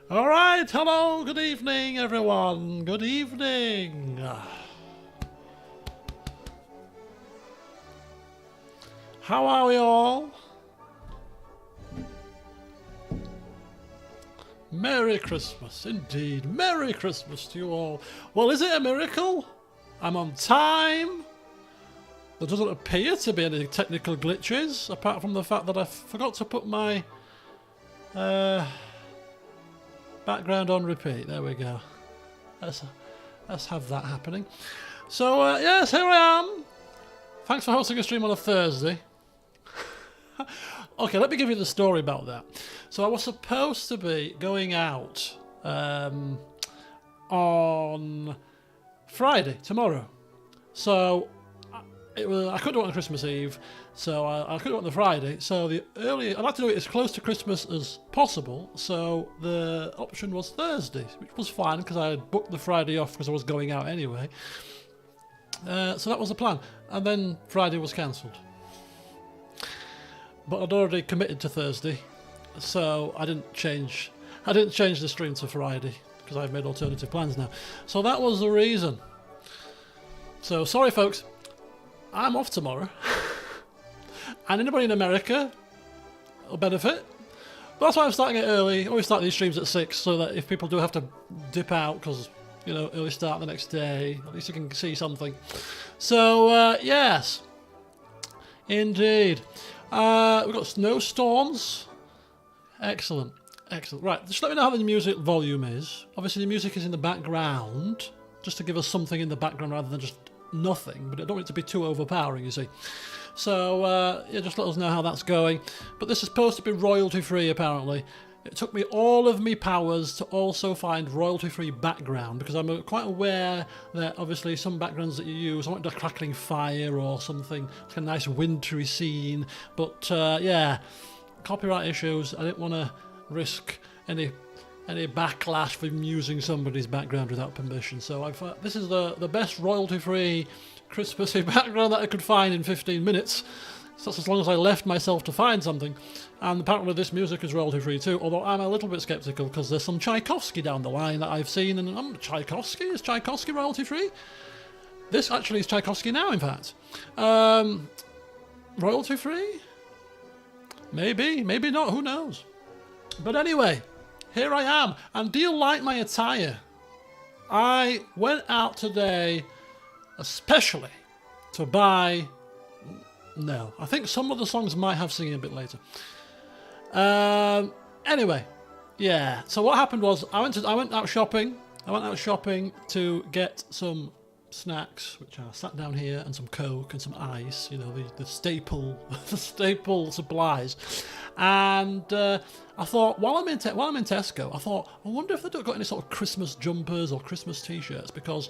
All right, hello, good evening, everyone. Good evening. How are we all? Merry Christmas, indeed. Merry Christmas to you all. Well, is it a miracle? I'm on time. There doesn't appear to be any technical glitches, apart from the fact that I forgot to put my background on repeat. There we go. Let's have that happening. So, yes, here I am. Thanks for hosting a stream on a Thursday. Okay, let me give you the story about that. So I was supposed to be going out on Friday, tomorrow. So I couldn't do it on Christmas Eve, so I couldn't do it on the Friday. So I'd like to do it as close to Christmas as possible. So the option was Thursday, which was fine because I had booked the Friday off because I was going out anyway. So that was the plan, and then Friday was cancelled. But I'd already committed to Thursday, so I didn't change the stream to Friday because I've made alternative plans now. So that was the reason. So sorry, folks. I'm off tomorrow, and anybody in America will benefit. But that's why I'm starting it early. I always start these streams at 6, so that if people do have to dip out because early start the next day, at least you can see something. So yes, indeed. We've got snowstorms. Excellent. Right, just let me know how the music volume is. Obviously the music is in the background, just to give us something in the background rather than just nothing, but I don't want it to be too overpowering, you see. So, yeah, just let us know how that's going. But this is supposed to be royalty free, apparently. It took me all of me powers to also find royalty-free background, because I'm quite aware that obviously some backgrounds that you use, I want a crackling fire or something, like a nice wintry scene, but yeah, copyright issues, I didn't want to risk any backlash from using somebody's background without permission, so this is the best royalty-free Christmassy background that I could find in 15 minutes. So that's as long as I left myself to find something. And apparently this music is royalty free too, although I'm a little bit sceptical because there's some Tchaikovsky down the line that I've seen, and Tchaikovsky? Is Tchaikovsky royalty free? This actually is Tchaikovsky now, in fact. Royalty free? Maybe, maybe not, who knows? But anyway, here I am, and do you like my attire? I went out today especially to buy... No, I think some of the songs might have singing a bit later. Anyway, yeah. So what happened was I went out shopping. I went out shopping to get some snacks, which I sat down here, and some Coke and some ice. The staple supplies. And I thought while I'm in Tesco, I thought I wonder if they've got any sort of Christmas jumpers or Christmas T-shirts, because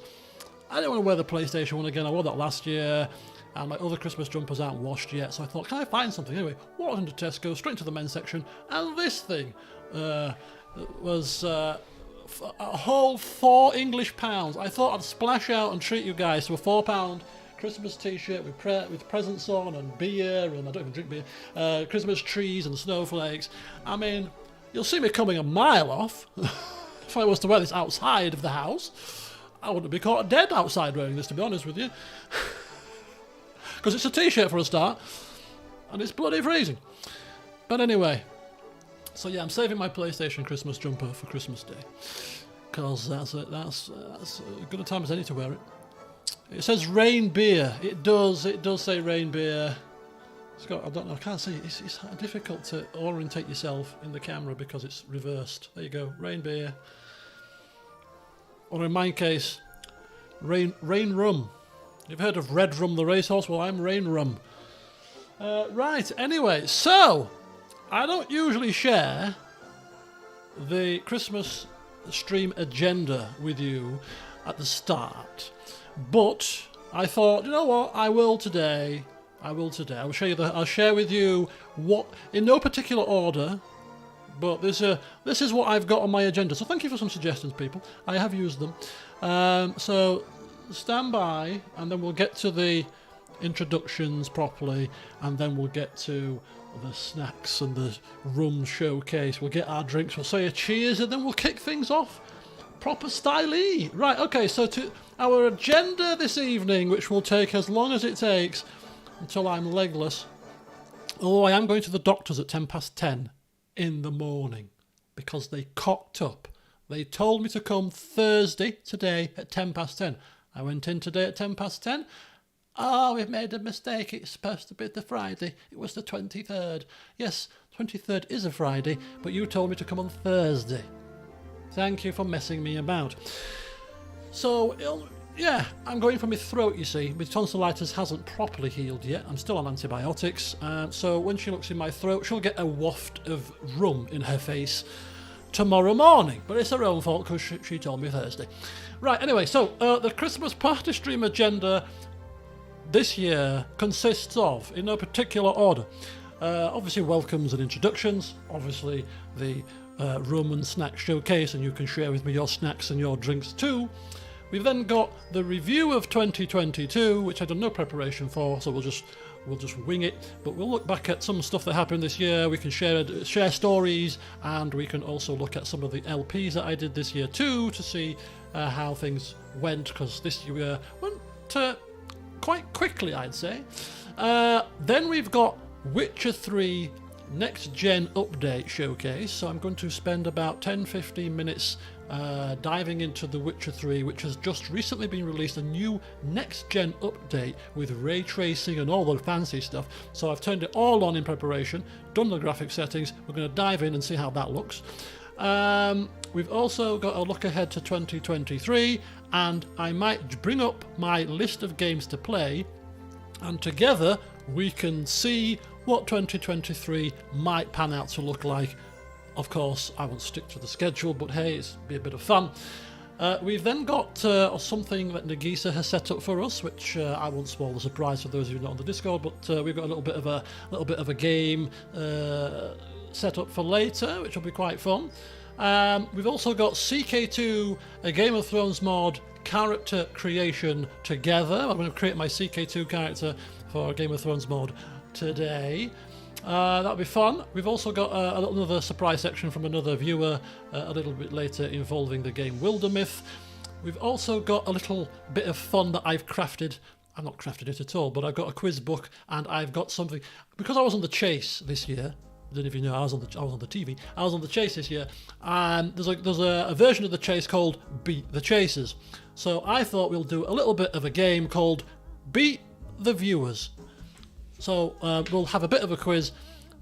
I didn't want to wear the PlayStation one again. I wore that last year. And my other Christmas jumpers aren't washed yet, so I thought, can I find something? Anyway, walked into Tesco, straight into the men's section, and this thing was a whole £4 English. I thought I'd splash out and treat you guys to a £4 Christmas T-shirt with presents on and beer, and I don't even drink beer, Christmas trees and snowflakes. I mean, you'll see me coming a mile off. If I was to wear this outside of the house, I wouldn't be caught dead outside wearing this, to be honest with you. Because it's a T-shirt for a start, and it's bloody freezing. But anyway, so yeah, I'm saving my PlayStation Christmas jumper for Christmas Day, because that's as good a time as any to wear it. It says rain beer. It does say rain beer. It's got, I don't know, I can't see. It's difficult to orientate yourself in the camera because it's reversed. There you go, rain beer. Or in my case, rain rum. You've heard of Red Rum the Racehorse? Well, I'm Rain Rum. Right, anyway, so I don't usually share the Christmas stream agenda with you at the start, but I thought, you know what, I will today. I'll share with you what, in no particular order, but this is what I've got on my agenda. So thank you for some suggestions, people. I have used them. So stand by, and then we'll get to the introductions properly, and then we'll get to the snacks and the rum showcase. We'll get our drinks, we'll say a cheers, and then we'll kick things off. Proper style-y. Right, okay, so to our agenda this evening, which will take as long as it takes until I'm legless. Oh, I am going to the doctor's at 10:10 in the morning because they cocked up. They told me to come Thursday, today, at 10:10. I went in today at 10:10. Oh, we've made a mistake. It's supposed to be the Friday. It was the 23rd. Yes, 23rd is a Friday, but you told me to come on Thursday. Thank you for messing me about. So, yeah, I'm going for my throat, you see. My tonsillitis hasn't properly healed yet. I'm still on antibiotics. So when she looks in my throat, she'll get a waft of rum in her face tomorrow morning. But it's her own fault because she told me Thursday. Right, anyway, so the Christmas party stream agenda this year consists of, in no particular order, obviously welcomes and introductions, obviously the rum and snack showcase, and you can share with me your snacks and your drinks too. We've then got the review of 2022, which I've done no preparation for, so we'll just wing it. But we'll look back at some stuff that happened this year. We can share stories, and we can also look at some of the LPs that I did this year too to see how things went, because this year went quite quickly, I'd say. Then we've got Witcher 3 Next Gen Update Showcase, so I'm going to spend about 10-15 minutes diving into The Witcher 3, which has just recently been released, a new Next Gen update with ray tracing and all the fancy stuff. So I've turned it all on in preparation, done the graphic settings. We're going to dive in and see how that looks. We've also got a look ahead to 2023, and I might bring up my list of games to play, and together we can see what 2023 might pan out to look like. Of course, I won't stick to the schedule, but hey, it's be a bit of fun. We've then got something that Nagisa has set up for us, which I won't spoil the surprise for those of you not on the Discord, but we've got a little bit of a game set up for later, which will be quite fun. We've also got CK2, a Game of Thrones mod, character creation together. I'm going to create my CK2 character for Game of Thrones mod today. That'll be fun. We've also got another surprise section from another viewer a little bit later involving the game Wildermyth. We've also got a little bit of fun that I've crafted. I've not crafted it at all, but I've got a quiz book, and I've got something, because I was on the chase this year. I don't know if you know, I was on the TV. I was on the chase this year, and there's a version of the chase called Beat the Chasers. So I thought we'll do a little bit of a game called Beat the Viewers. So we'll have a bit of a quiz,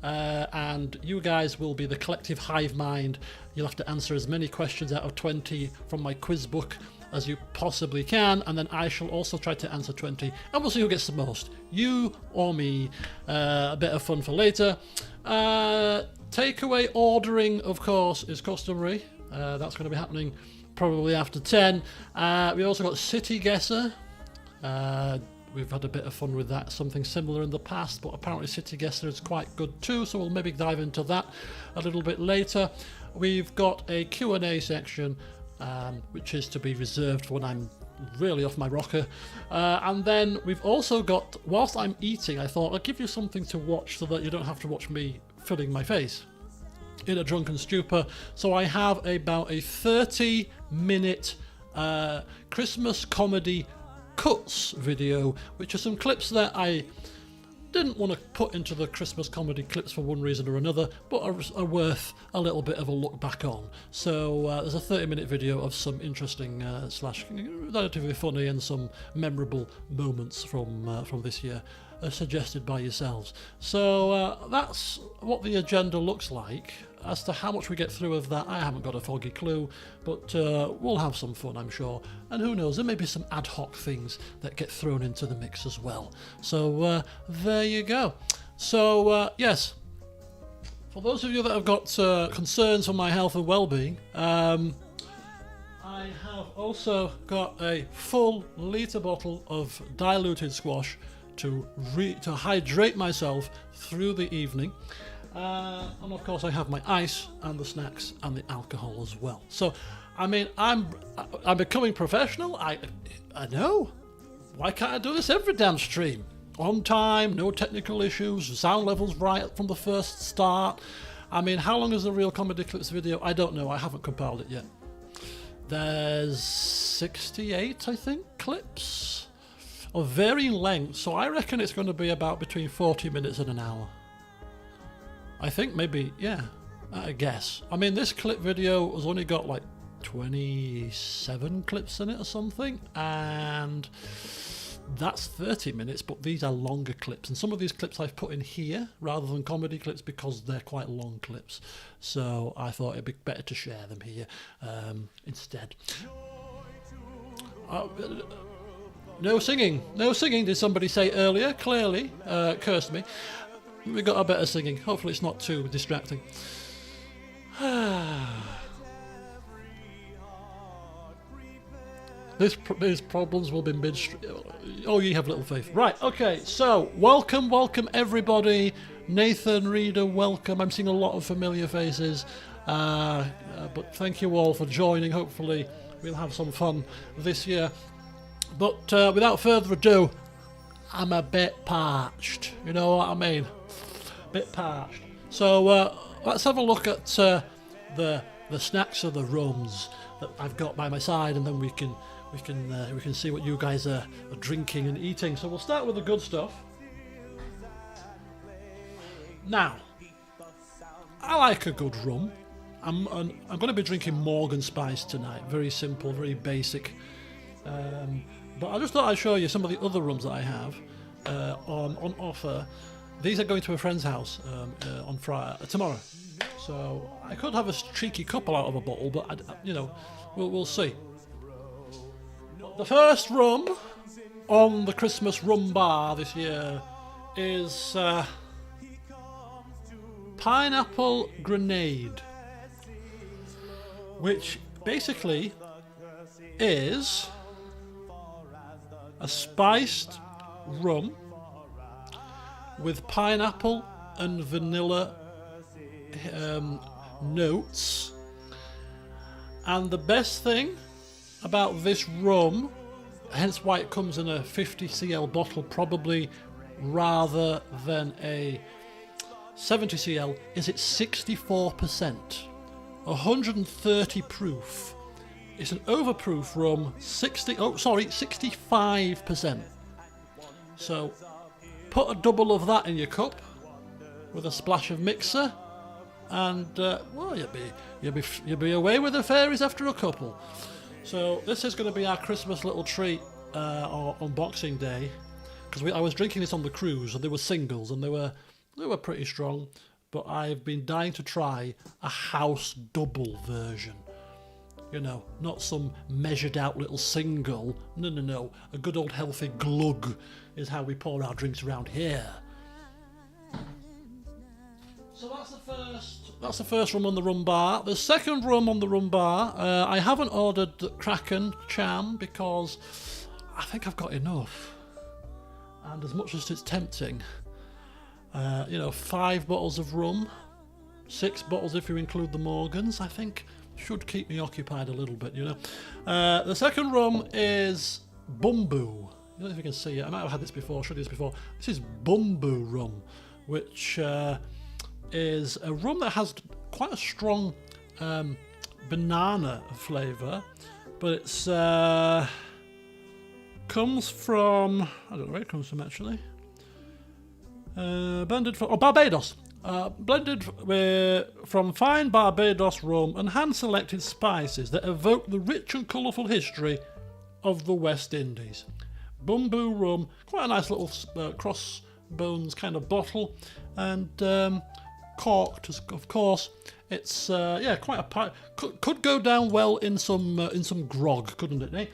and you guys will be the collective hive mind. You'll have to answer as many questions out of 20 from my quiz book as you possibly can, and then I shall also try to answer 20, and we'll see who gets the most, you or me. A bit of fun for later. Takeaway ordering, of course, is customary. That's going to be happening probably after 10. We've also got City Guesser. We've had a bit of fun with that, something similar in the past, but apparently City Guesser is quite good too, so we'll maybe dive into that a little bit later. We've got a Q&A section, which is to be reserved for when I'm really off my rocker. And then we've also got, whilst I'm eating, I thought I'd give you something to watch so that you don't have to watch me filling my face in a drunken stupor. So I have about a 30-minute Christmas comedy cuts video, which are some clips that I didn't want to put into the Christmas comedy clips for one reason or another, but are worth a little bit of a look back on. So there's a 30-minute video of some interesting slash relatively funny and some memorable moments from this year, suggested by yourselves. So that's what the agenda looks like. As to how much we get through of that, I haven't got a foggy clue, but we'll have some fun, I'm sure. And who knows, there may be some ad hoc things that get thrown into the mix as well. So there you go. So yes, for those of you that have got concerns for my health and well-being, I have also got a full litre bottle of diluted squash to hydrate myself through the evening. And of course I have my ice and the snacks and the alcohol as well. So, I mean, I'm becoming professional. I know. Why can't I do this every damn stream? on time, no technical issues, sound levels right from the first start. I mean, how long is the real comedy clips video? I don't know, I haven't compiled it yet. There's 68, I think, clips of varying length, so I reckon it's going to be about between 40 minutes and an hour. I think maybe, yeah, I guess. I mean, this clip video has only got like 27 clips in it or something, and that's 30 minutes, but these are longer clips, and some of these clips I've put in here rather than comedy clips because they're quite long clips, so I thought it'd be better to share them here instead. No singing, did somebody say earlier? Clearly cursed me. We got a better singing. Hopefully it's not too distracting. These problems will be oh, ye have little faith. Right, okay, so welcome everybody. Nathan, Reader, welcome. I'm seeing a lot of familiar faces, but thank you all for joining. Hopefully we'll have some fun this year. But without further ado, I'm a bit parched, you know what I mean? Bit parched. So let's have a look at the snacks of the rums that I've got by my side, and then we can see what you guys are drinking and eating. So we'll start with the good stuff. Now, I like a good rum. I'm going to be drinking Morgan Spice tonight. Very simple, very basic. But I just thought I'd show you some of the other rums that I have on offer. These are going to a friend's house on Friday, tomorrow. So I could have a cheeky couple out of a bottle, but you know, we'll see. The first rum on the Christmas rum bar this year is Pineapple Grenade, which basically is a spiced rum with pineapple and vanilla notes. And the best thing about this rum, hence why it comes in a 50cl bottle probably rather than a 70cl, is it's 64%, 130 proof. It's an overproof rum, 65%. So put a double of that in your cup with a splash of mixer, and well, you'll be away with the fairies after a couple. So this is going to be our Christmas little treat on Boxing Day, because I was drinking this on the cruise, and they were singles, and they were pretty strong. But I've been dying to try a house double version. You know, not some measured out little single. No. A good old healthy glug is how we pour our drinks around here. So that's the first rum on the rum bar. The second rum on the rum bar, I haven't ordered the Kraken Cham because I think I've got enough. And as much as it's tempting, you know, 5 bottles of rum, 6 bottles if you include the Morgans, I think should keep me occupied a little bit, you know. The second rum is Bumbu. I don't know if you can see it. I might have had this before, showed you this before. This is Bumbu rum, which is a rum that has quite a strong banana flavour, but it's comes from, I don't know where it comes from actually. Blended from Barbados. Blended from fine Barbados rum and hand-selected spices that evoke the rich and colourful history of the West Indies. Bumbu rum, quite a nice little crossbones kind of bottle, and corked, of course. It's yeah, quite a could go down well in some grog, couldn't it? Eh?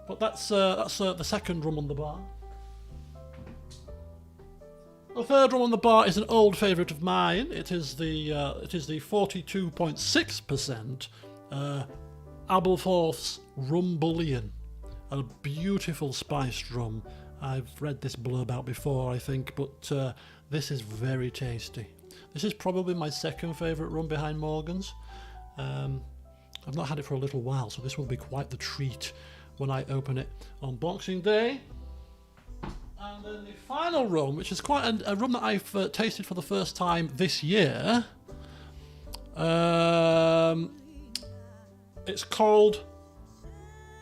But that's the second rum on the bar. The third rum on the bar is an old favourite of mine. It is the 42.6% Aberforth's Rum Bullion, a beautiful spiced rum. I've read this blurb out before, I think, but this is very tasty. This is probably my second favourite rum behind Morgan's. I've not had it for a little while, so this will be quite the treat when I open it on Boxing Day. And And then the final rum, which is quite a rum that I've tasted for the first time this year. It's called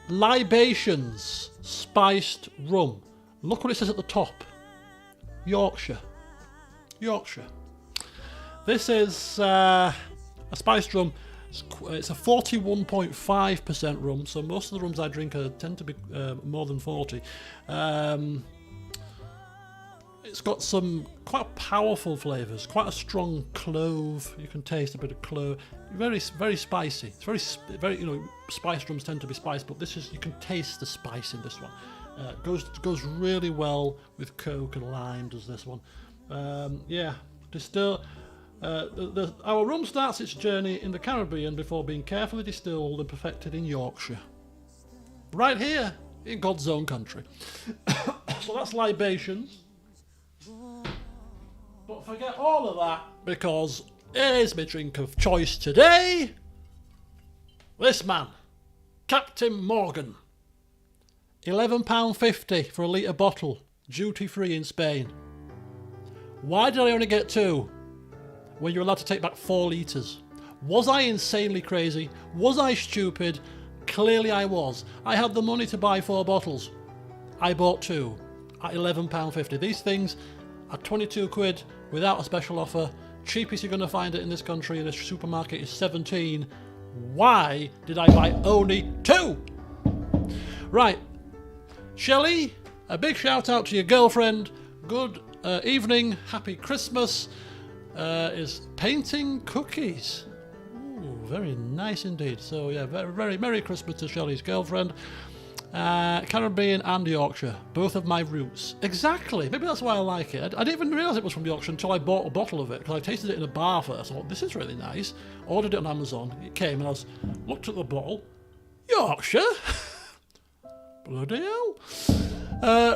Libations Spiced Rum. Look what it says at the top. Yorkshire. Yorkshire. This is a spiced rum. It's a 41.5% rum, so most of the rums I drink tend to be more than 40. It's got some quite powerful flavours, quite a strong clove. You can taste a bit of clove. Very, very spicy. It's very, you know, spiced rums tend to be spiced, but this is, you can taste the spice in this one. Goes really well with Coke and lime. Does this one? Yeah, distill. Our rum starts its journey in the Caribbean before being carefully distilled and perfected in Yorkshire. Right here in God's own country. So that's Libations. But forget all of that, because here's my drink of choice today. This man, Captain Morgan. £11.50 for a litre bottle, duty free in Spain. Why did I only get 2 when you're allowed to take back 4 litres? Was I insanely crazy? Was I stupid? Clearly I was. I had the money to buy 4 bottles. I bought 2 at £11.50. These things are 22 quid without a special offer. Cheapest you're going to find it in this country in a supermarket is 17. Why did I buy only 2? Right. Shelley, a big shout out to your girlfriend. Good evening, happy Christmas. Is painting cookies. Ooh, very nice indeed. So yeah, very, very Merry Christmas to Shelley's girlfriend. Caribbean and Yorkshire, both of my roots. Exactly, maybe that's why I like it. I didn't even realise it was from Yorkshire until I bought a bottle of it, because I tasted it in a bar first. I thought, this is really nice. Ordered it on Amazon, it came and looked at the bottle. Yorkshire? Bloody hell.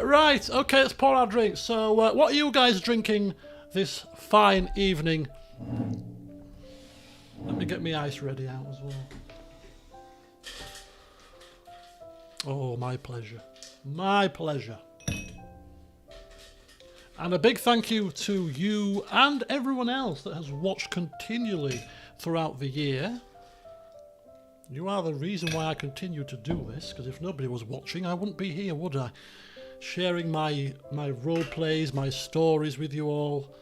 Right, okay, let's pour our drinks. So what are you guys drinking this fine evening? Let me get my ice ready out as well. Oh, my pleasure. My pleasure. And a big thank you to you and everyone else that has watched continually throughout the year. You are the reason why I continue to do this, because if nobody was watching, I wouldn't be here, would I? Sharing my role plays, my stories with you all.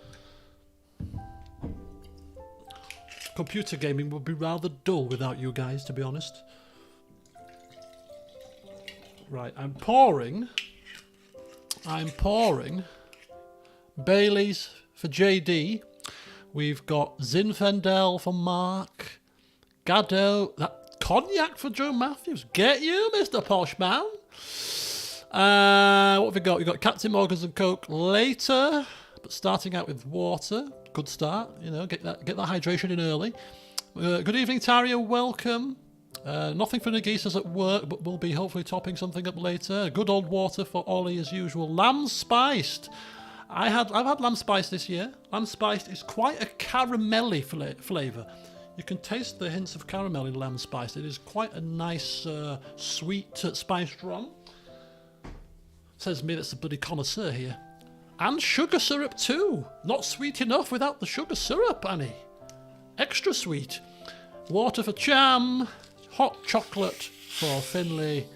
Computer gaming would be rather dull without you guys, to be honest. Right, I'm pouring Bailey's for JD. We've got Zinfandel for Mark. Gaddo, that cognac for Joe Matthews. Get you, Mr. Poshman. What have we got? We've got Captain Morgan's and Coke later, but starting out with water. Good start, you know, get that hydration in early. Good evening, Taria, welcome. Nothing for Nagisa's at work, but we'll be hopefully topping something up later. Good old water for Ollie as usual. Lamb spiced. I've had lamb spiced this year. Lamb spiced is quite a caramelly flavour. You can taste the hints of caramel in lamb spiced. It is quite a nice, sweet, spiced rum. Says me that's a bloody connoisseur here. And sugar syrup too. Not sweet enough without the sugar syrup, Annie. Extra sweet. Water for Cham. Hot chocolate for Finley.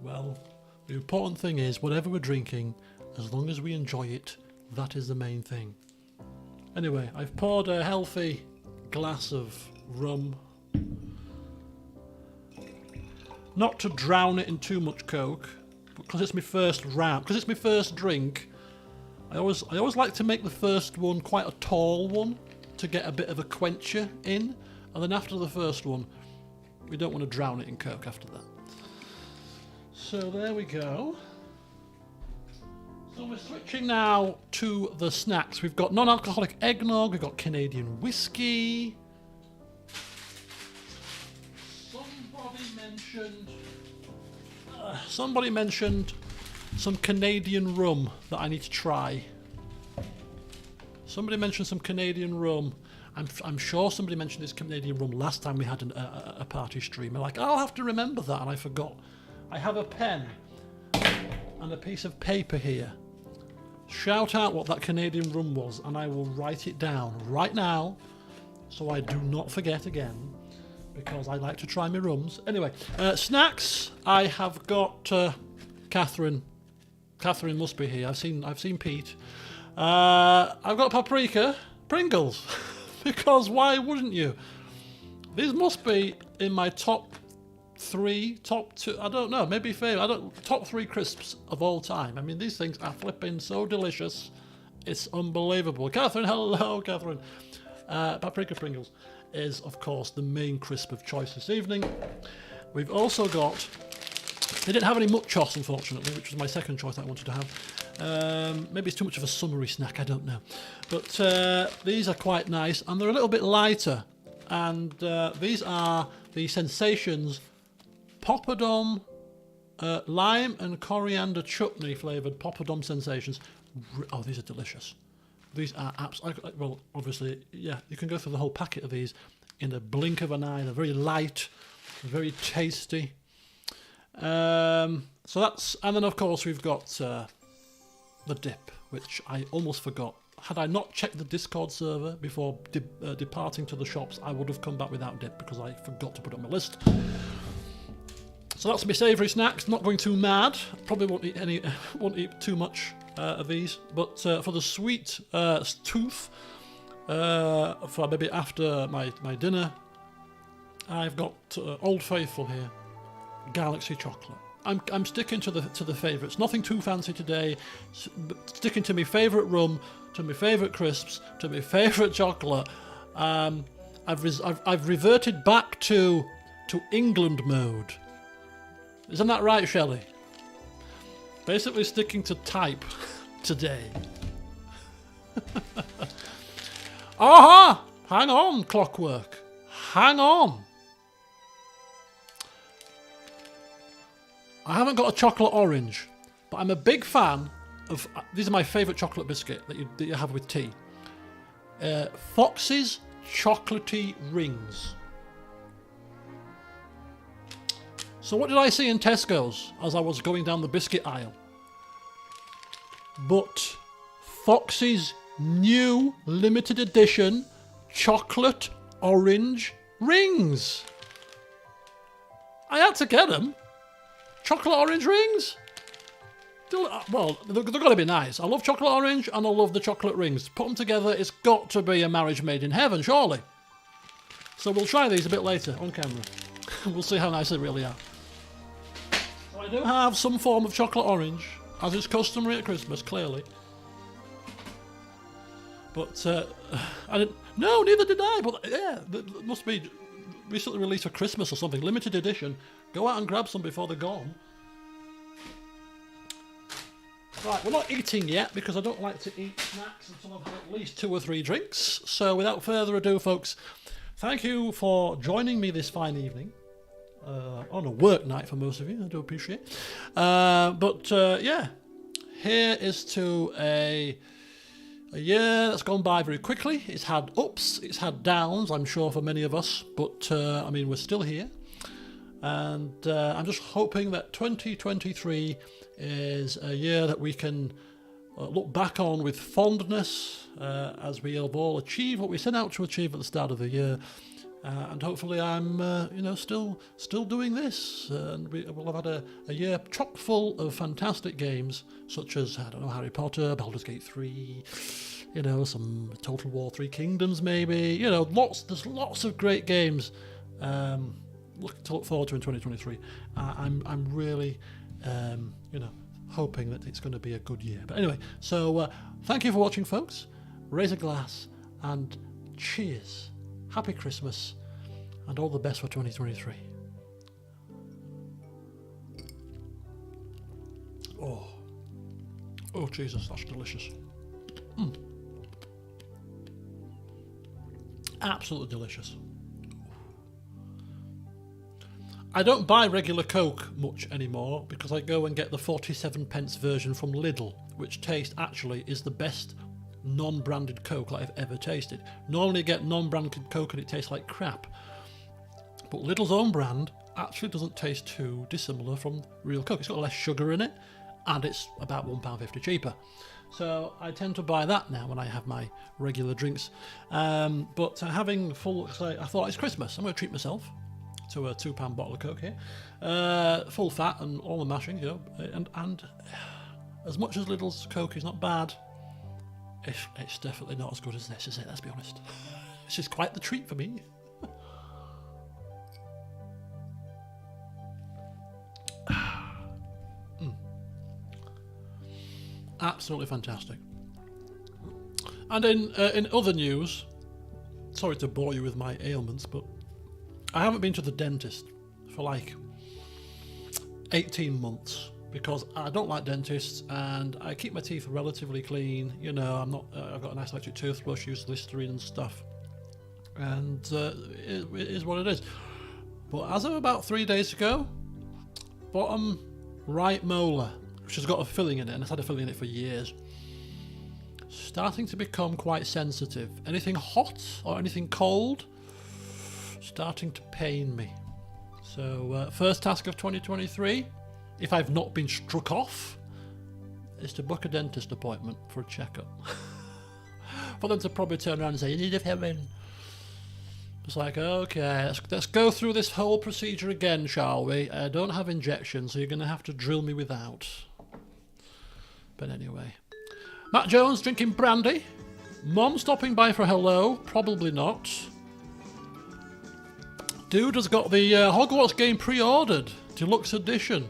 Well, the important thing is, whatever we're drinking, as long as we enjoy it, that is the main thing. Anyway, I've poured a healthy glass of rum. Not to drown it in too much Coke, because it's my first round, because it's my first drink. I always like to make the first one quite a tall one to get a bit of a quencher in. And then after the first one, we don't want to drown it in Coke after that. So there we go. So we're switching now to the snacks. We've got non-alcoholic eggnog, we've got Canadian whiskey. Somebody mentioned some Canadian rum that I need to try. Somebody mentioned some Canadian rum. I'm sure somebody mentioned this Canadian rum last time we had a party stream. I'm like, I'll have to remember that, and I forgot. I have a pen. and a piece of paper here. Shout out what that Canadian rum was, and I will write it down right now, so I do not forget again, because I like to try my rums. Anyway, snacks. I have got Catherine. Catherine must be here. I've seen Pete. I've got paprika, Pringles, because why wouldn't you? These must be in my top 3, top 2. I don't know. Maybe favorite. Top 3 crisps of all time. I mean, these things are flipping so delicious. It's unbelievable. Catherine, hello, Catherine. Paprika Pringles is, of course, the main crisp of choice this evening. We've also got... They didn't have any muchos, unfortunately, which was my second choice I wanted to have. Maybe it's too much of a summery snack, I don't know. But these are quite nice, and they're a little bit lighter. And these are the Sensations Poppadom lime and coriander chutney flavoured Poppadom Sensations. Oh, these are delicious. These are absolutely... Well, obviously, yeah, you can go through the whole packet of these in a blink of an eye. They're very light, very tasty. So that's... And then, of course, we've got the dip, which I almost forgot. Had I not checked the Discord server before departing to the shops, I would have come back without dip because I forgot to put it on my list. So that's my savoury snacks. Not going too mad. Probably won't eat too much of these. But for the sweet tooth, for maybe after my dinner, I've got Old Faithful here, Galaxy chocolate. I'm sticking to the favourites. Nothing too fancy today. Sticking to my favourite rum, to my favourite crisps, to my favourite chocolate. I've reverted back to England mode. Isn't that right, Shelley? Basically sticking to type today. Aha! Hang on, Clockwork. Hang on. I haven't got a chocolate orange, but I'm a big fan of... These are my favourite chocolate biscuit that you have with tea. Fox's Chocolatey Rings. So what did I see in Tesco's as I was going down the biscuit aisle? But Fox's new limited edition chocolate orange rings. I had to get them. Chocolate orange rings? Well, they've got to be nice. I love chocolate orange and I love the chocolate rings. Put them together, it's got to be a marriage made in heaven, surely. So we'll try these a bit later on camera. We'll see how nice they really are. So I do have some form of chocolate orange, as is customary at Christmas, clearly. But I didn't... No, neither did I. But yeah, it must be recently released for Christmas or something. Limited edition. Go out and grab some before they're gone. Right, we're not eating yet because I don't like to eat snacks until I've had at least 2 or 3 drinks. So without further ado, folks, thank you for joining me this fine evening. On a work night for most of you, I do appreciate. Yeah, here is to a year that's gone by very quickly. It's had ups, it's had downs, I'm sure, for many of us. But, I mean, we're still here. And I'm just hoping that 2023 is a year that we can look back on with fondness as we have all achieved what we set out to achieve at the start of the year. And hopefully I'm, still doing this. And we'll have had a year chock full of fantastic games, such as, I don't know, Harry Potter, Baldur's Gate 3, some Total War 3 Kingdoms maybe. There's lots of great games to look forward to in 2023. I'm really, hoping that it's going to be a good year. But anyway, so thank you for watching, folks. Raise a glass and cheers. Happy Christmas and all the best for 2023. Oh Jesus, that's delicious. Absolutely delicious. I don't buy regular Coke much anymore because I go and get the 47p version from Lidl, which actually is the best non-branded Coke that I've ever tasted. Normally you get non-branded Coke and it tastes like crap. But Lidl's own brand actually doesn't taste too dissimilar from real Coke. It's got less sugar in it and it's about £1.50 cheaper. So I tend to buy that now when I have my regular drinks. But having full, I thought it's Christmas, I'm going to treat myself to a £2 bottle of Coke here. Full fat and all the mashing, you know, and as much as Lidl's Coke is not bad, it's definitely not as good as this, is it? Let's be honest. This is quite the treat for me. Absolutely fantastic. And in other news, sorry to bore you with my ailments, but I haven't been to the dentist for like 18 months because I don't like dentists and I keep my teeth relatively clean. You know, I've got a nice electric toothbrush, use Listerine and stuff, and it is what it is. But as of about 3 days ago, bottom right molar, which has got a filling in it, and it's had a filling in it for years, starting to become quite sensitive. Anything hot or anything cold, starting to pain me. So first task of 2023, if I've not been struck off, is to book a dentist appointment for a checkup. For them to probably turn around and say, you need a filling. It's like, okay, let's go through this whole procedure again, shall we? I don't have injections, so you're going to have to drill me without. But anyway. Matt Jones drinking brandy. Mom stopping by for hello. Probably not. Dude has got the Hogwarts game pre-ordered. Deluxe edition.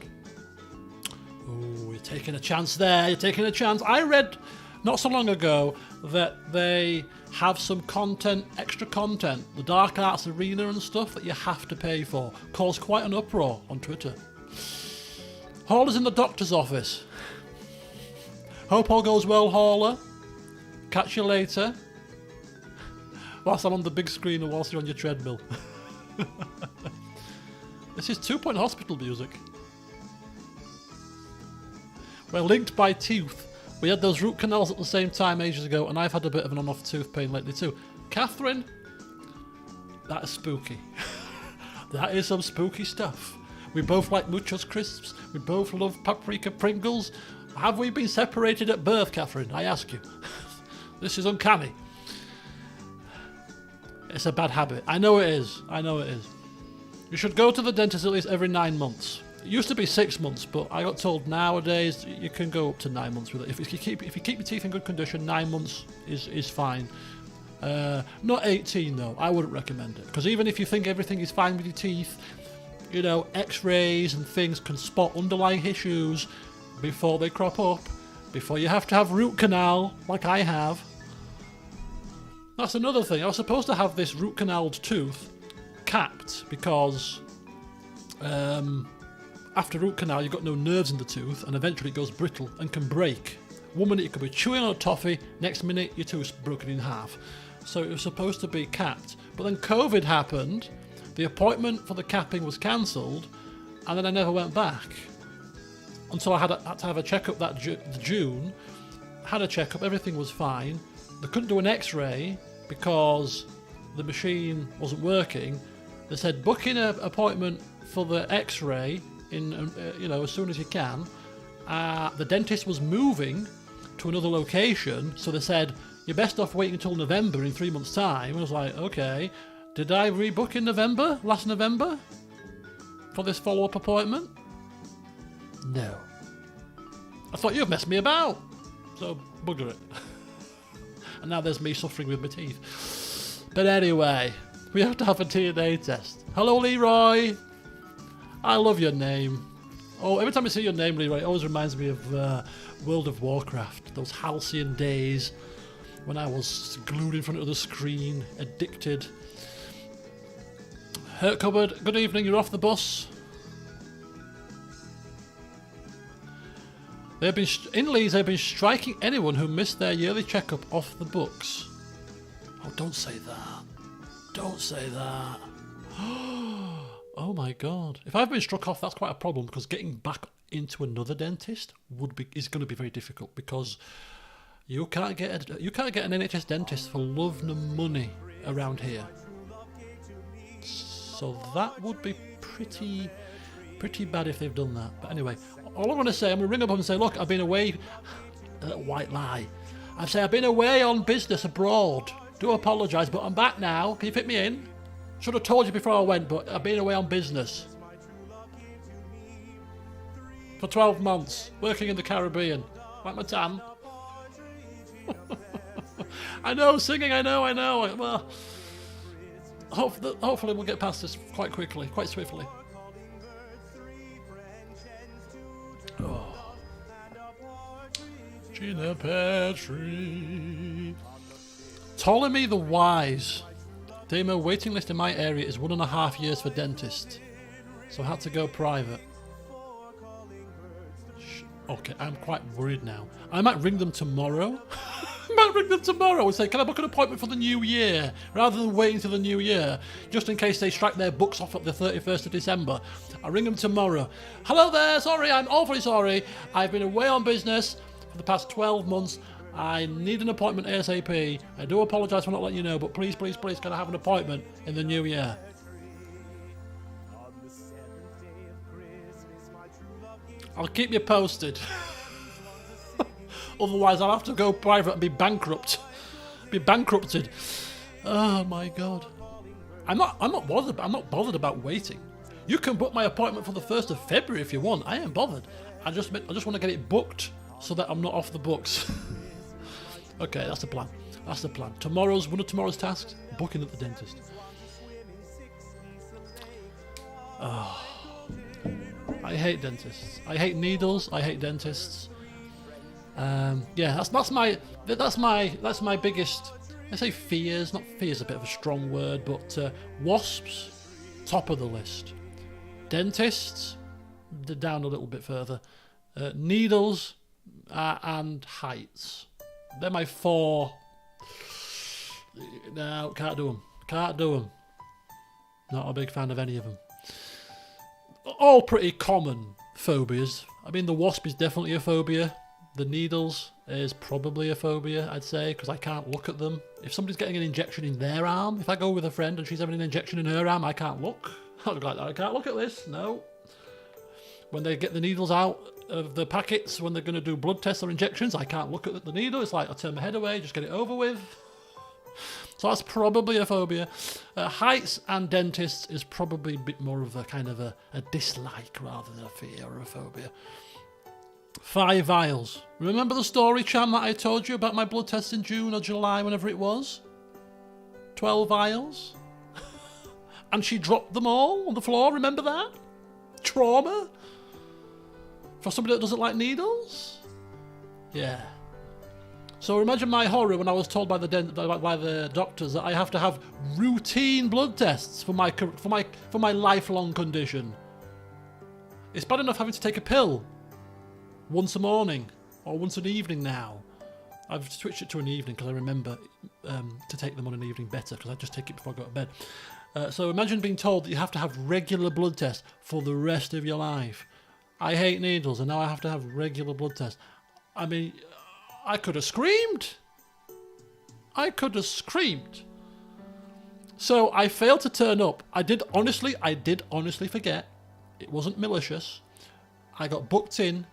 Oh, you're taking a chance there. You're taking a chance. I read not so long ago that they have some content, extra content, the Dark Arts Arena and stuff that you have to pay for. Caused quite an uproar on Twitter. Hauler's in the doctor's office. Hope all goes well, Hauler. Catch you later. Whilst I'm on the big screen and whilst you're on your treadmill. This is 2 Point Hospital music. We're linked by tooth. We had those root canals at the same time ages ago, and I've had a bit of an on-off tooth pain lately too. Catherine, that is spooky. That is some spooky stuff. We both like Muchos crisps. We both love paprika Pringles. Have we been separated at birth, Catherine? I ask you. This is uncanny. It's a bad habit. I know it is. I know it is. You should go to the dentist at least every 9 months. It used to be 6 months, but I got told nowadays you can go up to 9 months with it. If you keep your teeth in good condition, 9 months is fine. Not 18 though. I wouldn't recommend it, because even if you think everything is fine with your teeth, you know, X-rays and things can spot underlying issues before they crop up, before you have to have root canal like I have. That's another thing. I was supposed to have this root canaled tooth capped because after root canal you've got no nerves in the tooth and eventually it goes brittle and can break. 1 minute you could be chewing on a toffee, next minute your tooth's broken in half. So it was supposed to be capped, but then COVID happened, the appointment for the capping was cancelled, and then I never went back until I had to have a checkup that June. Had a checkup, everything was fine. They couldn't do an X-ray because the machine wasn't working. They said book in an appointment for the X-ray in as soon as you can. The dentist was moving to another location, so they said you're best off waiting until November in 3 months' time. I was like, okay. Did I rebook in November, last November, for this follow-up appointment? No. I thought you've messed me about. So bugger it. And now there's me suffering with my teeth. But anyway, we have to have a DNA test. Hello, Leroy. I love your name. Oh, every time I see your name, Leroy, it always reminds me of World of Warcraft. Those halcyon days when I was glued in front of the screen, addicted. Hurt Cupboard, good evening, you're off the bus. In Leeds, they've been striking anyone who missed their yearly checkup off the books. Oh, don't say that. Don't say that. Oh my God. If I've been struck off, that's quite a problem, because getting back into another dentist is going to be very difficult, because you can't get an NHS dentist for love nor money around here. So that would be pretty bad if they've done that. But anyway, All I'm going to say, I'm going to ring up and say, look, I've been away. A little white lie. I say, I've been away on business abroad. Do apologise, but I'm back now. Can you fit me in? Should have told you before I went, but I've been away on business. For 12 months, working in the Caribbean. Like my tan. I know, singing, I know. Well, hopefully we'll get past this quite quickly, quite swiftly. Oh. Gina Petrie. Ptolemy the Wise. Demo, waiting list in my area is 1.5 years for dentist. So I had to go private. Okay, I'm quite worried now. I might ring them tomorrow. And say, can I book an appointment for the new year? Rather than waiting till the new year, just in case they strike their books off at the 31st of December. I'll ring them tomorrow. Hello there, sorry, I'm awfully sorry. I've been away on business for the past 12 months. I need an appointment ASAP. I do apologise for not letting you know, but please, can I have an appointment in the new year? I'll keep you posted. Otherwise, I'll have to go private and be bankrupted. Oh my God. I'm not bothered about waiting. You can book my appointment for the 1st of February if you want. I ain't bothered. I just want to get it booked so that I'm not off the books. Okay, that's the plan. One of tomorrow's tasks, booking at the dentist. Oh. I hate dentists. I hate needles. I hate dentists. Yeah, that's my biggest. I say fears. Not fears, a bit of a strong word, but wasps, top of the list. Dentists, down a little bit further. Needles and heights. They're my 4. No, can't do them. Not a big fan of any of them. All pretty common phobias. I mean, the wasp is definitely a phobia. The needles is probably a phobia, I'd say, because I can't look at them. If somebody's getting an injection in their arm, if I go with a friend and she's having an injection in her arm, I can't look. I'll be like, I can't look at this, no. When they get the needles out of the packets, when they're going to do blood tests or injections, I can't look at the needle. It's like, I turn my head away, just get it over with. So that's probably a phobia. Heights and dentists is probably a bit more of a kind of a dislike rather than a fear or a phobia. 5 vials. Remember the story, Cham, that I told you about my blood test in June or July, whenever it was? 12 vials. And she dropped them all on the floor, remember that? Trauma? For somebody that doesn't like needles? Yeah. So imagine my horror when I was told by the doctors that I have to have routine blood tests for my lifelong condition. It's bad enough having to take a pill once a morning or once an evening now. I've switched it to an evening because I remember to take them on an evening better because I just take it before I go to bed. So imagine being told that you have to have regular blood tests for the rest of your life. I hate needles and now I have to have regular blood tests. I mean, I could have screamed. So I failed to turn up. I did honestly forget. It wasn't malicious. I got booked in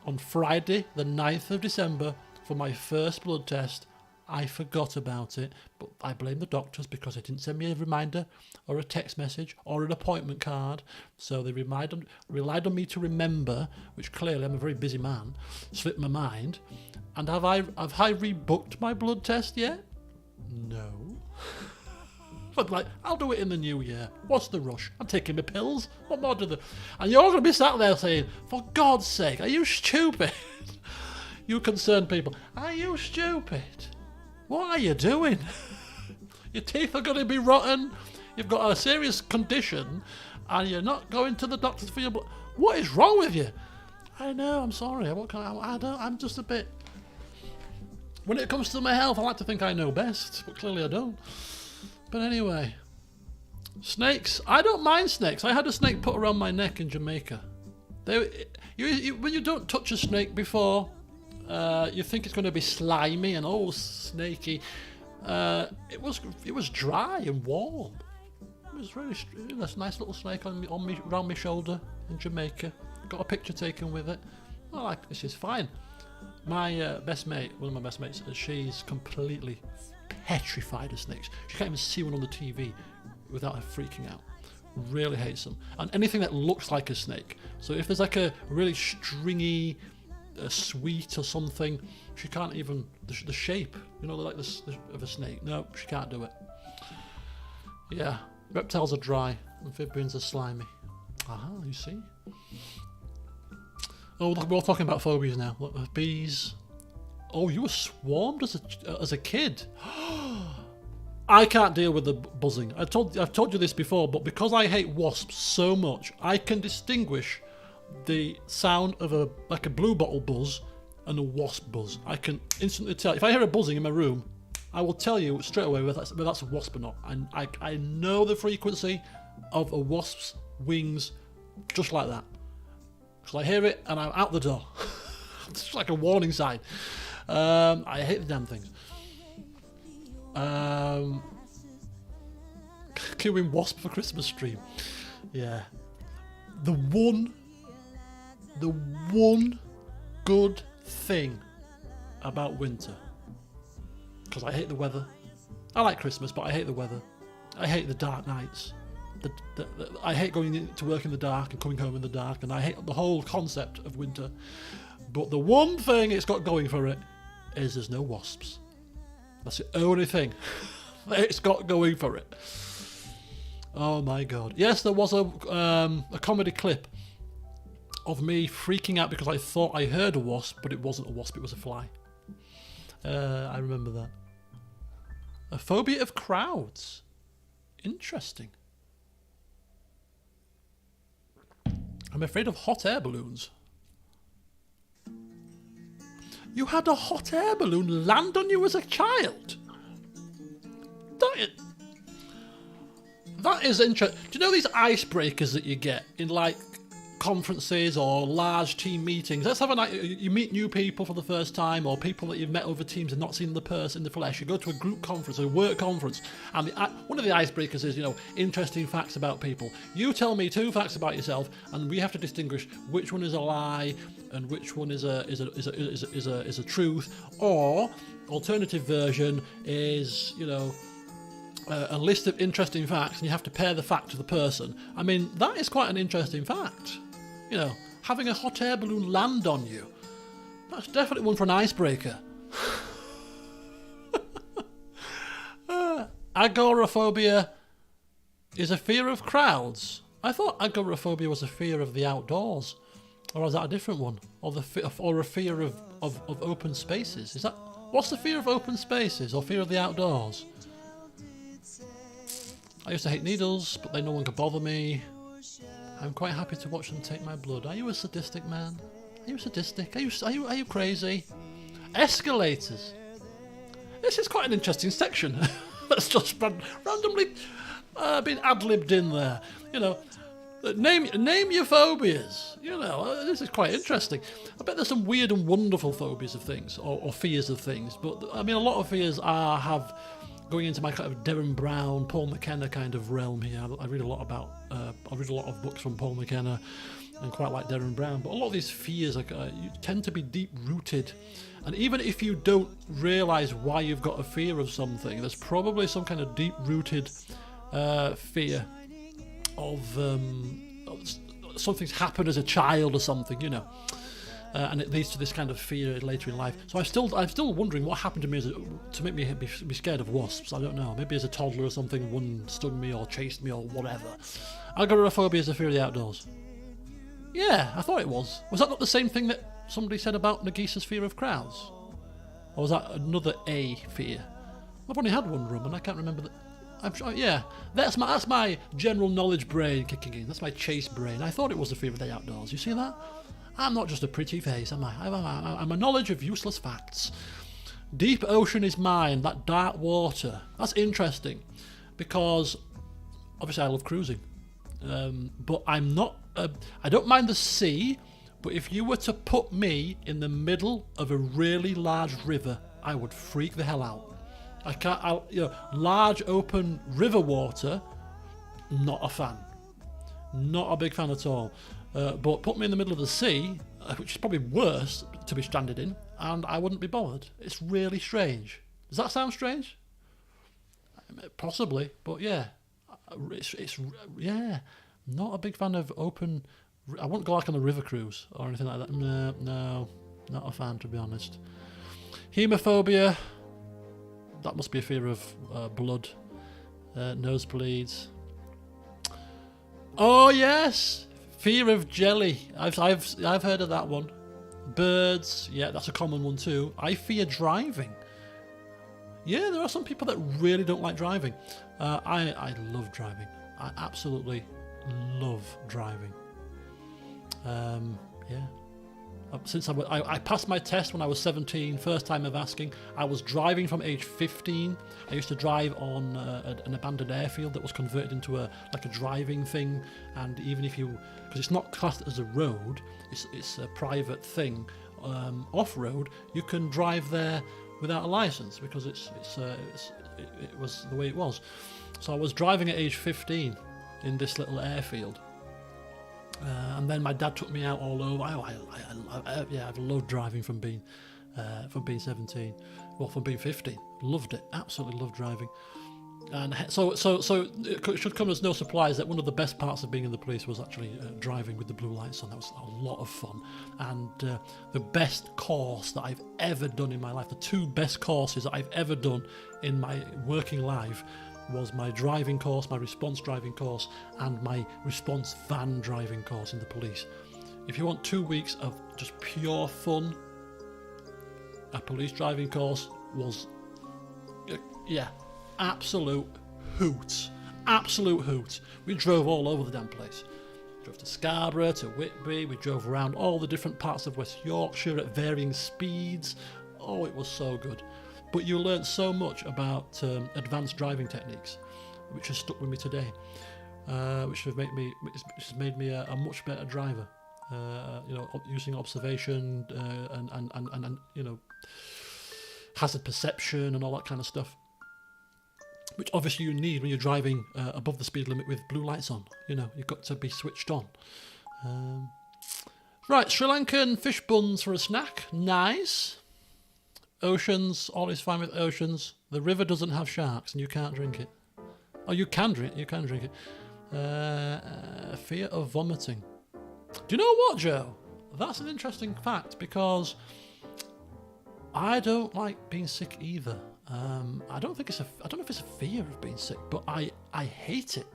on Friday, the 9th of December, for my first blood test. I forgot about it, but I blame the doctors because they didn't send me a reminder or a text message or an appointment card. So they relied on me to remember, which clearly I'm a very busy man, slipped my mind. And have I rebooked my blood test yet? No. But like, I'll do it in the new year. What's the rush? I'm taking my pills. What more do the... And you're going to be sat there saying, for God's sake, are you stupid? You concerned people, are you stupid? What are you doing? Your teeth are going to be rotten. You've got a serious condition and you're not going to the doctors for your blood. What is wrong with you? I know, I'm sorry. I'm just a bit... When it comes to my health, I like to think I know best, but clearly I don't. But anyway, snakes. I don't mind snakes. I had a snake put around my neck in Jamaica. When you don't touch a snake before, you think it's going to be slimy and snaky. It was dry and warm. It was really a nice little snake around my shoulder in Jamaica. got a picture taken with it. I like this. Is fine. My best mate, one of my best mates, she's completely petrified of snakes. She can't even see one on the TV without her freaking out. Really hates them. And anything that looks like a snake. So if there's like a really stringy sweet or something, she can't even, the shape, you know, like this of a snake. No, she can't do it. Yeah, reptiles are dry, amphibians are slimy. Aha, you see. Oh, look, we're all talking about phobias now. Look, bees. Oh, you were swarmed as a kid. I can't deal with the buzzing. I've told you this before, but because I hate wasps so much, I can distinguish the sound of a blue bottle buzz and a wasp buzz. I can instantly tell. If I hear a buzzing in my room, I will tell you straight away whether that's a wasp or not. And I know the frequency of a wasp's wings just like that. Because I hear it and I'm out the door. It's just like a warning sign. I hate the damn things. Queuing wasp for Christmas stream. Yeah. The one good thing about winter, because I hate the weather. I like Christmas, but I hate the weather. I hate the dark nights. I hate going to work in the dark and coming home in the dark, and I hate the whole concept of winter. But the one thing it's got going for it is there's no wasps. That's the only thing it's got going for it. Oh my god. Yes, there was a comedy clip of me freaking out because I thought I heard a wasp, but it wasn't a wasp, it was a fly. I remember that. A phobia of crowds. Interesting. I'm afraid of hot air balloons. You had a hot air balloon land on you as a child? That is interesting. Do you know these icebreakers that you get in like conferences or large team meetings? Let's have a night. You meet new people for the first time, or people that you've met over teams and not seen the person in the flesh. You go to a group conference, a work conference, and one of the icebreakers is, you know, interesting facts about people. You tell me 2 facts about yourself, and we have to distinguish which one is a lie and which one is a truth. Or alternative version is, you know, a list of interesting facts, and you have to pair the fact to the person. I mean, that is quite an interesting fact. You know, having a hot air balloon land on you. That's definitely one for an icebreaker. Agoraphobia is a fear of crowds. I thought agoraphobia was a fear of the outdoors. Or is that a different one? Or a fear of open spaces? Is that, what's the fear of open spaces or fear of the outdoors? I used to hate needles, but then no one could bother me. I'm quite happy to watch them take my blood. Are you a sadistic man? Are you sadistic? Are you crazy? Escalators. This is quite an interesting section. That's just randomly been ad-libbed in there. You know, name your phobias. You know, this is quite interesting. I bet there's some weird and wonderful phobias of things, or fears of things. But I mean, a lot of fears have going into my kind of Derren Brown, Paul McKenna kind of realm here. I read a lot of books from Paul McKenna, and quite like Derren Brown. But a lot of these fears you tend to be deep rooted, and even if you don't realise why you've got a fear of something, there's probably some kind of deep rooted fear of something's happened as a child or something, you know. And it leads to this kind of fear later in life. So I'm still wondering what happened to me to make me be scared of wasps. I don't know. Maybe as a toddler or something, one stung me or chased me or whatever. Agoraphobia is a fear of the outdoors. Yeah, I thought it was. Was that not the same thing that somebody said about Nagisa's fear of crowds? Or was that another A fear? I've only had one rum and I can't remember that. I'm sure, yeah, that's my general knowledge brain kicking in. That's my chase brain. I thought it was the fear of the outdoors. You see that? I'm not just a pretty face, am I? I'm a knowledge of useless facts. Deep ocean is mine, that dark water. That's interesting, because obviously I love cruising. But I'm not, I don't mind the sea, but if you were to put me in the middle of a really large river, I would freak the hell out. Large open river water, not a fan. Not a big fan at all. but put me in the middle of the sea, which is probably worse to be stranded in, and I wouldn't be bothered. It's really strange. Does that sound strange? Possibly, but yeah, it's yeah. Not a big fan of open. I wouldn't go like on a river cruise or anything like that. No, not a fan, to be honest. Hemophobia. That must be a fear of blood, nosebleeds. Oh yes, fear of jelly. I've heard of that one. Birds. Yeah, that's a common one too. I fear driving. Yeah, there are some people that really don't like driving. I love driving. I absolutely love driving. Yeah. Since I passed my test when I was 17, first time of asking. I was driving from age 15. I used to drive on an abandoned airfield that was converted into a driving thing. And even if you, because it's not classed as a road, it's a private thing. Off-road, you can drive there without a license because it was the way it was. So I was driving at age 15 in this little airfield. And then my dad took me out all over. I've loved driving from being 17, well, from being 15. Loved it, absolutely loved driving. And so it should come as no surprise that one of the best parts of being in the police was actually driving with the blue lights on. That was a lot of fun. And the best course that I've ever done in my life, the two best courses that I've ever done in my working life, was my driving course, my response driving course, and my response van driving course in the police. If you want 2 weeks of just pure fun, a police driving course was, absolute hoots. Absolute hoots. We drove all over the damn place. We drove to Scarborough, to Whitby, we drove around all the different parts of West Yorkshire at varying speeds. Oh, it was so good. But you learn so much about advanced driving techniques, which has stuck with me today, which has made me a much better driver. Using observation and hazard perception and all that kind of stuff, which obviously you need when you're driving above the speed limit with blue lights on. You've got to be switched on. Right, Sri Lankan fish buns for a snack. Nice. Oceans, all is fine with oceans. The river doesn't have sharks and you can't drink it. Oh, you can drink it. Fear of vomiting. Do you know what, Joe? That's an interesting fact because I don't like being sick either. I don't know if it's a fear of being sick, but I hate it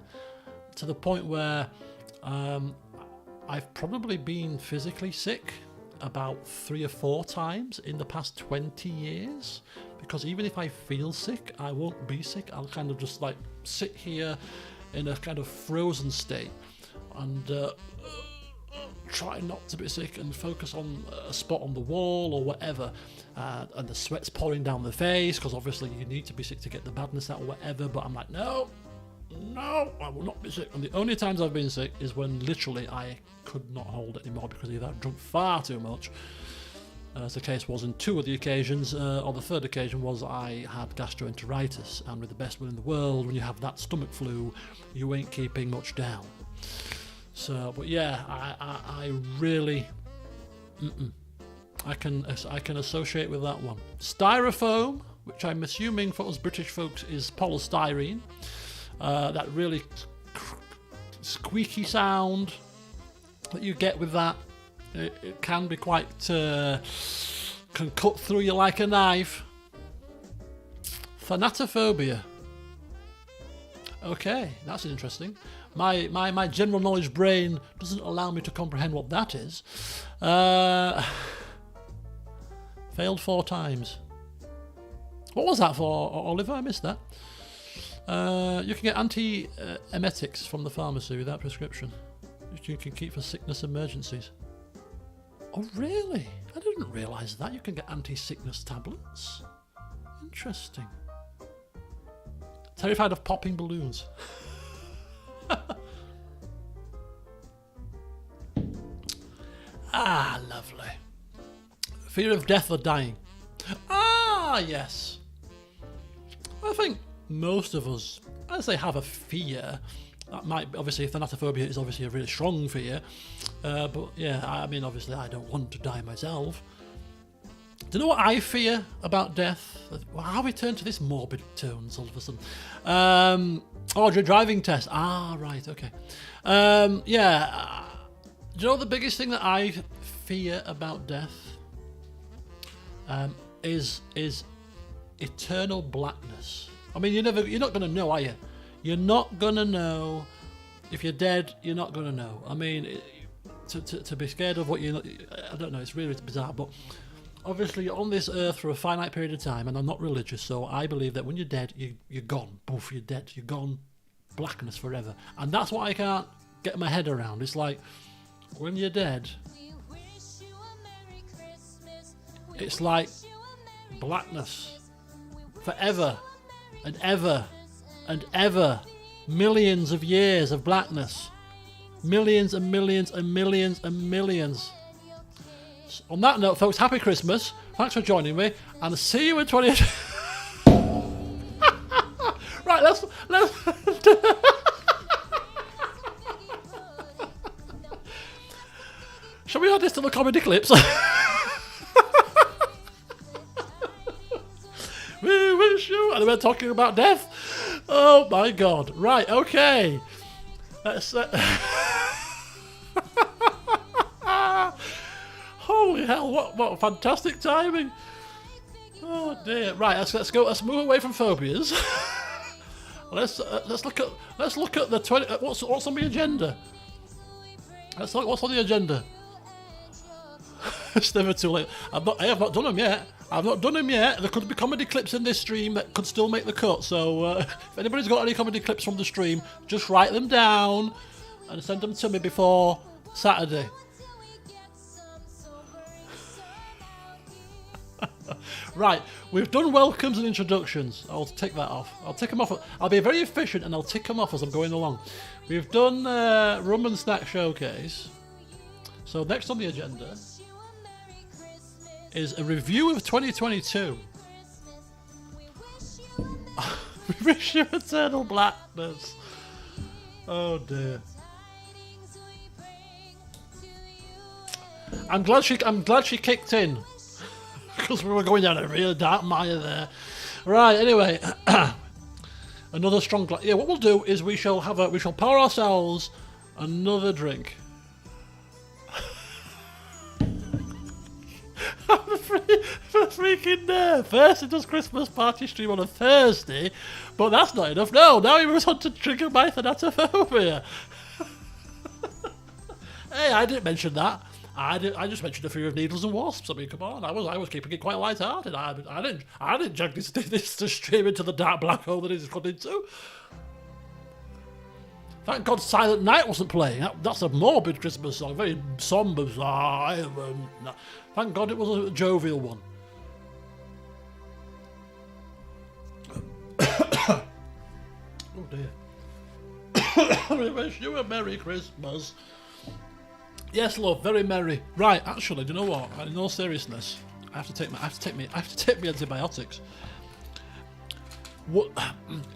to the point where I've probably been physically sick about 3 or 4 times in the past 20 years, because even if I feel sick, I won't be sick. I'll kind of just sit here in a kind of frozen state and try not to be sick and focus on a spot on the wall or whatever, and the sweat's pouring down the face because obviously you need to be sick to get the badness out or whatever, but I'm like, no, I will not be sick. And the only times I've been sick is when literally I could not hold it anymore because either I've drunk far too much, as the case was in 2 of the occasions, or the 3rd occasion was I had gastroenteritis, and with the best will in the world, when you have that stomach flu, you ain't keeping much down. So, but yeah, I really, I can associate with that one. Styrofoam, which I'm assuming for us British folks is polystyrene. That really squeaky sound that you get with that, it can be quite, can cut through you like a knife. Thanatophobia. Okay, that's interesting. My general knowledge brain doesn't allow me to comprehend what that is. Failed 4 times. What was that for, Oliver? I missed that. You can get anti-emetics from the pharmacy without prescription, which you can keep for sickness emergencies. Oh, really? I didn't realise that. You can get anti-sickness tablets. Interesting. Terrified of popping balloons. Ah, lovely. Fear of death or dying. Ah, yes. I think most of us, as they have a fear, That might, obviously, if thanatophobia is obviously a really strong fear. But yeah, I mean, obviously, I don't want to die myself. Do you know what I fear about death? How we turn to this morbid tones all of a sudden. Oh, your driving test. Ah, right, okay. Yeah. Do you know the biggest thing that I fear about death? Is eternal blackness. I mean, you're not going to know, are you? You're not going to know. If you're dead, you're not going to know. I mean, to be scared of what I don't know, it's really bizarre, but obviously you're on this earth for a finite period of time, and I'm not religious, so I believe that when you're dead, you're gone. Poof, you're dead. You're gone. Blackness forever. And that's what I can't get my head around. It's like, when you're dead, it's like blackness forever and ever and ever. Millions of years of blackness. Millions and millions and millions and millions. On that note, folks, happy Christmas. Thanks for joining me, and see you in 20... Right, let's shall we add this to the comedy clips? We wish you, and we're talking about death. Oh my God! Right, okay. Let's. Holy hell! What fantastic timing! Oh dear! Right, let's go. Let's move away from phobias. let's look at the 20. What's on the agenda? Let's look what's on the agenda. It's never too late. I have not done them yet. I've not done them yet. There could be comedy clips in this stream that could still make the cut. So if anybody's got any comedy clips from the stream, just write them down and send them to me before Saturday. Right, we've done welcomes and introductions. I'll tick that off. I'll tick them off. I'll be very efficient and I'll tick them off as I'm going along. We've done Rum and Snack Showcase. So next on the agenda is a review of 2022. We wish you eternal blackness. Oh dear. I'm glad she kicked in. Because we were going down a real dark mire there. Right, anyway. Another strong glass. Yeah, what we'll do is we shall pour ourselves another drink. For freaking there. First it does Christmas party stream on a Thursday, but that's not enough. No, now he moves on to trigger my thanatophobia. Hey, I didn't mention that. I just mentioned a fear of needles and wasps. I mean, come on, I was keeping it quite light-hearted. I didn't drag this to stream into the dark black hole that it's got into. Thank God Silent Night wasn't playing. That's a morbid Christmas song, very somber. Thank God it was a jovial one. Oh dear. We wish you a Merry Christmas. Yes, love, very merry. Right, actually, do you know what? In all seriousness, I have to take my antibiotics. What?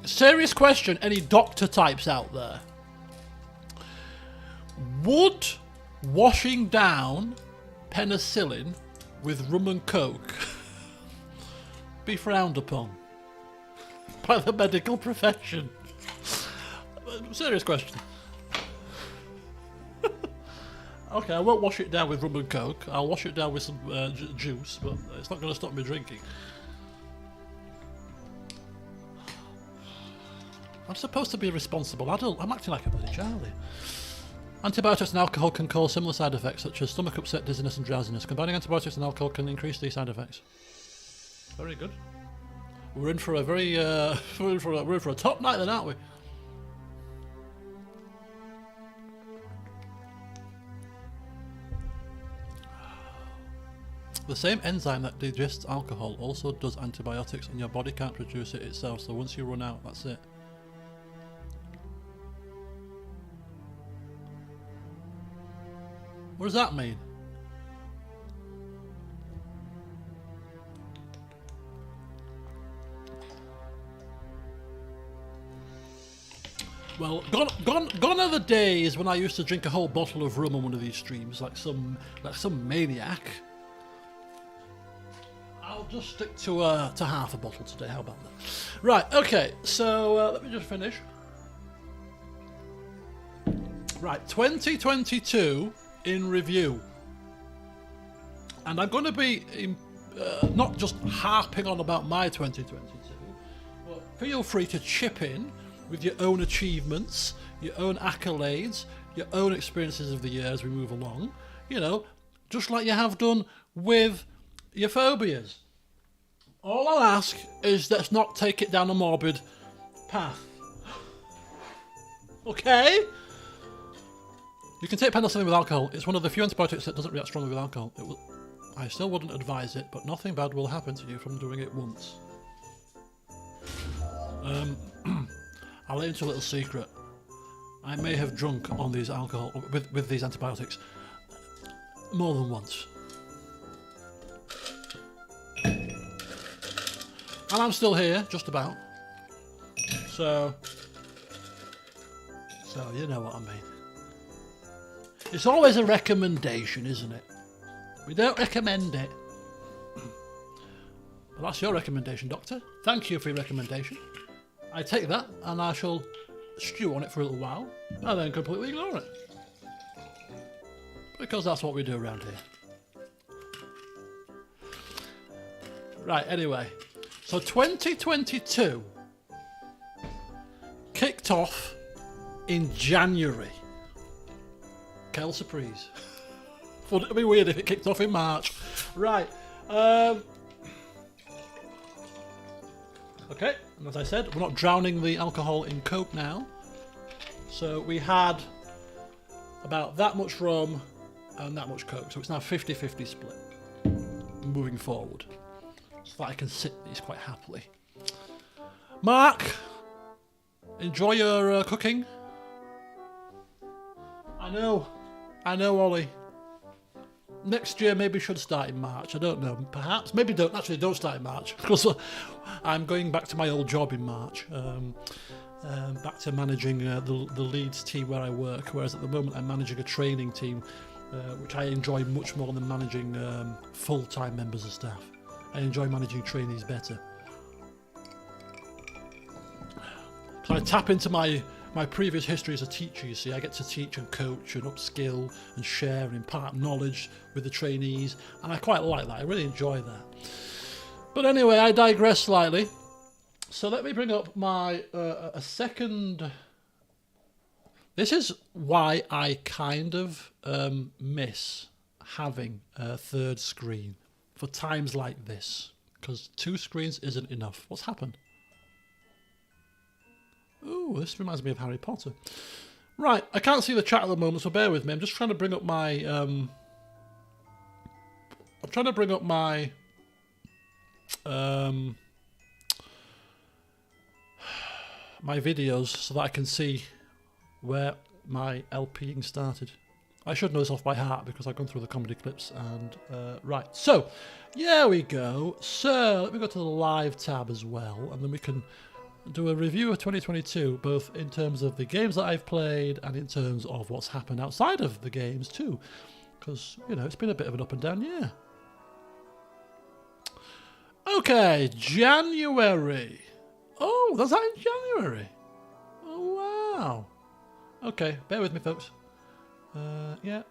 Serious question. Any doctor types out there? Would washing down penicillin with rum and coke be frowned upon by the medical profession? Serious question. Okay, I won't wash it down with rum and coke. I'll wash it down with some juice, but it's not going to stop me drinking. I'm supposed to be a responsible adult. I'm acting like a bloody Charlie. Antibiotics and alcohol can cause similar side effects such as stomach upset, dizziness and drowsiness. Combining antibiotics and alcohol can increase these side effects. Very good. We're in for a very we're in for a top night then, aren't we? The same enzyme that digests alcohol also does antibiotics, and your body can't produce it itself, so once you run out, that's it. What does that mean? Well, gone are the days when I used to drink a whole bottle of rum on one of these streams, like some maniac. I'll just stick to half a bottle today. How about that? Right. Okay. So let me just finish. Right. 2022 in review, and I'm going to be not just harping on about my 2022, but feel free to chip in with your own achievements, your own accolades, your own experiences of the year as we move along. You know, just like you have done with your phobias. All I'll ask is let's not take it down a morbid path. Okay? You can take penicillin with alcohol. It's one of the few antibiotics that doesn't react strongly with alcohol. I still wouldn't advise it, but nothing bad will happen to you from doing it once. I'll let you into a little secret. I may have drunk on these alcohol with these antibiotics more than once. And I'm still here, just about. So you know what I mean. It's always a recommendation, isn't it? We don't recommend it. Well, that's your recommendation, Doctor. Thank you for your recommendation. I take that and I shall stew on it for a little while and then completely ignore it. Because that's what we do around here. Right, anyway. So 2022 kicked off in January. Quelle surprise. Wouldn't it be weird if it kicked off in March? Right. Okay, and as I said, we're not drowning the alcohol in Coke now. So we had about that much rum and that much Coke. So it's now 50-50 split moving forward. So that I can sip these quite happily. Mark, enjoy your cooking. I know, Ollie. Next year maybe should start in March. I don't know. Perhaps. Maybe don't. Actually, don't start in March. Because I'm going back to my old job in March. Back to managing the Leeds team where I work. Whereas at the moment I'm managing a training team, which I enjoy much more than managing full-time members of staff. I enjoy managing trainees better. So I tap into my previous history as a teacher, you see. I get to teach and coach and upskill and share and impart knowledge with the trainees, and I quite like that. I really enjoy that. But anyway, I digress slightly. So let me bring up my a second. This is why I kind of miss having a third screen for times like this, because 2 screens isn't enough. What's happened? Ooh, this reminds me of Harry Potter. Right, I can't see the chat at the moment, so bear with me. I'm just trying to bring up my my videos so that I can see where my LPing started. I should know this off by heart because I've gone through the comedy clips and right. So, here we go. So, let me go to the live tab as well, and then we can do a review of 2022, both in terms of the games that I've played and in terms of what's happened outside of the games too, because, you know, it's been a bit of an up and down year. Okay, January. Oh, that's that in January. Oh, wow. Okay, bear with me, folks. Yeah.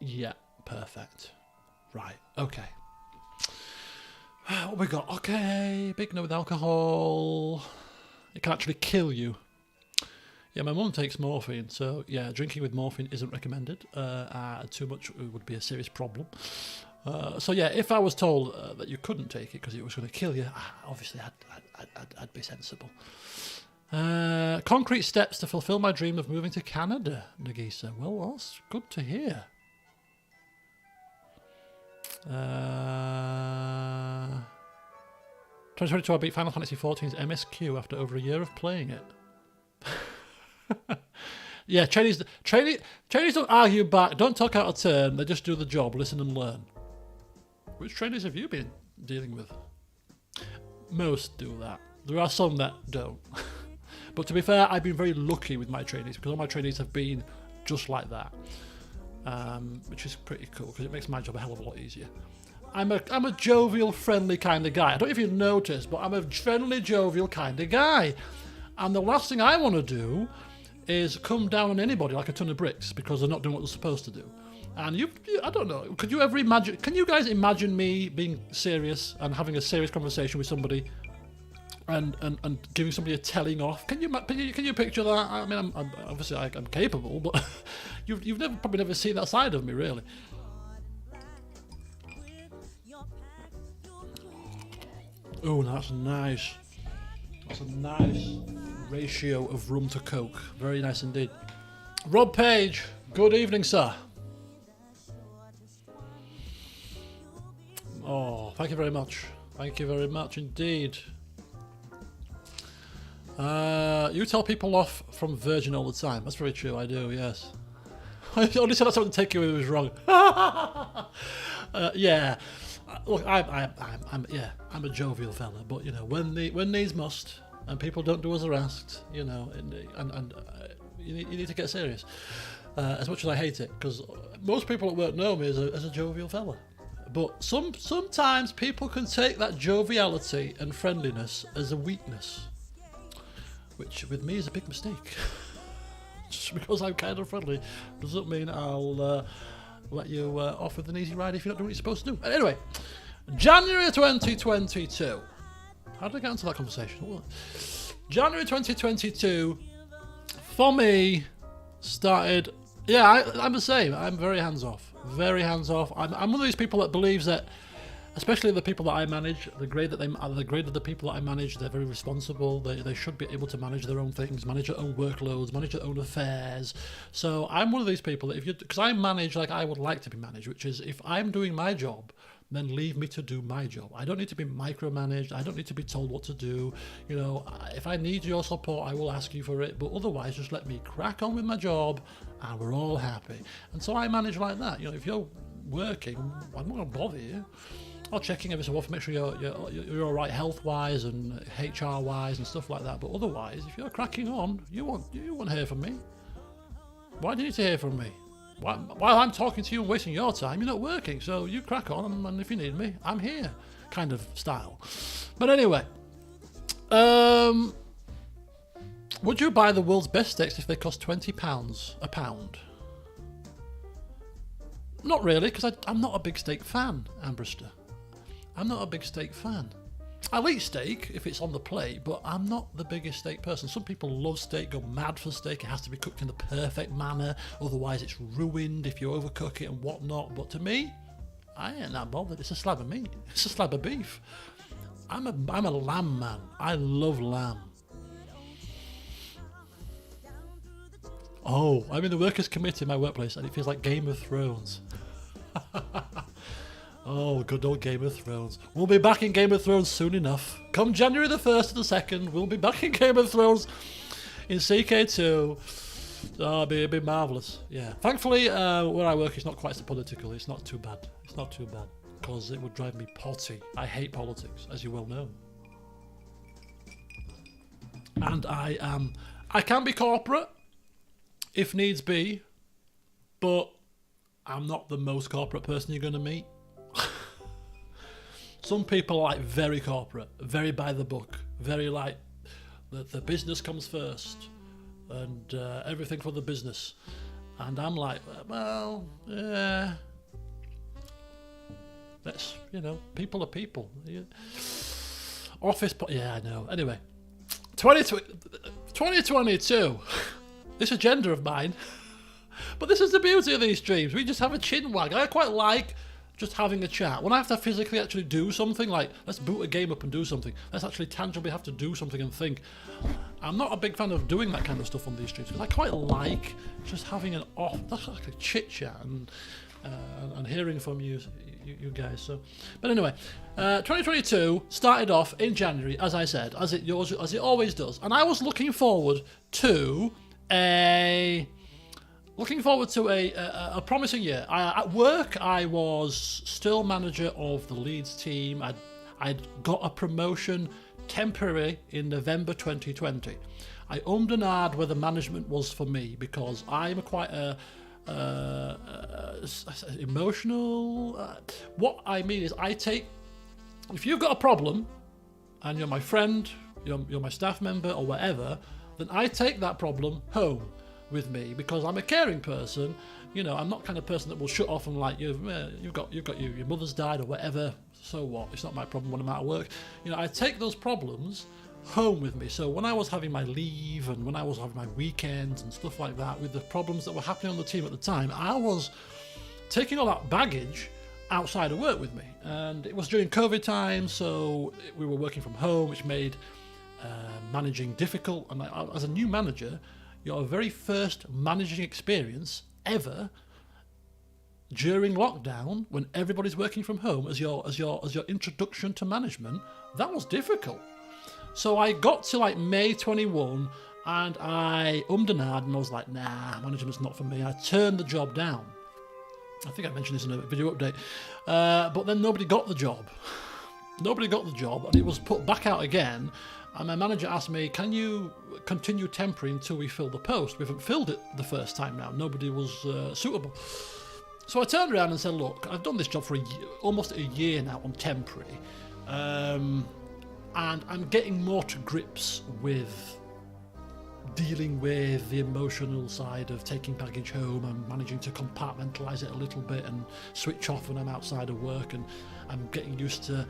Yeah, perfect. Right, okay. What we got? Okay, big no with alcohol. It can actually kill you. Yeah, my mum takes morphine, so yeah, drinking with morphine isn't recommended. Too much would be a serious problem. So yeah, if I was told that you couldn't take it because it was going to kill you, obviously I'd be sensible. Concrete steps to fulfill my dream of moving to Canada, Nagisa. Well, that's good to hear. 2022 I beat Final Fantasy XIV's MSQ after over a year of playing it. Yeah, trainees don't argue back, don't talk out of turn, they just do the job, listen and learn. Which trainees have you been dealing with? Most do that. There are some that don't. But to be fair, I've been very lucky with my trainees because all my trainees have been just like that, which is pretty cool because it makes my job a hell of a lot easier. I'm a jovial, friendly kind of guy. I don't know if you've noticed, but I'm a friendly, jovial kind of guy. And the last thing I want to do is come down on anybody like a ton of bricks because they're not doing what they're supposed to do. And I don't know, could you ever imagine, can you guys imagine me being serious and having a serious conversation with somebody and giving somebody a telling off? Can you picture that? I mean, I'm obviously I'm capable, but you've probably never seen that side of me, really. Oh, that's nice. That's a nice ratio of rum to coke. Very nice indeed. Rob Page, good evening, sir. Oh, thank you very much. Thank you very much indeed. You tell people off from Virgin all the time. That's very true, I do, yes. I only said that something to take you away was wrong. Yeah. Look, I'm a jovial fella, but you know, when needs must, and people don't do as they're asked, you know, and you need to get serious. As much as I hate it, because most people at work know me as a jovial fella, but sometimes people can take that joviality and friendliness as a weakness, which with me is a big mistake. Just because I'm kind of friendly doesn't mean I'll let you off with an easy ride if you're not doing what you're supposed to do. Anyway, January 2022. How did I get into that conversation? January 2022, for me, started... Yeah, I'm the same. I'm very hands-off. Very hands-off. I'm one of these people that believes that, especially the people that I manage, the grade of the people that I manage, they're very responsible. They should be able to manage their own things, manage their own workloads, manage their own affairs. So I'm one of these people that because I manage like I would like to be managed, which is if I'm doing my job, then leave me to do my job. I don't need to be micromanaged. I don't need to be told what to do. You know, if I need your support, I will ask you for it. But otherwise, just let me crack on with my job, and we're all happy. And so I manage like that. You know, if you're working, I'm not going to bother you. I'll check in every so often, make sure you're all right health-wise and HR-wise and stuff like that. But otherwise, if you're cracking on, you won't hear from me. Why do you need to hear from me? While I'm talking to you and wasting your time, you're not working. So you crack on, and if you need me, I'm here, kind of style. But anyway, would you buy the world's best steaks if they cost £20 a pound? Not really, because I'm not a big steak fan, Ambrister. I'm not a big steak fan. I'll eat steak if it's on the plate, but I'm not the biggest steak person. Some people love steak, go mad for steak. It has to be cooked in the perfect manner, otherwise it's ruined if you overcook it and whatnot. But to me, I ain't that bothered. It's a slab of meat. It's a slab of beef. I'm a lamb man. I love lamb. Oh, I'm in the workers' committee in my workplace, and it feels like Game of Thrones. Oh, good old Game of Thrones. We'll be back in Game of Thrones soon enough. Come January the 1st or the 2nd, we'll be back in Game of Thrones in CK2. Oh, it'll be marvellous. Yeah. Thankfully, where I work, it's not quite so political. It's not too bad. It's not too bad, because it would drive me potty. I hate politics, as you well know. And I can be corporate, if needs be, but I'm not the most corporate person you're going to meet. Some people are like very corporate, very by the book, very like the business comes first and everything for the business. And I'm like, well, yeah, that's, you know, people are people. Yeah. Yeah, I know. Anyway, 2022, this agenda of mine, but this is the beauty of these streams. We just have a chin wag. I quite like just having a chat. When I have to physically actually do something, like let's boot a game up and do something, let's actually tangibly have to do something and think. I'm not a big fan of doing that kind of stuff on these streams because I quite like just having an that's like a chit chat and hearing from you guys. So, but anyway, 2022 started off in January, as I said, as it always does, and I was looking forward to a promising year. At work, I was still manager of the Leeds team. I'd got a promotion temporary in November 2020. I ummed and ahed whether management was for me because I'm quite a emotional. What I mean is, if you've got a problem and you're my friend, you're my staff member or whatever, then I take that problem home with me because I'm a caring person. You know, I'm not the kind of person that will shut off and like your mother's died or whatever. So what? It's not my problem when I'm out of work. You know, I take those problems home with me. So when I was having my leave and when I was having my weekends and stuff like that with the problems that were happening on the team at the time, I was taking all that baggage outside of work with me. And it was during COVID time, so we were working from home, which made managing difficult. And as a new manager, your very first managing experience ever during lockdown, when everybody's working from home, as your introduction to management, that was difficult. So I got to like May 21 and I ummed and ahed and I was like, nah, management's not for me. I turned the job down. I think I mentioned this in a video update. But then nobody got the job. Nobody got the job and it was put back out again. And my manager asked me, can you continue temporary until we fill the post? We haven't filled it the first time now. Nobody was suitable. So I turned around and said, look, I've done this job for almost a year now on temporary. And I'm getting more to grips with dealing with the emotional side of taking baggage home and managing to compartmentalise it a little bit and switch off when I'm outside of work, and I'm getting used to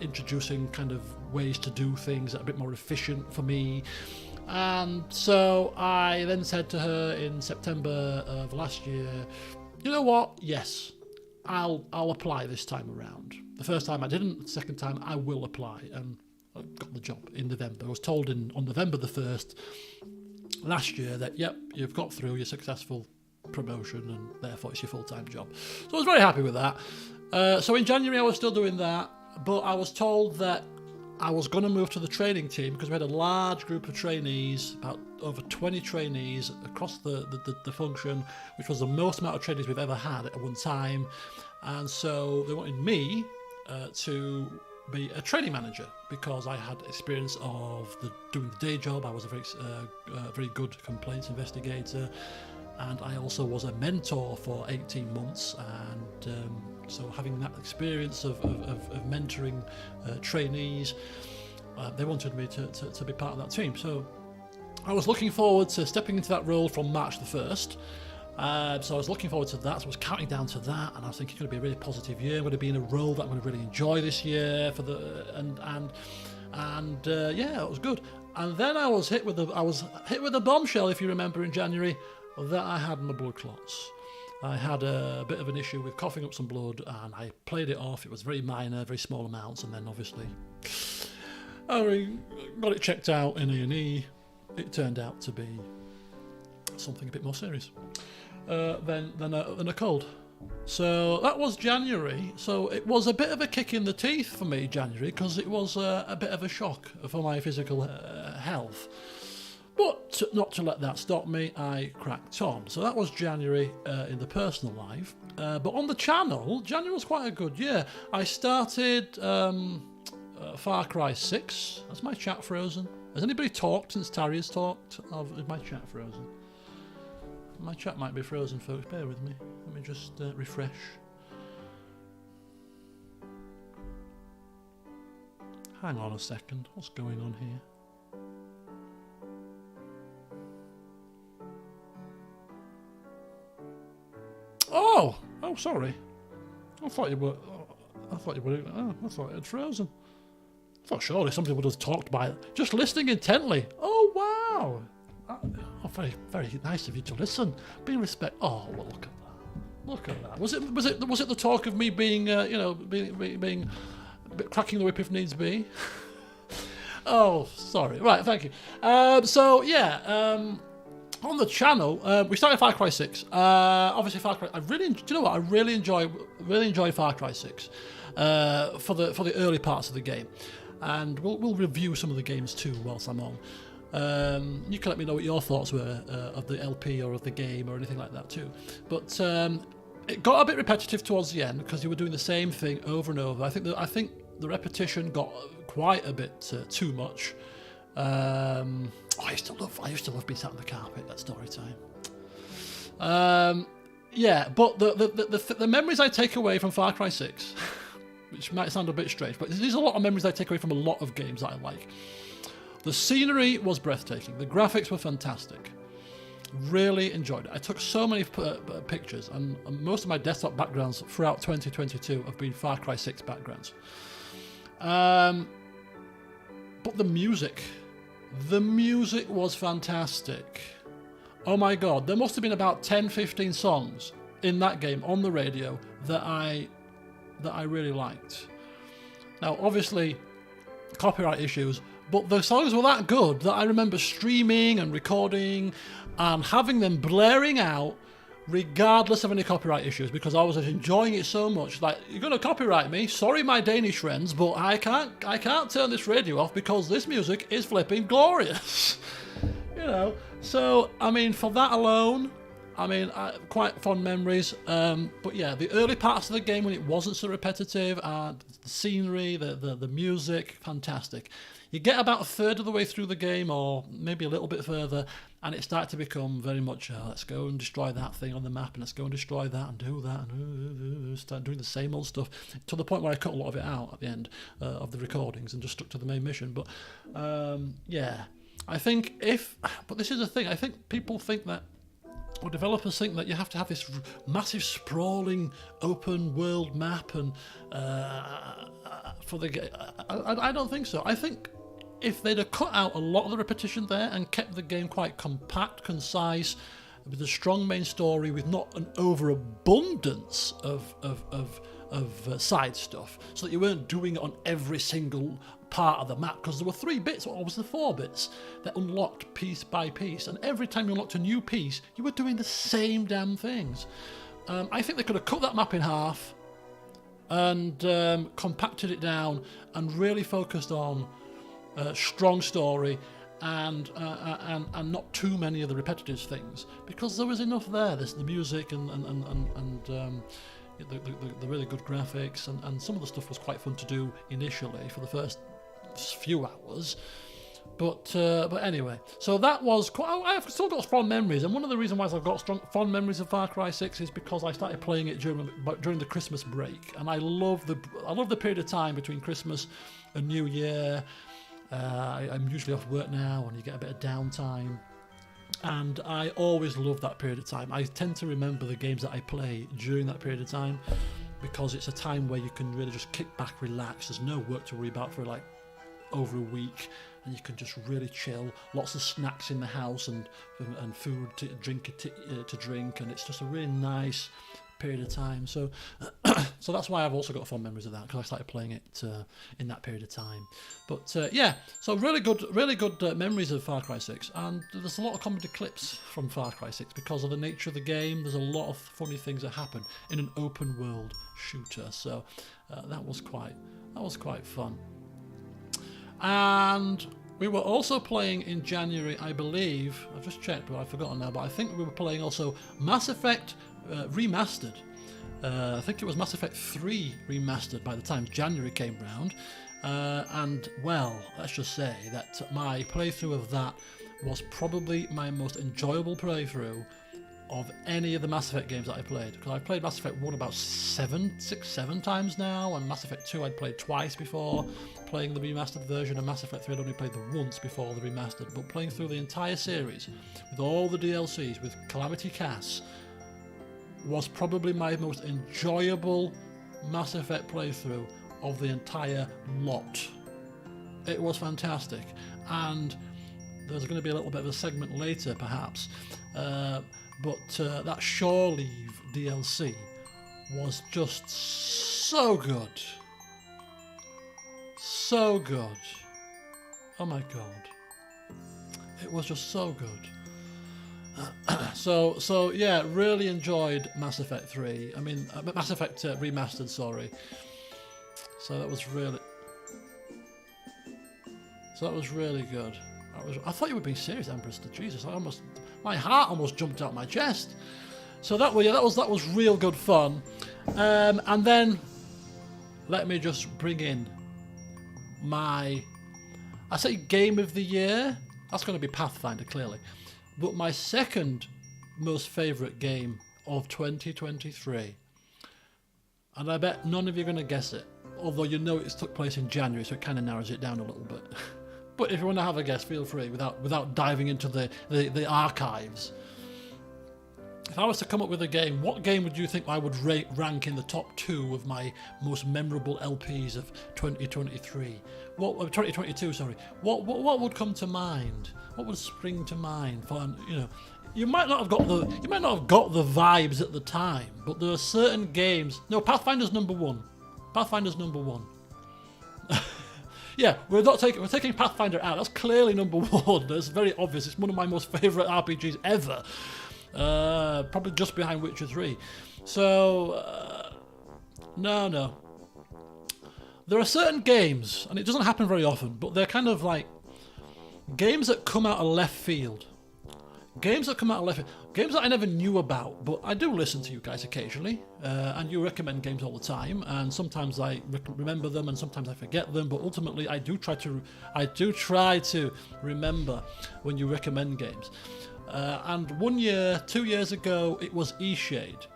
introducing kind of ways to do things that are a bit more efficient for me. And so I then said to her in September of last year, you know what, yes, I'll apply this time around. The first time I didn't, the second time I will apply, and I got the job in November. I was told on November the 1st last year that, yep, you've got through your successful promotion and therefore it's your full-time job. So I was very happy with that. So in January I was still doing that, but I was told that I was going to move to the training team because we had a large group of trainees, about over 20 trainees across the function, which was the most amount of trainees we've ever had at one time. And so they wanted me to be a training manager because I had experience of doing the day job. I was a very good complaints investigator, and I also was a mentor for 18 months. And so having that experience of mentoring trainees, they wanted me to be part of that team. So I was looking forward to stepping into that role from March the 1st. So I was looking forward to that. So I was counting down to that, and I was thinking it's going to be a really positive year. I'm going to be in a role that I'm going to really enjoy this year yeah, it was good. And then I was hit with a bombshell, if you remember, in January, that I had my blood clots. I had a bit of an issue with coughing up some blood, and I played it off. It was very minor, very small amounts, and then obviously I got it checked out in A&E. It turned out to be something a bit more serious than a cold. So that was January. So it was a bit of a kick in the teeth for me, January, because it was a bit of a shock for my physical health. But not to let that stop me, I cracked on. So that was January in the personal life. But on the channel, January was quite a good year. I started Far Cry 6. Has my chat frozen? Has anybody talked since Tarry has talked? Is my chat frozen? My chat might be frozen, folks. Bear with me. Let me just refresh. Hang on a second. What's going on here? Oh, sorry. I thought you were. I thought it had frozen. I thought surely somebody would have talked by it. Just listening intently. Oh wow. Oh, very, very nice of you to listen. Being respect. Oh, well, look at that. Look at that. Was it the talk of me being, being cracking the whip if needs be? Oh, sorry. Right, thank you. So yeah. On the channel, we started Far Cry 6. Obviously, Far Cry. Do you know what? I really enjoy Far Cry 6 for the early parts of the game, and we'll review some of the games too whilst I'm on. You can let me know what your thoughts were of the LP or of the game or anything like that too. But it got a bit repetitive towards the end because you were doing the same thing over and over. I think the repetition got quite a bit too much. I used to love being sat on the carpet at story time. Yeah, but the memories I take away from Far Cry 6, which might sound a bit strange, but there's a lot of memories I take away from a lot of games that I like. The scenery was breathtaking. The graphics were fantastic. Really enjoyed it. I took so many pictures, and most of my desktop backgrounds throughout 2022 have been Far Cry 6 backgrounds. But the music was fantastic. Oh my god, there must have been about 10-15 songs in that game on the radio that I really liked. Now, obviously, copyright issues, but the songs were that good that I remember streaming and recording and having them blaring out regardless of any copyright issues, because I was enjoying it so much. Like, you're going to copyright me? Sorry, my Danish friends, but I can't turn this radio off because this music is flipping glorious. You know, so, I mean, for that alone, I mean, quite fond memories. But yeah, the early parts of the game when it wasn't so repetitive, the scenery, the music, fantastic. You get about a third of the way through the game, or maybe a little bit further, and it starts to become very much, let's go and destroy that thing on the map, and let's go and destroy that, and do that, and start doing the same old stuff, to the point where I cut a lot of it out at the end of the recordings and just stuck to the main mission. But yeah, I think but this is the thing, I think people think that, or developers think that you have to have this massive sprawling open world map, and for the game. I don't think so. I think if they'd have cut out a lot of the repetition there and kept the game quite compact, concise, with a strong main story, with not an overabundance of side stuff, so that you weren't doing it on every single part of the map, because there were 3 bits, or was there 4 bits, that unlocked piece by piece, and every time you unlocked a new piece, you were doing the same damn things. I think they could have cut that map in half and compacted it down and really focused on strong story and not too many of the repetitive things, because there was enough there. There's the music and the really good graphics, and some of the stuff was quite fun to do initially for the first few hours. But anyway, so that was quite. I've still got fond memories, and one of the reasons why I've got fond memories of Far Cry 6 is because I started playing it during the Christmas break, and I love the period of time between Christmas and New Year. I'm usually off work now, and you get a bit of downtime, and I always love that period of time. I tend to remember the games that I play during that period of time, because it's a time where you can really just kick back, relax. There's no work to worry about for like over a week, and you can just really chill. Lots of snacks in the house and food to drink, and it's just a really nice period of time. So so that's why I've also got fond memories of that, because I started playing it in that period of time. But yeah, so really good memories of Far Cry 6, and there's a lot of comedy clips from Far Cry 6 because of the nature of the game. There's a lot of funny things that happen in an open world shooter, so that was quite fun. And we were also playing in January, I believe, I've just checked but I've forgotten now, but I think we were playing also Mass Effect Remastered. I think it was Mass Effect 3 Remastered by the time January came round. And, well, let's just say that my playthrough of that was probably my most enjoyable playthrough of any of the Mass Effect games that I played. Because I've played Mass Effect 1 about 7 times now, and Mass Effect 2 I'd played twice before playing the remastered version, and Mass Effect 3 I'd only played the once before the remastered. But playing through the entire series, with all the DLCs, with Calamity Cass, was probably my most enjoyable Mass Effect playthrough of the entire lot. It was fantastic, and there's going to be a little bit of a segment later perhaps, but that Shore Leave DLC was just so good. So good. Oh my god. It was just so good. So yeah, really enjoyed Mass Effect 3. I mean, Mass Effect Remastered, sorry. So that was really good. I thought you were being serious, Empress. Jesus, my heart almost jumped out my chest. So that was real good fun. And then let me just bring in I say game of the year, that's going to be Pathfinder, clearly. But my second most favourite game of 2023, and I bet none of you are going to guess it, although you know it took place in January, so it kind of narrows it down a little bit. But if you want to have a guess, feel free, without diving into the archives. If I was to come up with a game, what game would you think I would rank in the top 2 of my most memorable LPs of 2023? 2022, sorry. What would come to mind? What would spring to mind? For, you know, you might not have got the vibes at the time, but there are certain games. No, Pathfinder's number 1. Pathfinder's number 1. Yeah, we're taking Pathfinder out. That's clearly number 1. That's very obvious. It's one of my most favourite RPGs ever. Probably just behind Witcher 3. So, no. There are certain games, and it doesn't happen very often, but they're kind of like games that come out of left field. Games that I never knew about, but I do listen to you guys occasionally, and you recommend games all the time, and sometimes I remember them, and sometimes I forget them, but ultimately I do try to remember when you recommend games. And 2 years ago, it was Eashade.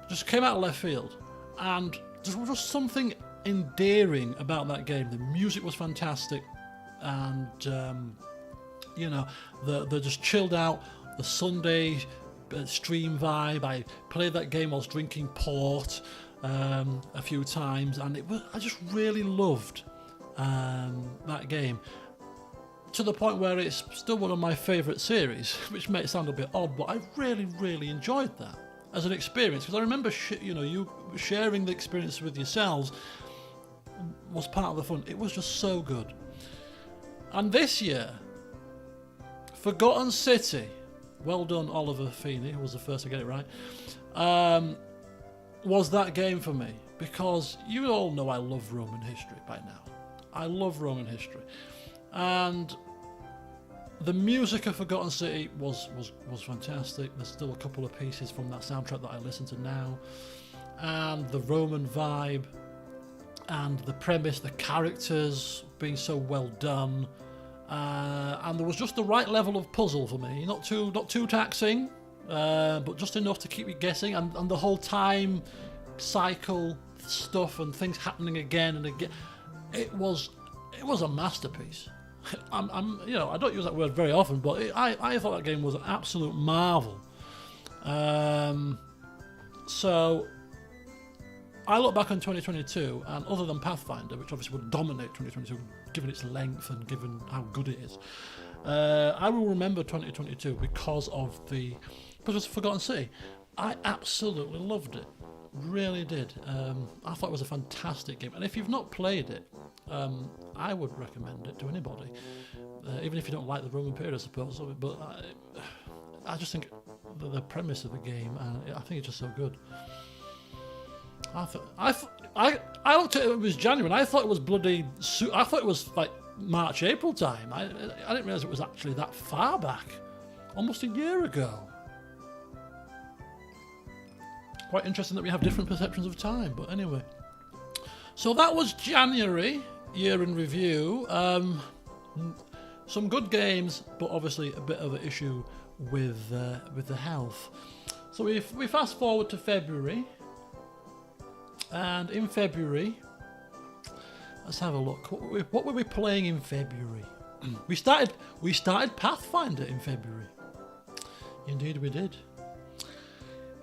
Just came out of left field, and there was just something endearing about that game. The music was fantastic, and you know, the just chilled out, the Sunday stream vibe. I played that game whilst drinking port a few times, and I just really loved that game, to the point where it's still one of my favourite series, which may sound a bit odd, but I really, really enjoyed that as an experience, because I remember you sharing the experience with yourselves was part of the fun. It was just so good. And this year, Forgotten City, well done Oliver Feeney, who was the first to get it right, was that game for me, because you all know I love Roman history by now. I love Roman history, and the music of Forgotten City was fantastic. There's still a couple of pieces from that soundtrack that I listen to now, and the Roman vibe, and the premise, the characters being so well done, and there was just the right level of puzzle for me. Not too taxing, but just enough to keep me guessing, and the whole time cycle stuff and things happening again and again. It was a masterpiece. I don't use that word very often, but I thought that game was an absolute marvel. So I look back on 2022, and other than Pathfinder, which obviously would dominate 2022 given its length and given how good it is, I will remember 2022 because of Forgotten City. I absolutely loved it, really did. I thought it was a fantastic game, and if you've not played it, I would recommend it to anybody, even if you don't like the Roman period, I suppose. But I just think the premise of the game, I think it's just so good. I looked at it was January, and I thought it was I thought it was like March, April time. I didn't realise it was actually that far back, almost a year ago. Quite interesting that we have different perceptions of time, but anyway. So that was January, year in review. Some good games, but obviously a bit of an issue with the health. So we fast forward to February, and in February, let's have a look. What were we playing in February? We started Pathfinder in February. Indeed, we did.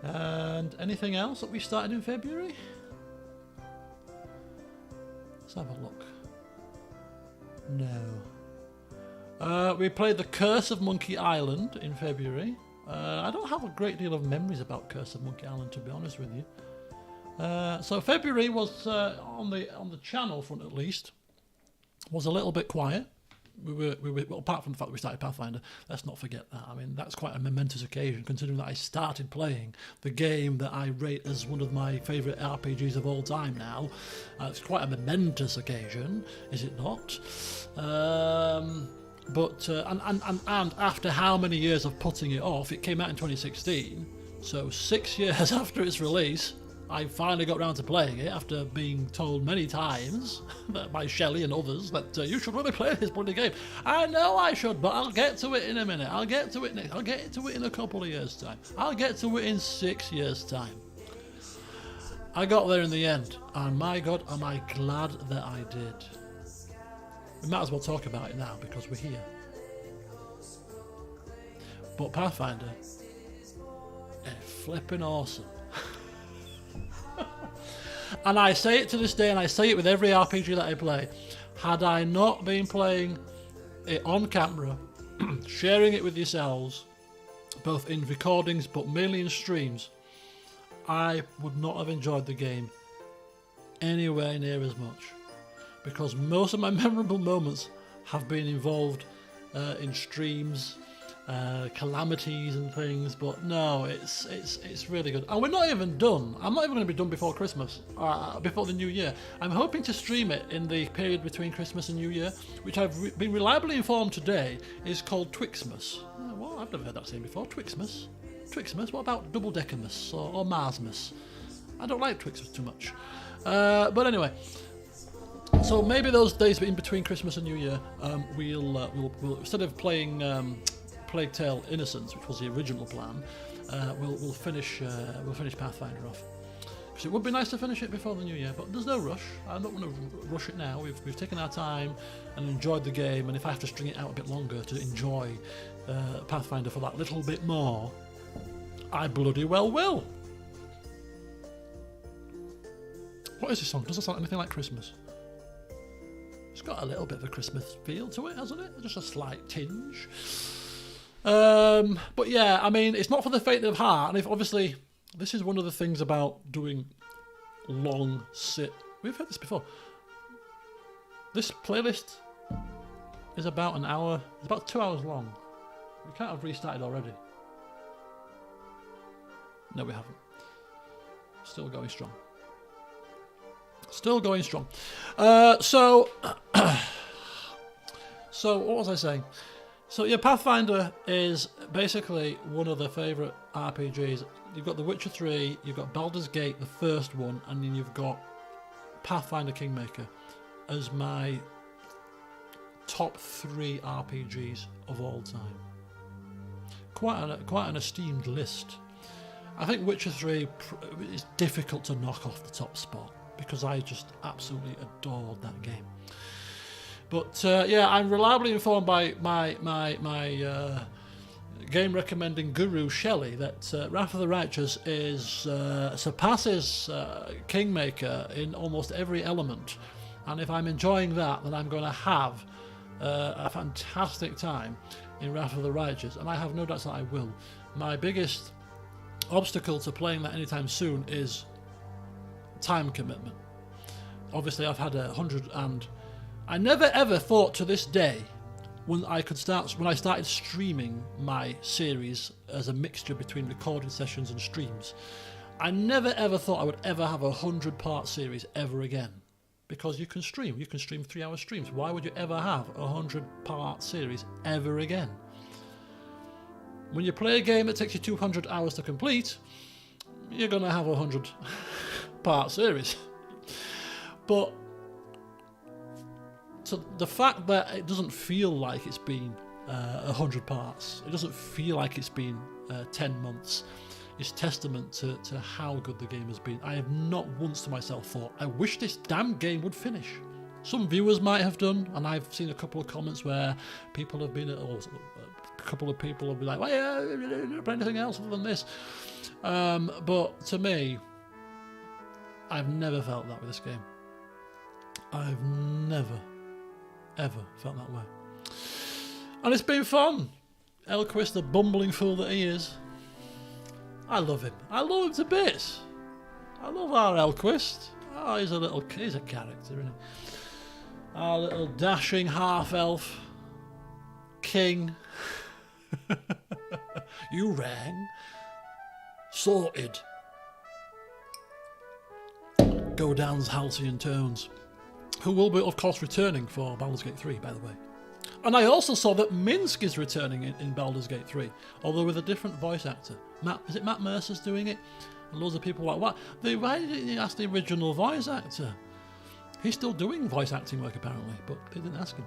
And anything else that we started in February? Let's have a look. No. We played The Curse of Monkey Island in February. I don't have a great deal of memories about Curse of Monkey Island, to be honest with you. So February was, on the channel front at least, was a little bit quiet. We were well, apart from the fact that we started Pathfinder, let's not forget that. I mean, that's quite a momentous occasion, considering that I started playing the game that I rate as one of my favourite RPGs of all time now. It's quite a momentous occasion, is it not? But after how many years of putting it off, it came out in 2016. So 6 years after its release, I finally got round to playing it after being told many times by Shelley and others that you should really play this bloody game. I know I should, but I'll get to it in a minute. I'll get to it next. I'll get to it in a couple of years' time. I'll get to it in 6 years' time. I got there in the end, and my God, am I glad that I did. We might as well talk about it now because we're here. But Pathfinder is flipping awesome. And I say it to this day, and I say it with every RPG that I play. Had I not been playing it on camera, sharing it with yourselves, both in recordings but mainly in streams, I would not have enjoyed the game anywhere near as much. Because most of my memorable moments have been involved in streams, calamities and things, but no, it's really good. And we're not even done. I'm not even going to be done before Christmas, before the New Year. I'm hoping to stream it in the period between Christmas and New Year, which I've been reliably informed today is called Twixmas. Well, I've never heard that saying before. Twixmas? Twixmas? What about Double-Deckermas or Marsmas? I don't like Twixmas too much. But anyway, so maybe those days in between Christmas and New Year, we'll instead of playing Plague Tale Innocence, which was the original plan, we'll finish Pathfinder off. Because it would be nice to finish it before the New Year, but there's no rush. I'm not going to rush it now. We've taken our time and enjoyed the game, and if I have to string it out a bit longer to enjoy Pathfinder for that little bit more, I bloody well will. What is this song? Doesn't sound anything like Christmas. It's got a little bit of a Christmas feel to it, hasn't it? Just a slight tinge. But yeah, I mean, it's not for the faint of heart, and if obviously this is one of the things about doing long sit. We've heard this before. This playlist is about an hour. It's about 2 hours long. We can't have restarted already. No, we haven't. Still going strong. Still going strong. So what was I saying? So yeah, Pathfinder is basically one of the favourite RPGs. You've got The Witcher 3, you've got Baldur's Gate, the first one, and then you've got Pathfinder Kingmaker as my top 3 RPGs of all time. Quite an esteemed list. I think Witcher 3 is difficult to knock off the top spot because I just absolutely adored that game. But yeah, I'm reliably informed by my game recommending guru Shelley that Wrath of the Righteous surpasses Kingmaker in almost every element, and if I'm enjoying that, then I'm going to have a fantastic time in Wrath of the Righteous, and I have no doubts that I will. My biggest obstacle to playing that anytime soon is time commitment. Obviously, I've had 100 and I never ever thought to this day when I started streaming my series as a mixture between recording sessions and streams, I never ever thought I would ever have 100-part series ever again. Because you can stream 3-hour streams. Why would you ever have a 100-part series ever again? When you play a game that takes you 200 hours to complete, you're going to have a 100-part series. But so the fact that it doesn't feel like it's been 100 parts, it doesn't feel like it's been 10 months, is testament to how good the game has been. I have not once to myself thought, I wish this damn game would finish. Some viewers might have done, and I've seen a couple of comments where people have been, or a couple of people have been like, well, yeah, play anything else other than this. But to me, I've never felt that with this game. I've never, ever felt that way. And it's been fun. Elquist, the bumbling fool that he is. I love him. I love him to bits. I love our Elquist. Oh, he's a character, isn't he? Our little dashing half-elf king. You rang. Sorted. Go down's halcyon tones. Who will be, of course, returning for Baldur's Gate 3, by the way. And I also saw that Minsk is returning in Baldur's Gate 3, although with a different voice actor. Is it Matt Mercer's doing it? And loads of people were like, what? Why didn't you ask the original voice actor? He's still doing voice acting work apparently, but they didn't ask him.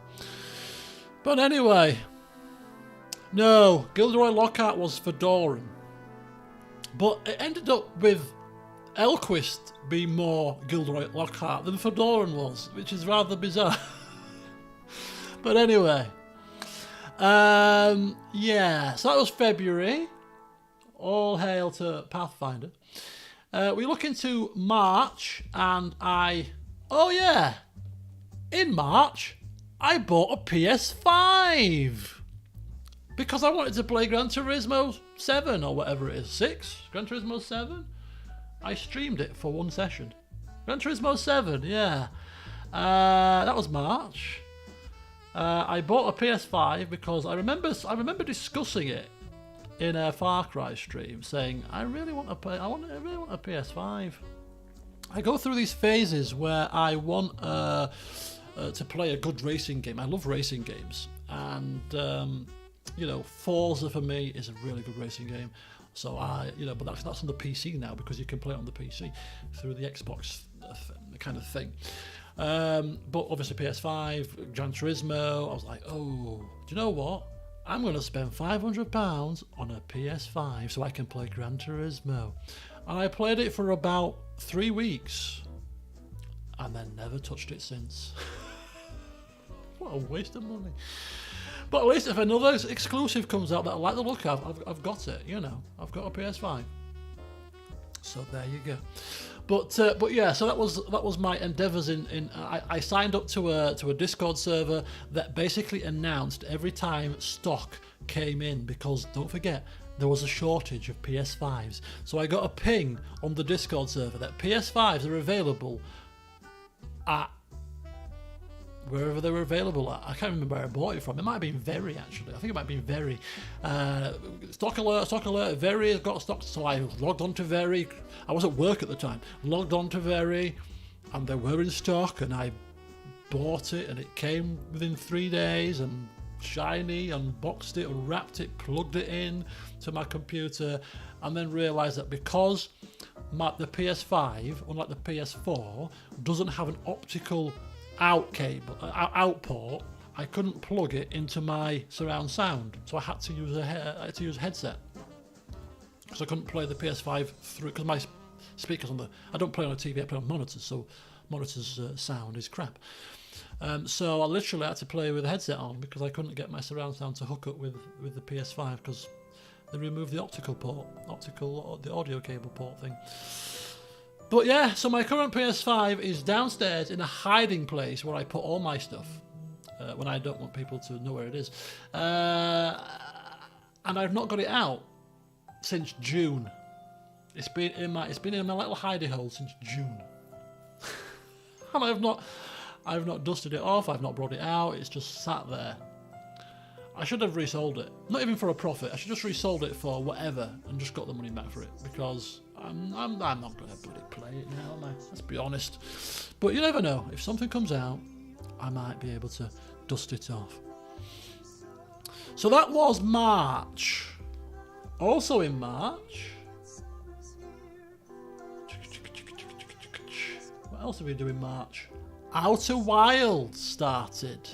But anyway, no, Gilderoy Lockhart was Fedoran. But it ended up with Elquist being more Gilderoy Lockhart than Fedoran was, which is rather bizarre. But anyway, yeah, so that was February. All hail to Pathfinder. We look into March, and oh yeah, in March, I bought a PS5 because I wanted to play Gran Turismo 7 or whatever it is, 6? Gran Turismo 7? I streamed it for one session. Gran Turismo 7, yeah. That was March. I bought a PS5 because I remember discussing it in a Far Cry stream, saying I really want a PS5. I go through these phases where I want to play a good racing game. I love racing games, and you know, Forza for me is a really good racing game. So but that's on the PC now because you can play it on the PC through the Xbox kind of thing. But obviously PS5, Gran Turismo. I was like, oh, do you know what? I'm going to spend £500 on a PS5 so I can play Gran Turismo. And I played it for about 3 weeks and then never touched it since. What a waste of money. But at least if another exclusive comes out that I like the look of, I've got it, you know. I've got a PS5. So there you go. But yeah, so that was my endeavours I signed up to a Discord server that basically announced every time stock came in, because don't forget there was a shortage of PS5s. So I got a ping on the Discord server that PS5s are available at wherever they were available at. I can't remember where I bought it from. It might have been Very, actually. I think it might have been Very. Stock alert, Very has got stock. So I logged on to Very. I was at work at the time. Logged on to Very, and they were in stock, and I bought it, and it came within 3 days, and shiny, unboxed it, unwrapped it, plugged it in to my computer, and then realised that because the PS5, unlike the PS4, doesn't have an optical out port, I couldn't plug it into my surround sound, so I had to use a headset because I couldn't play the PS5 through, because my speakers I don't play on a TV, I play on monitors, so monitors sound is crap. So I literally had to play with a headset on because I couldn't get my surround sound to hook up with the PS5 because they removed the the audio cable port thing. But yeah, so my current PS5 is downstairs in a hiding place where I put all my stuff when I don't want people to know where it is. And I've not got it out since June. It's been in my little hidey hole since June. And I've not dusted it off, I've not brought it out, it's just sat there. I should have resold it. Not even for a profit, I should just resold it for whatever and just got the money back for it, because I'm not going to bloody play it now, am I? Let's be honest. But you never know. If something comes out, I might be able to dust it off. So that was March. Also in March, what else did we do in March? Outer Wilds started.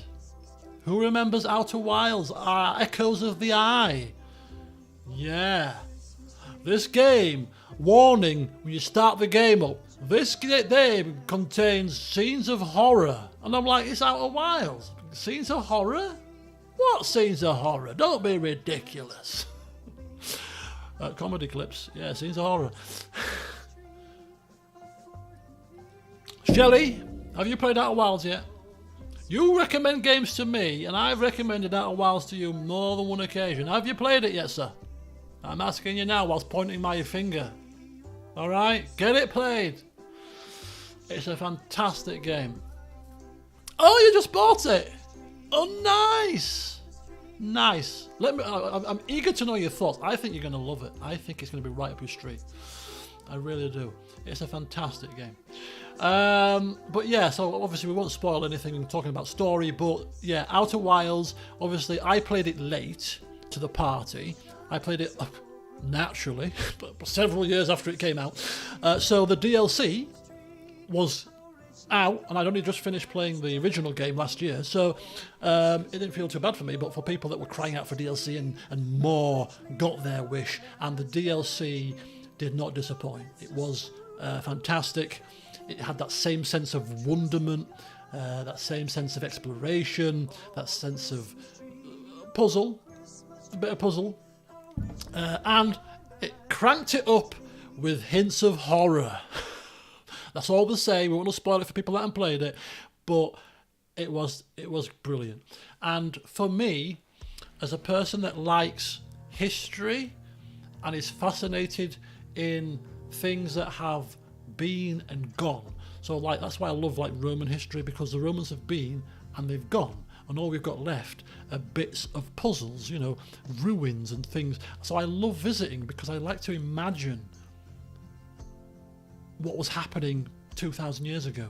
Who remembers Outer Wilds? Echoes of the Eye. Yeah. This game, warning, when you start the game up, this game contains scenes of horror. And I'm like, it's Outer Wilds. Scenes of horror? What scenes of horror? Don't be ridiculous. Comedy clips. Yeah, scenes of horror. Shelley, have you played Outer Wilds yet? You recommend games to me, and I've recommended Outer Wilds to you more than one occasion. Have you played it yet, sir? I'm asking you now whilst pointing my finger. Alright, get it played. It's a fantastic game. Oh, you just bought it? Oh, nice. Nice. I'm eager to know your thoughts. I think you're going to love it. I think it's going to be right up your street. I really do. It's a fantastic game. But yeah, so obviously we won't spoil anything talking about story, but yeah, Outer Wilds, obviously I played it late to the party. I played it naturally, but several years after it came out. So the DLC was out, and I'd only just finished playing the original game last year, so it didn't feel too bad for me. But for people that were crying out for DLC and more got their wish, and the DLC did not disappoint. It was fantastic. It had that same sense of wonderment, that same sense of exploration, that sense of puzzle, a bit of puzzle, and it cranked it up with hints of horror. That's all we'll say. We won't spoil it for people that haven't played it, but it was brilliant. And for me, as a person that likes history and is fascinated in things that have been and gone, so like that's why I love like Roman history, because the Romans have been and they've gone, and all we've got left are bits of puzzles, you know, ruins and things. So I love visiting because I like to imagine what was happening 2,000 years ago,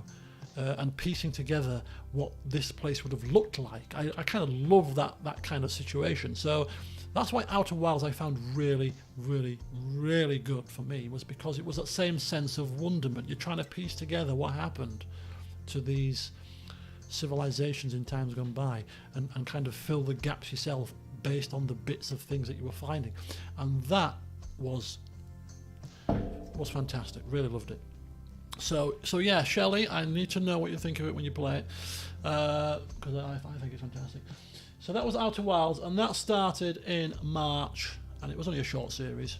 and piecing together what this place would have looked like. I kind of love that kind of situation. So that's why Outer Wilds I found really, really, really good for me, was because it was that same sense of wonderment. You're trying to piece together what happened to these civilizations in times gone by, and kind of fill the gaps yourself based on the bits of things that you were finding. And that was fantastic. Really loved it. So yeah, Shelley, I need to know what you think of it when you play it, because I think it's fantastic. So that was Outer Wilds, and that started in March, and it was only a short series.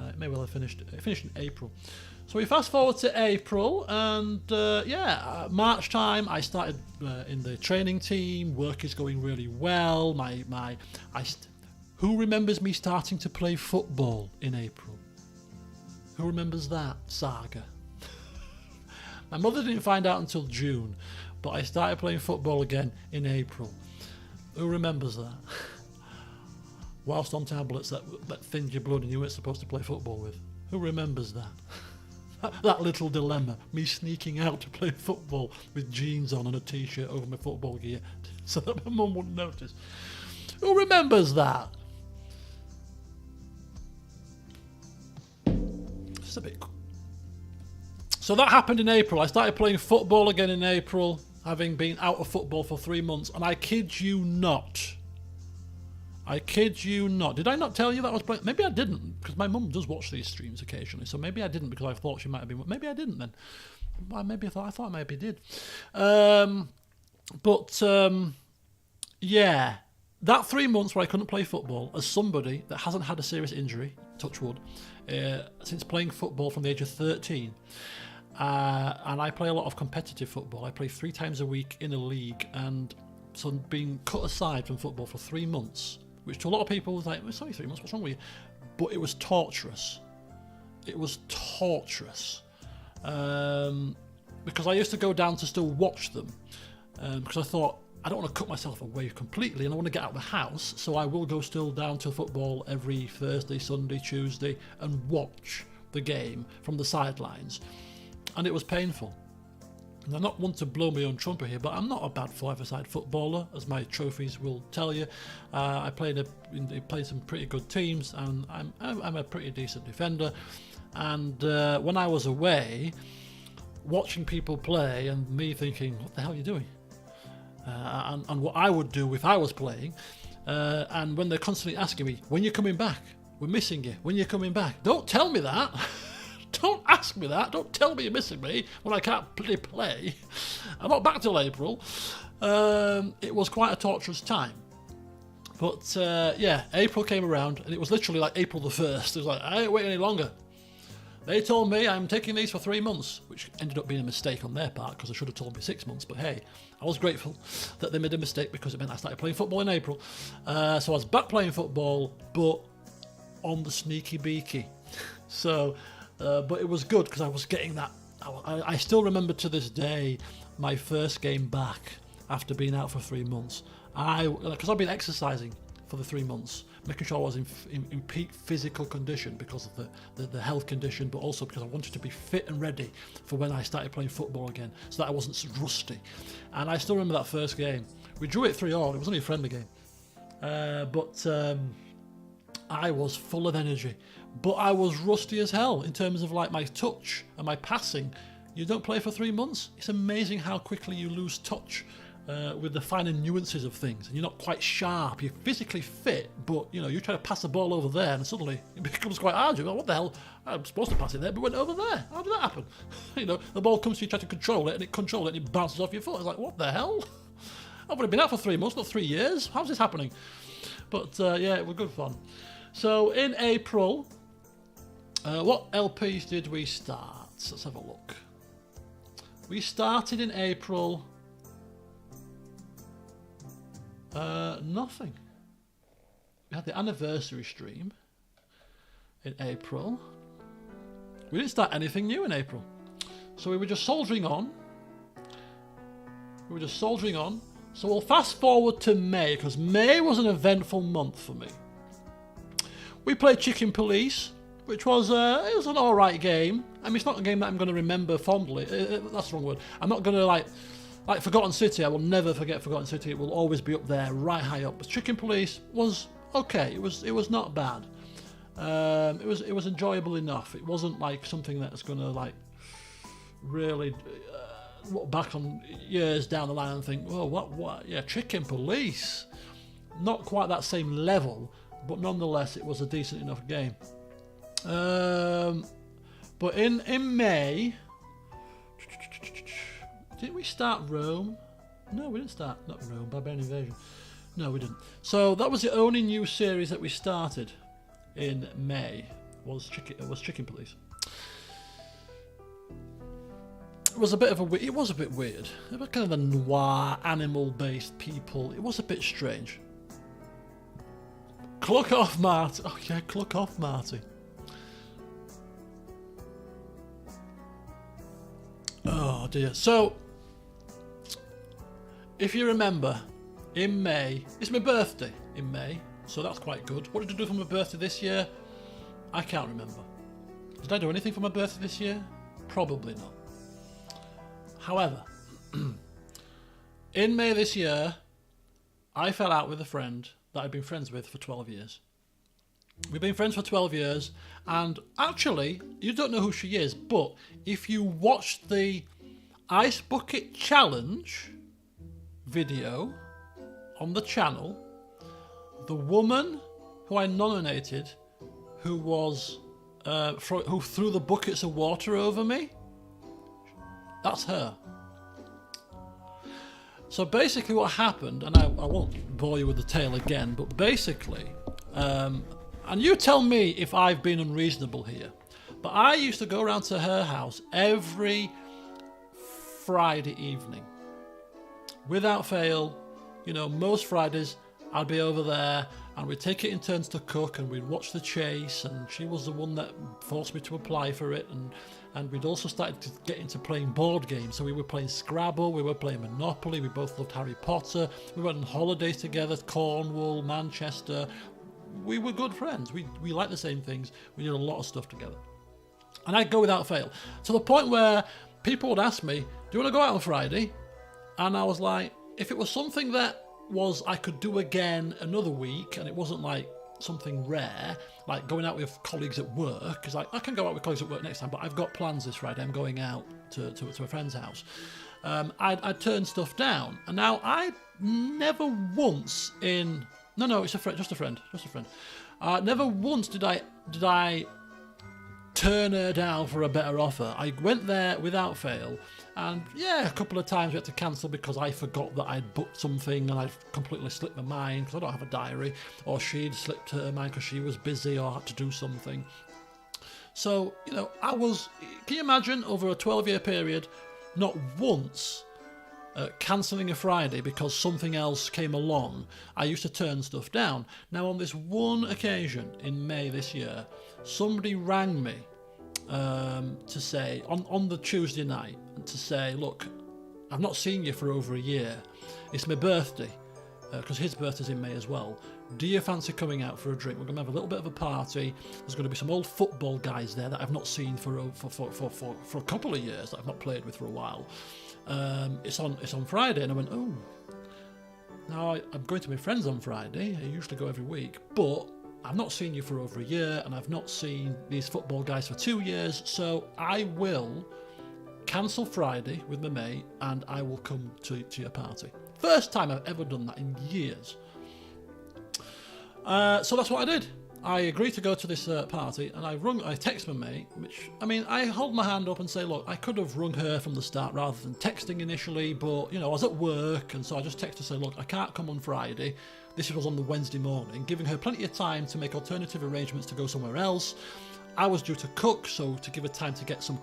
It may well have finished. It finished in April. So we fast forward to April, and March time, I started in the training team. Work is going really well. Who remembers me starting to play football in April? Who remembers that saga? My mother didn't find out until June, but I started playing football again in April. Who remembers that? Whilst on tablets that thinned your blood and you weren't supposed to play football with. Who remembers that? That little dilemma, me sneaking out to play football with jeans on and a t-shirt over my football gear so that my mum wouldn't notice. Who remembers that? It's a bit... So that happened in April. I started playing football again in April, having been out of football for 3 months, and I kid you not. Did I not tell you that I was playing? Maybe I didn't, because my mum does watch these streams occasionally, so maybe I didn't because I thought she might have been. Maybe I didn't then. Maybe I thought I maybe did. Yeah, that 3 months where I couldn't play football, as somebody that hasn't had a serious injury, touch wood, since playing football from the age of 13. And I play a lot of competitive football. I play 3 times a week in a league, and so being cut aside from football for 3 months, which to a lot of people was like, it's only 3 months, what's wrong with you? But it was torturous. Because I used to go down to still watch them, because I thought, I don't want to cut myself away completely, and I want to get out of the house, so I will go still down to football every Thursday, Sunday, Tuesday, and watch the game from the sidelines. And it was painful. And I'm not one to blow my own trumpet here, but I'm not a bad 5-a-side footballer, as my trophies will tell you. I played some pretty good teams, and I'm a pretty decent defender. And when I was away, watching people play and me thinking, what the hell are you doing? And what I would do if I was playing, and when they're constantly asking me, when you're coming back? We're missing you. When you're coming back? Don't tell me that. Don't ask me that. Don't tell me you're missing me when I can't play. I'm not back till April. It was quite a torturous time. But April came around, and it was literally like April the 1st. It was like, I ain't waiting any longer. They told me I'm taking these for 3 months, which ended up being a mistake on their part, because they should have told me 6 months. But hey, I was grateful that they made a mistake, because it meant I started playing football in April. So I was back playing football, but on the sneaky beaky. So... but it was good because I was getting that. I still remember to this day my first game back after being out for 3 months. Because I've been exercising for the 3 months, making sure I was in peak physical condition because of the health condition, but also because I wanted to be fit and ready for when I started playing football again, so that I wasn't so rusty. And I still remember that first game. We drew it 3-3. It was only a friendly game, but I was full of energy. but I was rusty as hell in terms of like my touch and my passing. You don't play for 3 months, it's amazing how quickly you lose touch with the finer nuances of things, and you're not quite sharp. You're physically fit, but you know, you try to pass the ball over there and suddenly it becomes quite hard. You go, what the hell, I'm supposed to pass it there but went over there, how did that happen? You know, the ball comes to you, try to control it, and it controls it and it bounces off your foot. It's like, what the hell? I've only been out for 3 months, not 3 years, how's this happening? But yeah, it was good fun. So in April, what LPs did we start? Let's have a look. We started in April. Nothing. We had the anniversary stream in April. We didn't start anything new in April. So we were just soldiering on. So we'll fast forward to May, because May was an eventful month for me. We played Chicken Police, which was it was an alright game. I mean, it's not a game that I'm going to remember fondly. That's the wrong word. I'm not going to like Forgotten City. I will never forget Forgotten City. It will always be up there, right high up. But Chicken Police was okay. It was not bad. It was enjoyable enough. It wasn't like something that's going to like really look back on years down the line and think, oh, what? Yeah, Chicken Police. Not quite that same level, but nonetheless, it was a decent enough game. But in May, didn't we start Rome? No, we didn't start. Not Rome, Barbarian Invasion. No, we didn't. So that was the only new series that we started in May. Was Chicken Police. It was a bit weird. It was kind of a noir, animal-based people. It was a bit strange. Cluck off, Marty. Oh yeah, cluck off, Marty. Oh dear. So, if you remember, in May, it's my birthday in May, so that's quite good. What did I do for my birthday this year? I can't remember. Did I do anything for my birthday this year? Probably not. However, in May this year, I fell out with a friend that I've been friends with for 12 years. We've been friends for 12 years, and actually, you don't know who she is, but if you watch the Ice Bucket Challenge video on the channel, the woman who I nominated, who threw the buckets of water over me, that's her. So basically what happened, and I won't bore you with the tale again, but basically, and you tell me if I've been unreasonable here, but I used to go around to her house every Friday evening. Without fail, you know, most Fridays I'd be over there and we'd take it in turns to cook and we'd watch the chase, and she was the one that forced me to apply for it, and we'd also started to get into playing board games. So we were playing Scrabble, we were playing Monopoly, we both loved Harry Potter, we went on holidays together, Cornwall, Manchester. We were good friends, we liked the same things, we did a lot of stuff together. And I'd go without fail, to the point where people would ask me, do you want to go out on Friday? And I was like, if it was something that was I could do again another week, and it wasn't like something rare, like going out with colleagues at work, because I can go out with colleagues at work next time, but I've got plans this Friday, I'm going out to a friend's house. I'd turn stuff down, and now I never once in... No, it's a friend, just a friend. Never once did I turn her down for a better offer. I went there without fail, and yeah, a couple of times we had to cancel because I forgot that I'd booked something and I'd completely slipped my mind because I don't have a diary, or she'd slipped her mind because she was busy or had to do something. So, you know, can you imagine, over a 12-year period, not once cancelling a Friday because something else came along. I used to turn stuff down. Now, on this one occasion in May this year, somebody rang me to say, on the Tuesday night, to say, look, I've not seen you for over a year. It's my birthday, because his birthday's in May as well. Do you fancy coming out for a drink? We're going to have a little bit of a party. There's going to be some old football guys there that I've not seen for a couple of years, that I've not played with for a while. It's on Friday, and I went, oh. Now I'm going to my friends on Friday. I usually go every week, but I've not seen you for over a year, and I've not seen these football guys for 2 years, so I will cancel Friday with my mate, and I will come to your party. First time I've ever done that in years. So that's what I did. I agreed to go to this party, and I texted my mate, which, I mean, I hold my hand up and say, look, I could have rung her from the start rather than texting initially, but, you know, I was at work, and so I just texted her to say, look, I can't come on Friday. This was on the Wednesday morning, giving her plenty of time to make alternative arrangements to go somewhere else. I was due to cook, so to give her time to get some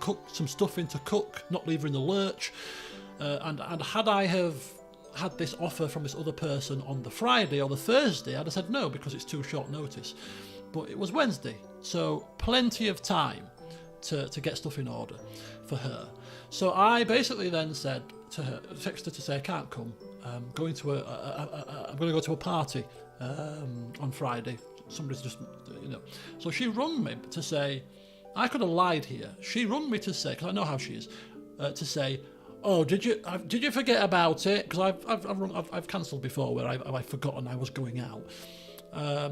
stuff in to cook, not leave her in the lurch. And had I have had this offer from this other person on the Friday or the Thursday, I'd have said no, because it's too short notice. But it was Wednesday, so plenty of time to get stuff in order for her. So I basically then said to her, texted her to say I can't come. I'm going to go to a party on Friday. Somebody's just, you know. So she rung me to say, I could have lied here. She rung me to say, because I know how she is, to say, oh, did you forget about it? Because I've cancelled before where I've forgotten I was going out.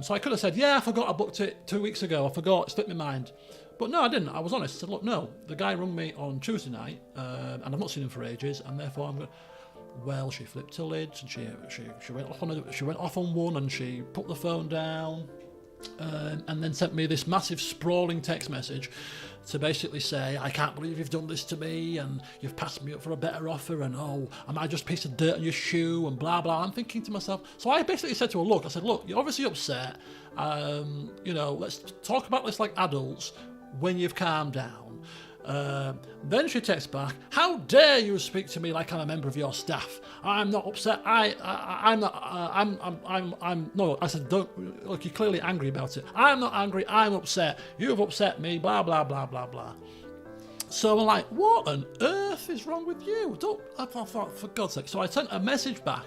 So I could have said, yeah, I forgot I booked it 2 weeks ago. I forgot, it slipped my mind. But no, I didn't. I was honest. I said, look, no, the guy rung me on Tuesday night, and I've not seen him for ages, and therefore I'm going to... Well, she flipped her lids, and she went off on one, and she put the phone down, and then sent me this massive sprawling text message to basically say, I can't believe you've done this to me, and you've passed me up for a better offer, and oh, am I just a piece of dirt on your shoe, and blah blah. I'm thinking to myself, so I basically said to her, look, you're obviously upset, you know, let's talk about this like adults when you've calmed down. Then she texts back, how dare you speak to me like I'm a member of your staff? I'm not upset. I'm not, no, I said, don't, look, you're clearly angry about it. I'm not angry, I'm upset. You've upset me, blah, blah, blah, blah, blah. So I'm like, what on earth is wrong with you? I thought, for God's sake. So I sent a message back,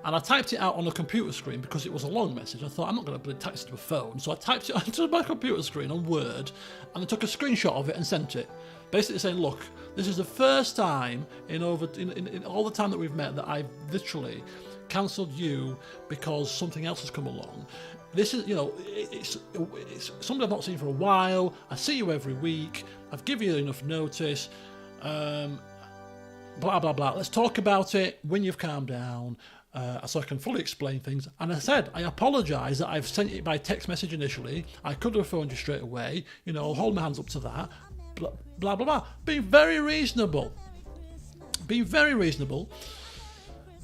and I typed it out on a computer screen because it was a long message. I thought, I'm not going to type it to a phone. So I typed it onto my computer screen on Word, and I took a screenshot of it and sent it. Basically saying, look, this is the first time in all the time that we've met that I've literally cancelled you because something else has come along. This is, you know, it's something I've not seen for a while. I see you every week. I've given you enough notice. Blah, blah, blah. Let's talk about it when you've calmed down. So I can fully explain things. And I said, I apologise that I've sent it by text message initially. I could have phoned you straight away. You know, I'll hold my hands up to that. Blah, blah, blah, blah. Being very reasonable.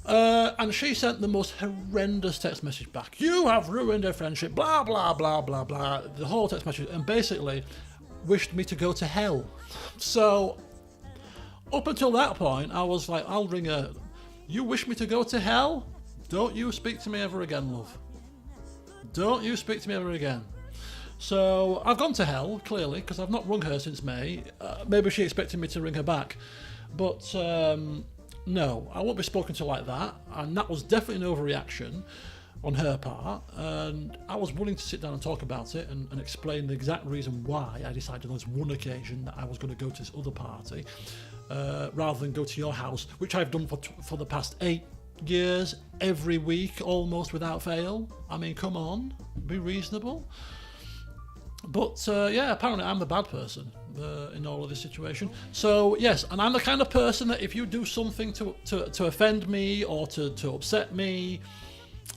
And she sent the most horrendous text message back. You have ruined a friendship. Blah, blah, blah, blah, blah. The whole text message. And basically wished me to go to hell. So up until that point, I was like, I'll ring her. You wish me to go to hell? Don't you speak to me ever again, love. Don't you speak to me ever again. So I've gone to hell, clearly, because I've not rung her since May. Maybe she expected me to ring her back. But no, I won't be spoken to like that. And that was definitely an overreaction on her part. And I was willing to sit down and talk about it and explain the exact reason why I decided on this one occasion that I was going to go to this other party. Rather than go to your house, which I've done for the past 8 years, every week, almost without fail. I mean, come on, be reasonable. But yeah, apparently I'm the bad person in all of this situation. So yes, and I'm the kind of person that if you do something to offend me or to upset me,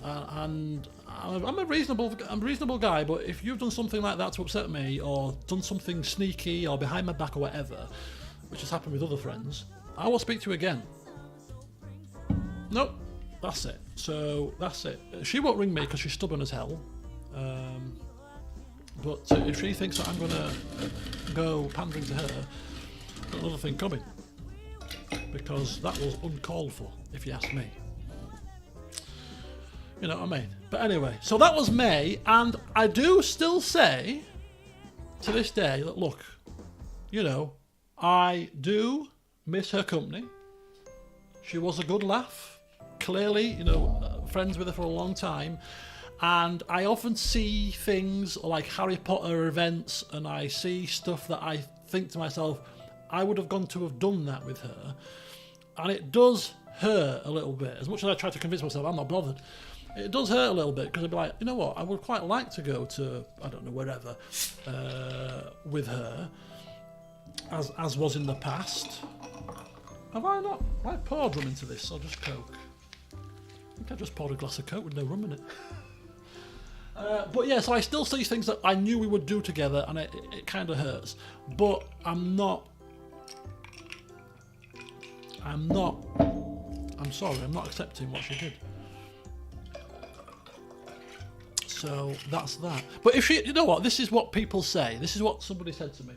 and I'm a reasonable guy, but if you've done something like that to upset me or done something sneaky or behind my back or whatever, which has happened with other friends, I will speak to you again. Nope, that's it. So that's it. She won't ring me because she's stubborn as hell. But if she thinks that I'm going to go pandering to her, I've got another thing coming. Because that was uncalled for, if you ask me. You know what I mean? But anyway, so that was May, and I do still say to this day that, look, you know, I do miss her company. She was a good laugh. Clearly, you know, friends with her for a long time. And I often see things like Harry Potter events, and I see stuff that I think to myself, I would have gone to have done that with her. And it does hurt a little bit. As much as I try to convince myself I'm not bothered, It does hurt a little bit because I'd be like, you know what, I would quite like to go to, I don't know, wherever, with her, as was in the past. Have I not? I poured rum into this, or just Coke? I think I just poured a glass of Coke with no rum in it. But yeah, so I still see things that I knew we would do together, and it kind of hurts. But I'm sorry, I'm not accepting what she did. So that's that. But if she, you know what, this is what people say. This is what somebody said to me.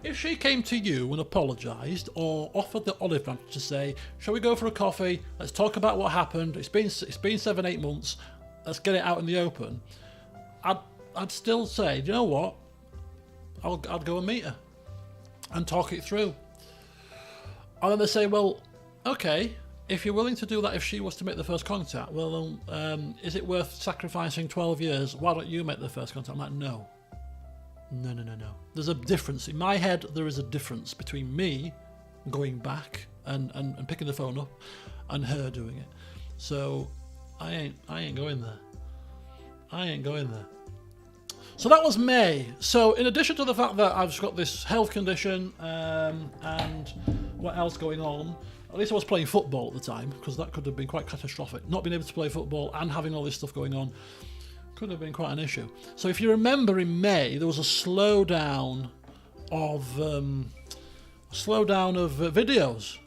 If she came to you and apologised or offered the olive branch to say, shall we go for a coffee? Let's talk about what happened. It's been 7-8 months. Let's get it out in the open. I'd still say, you know what? I'd go and meet her and talk it through. And then they say, well, okay, if you're willing to do that, if she was to make the first contact, well, is it worth sacrificing 12 years? Why don't you make the first contact? I'm like, no. There's a difference. In my head, there is a difference between me going back and picking the phone up and her doing it. So I ain't going there. So that was May. So in addition to the fact that I've got this health condition and what else going on, at least I was playing football at the time, because that could have been quite catastrophic. Not being able to play football and having all this stuff going on could have been quite an issue. So if you remember, in May there was a slowdown of videos.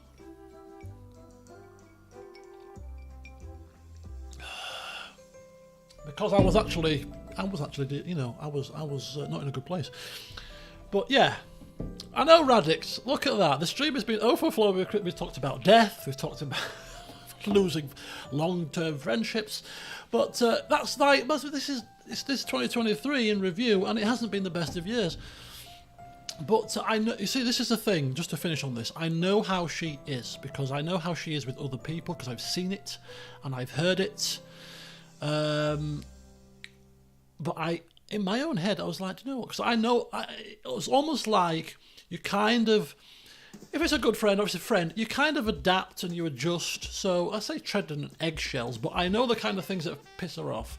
Because I was actually, you know, I was not in a good place. But yeah, I know, Radix. Look at that. The stream has been overflowing. We've talked about death. We've talked about losing long-term friendships. But that's like, this 2023 in review, and it hasn't been the best of years. But I know, you see, this is the thing. Just to finish on this, I know how she is, because I know how she is with other people, because I've seen it and I've heard it. But in my own head, I was like, you know what? Because I know, it was almost like you kind of, if it's a good friend or it's a friend, you kind of adapt and you adjust. So I say treading on eggshells, but I know the kind of things that piss her off.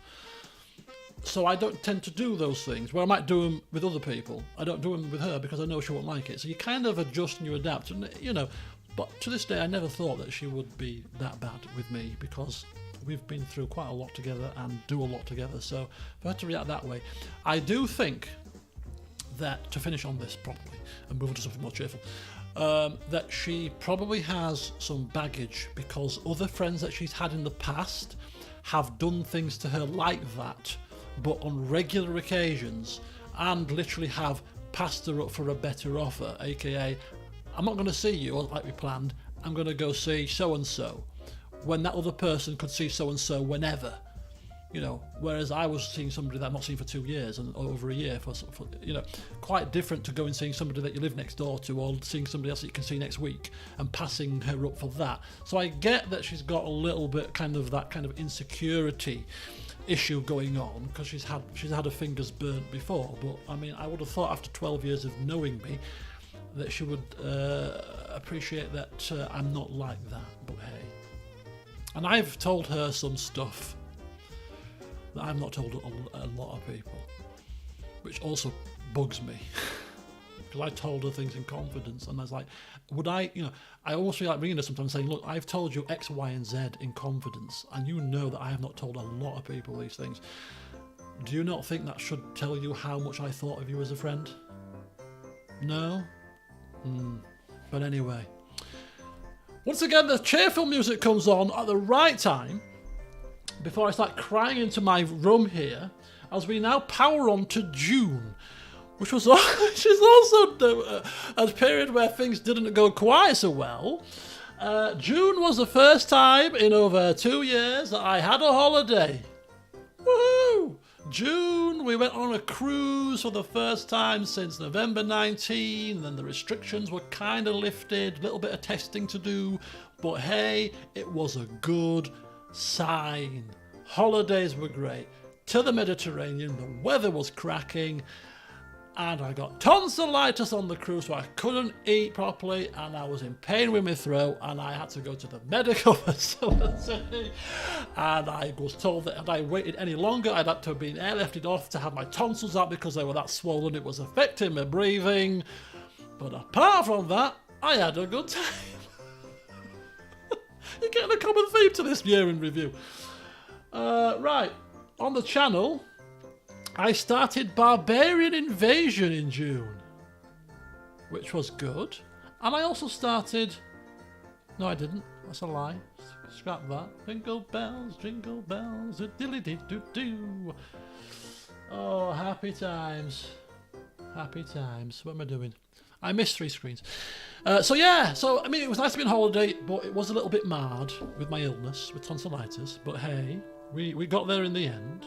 So I don't tend to do those things, where I might do them with other people. I don't do them with her because I know she won't like it. So you kind of adjust and you adapt. And, you know, but to this day, I never thought that she would be that bad with me, because we've been through quite a lot together and do a lot together. So for her to react that way, I do think that, to finish on this properly and move on to something more cheerful, that she probably has some baggage, because other friends that she's had in the past have done things to her like that, but on regular occasions, and literally have passed her up for a better offer, aka, I'm not going to see you like we planned, I'm going to go see so-and-so, when that other person could see so-and-so whenever, you know, whereas I was seeing somebody that I've not seen for 2 years and over a year for you know, quite different to going seeing somebody that you live next door to, or seeing somebody else that you can see next week and passing her up for that. So I get that she's got a little bit kind of that kind of insecurity issue going on, because she's had her fingers burnt before. But I mean, I would have thought after 12 years of knowing me that she would appreciate that I'm not like that. But hey. And I've told her some stuff that I've not told a lot of people, which also bugs me, because I told her things in confidence, and I was like, would I, you know, I almost feel like ringing her sometimes saying, look, I've told you X, Y, and Z in confidence, and you know that I have not told a lot of people these things. Do you not think that should tell you how much I thought of you as a friend? No? But anyway. Once again, the cheerful music comes on at the right time, before I start crying into my room here, as we now power on to June, which is also a period where things didn't go quite so well. June was the first time in over 2 years that I had a holiday. Woohoo! June, we went on a cruise for the first time since November 19, and then the restrictions were kind of lifted, a little bit of testing to do, but hey, it was a good sign. Holidays were great. To the Mediterranean, the weather was cracking, and I got tonsillitis on the cruise, so I couldn't eat properly, and I was in pain with my throat, and I had to go to the medical facility, and I was told that if I waited any longer, I'd have to have been airlifted off to have my tonsils out because they were that swollen, it was affecting my breathing. But apart from that, I had a good time. You're getting a common theme to this year in review. Right, on the channel, I started Barbarian Invasion in June, which was good. And I also started... No, I didn't. That's a lie. Scrap that. Jingle bells, dilly-dee-doo-doo. Oh, happy times. Happy times. What am I doing? I missed 3 screens. So I mean, it was nice to be on holiday, but it was a little bit marred with my illness, with tonsillitis. But hey, we got there in the end.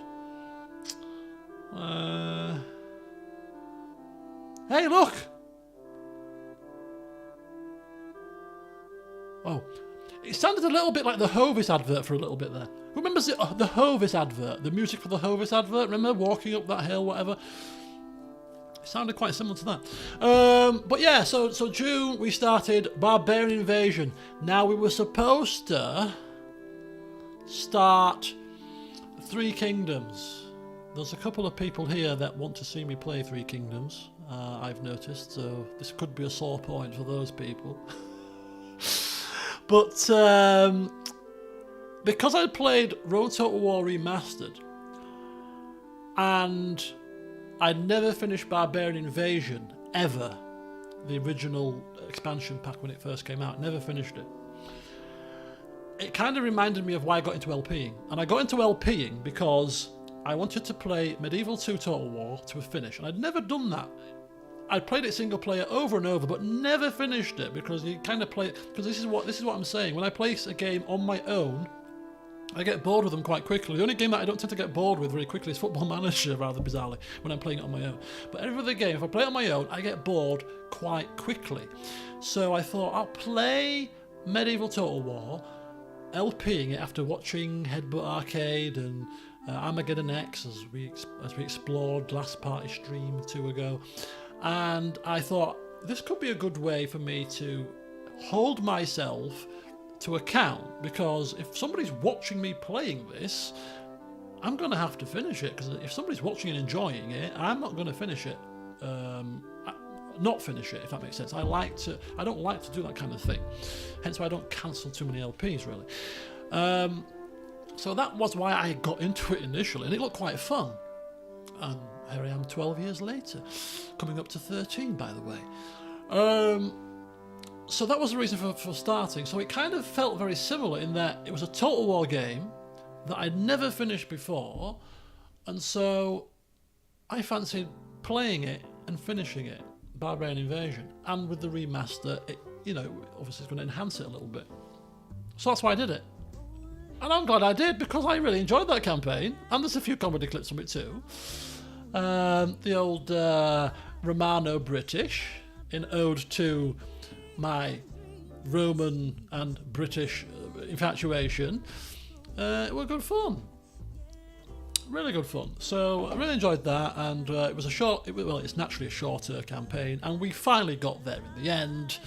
Hey, look! Oh, it sounded a little bit like the Hovis advert for a little bit there. Who remembers the Hovis advert? The music for the Hovis advert? Remember walking up that hill, whatever? It sounded quite similar to that. But yeah, so June we started Barbarian Invasion. Now we were supposed to start 3 Kingdoms. There's a couple of people here that want to see me play 3 Kingdoms, I've noticed, so this could be a sore point for those people. But because I played Rome Total War Remastered, and I'd never finished Barbarian Invasion, ever, the original expansion pack when it first came out, never finished it. It kind of reminded me of why I got into LPing. And I got into LPing because I wanted to play Medieval 2 Total War to a finish, and I'd never done that. I'd played it single player over and over, but never finished it because you kind of play it. Because this is what I'm saying. When I play a game on my own, I get bored with them quite quickly. The only game that I don't tend to get bored with very quickly is Football Manager, rather bizarrely, when I'm playing it on my own. But every other game, if I play it on my own, I get bored quite quickly. So I thought I'll play Medieval Total War, LPing it after watching Headbutt Arcade and Armageddon X as we explored last party stream 2 ago, and I thought this could be a good way for me to hold myself to account, because if somebody's watching me playing this, I'm going to have to finish it, because if somebody's watching and enjoying it, I'm not going to finish it. Not finish it, if that makes sense. I don't like to do that kind of thing, hence why I don't cancel too many LPs really. So that was why I got into it initially, and it looked quite fun. And here I am 12 years later, coming up to 13 by the way. So that was the reason for starting. So it kind of felt very similar in that it was a Total War game that I'd never finished before, and so I fancied playing it and finishing it, Barbarian Invasion. And with the remaster, it, obviously it's going to enhance it a little bit. So that's why I did it. And I'm glad I did, because I really enjoyed that campaign, and there's a few comedy clips from it too. The old Romano-British, in ode to my Roman and British infatuation, were good fun. Really good fun. So I really enjoyed that, and it was it's naturally a shorter campaign, and we finally got there in the end.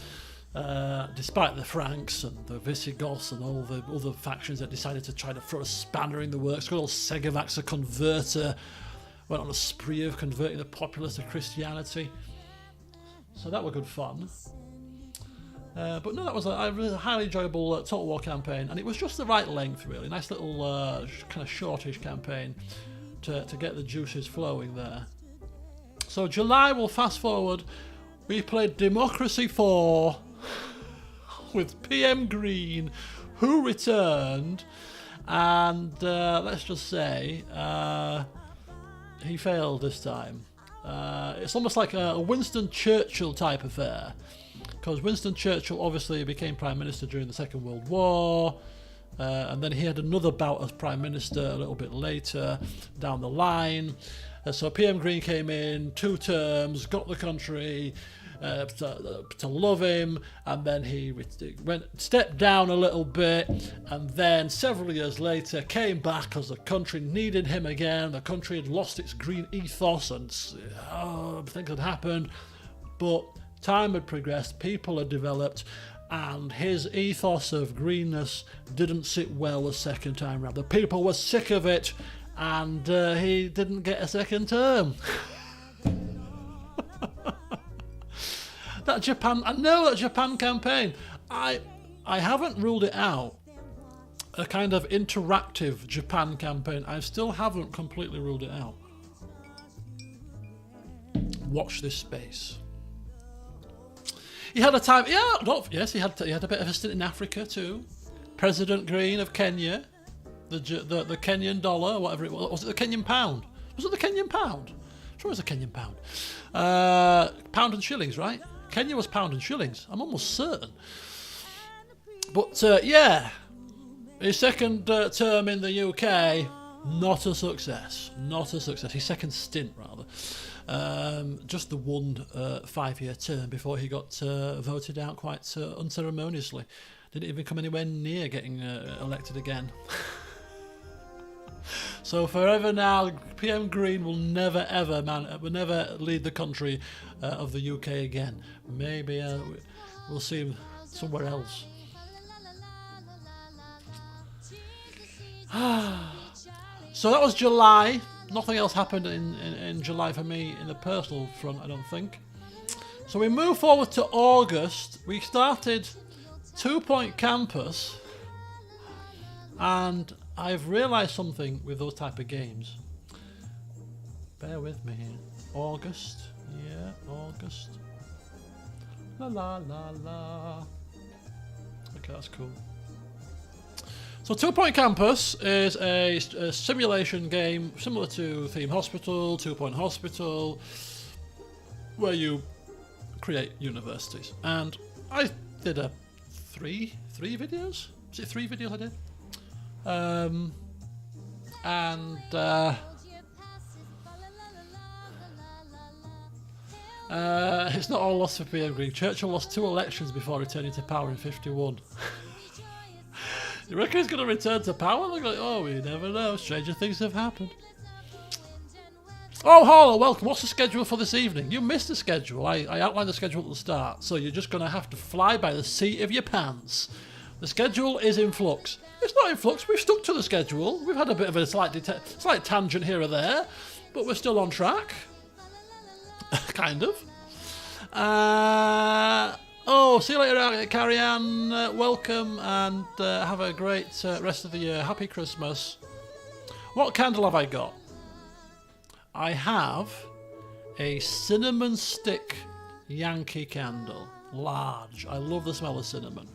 Despite the Franks and the Visigoths and all the other factions that decided to try to throw a spanner in the works, good old Segovax, a converter, went on a spree of converting the populace to Christianity. So that were good fun. But no, that was a really highly enjoyable Total War campaign, and it was just the right length really. Nice little kind of shortish campaign to get the juices flowing there. So July, we'll fast forward, we played Democracy 4 with PM Green, who returned, and let's just say he failed this time. It's almost like a Winston Churchill type affair, because Winston Churchill obviously became Prime Minister during the Second World War, and then he had another bout as Prime Minister a little bit later down the line. So PM Green came in, 2 terms, got the country to love him, and then he stepped down a little bit, and then several years later came back because the country needed him again. The country had lost its green ethos, and things had happened, but time had progressed, people had developed, and his ethos of greenness didn't sit well the second time round. The people were sick of it, and he didn't get a second term. I know that Japan campaign, I haven't ruled it out. A kind of interactive Japan campaign, I still haven't completely ruled it out. Watch this space. He had a time, he had a bit of a stint in Africa too. President Green of Kenya, the Kenyan dollar, whatever it was. Was it the Kenyan pound? Was it the Kenyan pound? I'm sure it was the Kenyan pound. Pound and shillings, right? Kenya was pound and shillings. I'm almost certain. But yeah, his second term in the UK, not a success. Not a success. His second stint, rather. Just the one 5-year term before he got voted out quite unceremoniously. Didn't even come anywhere near getting elected again. So forever now, PM Green will never ever lead the country of the UK again. Maybe we'll see him somewhere else. So that was July. Nothing else happened in July for me in the personal front, I don't think. So we move forward to August. We started 2 Point Campus, and I've realised something with those type of games. Bear with me here. August. Yeah, August. La la la la. Okay, that's cool. So 2 Point Campus is a simulation game similar to Theme Hospital, 2 Point Hospital, where you create universities. And I did three videos? Was it 3 videos I did? It's not all lost for PM Green. Churchill lost 2 elections before returning to power in 51. You reckon he's going to return to power? They're like, oh, we never know. Stranger things have happened. Oh, hello, welcome. What's the schedule for this evening? You missed the schedule. I outlined the schedule at the start, so you're just going to have to fly by the seat of your pants. The schedule is in flux. It's not in flux. We've stuck to the schedule. We've had a bit of a slight tangent here or there, but we're still on track. Kind of. Oh, see you later, Carrie Ann. Welcome, and have a great rest of the year. Happy Christmas. What candle have I got? I have a cinnamon stick Yankee candle. Large. I love the smell of cinnamon.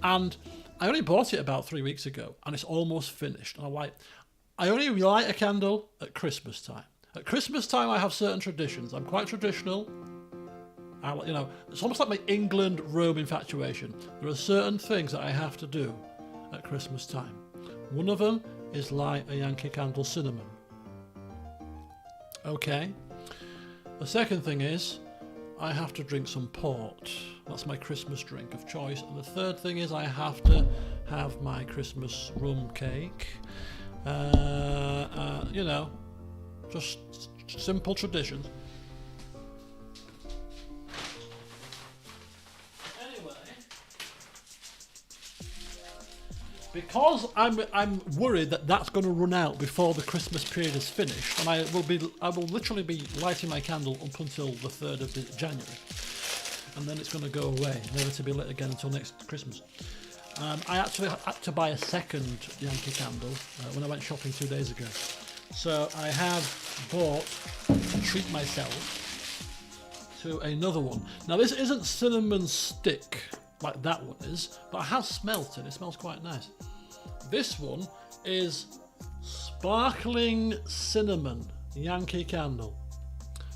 And I only bought it about 3 weeks ago, and it's almost finished. And I only light a candle at Christmas time. At Christmas time, I have certain traditions. I'm quite traditional. It's almost like my England-Rome infatuation. There are certain things that I have to do at Christmas time. One of them is light a Yankee candle cinnamon. Okay. The second thing is I have to drink some port. That's my Christmas drink of choice. And the third thing is I have to have my Christmas rum cake. Just simple traditions. Because I'm worried that that's going to run out before the Christmas period is finished, and I will literally be lighting my candle up until the 3rd of January, and then it's going to go away, never to be lit again until next Christmas. I actually had to buy a second Yankee candle when I went shopping 2 days ago, so I have bought to treat myself to another one. Now this isn't cinnamon stick like that one is, but I have smelt it. It smells quite nice. This one is sparkling cinnamon Yankee candle.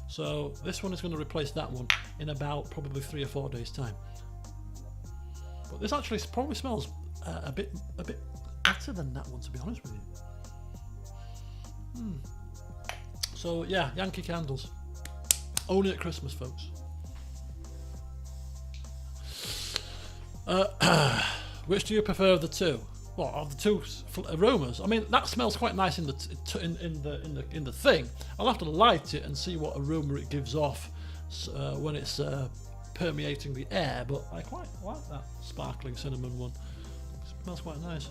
So this one is going to replace that one in about probably 3 or 4 days time. But this actually probably smells a bit better than that one, to be honest with you. So yeah, Yankee candles. Only at Christmas, folks. Which do you prefer of the two? What of the two aromas? I mean, that smells quite nice in the thing. I'll have to light it and see what aroma it gives off when it's permeating the air. But I quite like that sparkling cinnamon one. It smells quite nice.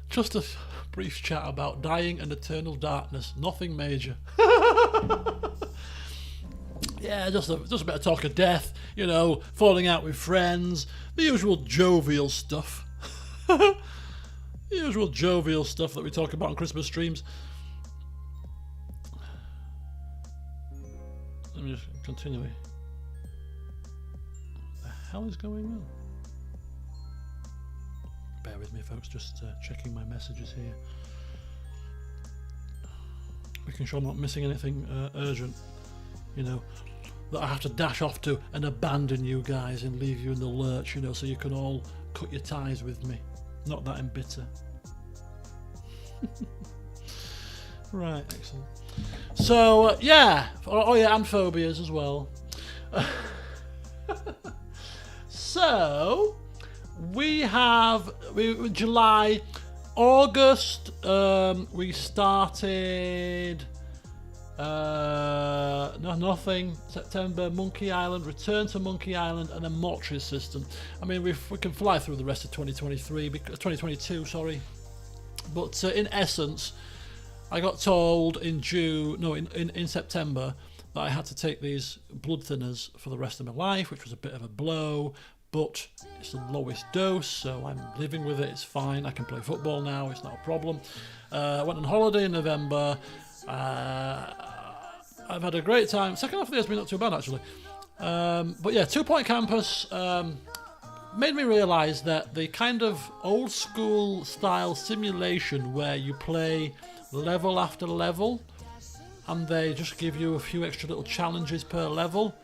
Just a brief chat about dying and eternal darkness. Nothing major. Yeah, just a bit of talk of death, you know, falling out with friends, the usual jovial stuff. The usual jovial stuff that we talk about on Christmas streams. Let me just continue. What the hell is going on? Bear with me, folks, just checking my messages here. Making sure I'm not missing anything urgent, you know, that I have to dash off to and abandon you guys and leave you in the lurch, you know, so you can all cut your ties with me. Not that I'm bitter. Right, excellent. So, yeah. Oh, yeah, and Phobias as well. So, we have July, August, we started... nothing. September, Monkey Island, return to Monkey Island, and then Mortuary System. I mean, we can fly through the rest of 2022, sorry. But in essence, I got told in September that I had to take these blood thinners for the rest of my life, which was a bit of a blow, but it's the lowest dose, so I'm living with it. It's fine. I can play football now. It's not a problem. I went on holiday in November. I've had a great time. Second half of the year's been not too bad, actually. But yeah, 2 Point Campus made me realise that the kind of old school style simulation where you play level after level and they just give you a few extra little challenges per level,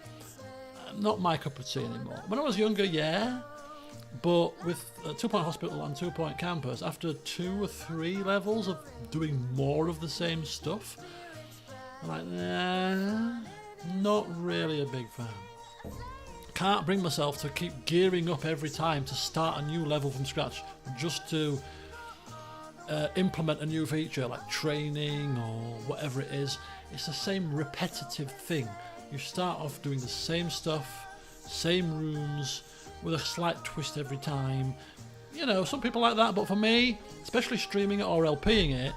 not my cup of tea anymore. When I was younger, yeah, but with 2 Point Hospital and 2 Point Campus, after 2 or 3 levels of doing more of the same stuff, I'm like, nah, not really a big fan. Can't bring myself to keep gearing up every time to start a new level from scratch just to implement a new feature like training or whatever it is. It's the same repetitive thing. You start off doing the same stuff, same rooms, with a slight twist every time. You know, some people like that, but for me, especially streaming it or LPing it,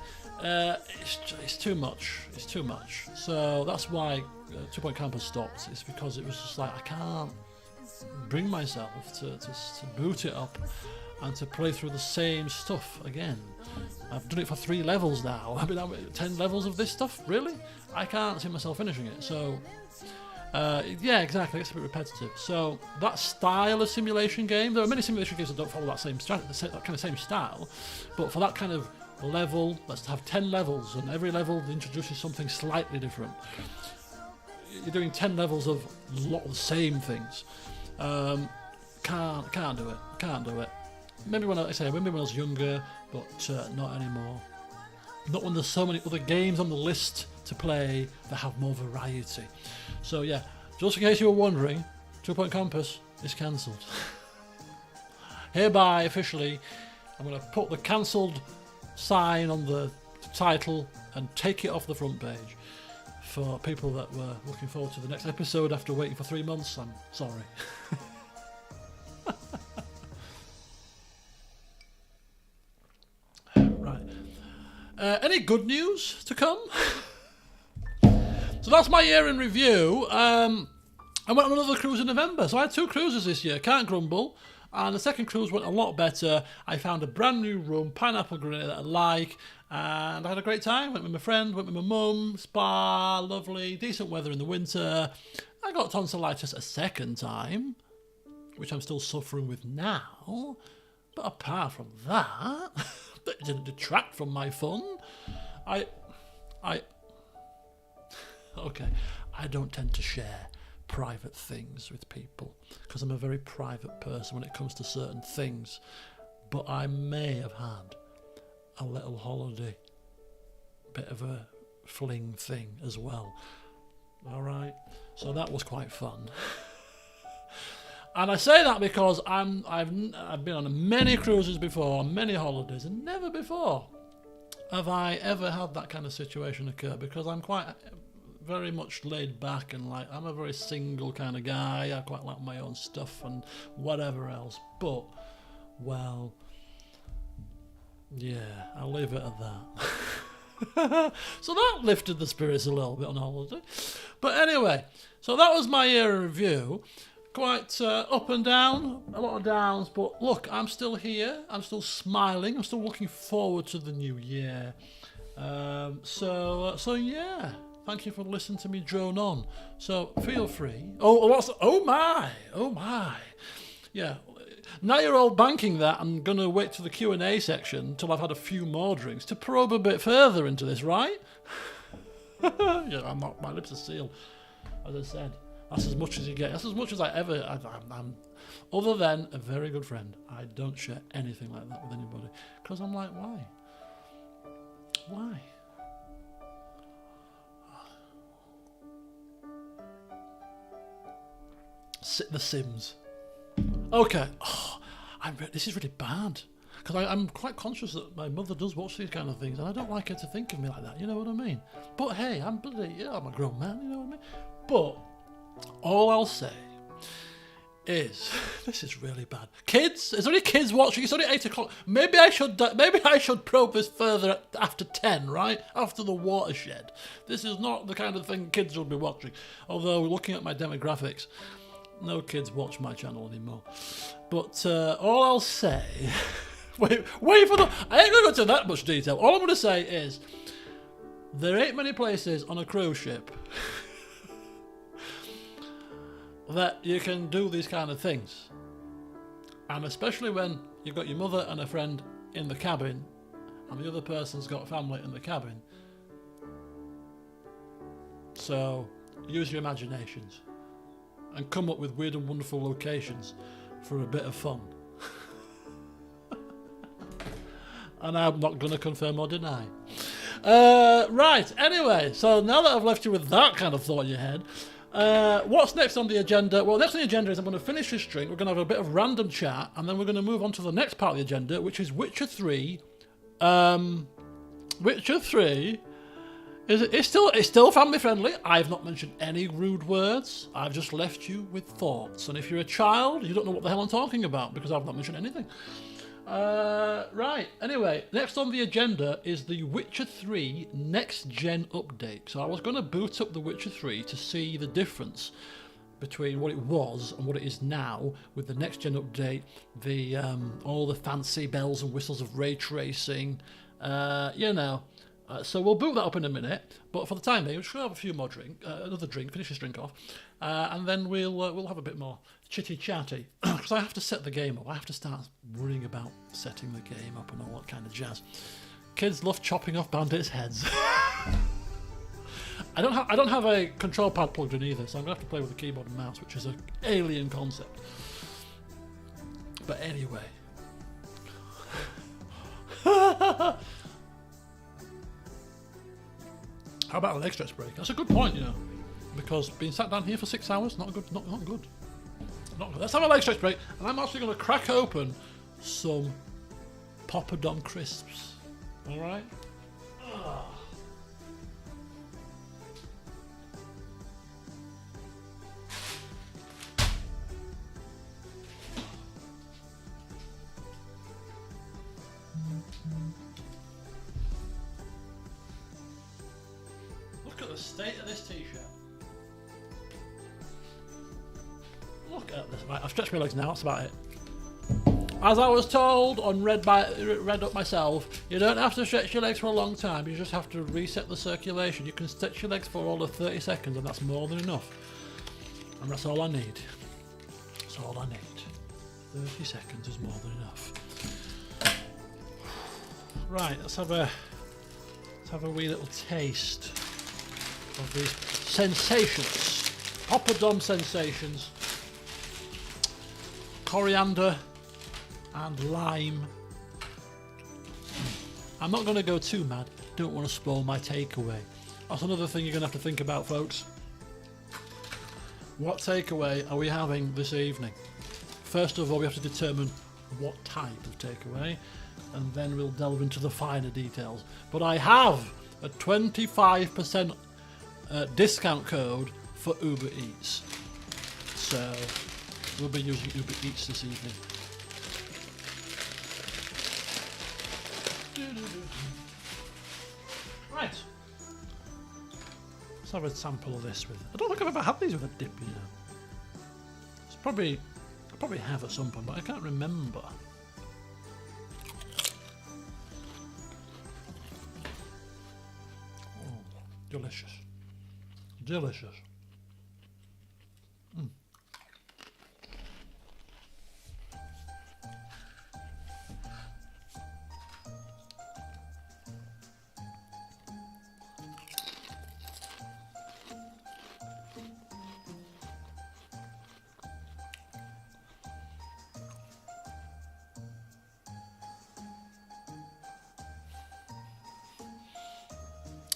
it's too much. It's too much. So that's why 2 Point Campus stopped. It's because it was just like, I can't bring myself to boot it up and to play through the same stuff again. I've done it for 3 levels now. I mean, 10 levels of this stuff? Really? I can't see myself finishing it. So, yeah, exactly. It's a bit repetitive. So that style of simulation game, there are many simulation games that don't follow that same style, but for that kind of level, let's have 10 levels, and every level introduces something slightly different. You're doing 10 levels of a lot of the same things. Can't do it. Maybe when I was younger, but not anymore. Not when there's so many other games on the list to play that have more variety. So yeah, just in case you were wondering, 2 Point Campus is cancelled. Hereby, officially, I'm going to put the cancelled sign on the title and take it off the front page. For people that were looking forward to the next episode after waiting for 3 months, I'm sorry. Right. Any good news to come? So that's my year in review. I went on another cruise in November. So I had 2 cruises this year. Can't grumble. And the second cruise went a lot better. I found a brand new rum, pineapple grenade that I like, and I had a great time. Went with my friend, went with my mum, spa, lovely, decent weather in the winter. I got tonsillitis a second time, which I'm still suffering with now. But apart from that, that didn't detract from my fun. Okay, I don't tend to share private things with people because I'm a very private person when it comes to certain things, but I may have had a little holiday, bit of a fling thing as well. Alright, so that was quite fun. And I say that because I've been on many cruises before, many holidays, and never before have I ever had that kind of situation occur, because I'm quite very much laid back, and like, I'm a very single kind of guy. I quite like my own stuff and whatever else. But, well, yeah, I'll leave it at that. So that lifted the spirits a little bit on holiday. But anyway, so that was my year in review. Quite up and down, a lot of downs, but look, I'm still here, I'm still smiling, I'm still looking forward to the new year. So yeah, thank you for listening to me drone on. So feel free. Oh my. Yeah, now you're all banking that I'm going to wait to the Q&A section until I've had a few more drinks to probe a bit further into this, right? Yeah, my lips are sealed, as I said. That's as much as you get. That's as much as I'm other than a very good friend. I don't share anything like that with anybody. Because I'm like, why? Why? The Sims. Okay. Oh, this is really bad. Because I'm quite conscious that my mother does watch these kind of things, and I don't like her to think of me like that. You know what I mean? But hey, I'm a grown man. You know what I mean? But all I'll say is, this is really bad. Kids, is there any kids watching? It's only 8 o'clock. Maybe I should probe this further after 10, right? After the watershed. This is not the kind of thing kids will be watching. Although, looking at my demographics, no kids watch my channel anymore. But all I'll say, wait for the. I ain't gonna go into that much detail. All I'm gonna say is, there ain't many places on a cruise ship that you can do these kind of things, and especially when you've got your mother and a friend in the cabin and the other person's got family in the cabin. So use your imaginations and come up with weird and wonderful locations for a bit of fun. And I'm not going to confirm or deny. Right, anyway, so now that I've left you with that kind of thought in your head, what's next on the agenda? Well, next on the agenda is I'm going to finish this drink, we're going to have a bit of random chat, and then we're going to move on to the next part of the agenda, which is Witcher 3. Witcher 3 is still family friendly. I've not mentioned any rude words. I've just left you with thoughts. And if you're a child, you don't know what the hell I'm talking about because I've not mentioned anything. Right, anyway, next on the agenda is the Witcher 3 Next Gen Update. So I was going to boot up the Witcher 3 to see the difference between what it was and what it is now with the Next Gen Update, the all the fancy bells and whistles of ray tracing, you know. So we'll boot that up in a minute, but for the time being, we'll just have a few more another drink, finish this drink off, and then we'll have a bit more chitty-chatty, because I have to set the game up. I have to start worrying about setting the game up and all that kind of jazz. Kids love chopping off bandits' heads. I don't have a control pad plugged in either, so I'm gonna have to play with the keyboard and mouse, which is an alien concept. But anyway. How about a leg stretch break? That's a good point, you know, because being sat down here for 6 hours, not good, not good. Not good. Let's have a leg stretch break, and I'm actually going to crack open some Poppadom crisps. All right. Look at the state of this t-shirt. Look at this. Right, I've stretched my legs now, that's about it. As I was told and read up myself, you don't have to stretch your legs for a long time, you just have to reset the circulation. You can stretch your legs for all of 30 seconds and that's more than enough. And that's all I need. That's all I need. 30 seconds is more than enough. Right, let's have a wee little taste of these sensations. Poppadom sensations. Coriander and lime. I'm not going to go too mad. Don't want to spoil my takeaway. That's another thing you're going to have to think about, folks. What takeaway are we having this evening? first of all we have to determine what type of takeaway, and then we'll delve into the finer details. But I have a 25% discount code for Uber Eats, so we'll be using Uber Eats this evening. Right, let's have a sample of this with. I don't think I've ever had these with a dip, you know. It's probably, I probably have at some point, but I can't remember. Oh, delicious, delicious.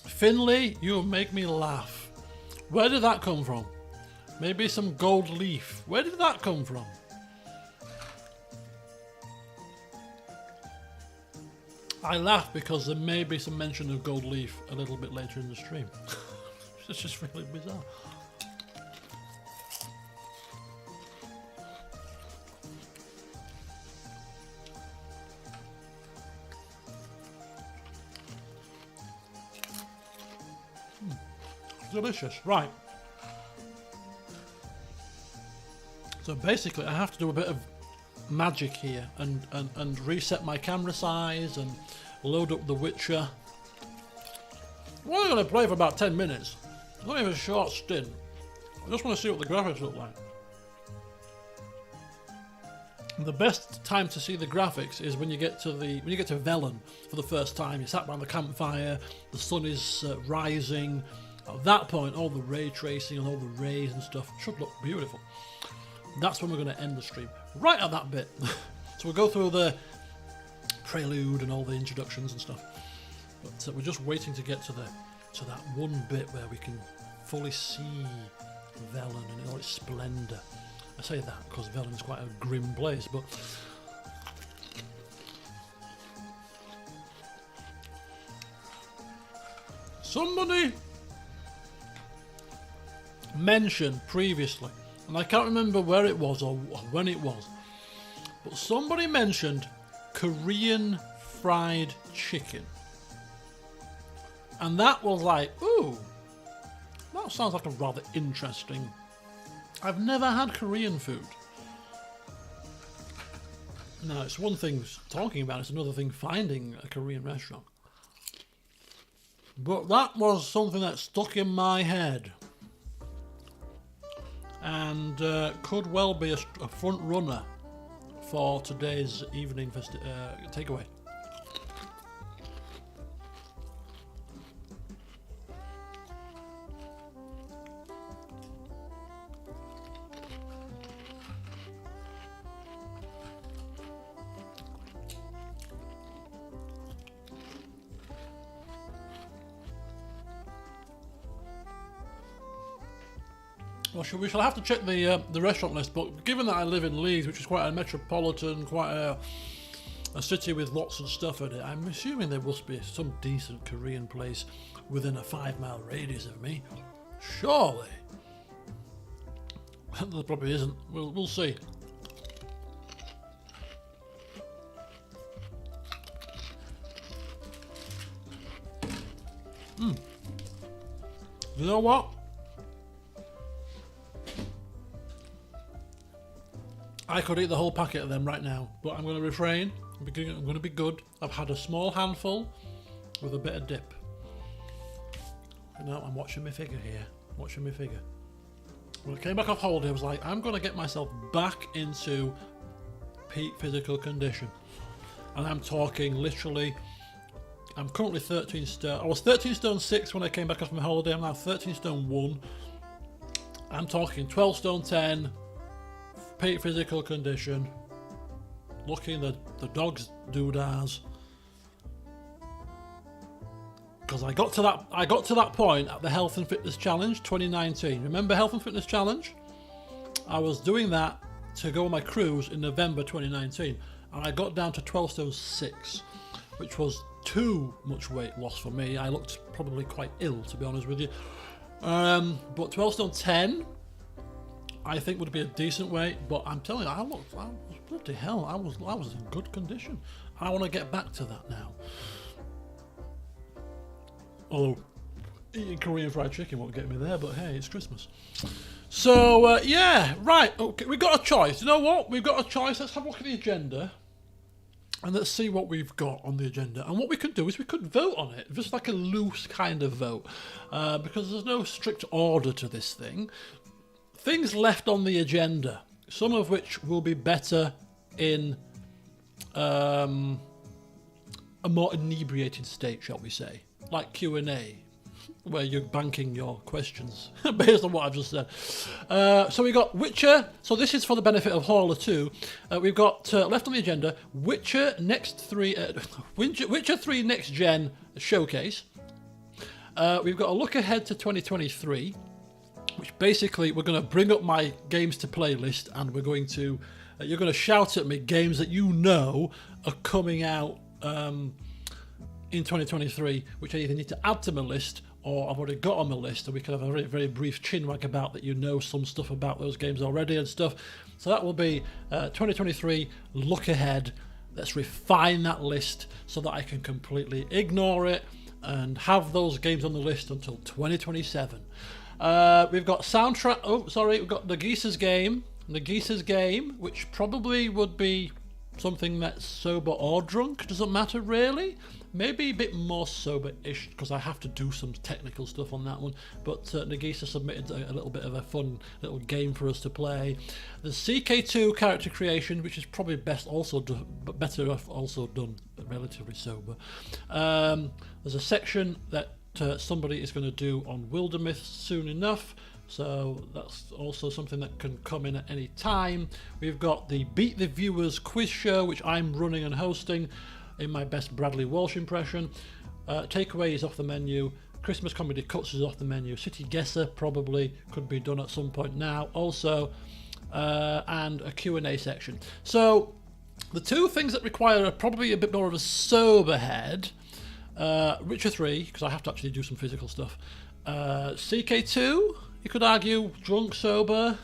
Finley, you make me laugh. Where did that come from? Maybe some gold leaf. Where did that come from? I laugh because there may be some mention of gold leaf a little bit later in the stream. It's just really bizarre. Delicious. Right. So basically I have to do a bit of magic here and reset my camera size and load up The Witcher. We're only going to play for about 10 minutes. It's not even a short stint. I just want to see what the graphics look like. The best time to see the graphics is when you get to Velen for the first time. You're sat by the campfire, the sun is rising. At that point, all the ray tracing and all the rays and stuff should look beautiful. That's when we're going to end the stream. Right at that bit. So we'll go through the prelude and all the introductions and stuff. But we're just waiting to get to that one bit where we can fully see Velen in all its splendour. I say that because Velen is quite a grim place, but somebody mentioned previously, and I can't remember where it was or when it was, but somebody mentioned Korean fried chicken, and that was like, ooh, that sounds like a rather interesting. I've never had Korean food. Now, it's one thing talking about, it's another thing finding a Korean restaurant. But that was something that stuck in my head. And could well be a front runner for today's evening takeaway. Well, we shall have to check the restaurant list, but given that I live in Leeds, which is quite a metropolitan, quite a city with lots of stuff in it, I'm assuming there must be some decent Korean place within a 5-mile radius of me. Surely. There probably isn't. We'll see. You know what? I could eat the whole packet of them right now, but I'm going to refrain. I'm going to be good. I've had a small handful with a bit of dip. You know, I'm watching my figure here. Watching my figure. When I came back off holiday, I was like, I'm going to get myself back into peak physical condition. And I'm talking literally, I'm currently 13 stone. I was 13 stone 6 when I came back off my holiday. I'm now 13 stone 1. I'm talking 12 stone 10. Peak physical condition, looking the dog's doodahs. Because I got to that point at the Health and Fitness Challenge 2019. Remember Health and Fitness Challenge? I was doing that to go on my cruise in November 2019, and I got down to 12 stone 6, which was too much weight loss for me. I looked probably quite ill, to be honest with you. But 12 stone 10, I think would be a decent weight. But I'm telling you, I was bloody hell, I was in good condition. I want to get back to that now. Although eating Korean fried chicken won't get me there, but hey, it's Christmas. So yeah, right. Okay, we've got a choice. You know what? We've got a choice. Let's have a look at the agenda. And let's see what we've got on the agenda. And what we could do is we could vote on it, just like a loose kind of vote, because there's no strict order to this thing. Things left on the agenda, some of which will be better in a more inebriated state, shall we say, like Q&A, where you're banking your questions based on what I've just said. So we've got Witcher. So this is for the benefit of Hauler 2. We've got left on the agenda Witcher Witcher 3 Next Gen Showcase. We've got a look ahead to 2023, which basically we're going to bring up my games to playlist, and we're going to you're going to shout at me games that you know are coming out in 2023, which I either need to add to my list or I've already got on my list, and we can have a very, very brief chinwag about that. You know some stuff about those games already and stuff. So that will be 2023 look ahead. Let's refine that list so that I can completely ignore it and have those games on the list until 2027. We've got soundtrack. Oh, sorry, we've got Nagisa's game, which probably would be something that's sober or drunk. Doesn't matter really. Maybe a bit more sober-ish, because I have to do some technical stuff on that one. But Nagisa submitted a little bit of a fun little game for us to play. The CK2 character creation, which is probably better off also done relatively sober. There's a section that somebody is going to do on Wildermyth soon enough. So that's also something that can come in at any time. We've got the Beat the Viewers quiz show, which I'm running and hosting in my best Bradley Walsh impression. Takeaway is off the menu. Christmas Comedy Cuts is off the menu. City Guesser probably could be done at some point now also. And a Q&A section. So the two things that require probably a bit more of a sober head, Witcher 3, because I have to actually do some physical stuff. CK2, you could argue drunk, sober.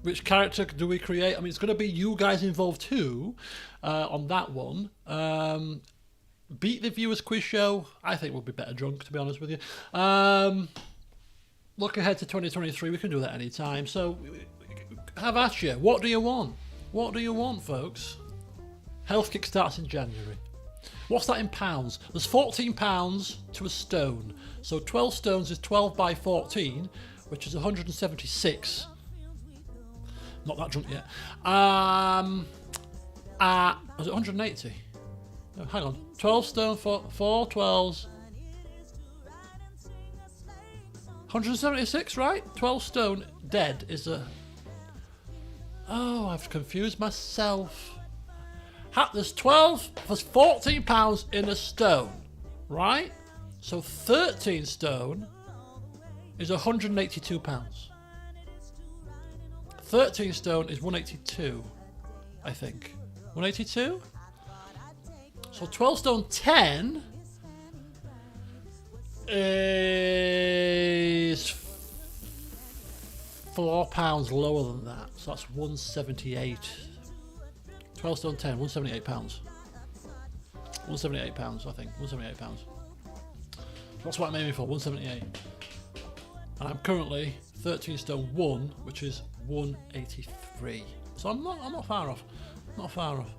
Which character do we create? I mean, it's going to be you guys involved too on that one. Beat the Viewers quiz show, I think we'll be better drunk, to be honest with you. Look ahead to 2023, we can do that anytime. So have at you. What do you want? What do you want, folks? Health Kick starts in January. What's that in pounds? There's 14 pounds to a stone. So 12 stones is 12 by 14, which is 176. Not that drunk yet. Was it 180? No, hang on. 12 stone for 4 12s. 176, right? 12 stone dead is a... Oh, I've confused myself. There's 14 pounds in a stone, right? So 13 stone is 182 pounds. 13 stone is 182, I think. 182? So 12 stone 10 is £4 lower than that. So that's 178. 12 stone 10, 178 pounds. 178 pounds, I think. 178 pounds. That's what I'm aiming for, 178. And I'm currently 13 stone 1, which is 183. So I'm not far off. Not far off.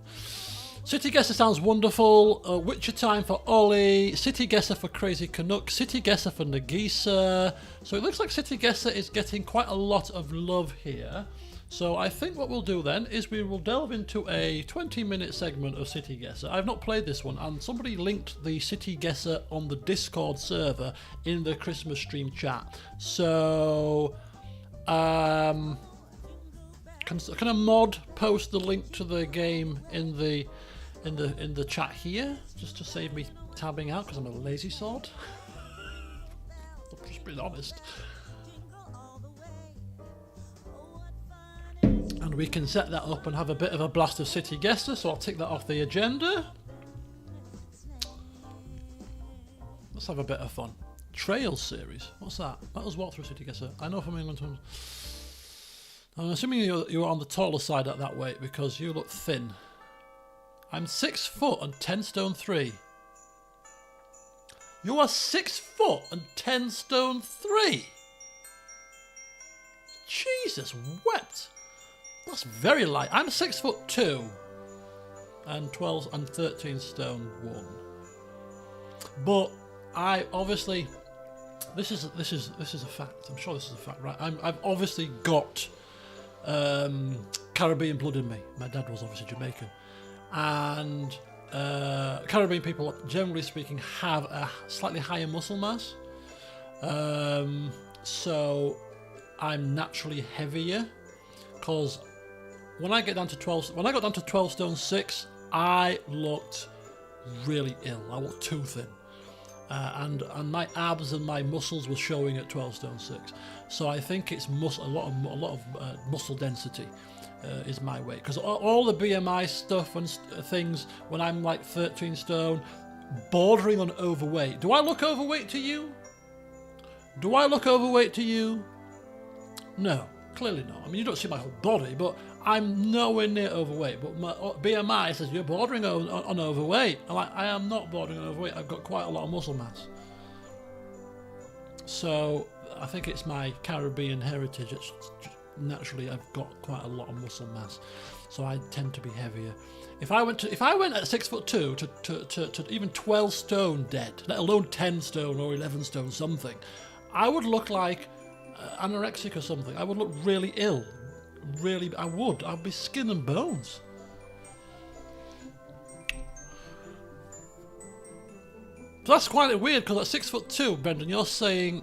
City Guesser sounds wonderful. Witcher time for Ollie. City Guesser for Crazy Canuck. City Guesser for Nagisa. So it looks like City Guesser is getting quite a lot of love here. So I think what we'll do then is we will delve into a 20-minute segment of City Guesser. I've not played this one, and somebody linked the City Guesser on the Discord server in the Christmas stream chat. So can a mod post the link to the game in the chat here, just to save me tabbing out because I'm a lazy sod? I'm just being honest. And And we can set that up and have a bit of a blast of City Guesser, so I'll tick that off the agenda. Let's have a bit of fun. Trails series. What's that? Let us walk through City Guesser. I know from England. I'm assuming you're on the taller side at that weight because you look thin. I'm 6 foot and 10 stone 3. You are 6 foot and 10 stone 3. Jesus wept. That's very light. I'm 6 foot 2 and 12 and 13 stone 1. But I obviously, this is a fact. I'm sure this is a fact, right? I've obviously got Caribbean blood in me. My dad was obviously Jamaican, and Caribbean people, generally speaking, have a slightly higher muscle mass. So I'm naturally heavier, because when I got down to 12 stone 6, I looked really ill. I looked too thin. And my abs and my muscles were showing at 12 stone 6, so I think it's a lot of muscle density is my weight, because all the BMI stuff and things, when I'm like 13 stone, bordering on overweight. Do I look overweight to you? Do I look overweight to you? No, clearly not. I mean, you don't see my whole body, but I'm nowhere near overweight. But my BMI says you're bordering on overweight. I am not bordering on overweight. I've got quite a lot of muscle mass. So I think it's my Caribbean heritage. It's naturally, I've got quite a lot of muscle mass, so I tend to be heavier. If I went at 6 foot 2 to even 12 stone dead, let alone 10 stone or 11 stone something, I would look like anorexic or something. I would look really ill. Really, I would. I'd be skin and bones. So that's quite weird, because at 6 foot 2, Brendan, you're saying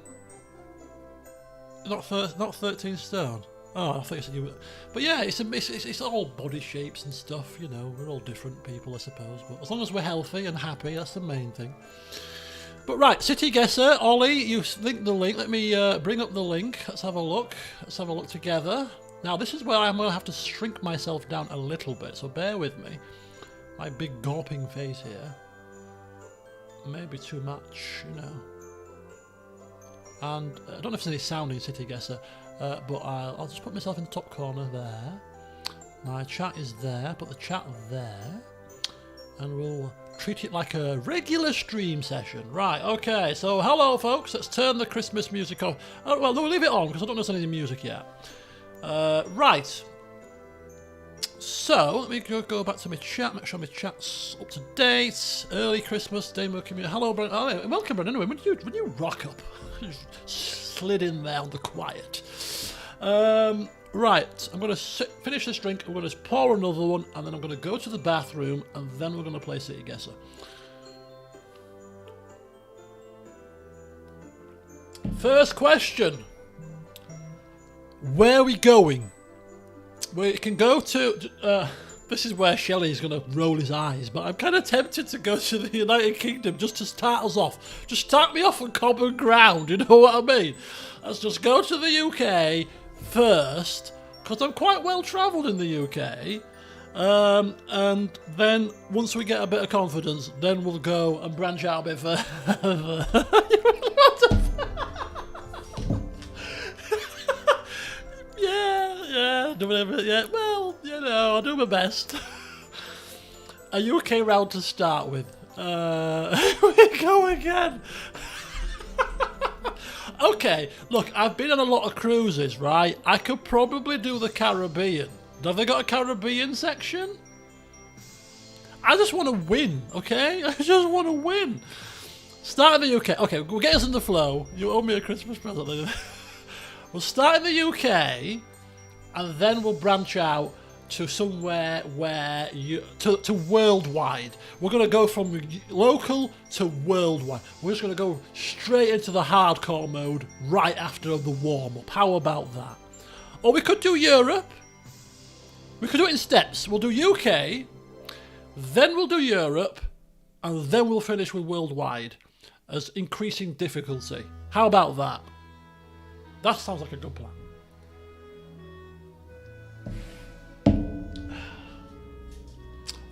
not 13 stone. Oh, I thought you said you were. But yeah, it's all body shapes and stuff. You know, we're all different people, I suppose. But as long as we're healthy and happy, that's the main thing. But right, City Guesser, Ollie, you linked the link. Let me bring up the link. Let's have a look. Let's have a look together. Now, this is where I'm going to have to shrink myself down a little bit, so bear with me. My big gawping face here. Maybe too much, you know. And I don't know if there's any sound in City Guesser, but I'll just put myself in the top corner there. My chat is there. Put the chat there. And we'll treat it like a regular stream session. Right, okay, so hello, folks. Let's turn the Christmas music off. Oh, well, no, we'll leave it on, because I don't know if there's any music yet. Right, so let me go back to my chat, make sure my chat's up to date. Early Christmas, Demo community. Hello, Brendan. Oh, welcome, Brendan. Anyway, when you rock up, you slid in there on the quiet. Right, I'm going to finish this drink, I'm going to pour another one, and then I'm going to go to the bathroom, and then we're going to play City Guesser. First question. Where are we going? We can go to... this is where Shelley's going to roll his eyes, but I'm kind of tempted to go to the United Kingdom just to start us off. Just start me off on common ground, you know what I mean? Let's just go to the UK first, because I'm quite well travelled in the UK. And then, once we get a bit of confidence, then we'll go and branch out a bit further. Yeah, well, you know, I'll do my best. A UK round to start with. Here we go again. Okay, look, I've been on a lot of cruises, right? I could probably do the Caribbean. Have they got a Caribbean section? I just want to win, okay? I just want to win. Start in the UK. Okay, we'll get us in the flow. You owe me a Christmas present. We'll start in the UK, and then we'll branch out to somewhere where to worldwide. We're going to go from local to worldwide. We're just going to go straight into the hardcore mode right after the warm-up. How about that? Or we could do Europe. We could do it in steps. We'll do UK, then we'll do Europe, and then we'll finish with worldwide as increasing difficulty. How about that? That sounds like a good plan.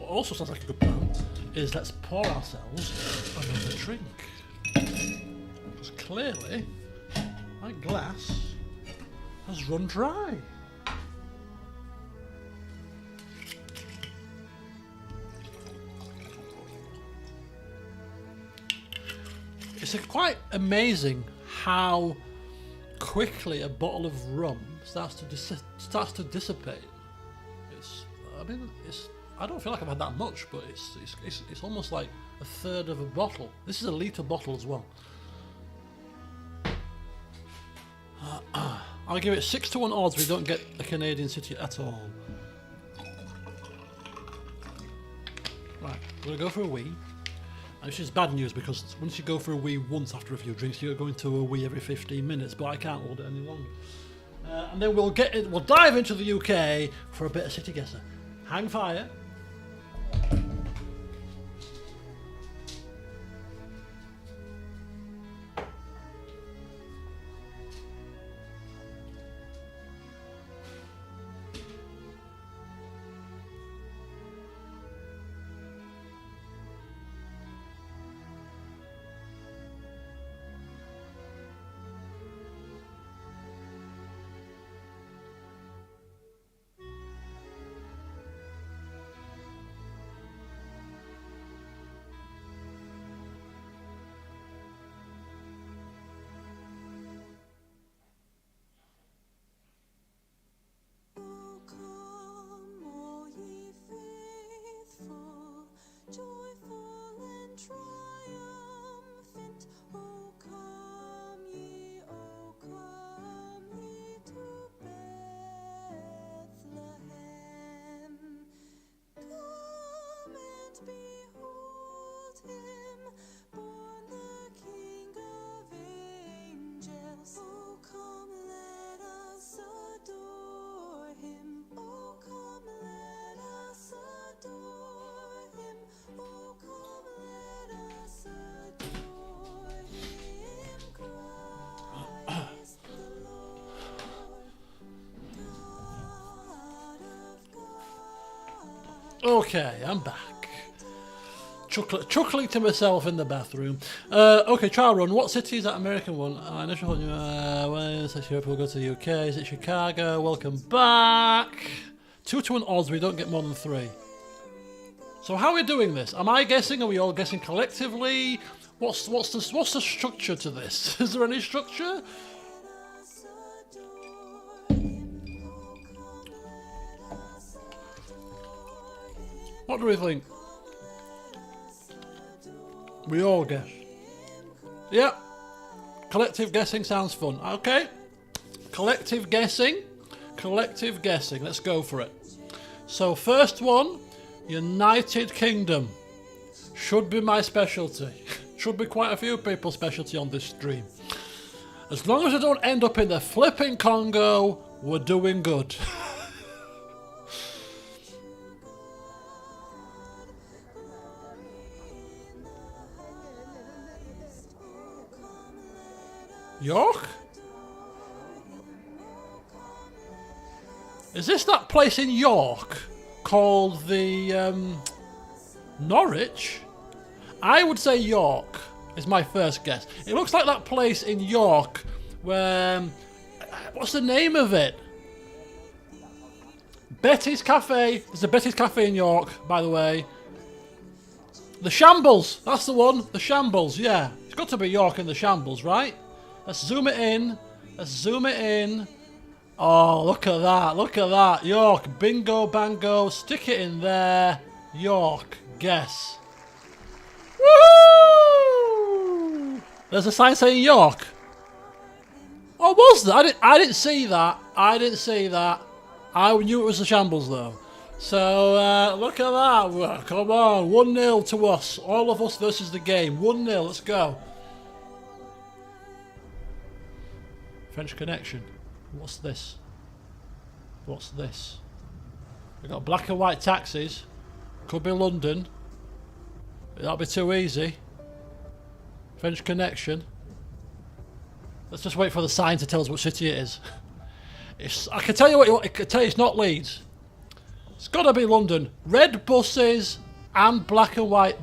also sounds like a good plan, is let's pour ourselves another drink. Because clearly, my glass has run dry. It's quite amazing how quickly a bottle of rum starts to dissipate. I don't feel like I've had that much, but it's almost like a third of a bottle. This is a litre bottle as well. I'll give it 6-1 odds we don't get a Canadian city at all. Right, we're going to go for a wee. And which is bad news because once you go for a wee once after a few drinks, you're going to a wee every 15 minutes, but I can't hold it any longer. And then we'll dive into the UK for a bit of city guesser. Hang fire. Okay, I'm back. Chuckling to myself in the bathroom. Okay, trial run. What city is that American one? Initial Wales, Europe, we'll go to the UK. Is it Chicago? Welcome back. 2-1 odds, we don't get more than 3. So how are we doing this? Am I guessing? Are we all guessing collectively? What's the structure to this? Is there any structure? What do we think? We all guess. Yeah. Collective guessing sounds fun. Okay. Collective guessing. Collective guessing. Let's go for it. So first one, United Kingdom. Should be my specialty. Should be quite a few people's specialty on this stream. As long as I don't end up in the flipping Congo, we're doing good. York? Is this that place in York called the Norwich? I would say York is my first guess. It looks like that place in York where... what's the name of it? Betty's Cafe. There's a Betty's Cafe in York, by the way. The Shambles. That's the one. The Shambles, yeah. It's got to be York and the Shambles, right? Let's zoom it in. Let's zoom it in. Oh, look at that. Look at that. York. Bingo, bango. Stick it in there. York. Guess. Woo! There's a sign saying York. Oh, was there? I didn't see that. I didn't see that. I knew it was the Shambles, though. So, look at that. Come on. 1-0 to us. All of us versus the game. 1-0. Let's go. French Connection. What's this? What's this? We've got black and white taxis. Could be London. That'll be too easy. French Connection. Let's just wait for the sign to tell us what city it is. I can tell you what. I can tell you it's not Leeds. It's got to be London. Red buses and black and white,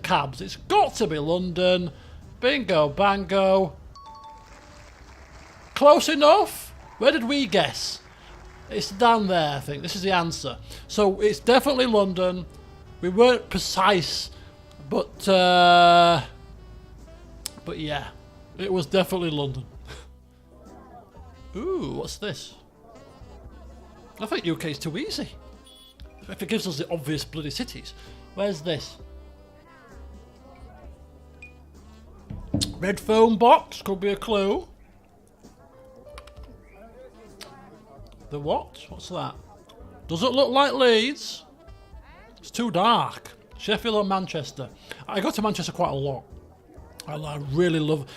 cabs. It's got to be London. Bingo, bango. Close enough? Where did we guess? It's down there, I think. This is the answer. So it's definitely London. We weren't precise, but yeah, it was definitely London. Ooh, what's this? I think UK is too easy. If it gives us the obvious bloody cities. Where's this? Red phone box, could be a clue. The what? What's that? Does it look like Leeds? It's too dark. Sheffield or Manchester? I go to Manchester quite a lot. I really love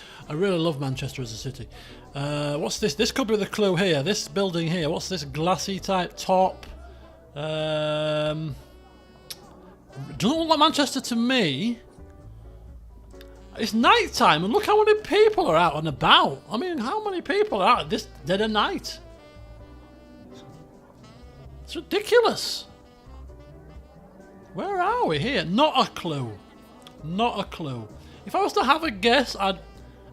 Manchester as a city. What's this? This could be the clue here. This building here. What's this glassy type top? Doesn't look like Manchester to me. It's night time and look how many people are out and about. I mean, how many people are out at this dead of night? It's ridiculous. Where are we here? Not a clue. Not a clue. If I was to have a guess,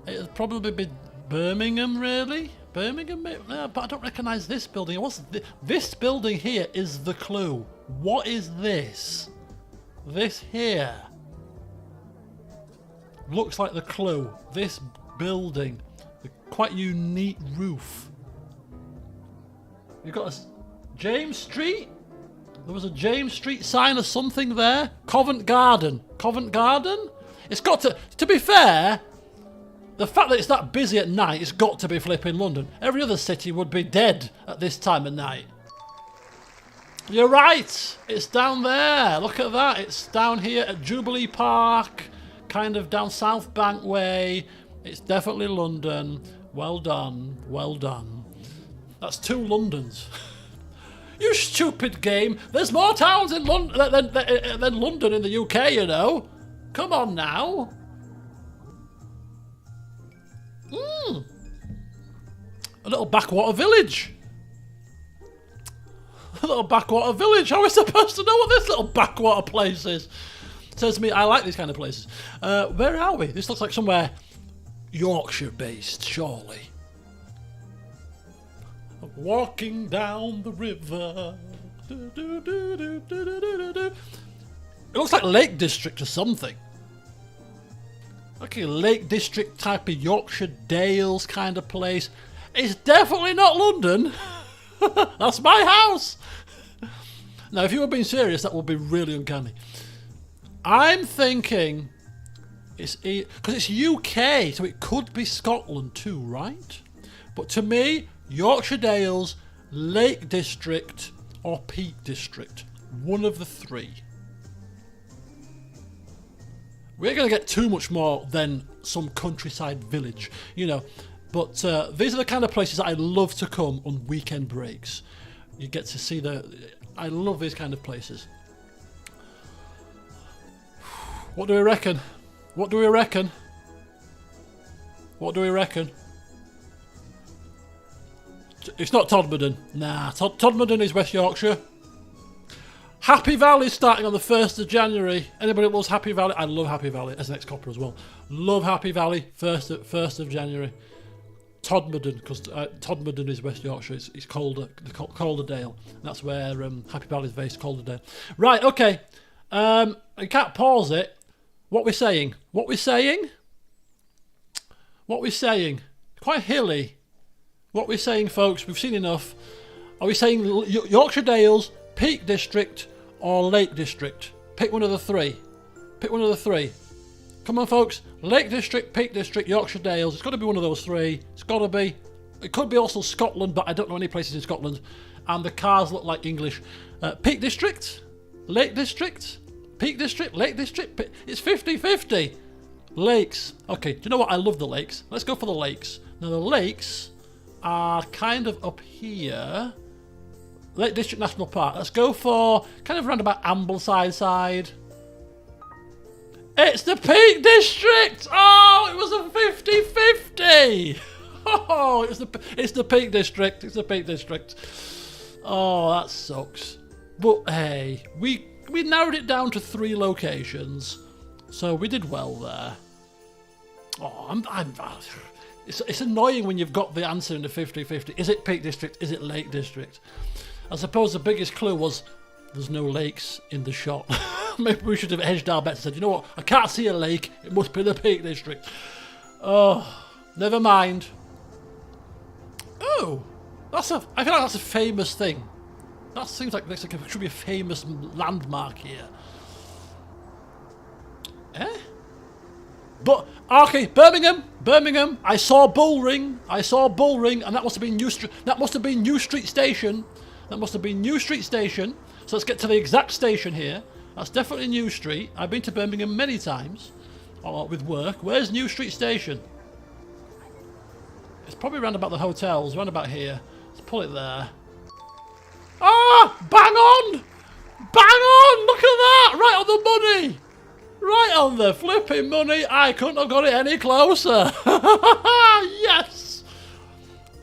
it'd probably be Birmingham, really. Birmingham, but I don't recognise this building. This building here is the clue. What is this? This here looks like the clue. This building, the quite unique roof. You've got a James Street. There was a James Street sign or something there. Covent Garden. Covent Garden? It's got to be fair, the fact that it's that busy at night, it's got to be flipping London. Every other city would be dead at this time of night. You're right. It's down there. Look at that. It's down here at Jubilee Park, kind of down South Bank way. It's definitely London. Well done. Well done. That's 2 Londons. You stupid game. There's more towns in London than London in the UK, you know. Come on now. A little backwater village. A little backwater village. How are we supposed to know what this little backwater place is? Says to me, I like these kind of places. Where are we? This looks like somewhere Yorkshire based, surely. Walking down the river. It looks like Lake District or something. Okay, Lake District type of Yorkshire Dales kind of place. It's definitely not London. That's my house. Now, if you were being serious, that would be really uncanny. I'm thinking it's because it's UK, so it could be Scotland too, right? But to me, Yorkshire Dales, Lake District, or Peak District. One of the 3. We ain't going to get too much more than some countryside village, you know. But these are the kind of places that I love to come on weekend breaks. You get to see I love these kind of places. What do we reckon? What do we reckon? What do we reckon? It's not Todmorden. Nah, Todmorden is West Yorkshire. Happy Valley starting on the 1st of January. Anybody that loves Happy Valley? I love Happy Valley as an ex-copper as well. Love Happy Valley, 1st of January. Todmorden, because Todmorden is West Yorkshire. It's Calderdale. That's where Happy Valley is based, Calderdale. Right, okay. I can't pause it. What we're saying? What we're saying? What we're saying? Quite hilly. What we're saying, folks, we've seen enough. Are we saying Yorkshire Dales, Peak District, or Lake District? Pick one of the 3. Pick one of the 3. Come on, folks. Lake District, Peak District, Yorkshire Dales. It's got to be one of those 3. It's got to be. It could be also Scotland, but I don't know any places in Scotland. And the cars look like English. Peak District, Lake District, Peak District, Lake District. It's 50-50. Lakes. Okay, do you know what? I love the lakes. Let's go for the lakes. Now, the lakes are kind of up here. Lake District National Park. Let's go for kind of round about Ambleside side. It's the Peak District! Oh, it was a 50-50! Oh, it's the Peak District. It's the Peak District. Oh, that sucks. But hey, we narrowed it down to 3 locations, so we did well there. Oh, it's annoying when you've got the answer in the 50-50. Is it Peak District? Is it Lake District? I suppose the biggest clue was there's no lakes in the shot. Maybe we should have hedged our bets and said, you know what, I can't see a lake, it must be the Peak District. Oh, never mind. Oh, I feel like that's a famous thing. That seems like it should be a famous landmark here. Eh? But, okay, Birmingham, I saw Bullring, and that must have been New Street Station. So let's get to the exact station here. That's definitely New Street. I've been to Birmingham many times with work. Where's New Street Station? It's probably around about the hotels, around about here. Let's pull it there. Ah! Bang on! Look at that! Right on the money! Right on the flipping money. I couldn't have got it any closer. Yes!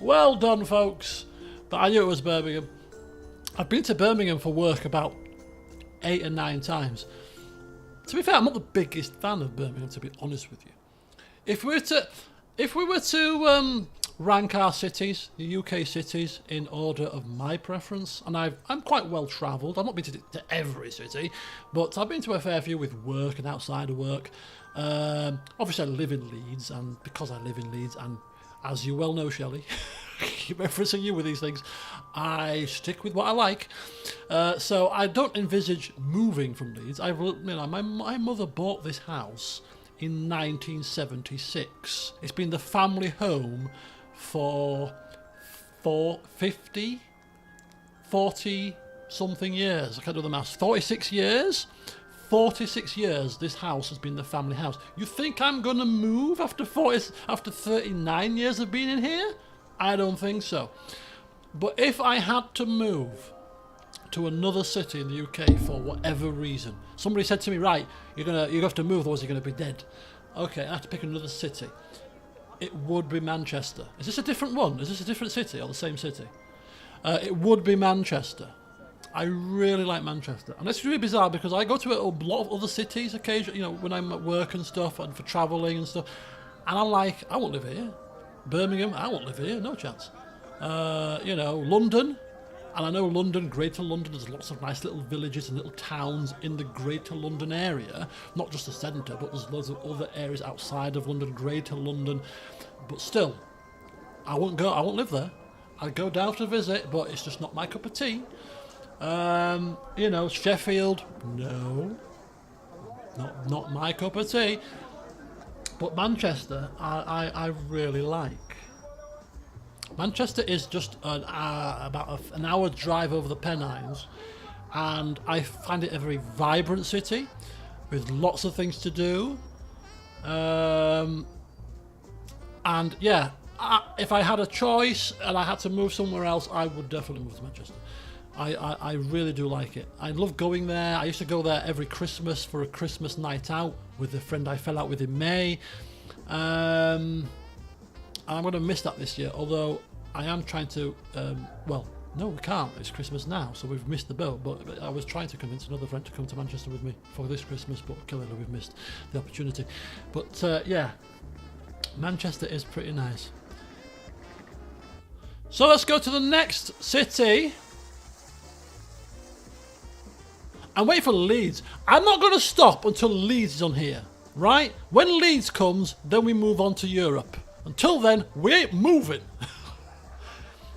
Well done, folks. But I knew it was Birmingham. I've been to Birmingham for work about 8 or 9 times. To be fair, I'm not the biggest fan of Birmingham, to be honest with you. If we were to rank our cities, the UK cities, in order of my preference, and I'm quite well travelled. I've not been to every city, but I've been to a fair few with work and outside of work. Obviously, I live in Leeds, and because I live in Leeds, and as you well know, Shelley, keep referencing you with these things, I stick with what I like. So I don't envisage moving from Leeds. My mother bought this house in 1976. It's been the family home for 40 something years. I can't do the maths. 46 years? 46 years this house has been the family house. You think I'm going to move after 39 years of being in here? I don't think so. But if I had to move to another city in the UK for whatever reason, somebody said to me, right, you have to move, otherwise you're going to be dead. Okay, I have to pick another city. It would be Manchester. Is this a different one? Is this a different city or the same city? It would be Manchester. I really like Manchester. And it's really bizarre because I go to a lot of other cities occasionally, when I'm at work and stuff and for travelling and stuff. And I'm like, I won't live here. Birmingham, I won't live here, no chance. London. And I know London, Greater London, there's lots of nice little villages and little towns in the Greater London area. Not just the centre, but there's loads of other areas outside of London, Greater London. But still, I won't live there. I'd go down to visit, but it's just not my cup of tea. Sheffield, no. Not my cup of tea. But Manchester, I really like. Manchester is just about an hour drive over the Pennines, and I find it a very vibrant city with lots of things to do. And yeah, if I had a choice and I had to move somewhere else, I would definitely move to Manchester. I really do like it. I love going there. I used to go there every Christmas for a Christmas night out with a friend I fell out with in May. I'm going to miss that this year, although I am trying to, no, we can't. It's Christmas now, so we've missed the boat. But I was trying to convince another friend to come to Manchester with me for this Christmas, but clearly we've missed the opportunity. But yeah, Manchester is pretty nice. So let's go to the next city. I'm waiting for Leeds. I'm not going to stop until Leeds is on here, right? When Leeds comes, then we move on to Europe. Until then, we ain't moving.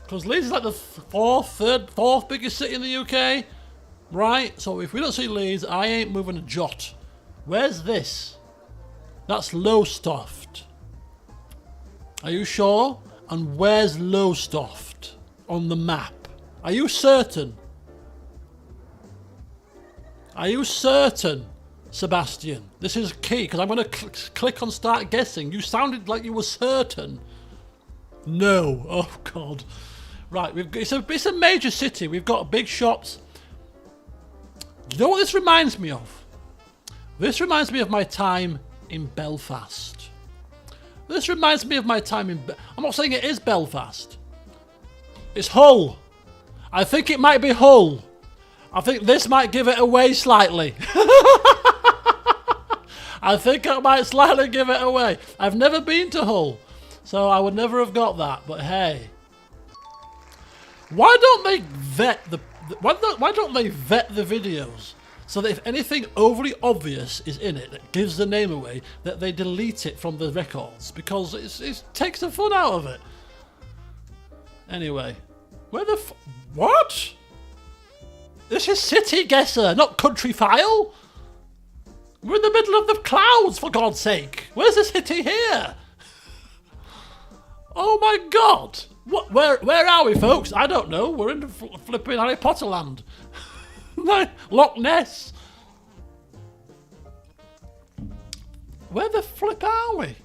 Because Leeds is like the fourth biggest city in the UK, right? So if we don't see Leeds, I ain't moving a jot. Where's this? That's Lowestoft. Are you sure? And where's Lowestoft on the map? Are you certain? Are you certain, Sebastian? This is key, because I'm going to click on start guessing. You sounded like you were certain. No. Oh, God. Right, it's a major city. We've got big shops. You know what this reminds me of? This reminds me of my time in Belfast. This reminds me of my time in... I'm not saying it is Belfast. It's Hull. I think it might be Hull. I think this might give it away slightly. I think I might slightly give it away. I've never been to Hull, so I would never have got that. But hey, why don't they vet the why don't they vet the videos so that if anything overly obvious is in it that gives the name away, that they delete it from the records, because it takes the fun out of it. Anyway, where the what? This is City Guesser, not Country File. We're in the middle of the clouds, for God's sake. Where's the city here? Oh my God. What? Where are we, folks? I don't know. We're in flipping Harry Potter land. Loch Ness. Where the flip are we?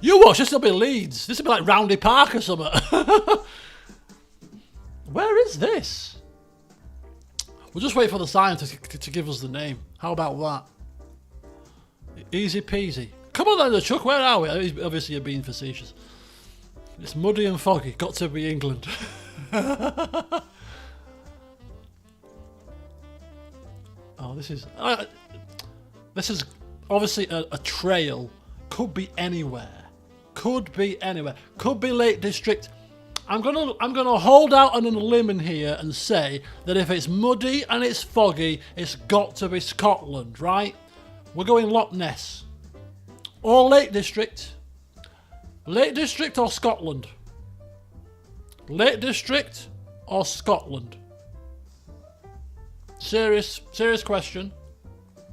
You watch, this will be Leeds. This will be like Roundy Park or something. Where is this? We'll just wait for the sign to give us the name. How about that? Easy peasy. Come on then, Chuck, where are we? Obviously you're being facetious. It's muddy and foggy. Got to be England. Oh, this is obviously a trail. Could be anywhere. Could be anywhere. Could be Lake District. I'm gonna hold out on a limb in here and say that if it's muddy and it's foggy, it's got to be Scotland, right? We're going Loch Ness. Or Lake District. Lake District or Scotland? Lake District or Scotland? Serious question.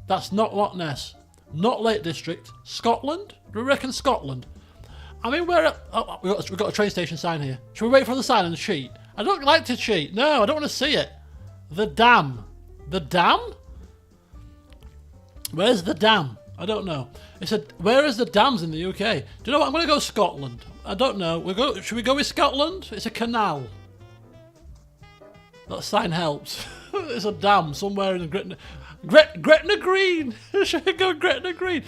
That's not Loch Ness. Not Lake District. Scotland? Do we reckon Scotland? I mean, we've got a train station sign here. Should we wait for the sign and cheat? I don't like to cheat. No, I don't want to see it. The dam. The dam? Where's the dam? I don't know. It said, where is the dams in the UK? Do you know what? I'm going to go Scotland. I don't know. Should we go with Scotland? It's a canal. That sign helps. It's a dam somewhere in Gretna Green. Should we go Gretna Green?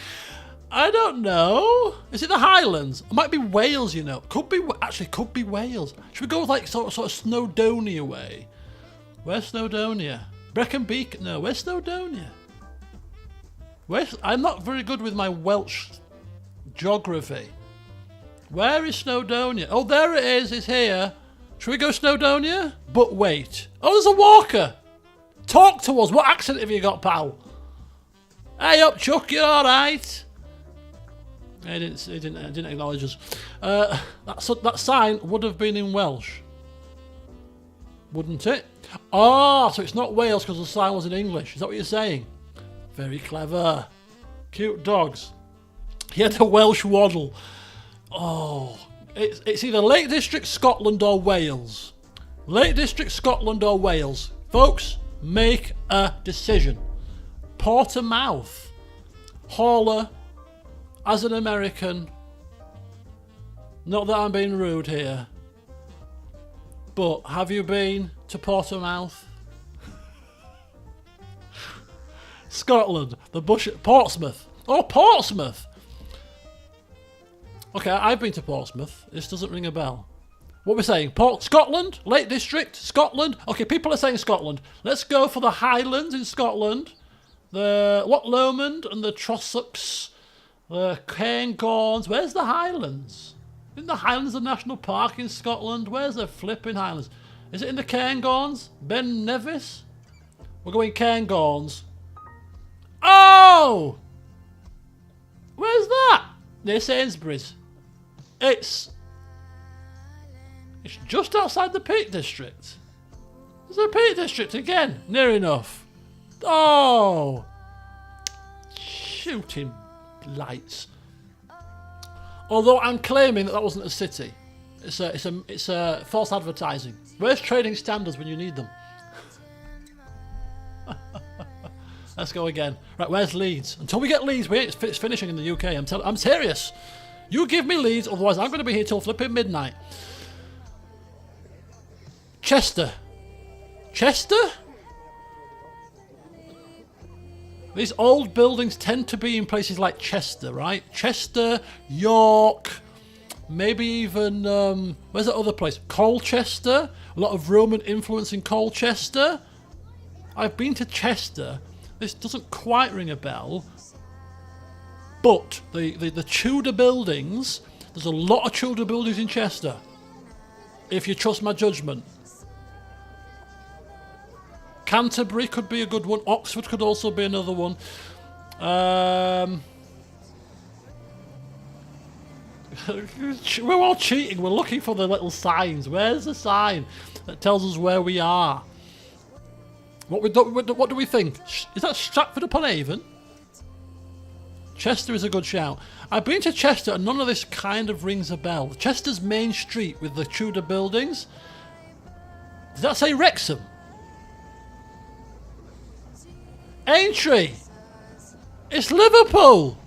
I don't know. Is it the Highlands? It might be Wales, you know. Could be Wales. Should we go with like sort of Snowdonia way? Where's Snowdonia? Brecon Beacon? No, where's Snowdonia? I'm not very good with my Welsh geography. Where is Snowdonia? Oh, there it is. It's here. Should we go Snowdonia? But wait. Oh, there's a walker. Talk to us. What accent have you got, pal? Hey up, Chuck. You all right? He didn't acknowledge us. That sign would have been in Welsh, wouldn't it? Ah, so it's not Wales because the sign was in English. Is that what you're saying? Very clever. Cute dogs. He had a Welsh waddle. Oh, it's either Lake District, Scotland or Wales. Lake District, Scotland or Wales. Folks, make a decision. Portsmouth. Hauler. As an American, not that I'm being rude here, but have you been to Portsmouth? Scotland, Portsmouth. Oh, Portsmouth! Okay, I've been to Portsmouth. This doesn't ring a bell. What we're saying? Scotland? Lake District? Scotland? Okay, people are saying Scotland. Let's go for the Highlands in Scotland. The Lomond and the Trossachs. The Cairngorms. Where's the Highlands? Isn't the Highlands a national park in Scotland? Where's the flipping Highlands? Is it in the Cairngorms? Ben Nevis? We're going Cairngorms. Oh! Where's that? Near Sainsbury's. It's just outside the Peak District. Is there a Peak District again? Near enough. Oh! Shooting lights. Although I'm claiming that wasn't a city. It's a false advertising. Where's trading standards when you need them? Let's go again. Right, where's Leeds? Until we get Leeds, it's finishing in the UK. I'm serious. You give me Leeds, otherwise I'm going to be here till flipping midnight. Chester. Chester? These old buildings tend to be in places like Chester, right? Chester, York, Maybe even, where's that other place? Colchester. A lot of Roman influence in Colchester. I've been to Chester. This doesn't quite ring a bell. But the Tudor buildings, there's a lot of Tudor buildings in Chester. If you trust my judgment. Canterbury could be a good one. Oxford could also be another one. We're all cheating. We're looking for the little signs. Where's the sign that tells us where we are? What do we think? Is that Stratford-upon-Avon? Chester is a good shout. I've been to Chester and none of this kind of rings a bell. Chester's main street with the Tudor buildings. Does that say Wrexham? Aintree! It's Liverpool!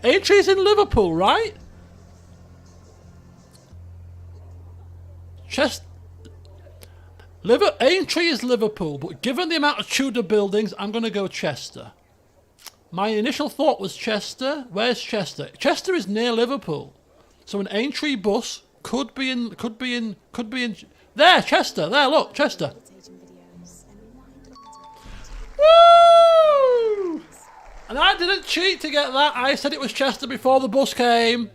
Aintree's in Liverpool, right? Aintree is Liverpool, but given the amount of Tudor buildings, I'm going to go Chester. My initial thought was Chester. Where's Chester? Chester is near Liverpool, so an Aintree bus could be in. There, Chester. There, look, Chester. Woo! And I didn't cheat to get that. I said it was Chester before the bus came.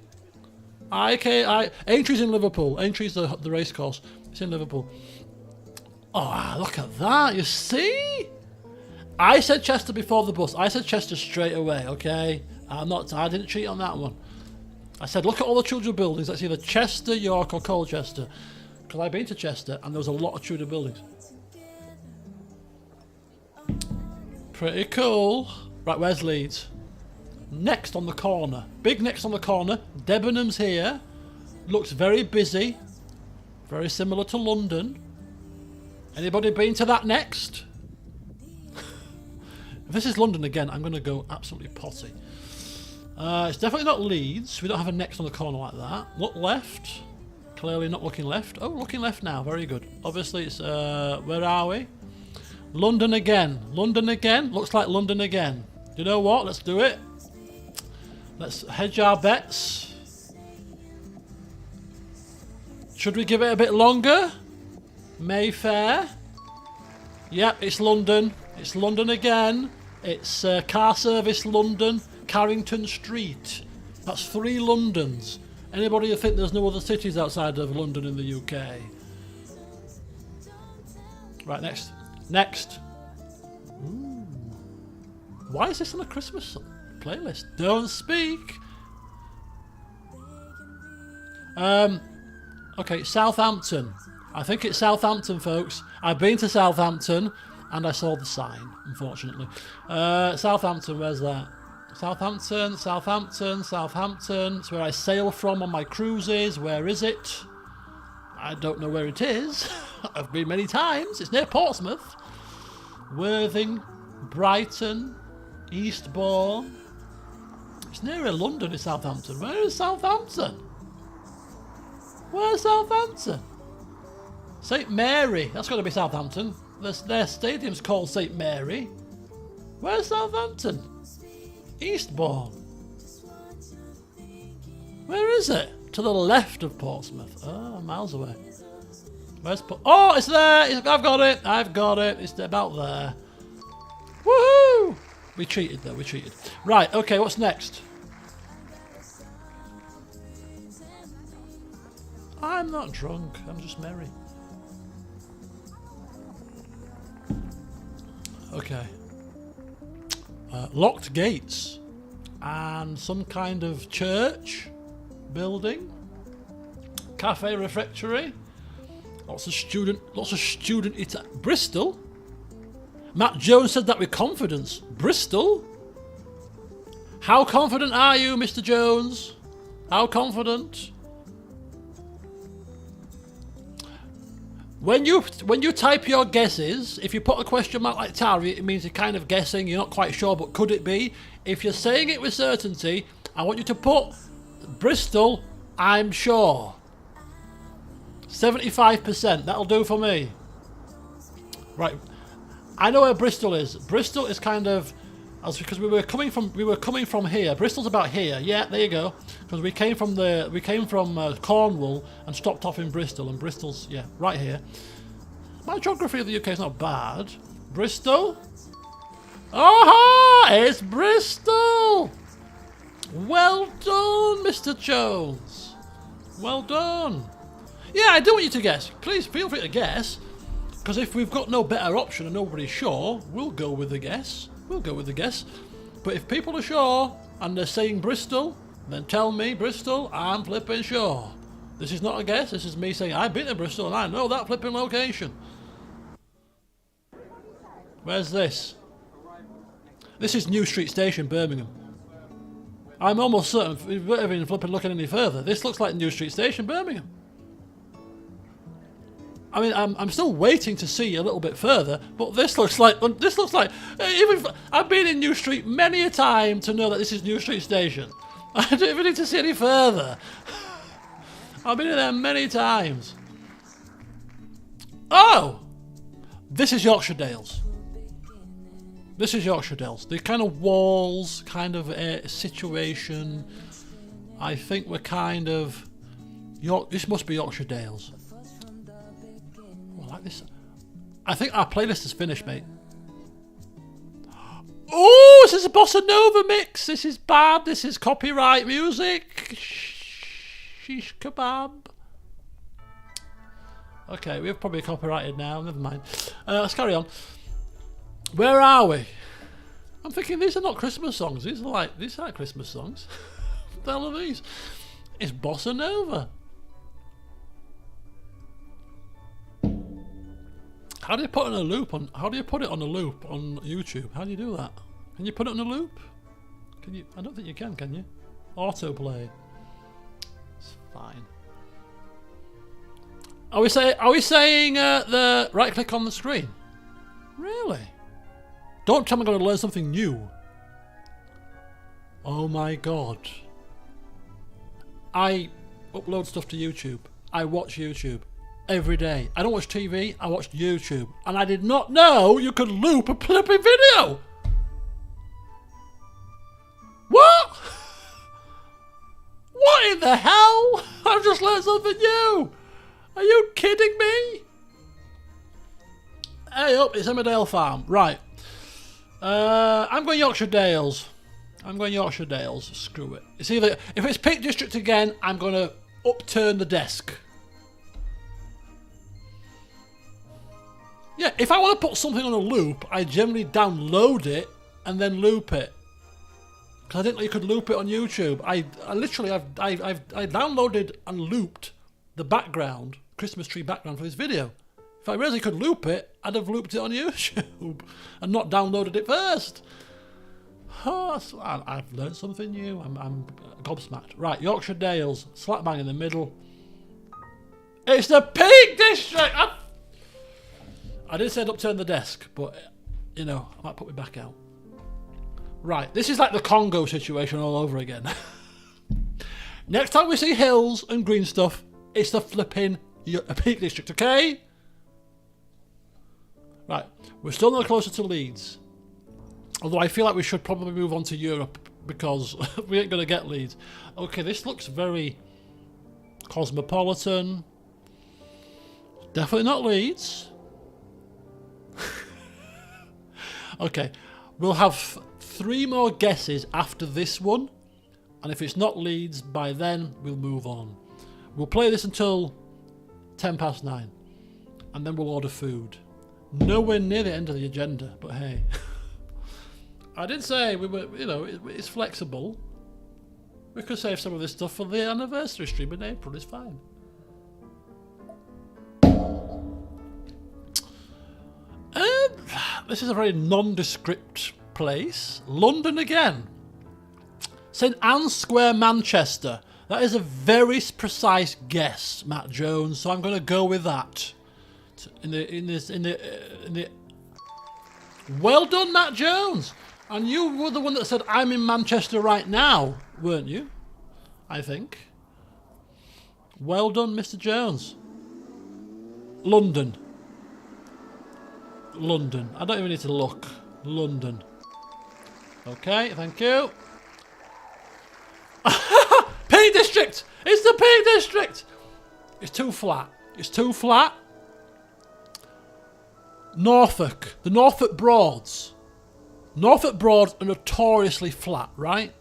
Aintree's in Liverpool. Aintree's the race course. It's in Liverpool. Oh, look at that. You see? I said Chester before the bus. I said Chester straight away, okay? I didn't cheat on that one. I said, look at all the Tudor buildings. That's either Chester, York, or Colchester. Because I've been to Chester, and there was a lot of Tudor buildings. Pretty cool. Right, where's Leeds? Next on the corner. Big next on the corner. Debenhams here. Looks very busy. Very similar to London. Anybody been to that next? If this is London again, I'm going to go absolutely potty. It's definitely not Leeds. We don't have a next on the corner like that. Look left. Clearly not looking left. Oh, looking left now. Very good. Obviously it's... where are we? London again. London again. Looks like London again. You know what? Let's do it. Let's hedge our bets. Should we give it a bit longer? Mayfair. Yep, it's London. It's London again. It's Car Service London, Carrington Street. That's 3 Londons. Anybody who think there's no other cities outside of London in the UK? Right, next. Next. Ooh. Why is this on a Christmas playlist? Don't speak. Okay, Southampton. I think it's Southampton, folks. I've been to Southampton and I saw the sign, unfortunately. Southampton, where's that? Southampton, Southampton, Southampton. It's where I sail from on my cruises. Where is it? I don't know where it is. I've been many times. It's near Portsmouth. Worthing, Brighton, Eastbourne. It's nearer London in Southampton. Where is Southampton? Where's Southampton? St Mary. That's got to be Southampton. Their stadium's called St Mary. Where's Southampton? Eastbourne. Where is it? To the left of Portsmouth. Oh, miles away. Where's oh, it's there! I've got it! I've got it! It's about there. Woohoo! We cheated though, we cheated. Right, okay, what's next? I'm not drunk, I'm just merry. Okay. Locked gates. And some kind of church building. Cafe refectory. Lots of student Bristol? Matt Jones said that with confidence. Bristol? How confident are you, Mr. Jones? How confident? When you type your guesses, if you put a question mark like Tari, it means you're kind of guessing, you're not quite sure, but could it be? If you're saying it with certainty, I want you to put Bristol, I'm sure. 75%, that'll do for me. Right, I know where Bristol is. Bristol is kind of As because we were coming from here. Bristol's about here. Yeah, there you go. Because we came from Cornwall and stopped off in Bristol, and Bristol's right here. My geography of the UK is not bad. Bristol. Aha! It's Bristol. Well done, Mr. Jones. Well done. Yeah, I do want you to guess. Please feel free to guess. Because if we've got no better option and nobody's sure, we'll go with the guess. We'll go with the guess. But if people are sure and they're saying Bristol, then tell me Bristol, I'm flipping sure. This is not a guess, this is me saying I've been to Bristol and I know that flipping location. Where's this? This is New Street Station, Birmingham. I'm almost certain, if we're even flipping looking any further, this looks like New Street Station, Birmingham. I mean, I'm still waiting to see a little bit further, but this looks like even I've been in New Street many a time to know that this is New Street Station. I don't even need to see any further. I've been in there many times. Oh, this is Yorkshire Dales. This is Yorkshire Dales. The kind of walls, kind of situation. I think we're kind of this must be Yorkshire Dales. Like this. I think our playlist is finished, mate. Oh, this is a bossa nova mix. This is bad. This is copyright music. Shish kebab. Okay, we've probably copyrighted now. Never mind. Let's carry on. Where are we? I'm thinking these are not Christmas songs. These are like Christmas songs. What the hell are these? It's bossa nova. How do you put it on a loop on? How do you put it on a loop on YouTube? How do you do that? Can you put it on a loop? Can you? I don't think you can you? Autoplay. It's fine. Are we saying the right click on the screen? Really? Don't tell me I'm going to learn something new. Oh my god. I upload stuff to YouTube. I watch YouTube. Every day. I don't watch TV, I watch YouTube. And I did not know you could loop a flipping video! What? What in the hell? I've just learned something new! Are you kidding me? Hey up, it's Emmerdale Farm. Right. I'm going Yorkshire Dales. I'm going Yorkshire Dales. Screw it. It's either, if it's Peak District again, I'm going to upturn the desk. Yeah, if I want to put something on a loop, I generally download it and then loop it. Because I didn't know you could loop it on YouTube. I downloaded and looped the background, Christmas tree background for this video. If I realised you could loop it, I'd have looped it on YouTube and not downloaded it first. Oh, I've learned something new. I'm gobsmacked. Right, Yorkshire Dales, slap bang in the middle. It's the Peak District! I did say I'd upturn the desk, but, you know, I might put me back out. Right, this is like the Congo situation all over again. Next time we see hills and green stuff, it's the flipping Peak District, okay? Right, we're still no closer to Leeds. Although I feel like we should probably move on to Europe, because we ain't going to get Leeds. Okay, this looks very cosmopolitan. Definitely not Leeds. Okay, we'll have 3 more guesses after this one, and if it's not Leeds, by then we'll move on. We'll play this until 9:10, and then we'll order food. Nowhere near the end of the agenda, but hey. I did say we were, you know, it's flexible. We could save some of this stuff for the anniversary stream in April, it's fine. This is a very nondescript place. London again. St Anne's Square, Manchester. That is a very precise guess, Matt Jones. So I'm going to go with that. Well done, Matt Jones. And you were the one that said I'm in Manchester right now, weren't you? I think. Well done, Mr. Jones. London. London. I don't even need to look. London. Okay, thank you. Peak District! It's the Peak District! It's too flat. It's too flat. Norfolk. The Norfolk Broads. Norfolk Broads are notoriously flat, right?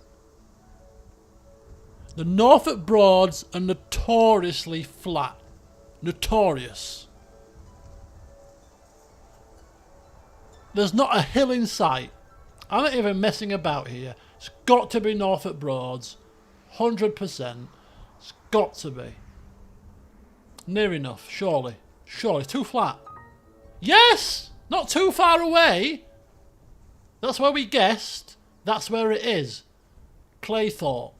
The Norfolk Broads are notoriously flat. Notorious. There's not a hill in sight. I'm not even messing about here. It's got to be Norfolk Broads. 100%. It's got to be. Near enough, surely. Surely, too flat. Yes! Not too far away. That's where we guessed. That's where it is. Claythorpe.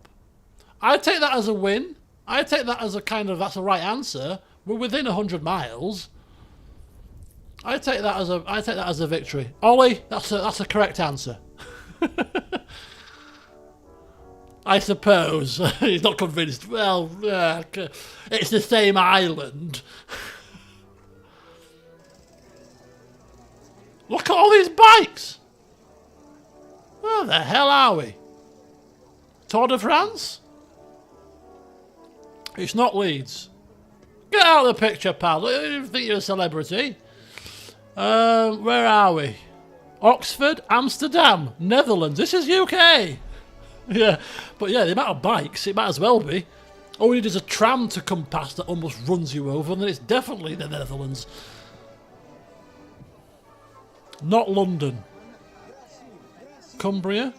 I take that as a win. I take that as a kind of, that's the right answer. We're within 100 miles. I take that as a victory. Ollie, that's a correct answer. I suppose. He's not convinced. Well, it's the same island. Look at all these bikes. Where the hell are we? Tour de France? It's not Leeds. Get out of the picture, pal. You think you're a celebrity? Where are we? Oxford, Amsterdam, Netherlands. This is UK. Yeah, but yeah, the amount of bikes, it might as well be. All we need is a tram to come past that almost runs you over, and then it's definitely the Netherlands. Not London. Cumbria.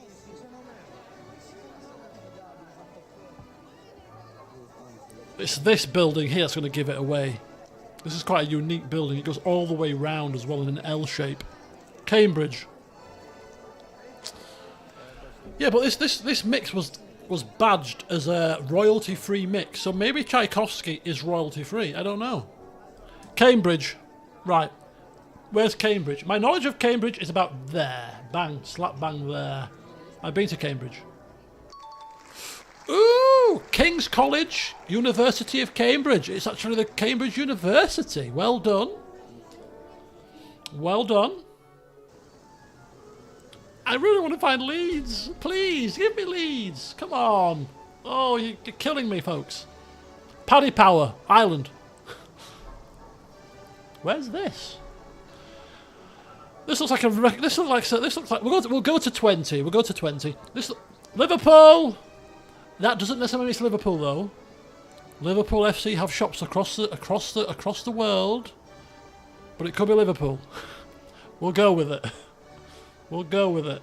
It's this building here that's going to give it away. This is quite a unique building. It goes all the way round as well in an L shape. Cambridge. Yeah, but this mix was badged as a royalty-free mix, so maybe Tchaikovsky is royalty-free. I don't know. Cambridge. Right. Where's Cambridge? My knowledge of Cambridge is about there. Bang. Slap bang there. I've been to Cambridge. Ooh! King's College, University of Cambridge. It's actually the Cambridge University. Well done. Well done. I really want to find Leeds. Please, give me Leeds. Come on. Oh, you're killing me, folks. Paddy Power, Island. Where's this? This looks like a. This looks like we'll go to 20. We'll go to 20. Liverpool. That doesn't necessarily mean it's Liverpool though. Liverpool FC have shops across the world, but it could be Liverpool. We'll go with it. We'll go with it.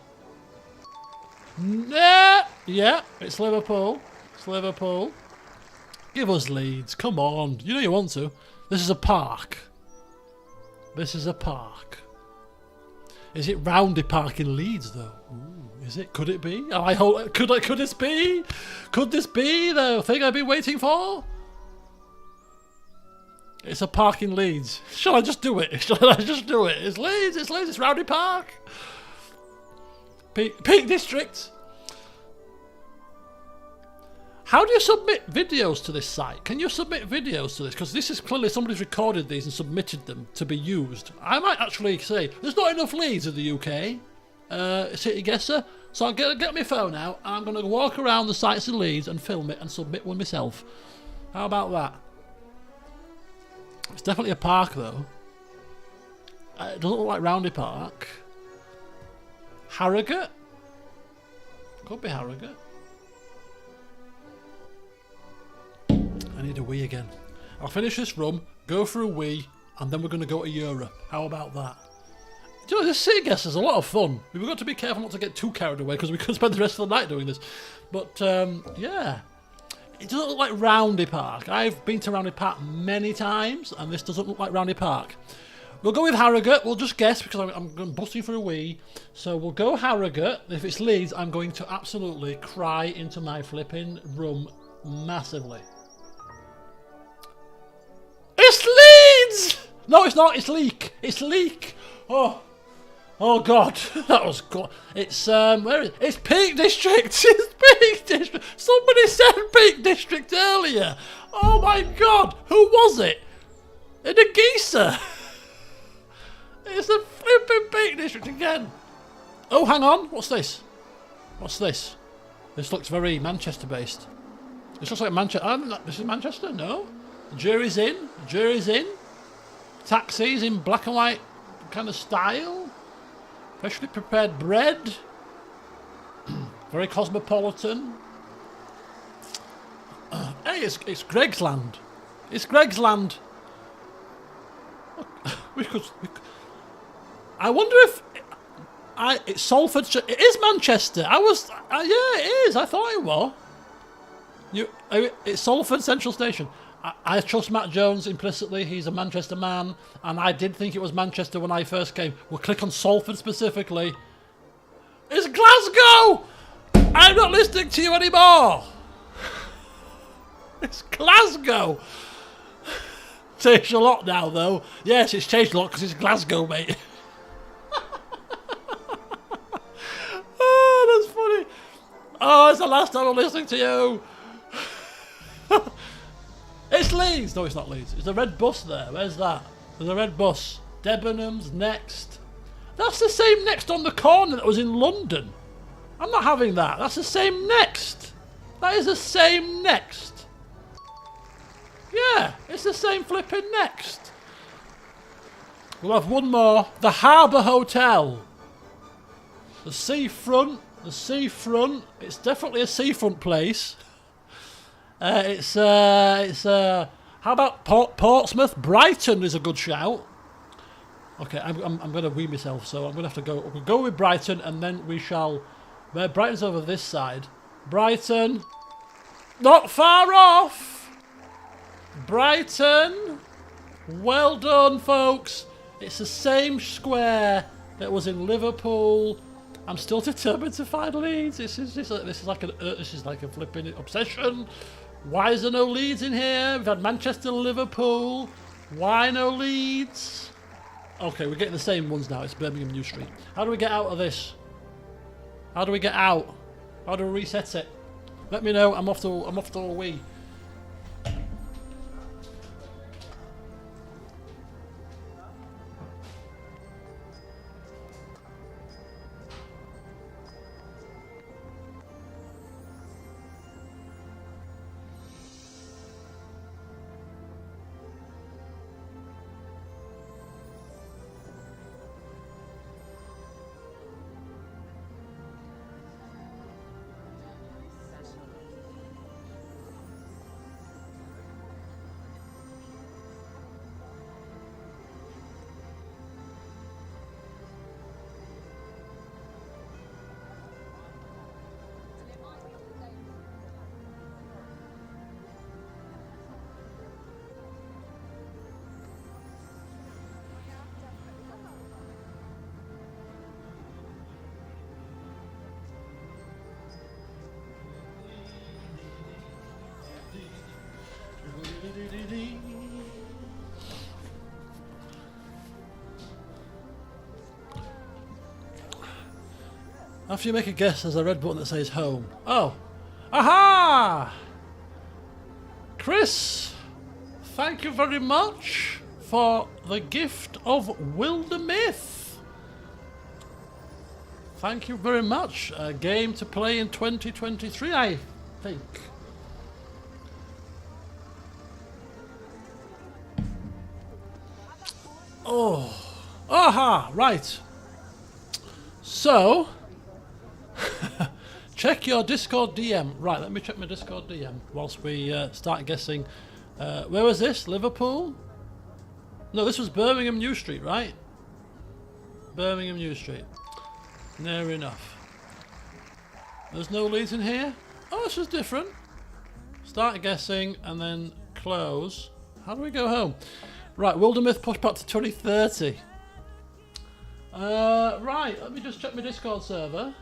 Yeah, it's Liverpool. It's Liverpool. Give us Leeds. Come on. You know you want to. This is a park. This is a park. Is it Roundy Park in Leeds though? Ooh, is it? Could it be? I hope. Could this be? Could this be the thing I've been waiting for? It's a park in Leeds. Shall I just do it? Shall I just do it? It's Leeds. It's Leeds. It's Roundy Park. Peak District. How do you submit videos to this site? Can you submit videos to this? Because this is clearly somebody's recorded these and submitted them to be used. I might actually say, there's not enough Leeds in the UK, city guesser. So I'll get my phone out and I'm going to walk around the sites in Leeds and film it and submit one myself. How about that? It's definitely a park though. It doesn't look like Roundy Park. Harrogate? Could be Harrogate. I need a wee again. I'll finish this rum, go for a wee, and then we're going to go to Europe. How about that? Do you know, this city guess is a lot of fun. We've got to be careful not to get too carried away because we could spend the rest of the night doing this. But, yeah. It doesn't look like Roundy Park. I've been to Roundy Park many times, and this doesn't look like Roundy Park. We'll go with Harrogate. We'll just guess because I'm busting for a wee. So we'll go Harrogate. If it's Leeds, I'm going to absolutely cry into my flipping rum massively. It's Leeds! No, it's not. It's Leek. It's Leek. Oh God, that was good. It's where is it? It's Peak District. It's Peak District. Somebody said Peak District earlier. Oh my God, who was it? In a geezer. It's the flipping Peak District again. Oh, hang on. What's this? What's this? This looks very Manchester based. This looks like Manchester. This is Manchester? No. Jury's in. Jury's in. Taxis in black and white kind of style. Freshly prepared bread. Very cosmopolitan. Hey, it's Greg's land. It's Greg's land. We could. I wonder if it's Salford. It is Manchester. Yeah, it is. I thought it was. It's Salford Central Station. I trust Matt Jones implicitly. He's a Manchester man, and I did think it was Manchester when I first came. We'll click on Salford specifically. It's Glasgow. I'm not listening to you anymore. It's Glasgow. Changed a lot now, though. Yes, it's changed a lot because it's Glasgow, mate. Oh, that's funny. Oh, it's the last time I'm listening to you. It's Leeds. No, it's not Leeds. It's a red bus there. Where's that? There's a red bus. Debenhams next. That's the same next on the corner that was in London. I'm not having that. That's the same next. That is the same next. Yeah, it's the same flipping next. We'll have one more. The Harbour Hotel. The seafront. The seafront. It's definitely a seafront place. How about Portsmouth? Brighton is a good shout. Okay, I'm going to wee myself, so I'm going to have to go. We'll go with Brighton, and then we shall. Brighton's over this side. Brighton, not far off. Brighton, well done, folks. It's the same square that was in Liverpool. I'm still determined to find Leeds. This is like a flipping obsession. Why is there no Leeds in here? We've had Manchester, Liverpool. Why no Leeds? Okay, we're getting the same ones now. It's Birmingham New Street. How do we get out of this? How do we get out? How do we reset it? Let me know. I'm off to a wee. After you make a guess, there's a red button that says home. Oh. Aha! Chris, thank you very much for the gift of Wildermyth. Thank you very much. A game to play in 2023, I think. Oh. Aha! Right. So... check your Discord DM. Right, let me check my Discord DM whilst we start guessing. Where was this? Liverpool? No, this was Birmingham New Street, right? Birmingham New Street. Near enough. There's no Leeds in here? Oh, this is different. Start guessing and then close. How do we go home? Right, Wildermyth pushed back to 2030. Right, let me just check my Discord server.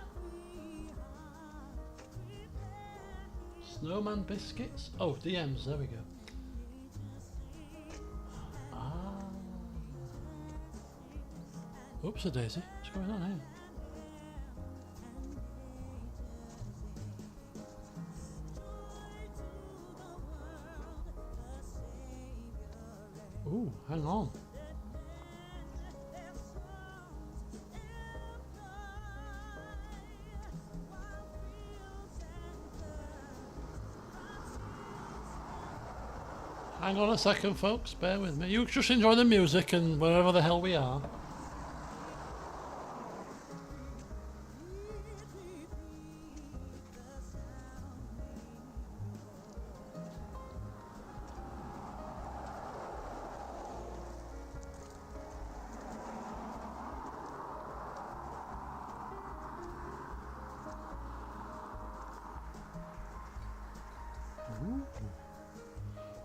Snowman biscuits. Oh, DMs. There we go. Ah. Oops, a daisy. What's going on here? Ooh, hang on. Hang on a second, folks. Bear with me. You just enjoy the music and wherever the hell we are.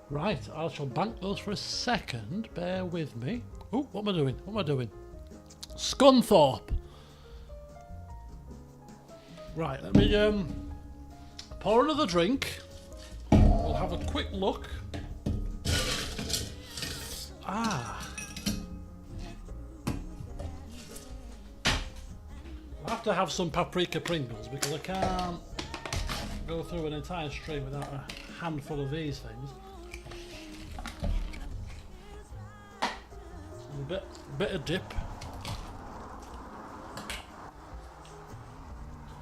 Right, I shall bank those for a second. Bear with me. Oh, what am I doing? What am I doing? Scunthorpe. Right, let me pour another drink. We'll have a quick look. Ah. I'll have to have some paprika Pringles because I can't go through an entire stream without a handful of these things. A bit of dip.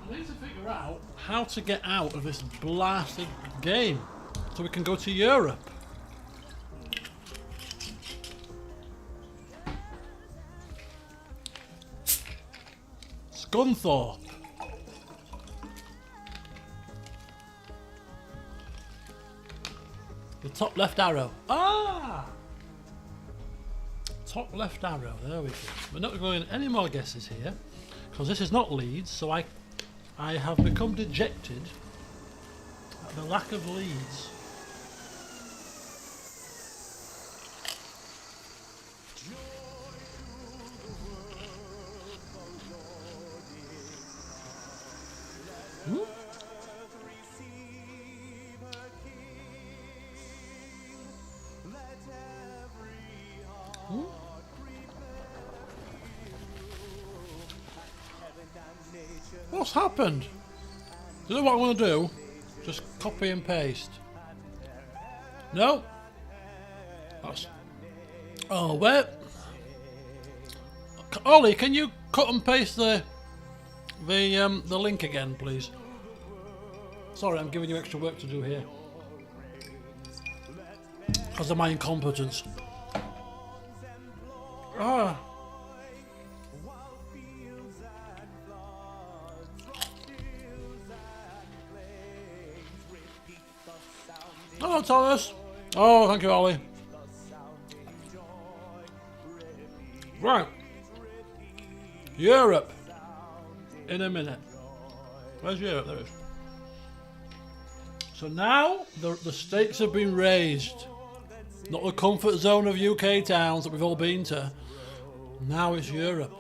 I need to figure out how to get out of this blasted game so we can go to Europe. Scunthorpe. The top left arrow. Ah! Top left arrow, there we go. We're not going any more guesses here because this is not Leeds, so I have become dejected at the lack of leads. Ooh. Ooh. What's happened? You know what I want to do? Just copy and paste. No. That's... Oh, where? Ollie, can you cut and paste the link again, please? Sorry, I'm giving you extra work to do here because of my incompetence. Ah. Hello, Thomas. Oh, thank you, Ollie. Right. Europe. In a minute. Where's Europe? There it is. So now the stakes have been raised. Not the comfort zone of UK towns that we've all been to. Now it's Europe.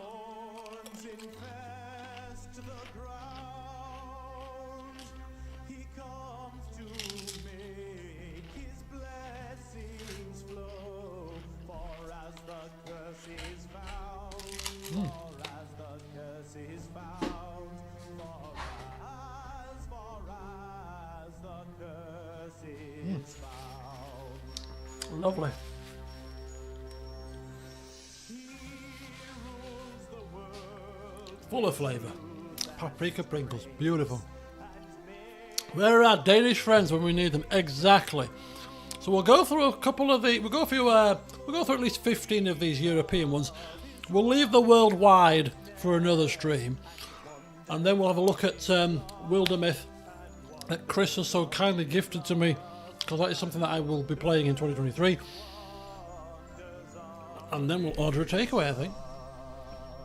Lovely. Full of flavour. Paprika Pringles. Beautiful. Where are our Danish friends when we need them? Exactly. So we'll go through a couple of the... We'll go through at least 15 of these European ones. We'll leave the worldwide for another stream. And then we'll have a look at Wildermyth that Chris has so kindly gifted to me, because that is something that I will be playing in 2023. And then we'll order a takeaway, I think.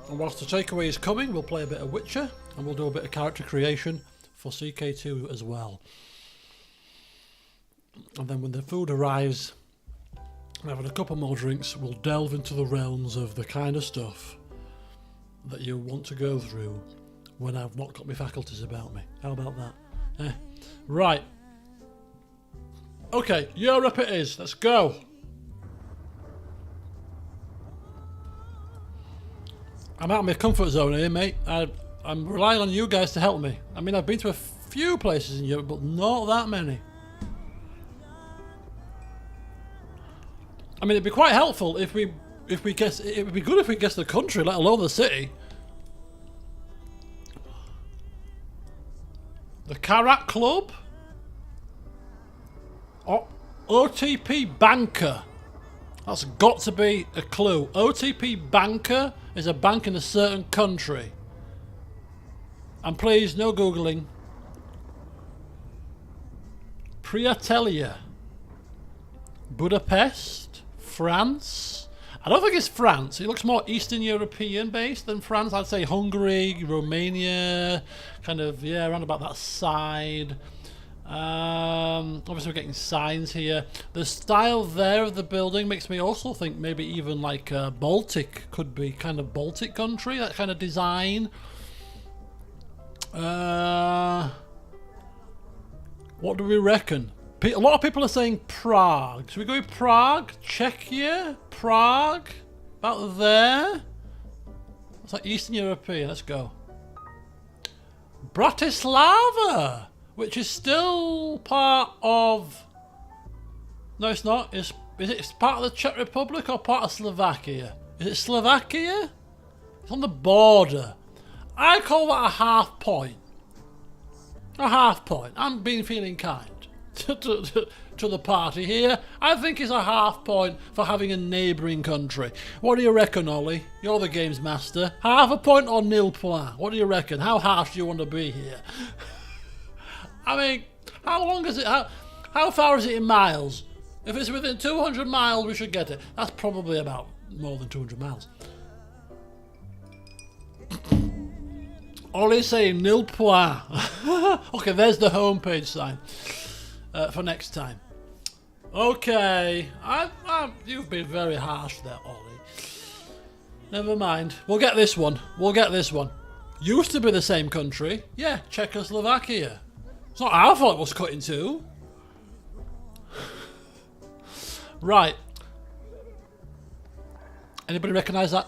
And whilst the takeaway is coming, we'll play a bit of Witcher, and we'll do a bit of character creation for CK2 as well. And then when the food arrives, and having a couple more drinks, we'll delve into the realms of the kind of stuff that you want to go through when I've not got my faculties about me. How about that? Right. Okay, Europe it is. Let's go. I'm out of my comfort zone here, mate. I'm relying on you guys to help me. I mean, I've been to a few places in Europe, but not that many. I mean, it'd be quite helpful if we guess. It would be good if we guess the country, let alone the city. The Karak Club. OTP Banker. That's got to be a clue. OTP Banker is a bank in a certain country. And please, no Googling. Priatelia. Budapest. France. I don't think it's France. It looks more Eastern European based than France. I'd say Hungary, Romania, kind of, yeah, around about that side. Obviously we're getting signs here. The style there of the building makes me also think maybe even like Baltic could be kind of Baltic country, that kind of design. What do we reckon? A lot of people are saying Prague. Should we go with Prague? Czechia? Prague? About there? It's like Eastern European. Let's go. Bratislava! Which is still part of... No, it's not. Is it part of the Czech Republic or part of Slovakia? Is it Slovakia? It's on the border. I call that a half point. A half point. I'm being feeling kind to the party here. I think it's a half point for having a neighbouring country. What do you reckon, Ollie? You're the games master. Half a point or nil point? What do you reckon? How harsh do you want to be here? I mean, how long is it? How far is it in miles? If it's within 200 miles, we should get it. That's probably about more than 200 miles. Ollie's saying nil point. Okay, there's the homepage sign for next time. Okay, you've been very harsh there, Ollie. Never mind. We'll get this one. We'll get this one. Used to be the same country. Yeah, Czechoslovakia. It's not our fault it was cut in two. Right. Anybody recognise that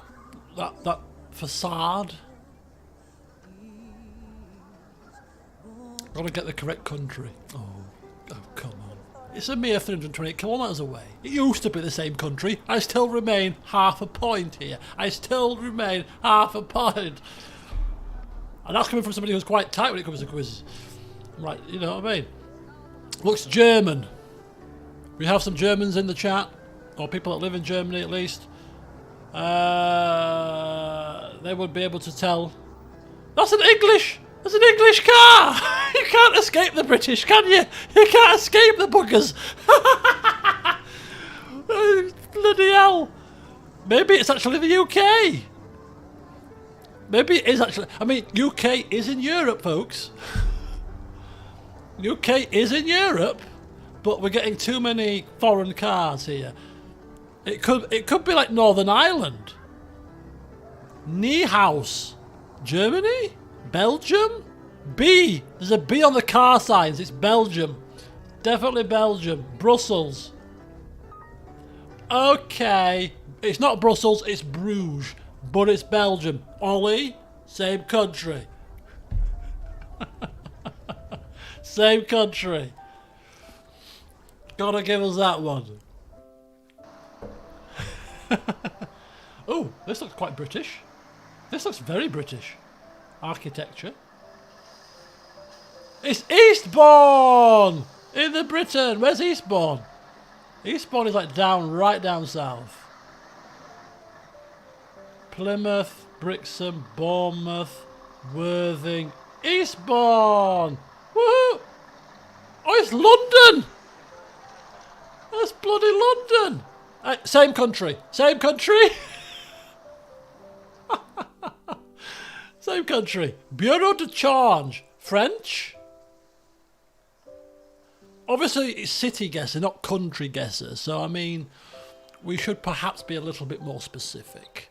facade? Gotta get the correct country. Oh, come on. It's a mere 328 kilometres away. It used to be the same country. I still remain half a point here. I still remain half a point. And that's coming from somebody who's quite tight when it comes to quizzes. Right, you know what I mean? Looks German. We have some Germans in the chat, or people that live in Germany at least. They would be able to tell. That's an English! That's an English car! You can't escape the British, can you? You can't escape the buggers! Bloody hell! Maybe it's actually the UK! Maybe it is actually... I mean, UK is in Europe, folks. UK is in Europe, but we're getting too many foreign cars here. It could be like Northern Ireland. Niehaus. Germany? Belgium? B. There's a B on the car signs. It's Belgium. Definitely Belgium. Brussels. Okay. It's not Brussels, it's Bruges. But it's Belgium. Ollie, same country. Same country. Gotta give us that one. Oh, this looks quite British. This looks very British. Architecture. It's Eastbourne! In the Britain. Where's Eastbourne? Eastbourne is like right down south. Plymouth, Brixham, Bournemouth, Worthing, Eastbourne! Woohoo! Oh, it's London! That's bloody London! Same country. Same country. Same country. Bureau de Change. French? Obviously, it's city guesser, not country guesser. So, I mean, we should perhaps be a little bit more specific.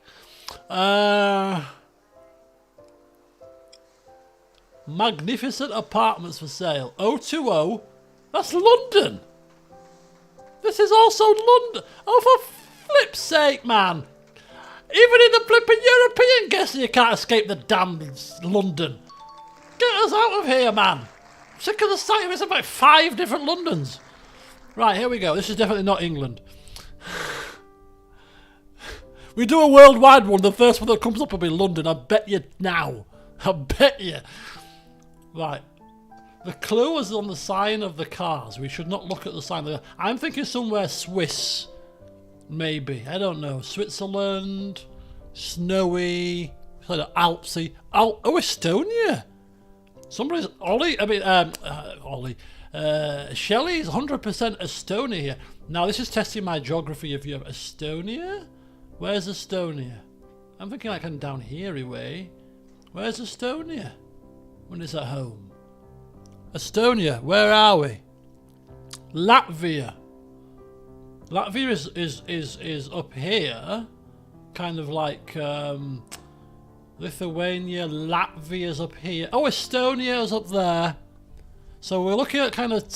Magnificent apartments for sale. 020. That's London. This is also London. Oh, for flip's sake, man. Even in the flipping European guesser, you can't escape the damn London. Get us out of here, man. I'm sick of the sight of it. It's about 5 different Londons. Right, here we go. This is definitely not England. We do a worldwide one. The first one that comes up will be London. I bet you now. I bet you. Right. The clue was on the sign of the cars. We should not look at the sign. I'm thinking somewhere Swiss, maybe. I don't know. Switzerland, snowy, kind of Alpsy. Oh, Estonia. Somebody's Ollie. I mean, Ollie. Shelley's 100% Estonia here. Now this is testing my geography of Europe. Estonia? Where's Estonia? I'm thinking like I'm down here anyway. Where's Estonia? When is at home? Estonia, where are we? Latvia. Latvia is up here, kind of like Lithuania. Latvia's up here. Oh, Estonia's up there. So we're looking at kind of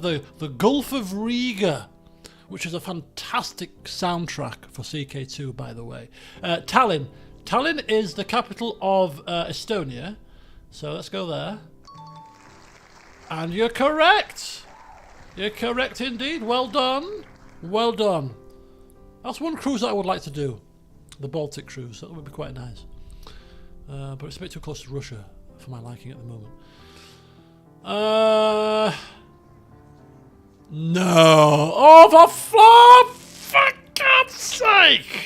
the Gulf of Riga, which is a fantastic soundtrack for CK2, by the way. Tallinn. Tallinn is the capital of Estonia. So let's go there. And you're correct. You're correct indeed. Well done. Well done. That's one cruise that I would like to do. The Baltic cruise. That would be quite nice. But it's a bit too close to Russia for my liking at the moment. No. Oh, for God's sake.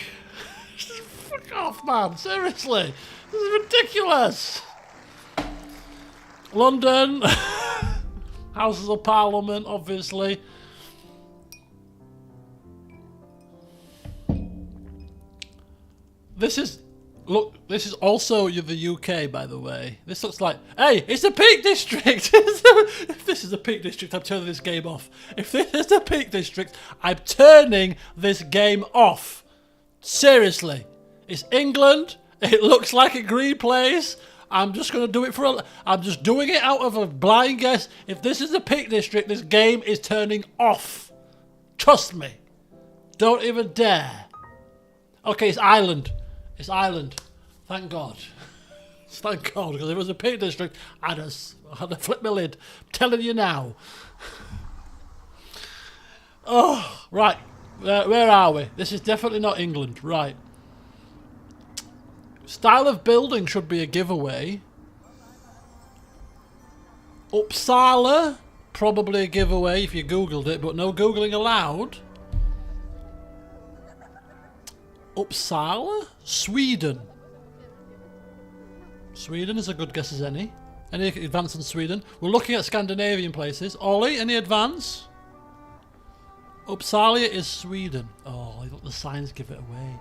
Fuck off, man. Seriously. This is ridiculous. London. Houses of Parliament, obviously. This is also the UK, by the way. This looks like, hey, it's a Peak District. If this is a Peak District, I'm turning this game off. If this is a Peak District, I'm turning this game off. Seriously. It's England. It looks like a green place. I'm just going to do it I'm just doing it out of a blind guess. If this is the Peak District, this game is turning off. Trust me. Don't even dare. Okay, it's Ireland. It's Ireland. Thank God. Thank God, because if it was a Peak District, I'd have flipped my lid. I'm telling you now. Oh, right. Where are we? This is definitely not England. Right. Style of building should be a giveaway. Uppsala, probably a giveaway if you googled it, but no googling allowed. Uppsala? Sweden. Sweden is a good guess as any. Any advance in Sweden? We're looking at Scandinavian places. Ollie, any advance? Uppsala is Sweden. Oh, look, the signs give it away.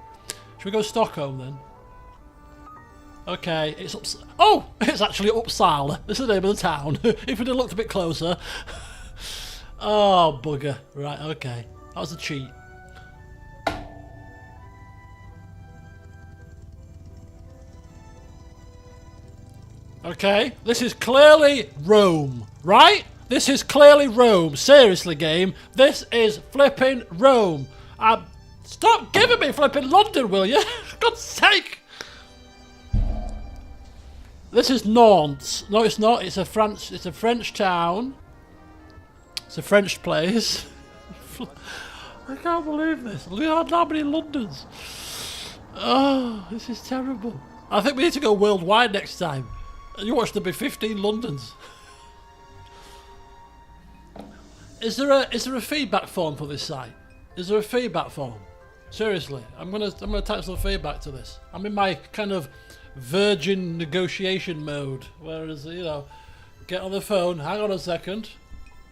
Should we go Stockholm then? Okay, it's oh, it's actually Uppsala. This is the name of the town. If we'd have looked a bit closer. Oh, bugger. Right, okay. That was a cheat. Okay, this is clearly Rome, right? This is clearly Rome. Seriously, game. This is flipping Rome. Stop giving me flipping London, will you? For God's sake. This is Nantes. No, it's not. It's a French town. It's a French place. I can't believe this. Look at how many Londons. Oh, this is terrible. I think we need to go worldwide next time. You watch there be 15 Londons. Is there a feedback form for this site? Is there a feedback form? Seriously, I'm gonna type some feedback to this. I'm in my kind of virgin negotiation mode, whereas, you know, get on the phone, hang on a second,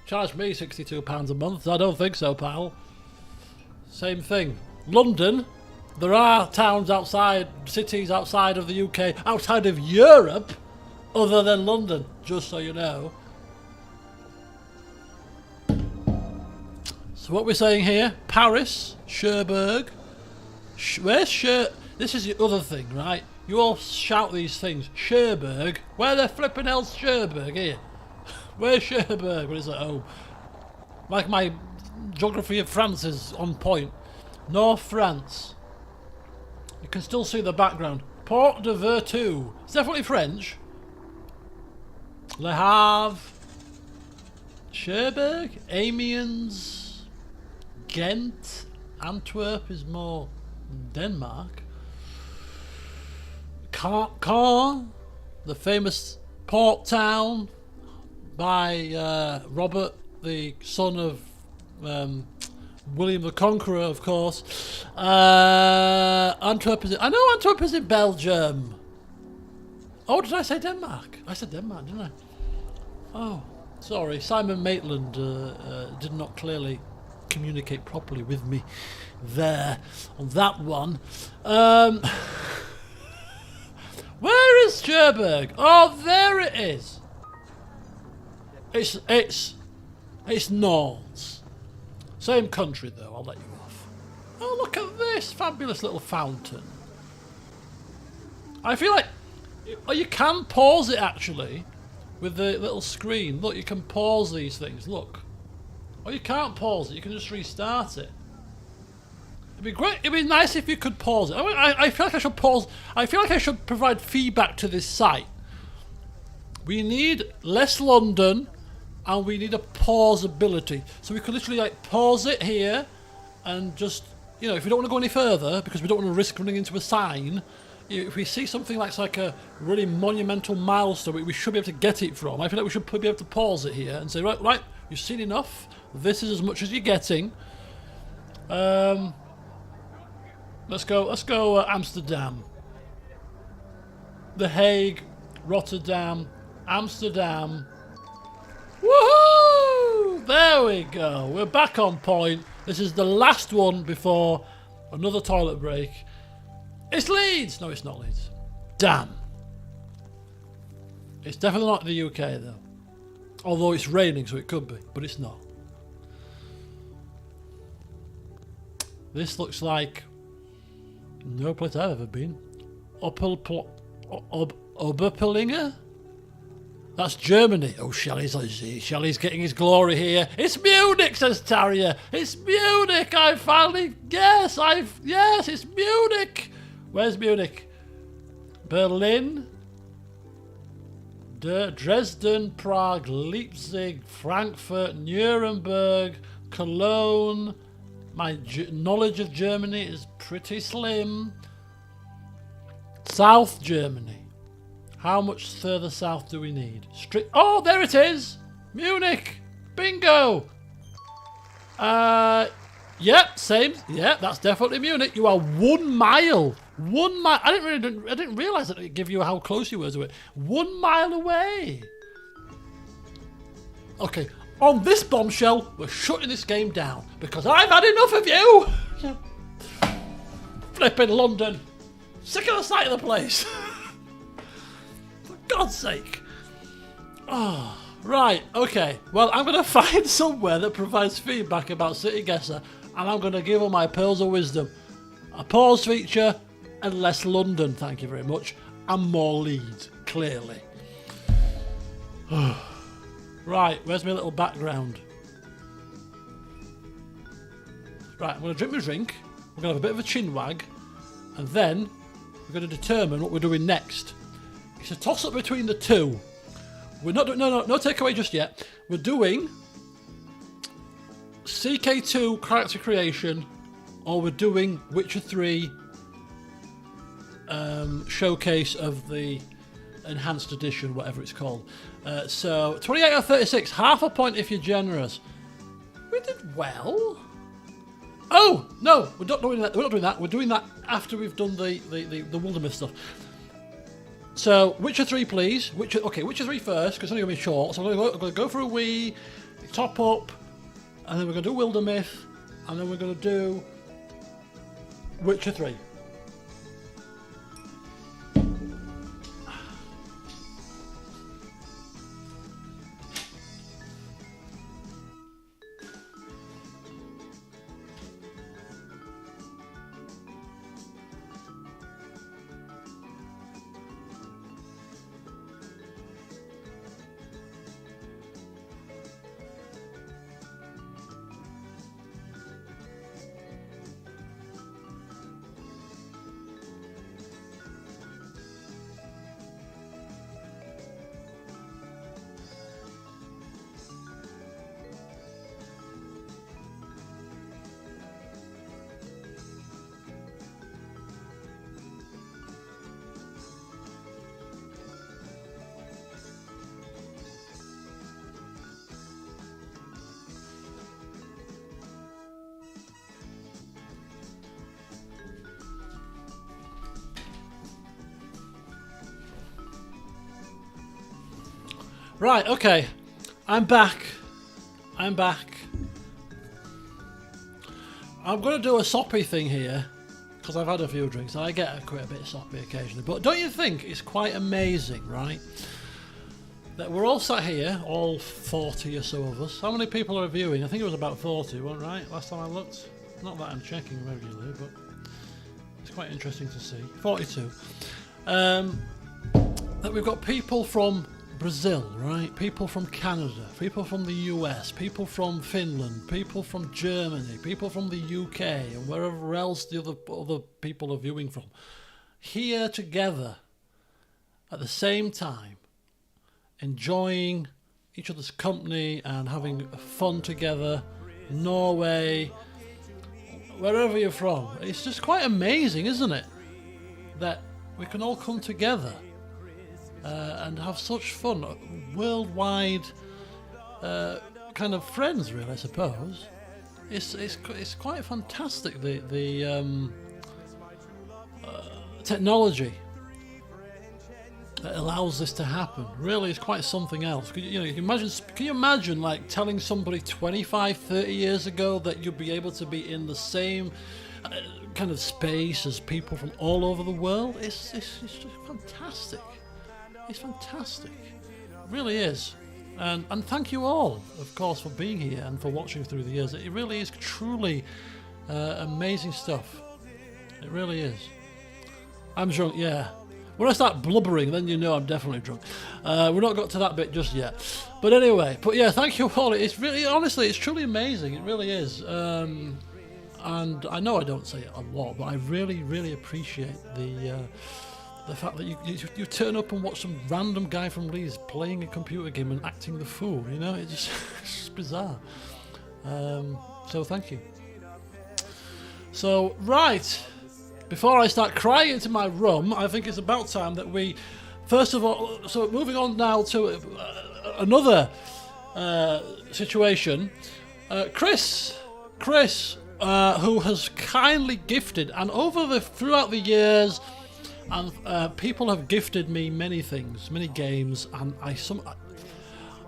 charge me £62 a month. I don't think so, pal. Same thing. London, there are towns outside, cities outside of the UK, outside of Europe, other than London, just so you know. So what we're saying here, Paris, Cherbourg, where's this is the other thing, right? You all shout these things. Cherbourg? Where the flipping hell's Cherbourg here? Where's Cherbourg when it's at home? Like my geography of France is on point. North France. You can still see the background. Port de Vertu. It's definitely French. Le Havre. Cherbourg. Amiens. Ghent. Antwerp is more Denmark. Caen, the famous port town. by Robert, the son of William the Conqueror, of course. Antwerp is. I know Antwerp is in Belgium. Oh, did I say Denmark? I said Denmark, didn't I? Oh, sorry. Simon Maitland did not clearly communicate properly with me there on that one. Where is Cherbourg? Oh, there it is. It's Nords. Same country though, I'll let you off. Oh, look at this fabulous little fountain. I feel like you can pause it actually with the little screen. Look, you can pause these things, look. Or you can't pause it, you can just restart it. It'd be great, it'd be nice if you could pause it. I feel like I should pause, I feel like I should provide feedback to this site. We need less London and we need a pause ability. So we could literally like pause it here and just, you know, if we don't want to go any further because we don't want to risk running into a sign, if we see something like a really monumental milestone we should be able to get it from, I feel like we should be able to pause it here and say, right, you've seen enough. This is as much as you're getting. Let's go Amsterdam. The Hague, Rotterdam, Amsterdam. Woohoo! There we go. We're back on point. This is the last one before another toilet break. It's Leeds! No, it's not Leeds. Damn. It's definitely not the UK though. Although it's raining, so it could be, but it's not. This looks like no place I've ever been. Oberpollinger? That's Germany. Oh, Shelley's getting his glory here. It's Munich, says Tarrier. It's Munich. I finally guess. Yes, it's Munich. Where's Munich? Berlin, Dresden, Prague, Leipzig, Frankfurt, Nuremberg, Cologne. My knowledge of Germany is pretty slim. South Germany. How much further south do we need? Oh, there it is! Munich! Bingo! Yep, same. Yeah, that's definitely Munich. You are 1 mile. 1 mile. I didn't realise that it give you how close you were to it. 1 mile away. Okay, on this bombshell, we're shutting this game down because I've had enough of you. Flipping London. Sick of the sight of the place. For God's sake. Oh, right, okay. Well, I'm going to find somewhere that provides feedback about City Guesser and I'm going to give all my pearls of wisdom. A pause feature and less London, thank you very much. And more Leeds, clearly. Right, where's my little background? Right, I'm going to drink my drink. We're going to have a bit of a chin wag. And then we're going to determine what we're doing next. It's a toss-up between the two. We're not doing... No takeaway just yet. We're doing CK2 character creation, or we're doing Witcher 3 showcase of the enhanced edition, whatever it's called. So 28 out of 36, half a point if you're generous. We did well. Oh no, we're not doing that. We're not doing that. We're doing that after we've done the Wildermyth stuff. So Witcher 3, please. Witcher 3 first, because it's only going to be short. So I'm going to go for a wee top up, and then we're going to do Wildermyth, and then we're going to do Witcher 3. Right, okay. I'm back. I'm going to do a soppy thing here, because I've had a few drinks and I get quite a bit soppy occasionally. But don't you think it's quite amazing, right? That we're all sat here, all 40 or so of us. How many people are viewing? I think it was about 40, wasn't it, right? Last time I looked. Not that I'm checking regularly, but it's quite interesting to see. 42. That we've got people from Brazil, right? People from Canada, people from the US, people from Finland, people from Germany, people from the UK, and wherever else the other people are viewing from, here together at the same time, enjoying each other's company and having fun together. Norway, wherever you're from, it's just quite amazing, isn't it, that we can all come together and have such fun, worldwide kind of friends, really. I suppose it's quite fantastic, the technology that allows this to happen. Really is quite something else. Can you imagine like telling somebody 25, 30 years ago that you'd be able to be in the same kind of space as people from all over the world? It's just fantastic. It's fantastic. It really is. And thank you all, of course, for being here and for watching through the years. It really is truly amazing stuff. It really is. I'm drunk, yeah. When I start blubbering, then you know I'm definitely drunk. We've not got to that bit just yet. But anyway, yeah, thank you all. It's really, honestly, it's truly amazing. It really is. And I know I don't say it a lot, but I really, really appreciate the fact that you turn up and watch some random guy from Leeds playing a computer game and acting the fool. You know, it's just bizarre. So thank you. So, right. Before I start crying into my rum, I think it's about time that we, first of all, so moving on now to another situation. Chris, who has kindly gifted, and throughout the years, and people have gifted me many things, many games, and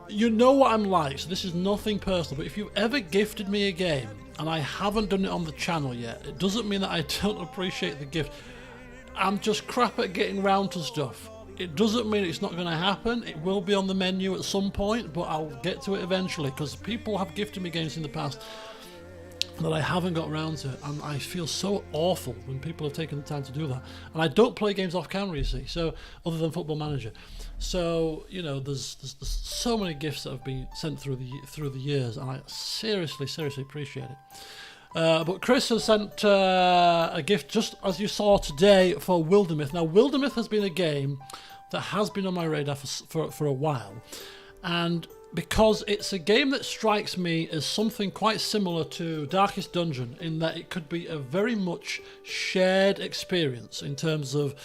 you know what I'm like, so this is nothing personal, but if you've ever gifted me a game, and I haven't done it on the channel yet, it doesn't mean that I don't appreciate the gift. I'm just crap at getting round to stuff. It doesn't mean it's not going to happen. It will be on the menu at some point, but I'll get to it eventually, because people have gifted me games in the past that I haven't got around to, and I feel so awful when people have taken the time to do that. And I don't play games off camera, you see, so other than Football Manager. So, you know, there's so many gifts that have been sent through the years, and I seriously appreciate it. But Chris has sent a gift, just as you saw today, for Wildermyth. Now, Wildermyth has been a game that has been on my radar for a while, and because it's a game that strikes me as something quite similar to Darkest Dungeon, in that it could be a very much shared experience in terms of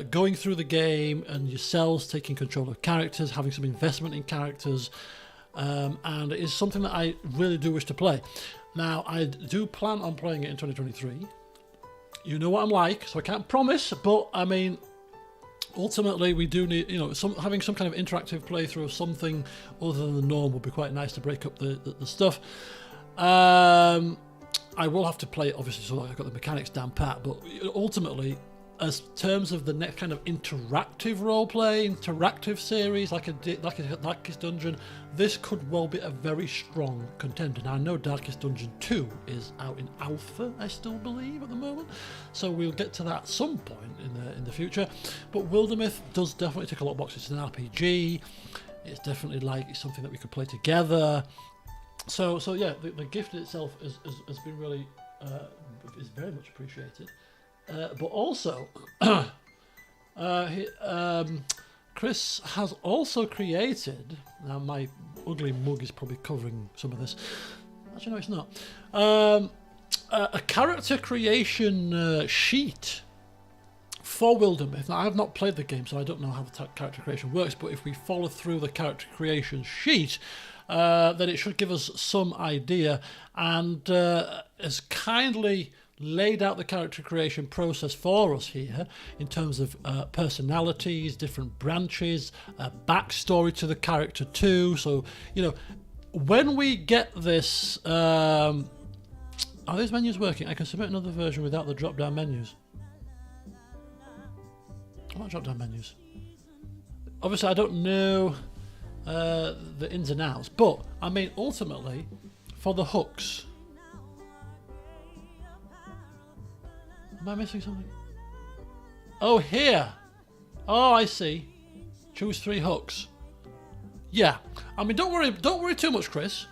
going through the game and yourselves taking control of characters, having some investment in characters, and it is something that I really do wish to play. Now, I do plan on playing it in 2023. You know what I'm like, so I can't promise, but I mean, ultimately we do need, you know, having some kind of interactive playthrough of something other than the norm would be quite nice to break up the stuff. I will have to play it, obviously, so I've got the mechanics down pat, but ultimately, as terms of the next kind of interactive role-play, interactive series, like Darkest Dungeon, this could well be a very strong contender. Now, I know Darkest Dungeon 2 is out in alpha, I still believe, at the moment, so we'll get to that at some point in the future. But Wildermyth does definitely tick a lot of boxes. It's an RPG. It's definitely it's something that we could play together. So yeah, the gift itself has been really is very much appreciated. But also, Chris has also created, now my ugly mug is probably covering some of this, actually no it's not, a character creation sheet for Wildermyth. Now, I have not played the game, so I don't know how the character creation works, but if we follow through the character creation sheet, then it should give us some idea, and has kindly laid out the character creation process for us here in terms of personalities, different branches, backstory to the character too. So, you know, when we get this, are these menus working? I can submit another version without the drop-down menus. What drop-down menus? Obviously, I don't know the ins and outs, but I mean, ultimately, for the hooks. Am I missing something? Oh, here. Oh, I see. Choose 3 hooks. Yeah. I mean, don't worry too much, Chris,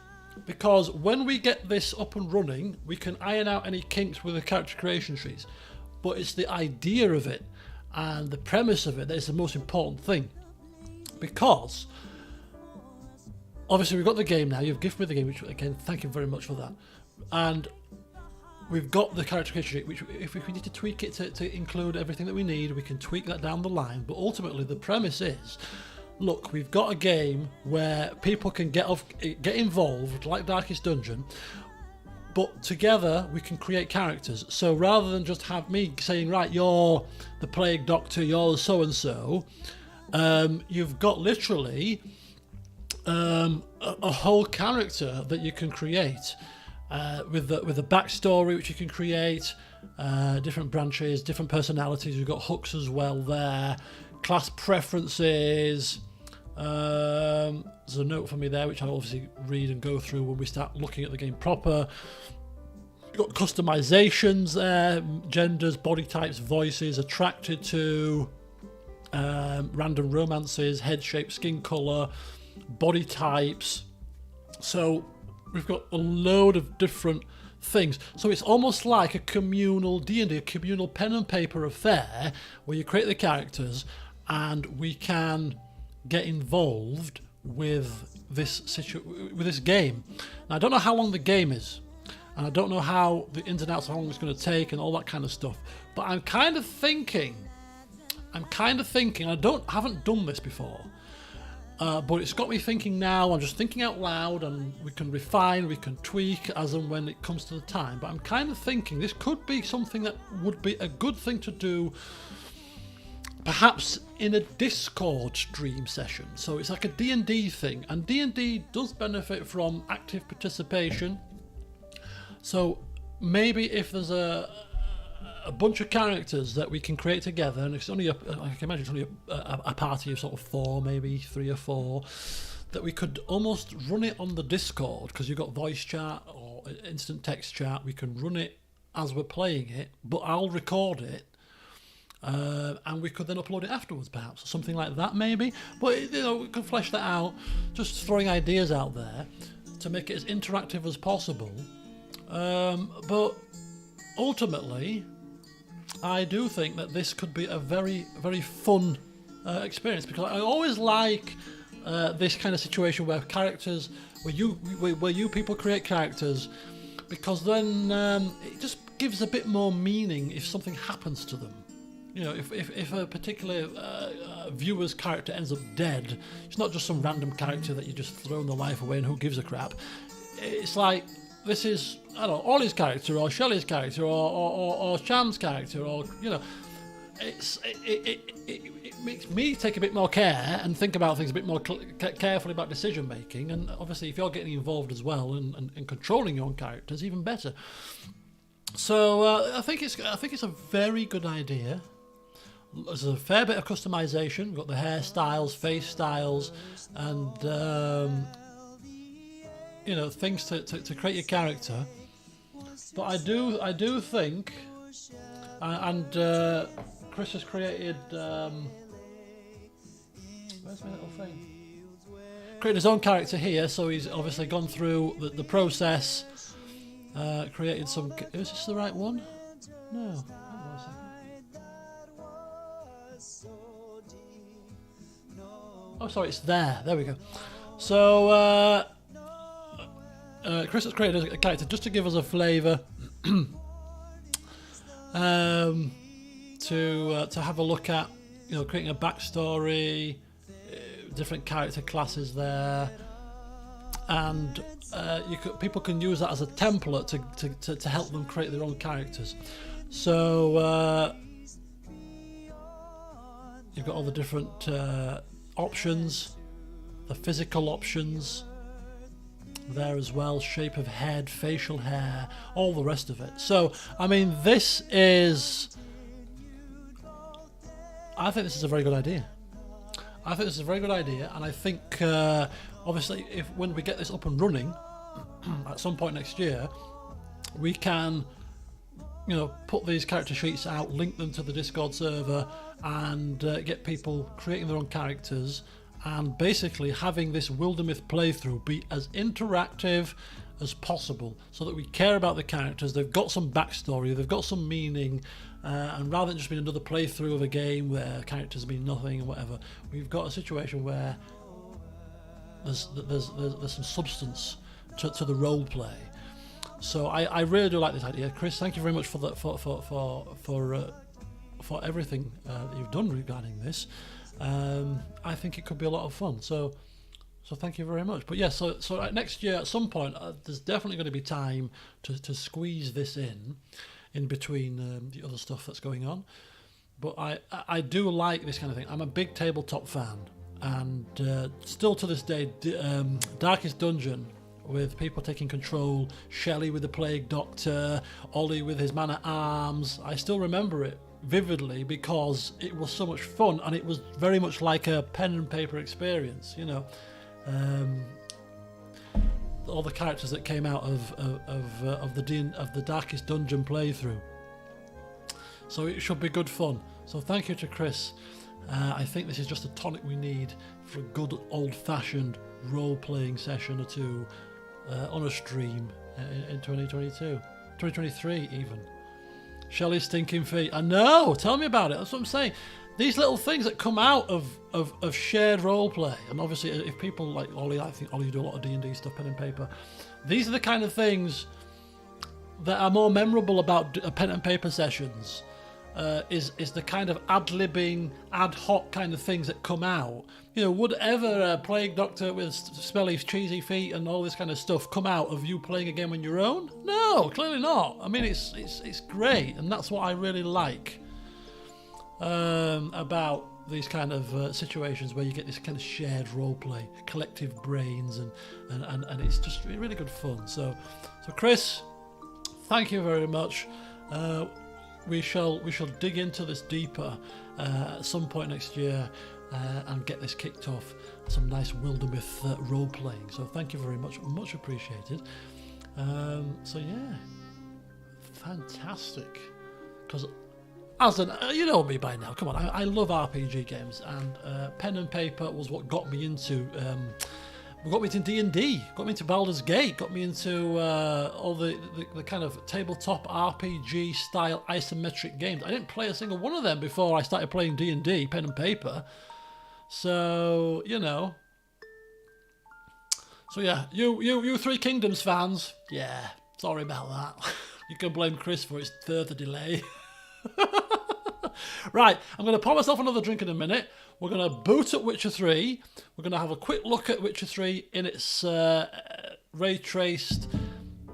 because when we get this up and running, we can iron out any kinks with the character creation trees. But it's the idea of it and the premise of it that is the most important thing. Because obviously we've got the game now. You've gifted me the game, which again, thank you very much for that. And we've got the character creation tree, which if we need to tweak it to include everything that we need, we can tweak that down the line. But ultimately, the premise is, look, we've got a game where people can get involved, like Darkest Dungeon, but together we can create characters. So rather than just have me saying, right, you're the Plague Doctor, you're so-and-so, you've got literally a whole character that you can create. With a backstory which you can create, different branches, different personalities. We've got hooks as well there, class preferences. There's a note for me there which I'll obviously read and go through when we start looking at the game proper. We've got customizations there, genders, body types, voices, attracted to, random romances, head shape, skin colour, body types. So we've got a load of different things. So it's almost like a communal D&D, a communal pen and paper affair where you create the characters and we can get involved with this game. Now, I don't know how long the game is, and I don't know how the ins and outs of how long it's going to take and all that kind of stuff. But I'm kind of thinking, I haven't done this before. But it's got me thinking now. I'm just thinking out loud, and we can refine, we can tweak as and when it comes to the time. But I'm kind of thinking this could be something that would be a good thing to do, perhaps in a Discord stream session. So it's like a D&D thing, and D&D does benefit from active participation. So maybe if there's a bunch of characters that we can create together, and it's only I can imagine it's only a party of sort of 4, maybe 3 or 4, that we could almost run it on the Discord, because you've got voice chat or instant text chat. We can run it as we're playing it, but I'll record it, and we could then upload it afterwards, perhaps, or something like that, maybe. But you know, we could flesh that out, just throwing ideas out there to make it as interactive as possible. But ultimately, I do think that this could be a very, very fun experience, because I always like this kind of situation where characters, where you people create characters, because then it just gives a bit more meaning if something happens to them. You know, if a particular viewer's character ends up dead, it's not just some random character that you just throw their life away and who gives a crap. It's like, this is, I don't know, Ollie's character, or Shelley's character, or Sham's character, or, you know, it makes me take a bit more care and think about things a bit more carefully about decision making. And obviously, if you're getting involved as well and controlling your own characters, even better. So I think it's a very good idea. There's a fair bit of customization. We've got the hairstyles, face styles, and you know, things to create your character. But I do think, and Chris has created, where's my little thing? Created his own character here, so he's obviously gone through the process, created some. Is this the right one? No. Hang on a second. Oh, sorry, it's there. There we go. So Chris has created a character just to give us a flavour to have a look at, you know, creating a backstory, different character classes there, and people can use that as a template to help them create their own characters. So you've got all the different options, the physical options there as well, shape of head, facial hair, all the rest of it. So I mean, I think this is a very good idea. I think this is a very good idea, and I think obviously when we get this up and running at some point next year, we can, you know, put these character sheets out, link them to the Discord server, and get people creating their own characters, and basically having this Wildermyth playthrough be as interactive as possible, so that we care about the characters. They've got some backstory, they've got some meaning, and rather than just being another playthrough of a game where characters mean nothing or whatever, we've got a situation where there's some substance to the role play. So I really do like this idea, Chris. Thank you very much for everything that you've done regarding this. I think it could be a lot of fun. So thank you very much. But yeah, so next year at some point, there's definitely going to be time to squeeze this in between the other stuff that's going on. But I do like this kind of thing. I'm a big tabletop fan, and still to this day, Darkest Dungeon, with people taking control, Shelley with the Plague Doctor, Ollie with his man-at-arms. I still remember it vividly because it was so much fun, and it was very much like a pen and paper experience, you know. All the characters that came out of the Darkest Dungeon playthrough. So it should be good fun. So thank you to Chris. I think this is just a tonic we need for a good old-fashioned role-playing session or two on a stream in 2022, 2023 even. Shelley's stinking feet. I know. Tell me about it. That's what I'm saying. These little things that come out of shared role play, and obviously if people like Ollie, I think Ollie, you do a lot of D&D stuff, pen and paper. These are the kind of things that are more memorable about pen and paper sessions. Is the kind of ad-libbing, ad hoc kind of things that come out. You know, would ever a Plague Doctor with smelly, cheesy feet and all this kind of stuff come out of you playing a game on your own? No, clearly not. I mean, it's great, and that's what I really like about these kind of situations where you get this kind of shared roleplay, collective brains, and it's just really good fun. So Chris, thank you very much. We shall dig into this deeper at some point next year and get this kicked off. Some nice Wildermyth role playing. So thank you very much, much appreciated. So yeah, fantastic. Because as an you know me by now. Come on, I love RPG games, and pen and paper was what got me into. Got me into D&D, got me into Baldur's Gate, got me into all the kind of tabletop RPG style isometric games. I didn't play a single one of them before I started playing D&D, pen and paper. So, you know. So yeah, you Three Kingdoms fans, yeah, sorry about that. You can blame Chris for his further delay. Right, I'm going to pour myself another drink in a minute. We're going to boot up Witcher 3. We're going to have a quick look at Witcher 3 in its ray-traced,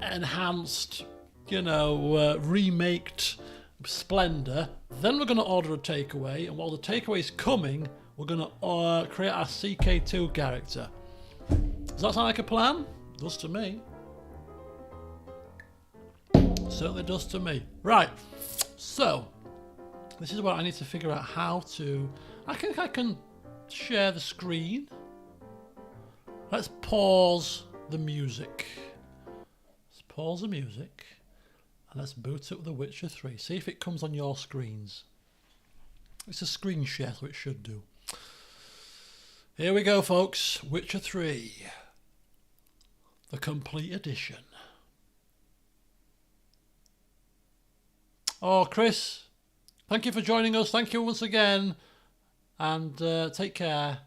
enhanced, you know, remaked splendour. Then we're going to order a takeaway, and while the takeaway is coming, we're going to create our CK2 character. Does that sound like a plan? Does to me. Certainly does to me. Right, so this is what I need to figure out how to... I think I can share the screen. Let's pause the music. Let's pause the music. And let's boot up The Witcher 3. See if it comes on your screens. It's a screen share, so it should do. Here we go, folks. Witcher 3. The complete edition. Oh, Chris, thank you for joining us. Thank you once again. And take care.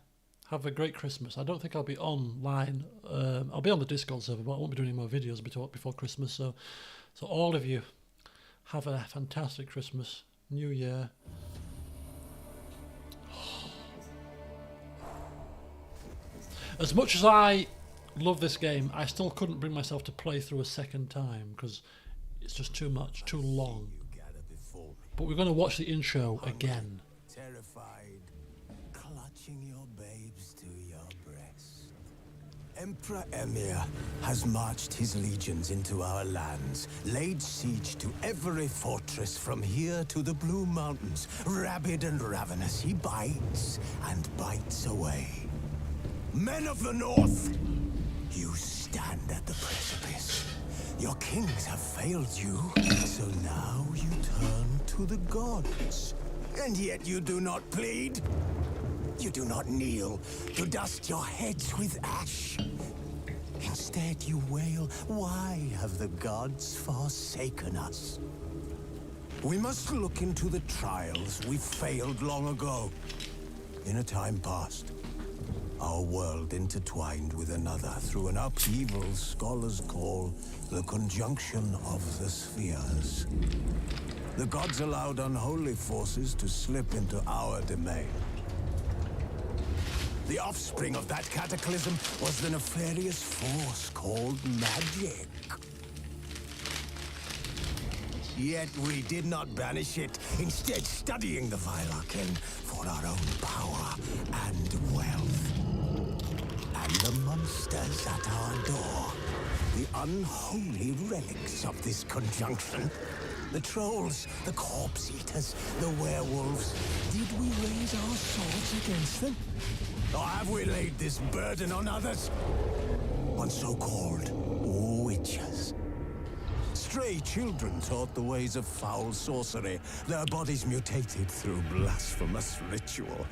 Have a great Christmas. I don't think I'll be online. I'll be on the Discord server, but I won't be doing any more videos before Christmas. So all of you, have a fantastic Christmas, New Year. As much as I love this game. I still couldn't bring myself to play through a second time because it's just too much, too long. But we're going to watch the intro again. Terrified, clutching your babes to your breast. Emperor Emir has marched his legions into our lands, laid siege to every fortress from here to the Blue Mountains. Rabid and ravenous, he bites and bites away. Men of the North, you stand at the precipice. Your kings have failed you, so now you turn to the gods. And yet you do not plead. You do not kneel to dust your heads with ash. Instead you wail, why have the gods forsaken us? We must look into the trials we failed long ago. In a time past, our world intertwined with another through an upheaval scholars call the conjunction of the spheres. The gods allowed unholy forces to slip into our domain. The offspring of that cataclysm was the nefarious force called magic. Yet we did not banish it, instead studying the vile arcane for our own power and wealth. And the monsters at our door, the unholy relics of this conjunction. The trolls, the corpse eaters, the werewolves. Did we raise our swords against them? Or have we laid this burden on others? On so-called witches. Stray children taught the ways of foul sorcery, their bodies mutated through blasphemous ritual.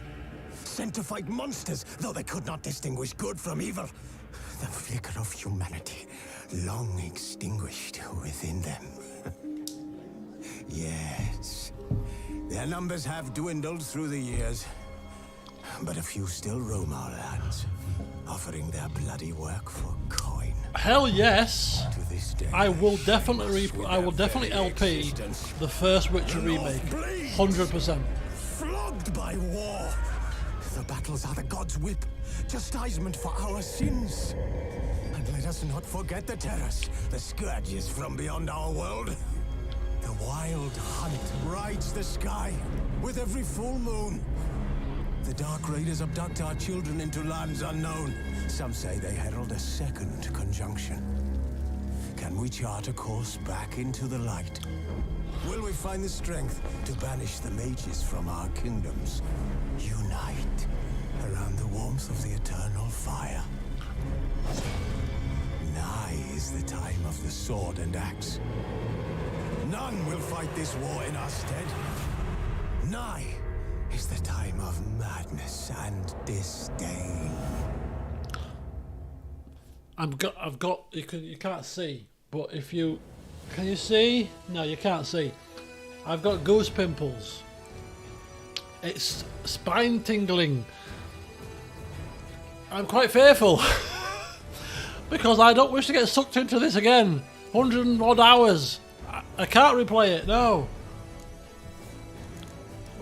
Sent to fight monsters, though they could not distinguish good from evil. The flicker of humanity, long extinguished within them. Yes, their numbers have dwindled through the years, but a few still roam our lands, offering their bloody work for coin. Hell yes! To this day, I will definitely LP the first Witcher remake, 100%. Flogged by war. The battles are the gods' whip, chastisement for our sins. And let us not forget the terrors, the scourges from beyond our world. The wild hunt rides the sky with every full moon. The Dark Raiders abduct our children into lands unknown. Some say they herald a second conjunction. Can we chart a course back into the light? Will we find the strength to banish the mages from our kingdoms? Unite around the warmth of the eternal fire. Nigh is the time of the sword and axe. None will fight this war in our stead. Nigh is the time of madness and disdain. I've got. You can't see, but if you can you see? No, you can't see. I've got goose pimples. It's spine tingling. I'm quite fearful because I don't wish to get sucked into this again. 100 and odd hours. I can't replay it. No.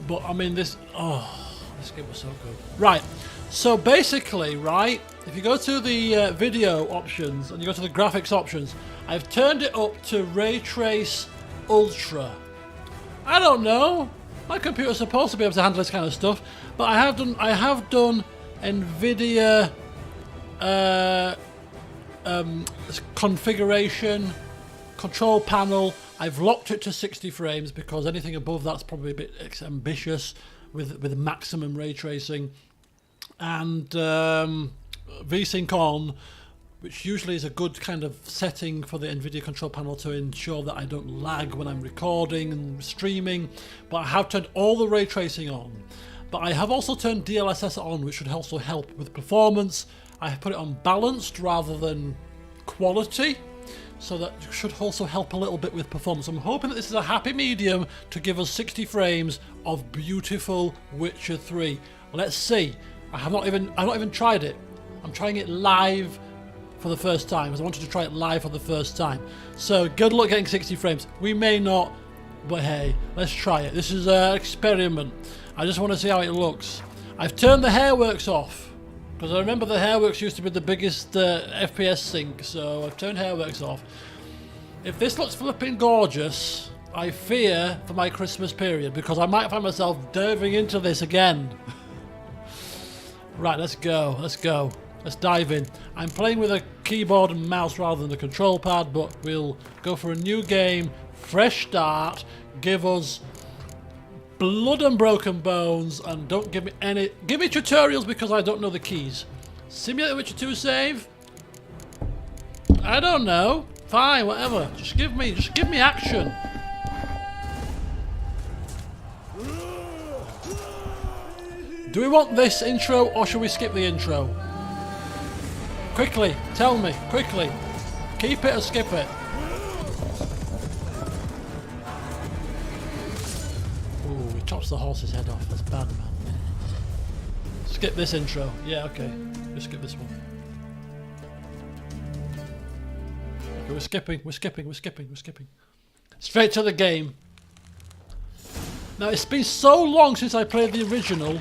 But I mean this game was so good. Right, so basically, right, if you go to the video options and you go to the graphics options, I've turned it up to Ray Trace Ultra. I don't know, my computer's supposed to be able to handle this kind of stuff, but I have done NVIDIA configuration, control panel. I've locked it to 60 frames because anything above that's probably a bit ambitious with maximum ray tracing. And VSync on, which usually is a good kind of setting for the NVIDIA control panel to ensure that I don't lag when I'm recording and streaming. But I have turned all the ray tracing on. But I have also turned DLSS on, which should also help with performance. I have put it on balanced rather than quality. So that should also help a little bit with performance. I'm hoping that this is a happy medium to give us 60 frames of beautiful Witcher 3. Let's see. I've not even tried it. I'm trying it live for the first time because I wanted to try it live for the first time. So good luck getting 60 frames. We may not, but hey, let's try it. This is an experiment. I just want to see how it looks. I've turned the hairworks off Because I remember the Hairworks used to be the biggest FPS sink, so I've turned Hairworks off. If this looks flipping gorgeous, I fear for my Christmas period, because I might find myself diving into this again. Right, let's go, let's go. Let's dive in. I'm playing with a keyboard and mouse rather than the control pad, but we'll go for a new game, fresh start, give us blood and broken bones, and don't give me any... Give me tutorials because I don't know the keys. Simulate Witcher 2 save? I don't know. Fine, whatever. Just give me action. Do we want this intro or should we skip the intro? Quickly, tell me, quickly. Keep it or skip it? Ooh, he chops the horse's head off. That's bad, man. Skip this intro. Yeah, okay. We'll skip this one. Okay, we're skipping. Straight to the game. Now, it's been so long since I played the original,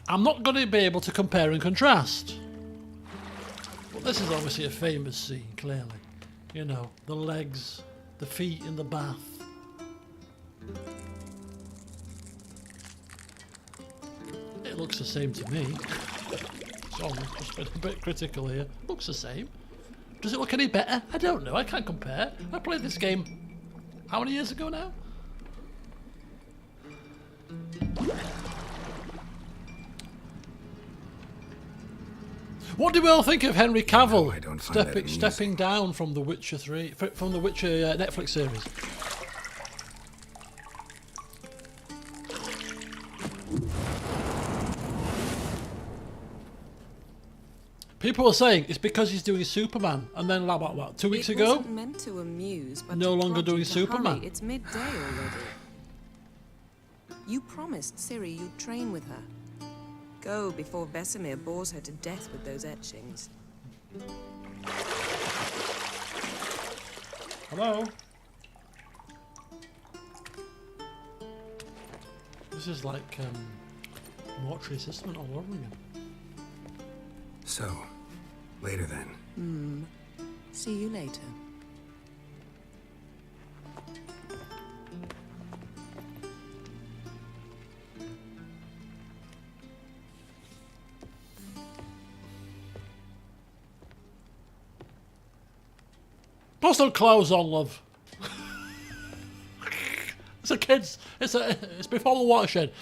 I'm not going to be able to compare and contrast. But this is obviously a famous scene, clearly. You know, the legs, the feet in the bath. It looks the same to me. Sorry, just been a bit critical here. Looks the same. Does it look any better? I don't know, I can't compare. I played this game how many years ago now? What do we all think of Henry Cavill stepping down from The Witcher 3, from the Witcher Netflix series? People are saying it's because he's doing Superman, and then like what 2 weeks ago, wasn't meant to amuse, but no longer doing Superman. Hurry. It's midday already. You promised Ciri you'd train with her. Go before Vesemir bores her to death with those etchings. Hello? This is like mortuary assistant all over again. So, later then. See you later. Put some clothes on, love. It's a kids. It's before the watershed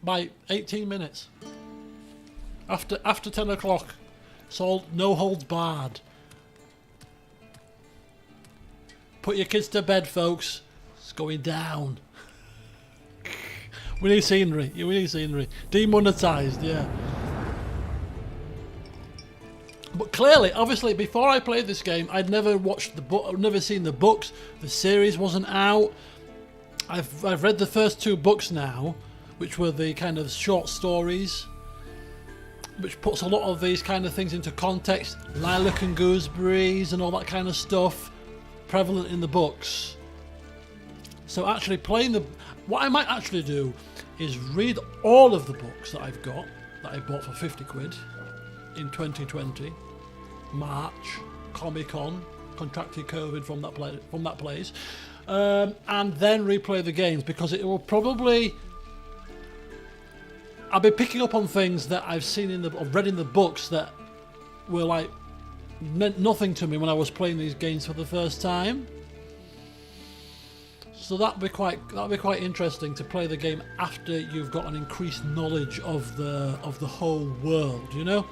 by 18 minutes. After 10 o'clock, it's all no holds barred. Put your kids to bed, folks. It's going down. We need scenery. Yeah, we need scenery. Demonetized, yeah. But clearly, obviously, before I played this game, I'd never watched the book. I'd never seen the books. The series wasn't out. I've read the first 2 books now, which were the kind of short stories, which puts a lot of these kind of things into context. Lilac and gooseberries and all that kind of stuff, prevalent in the books. So actually playing what I might actually do is read all of the books that I've got, that I bought for 50 quid in 2020, March, Comic-Con, contracted COVID from that place, and then replay the games, because it will probably... I'll be picking up on things that I've seen or read in the books that were like meant nothing to me when I was playing these games for the first time. So that'd be quite interesting to play the game after you've got an increased knowledge of the whole world, you know?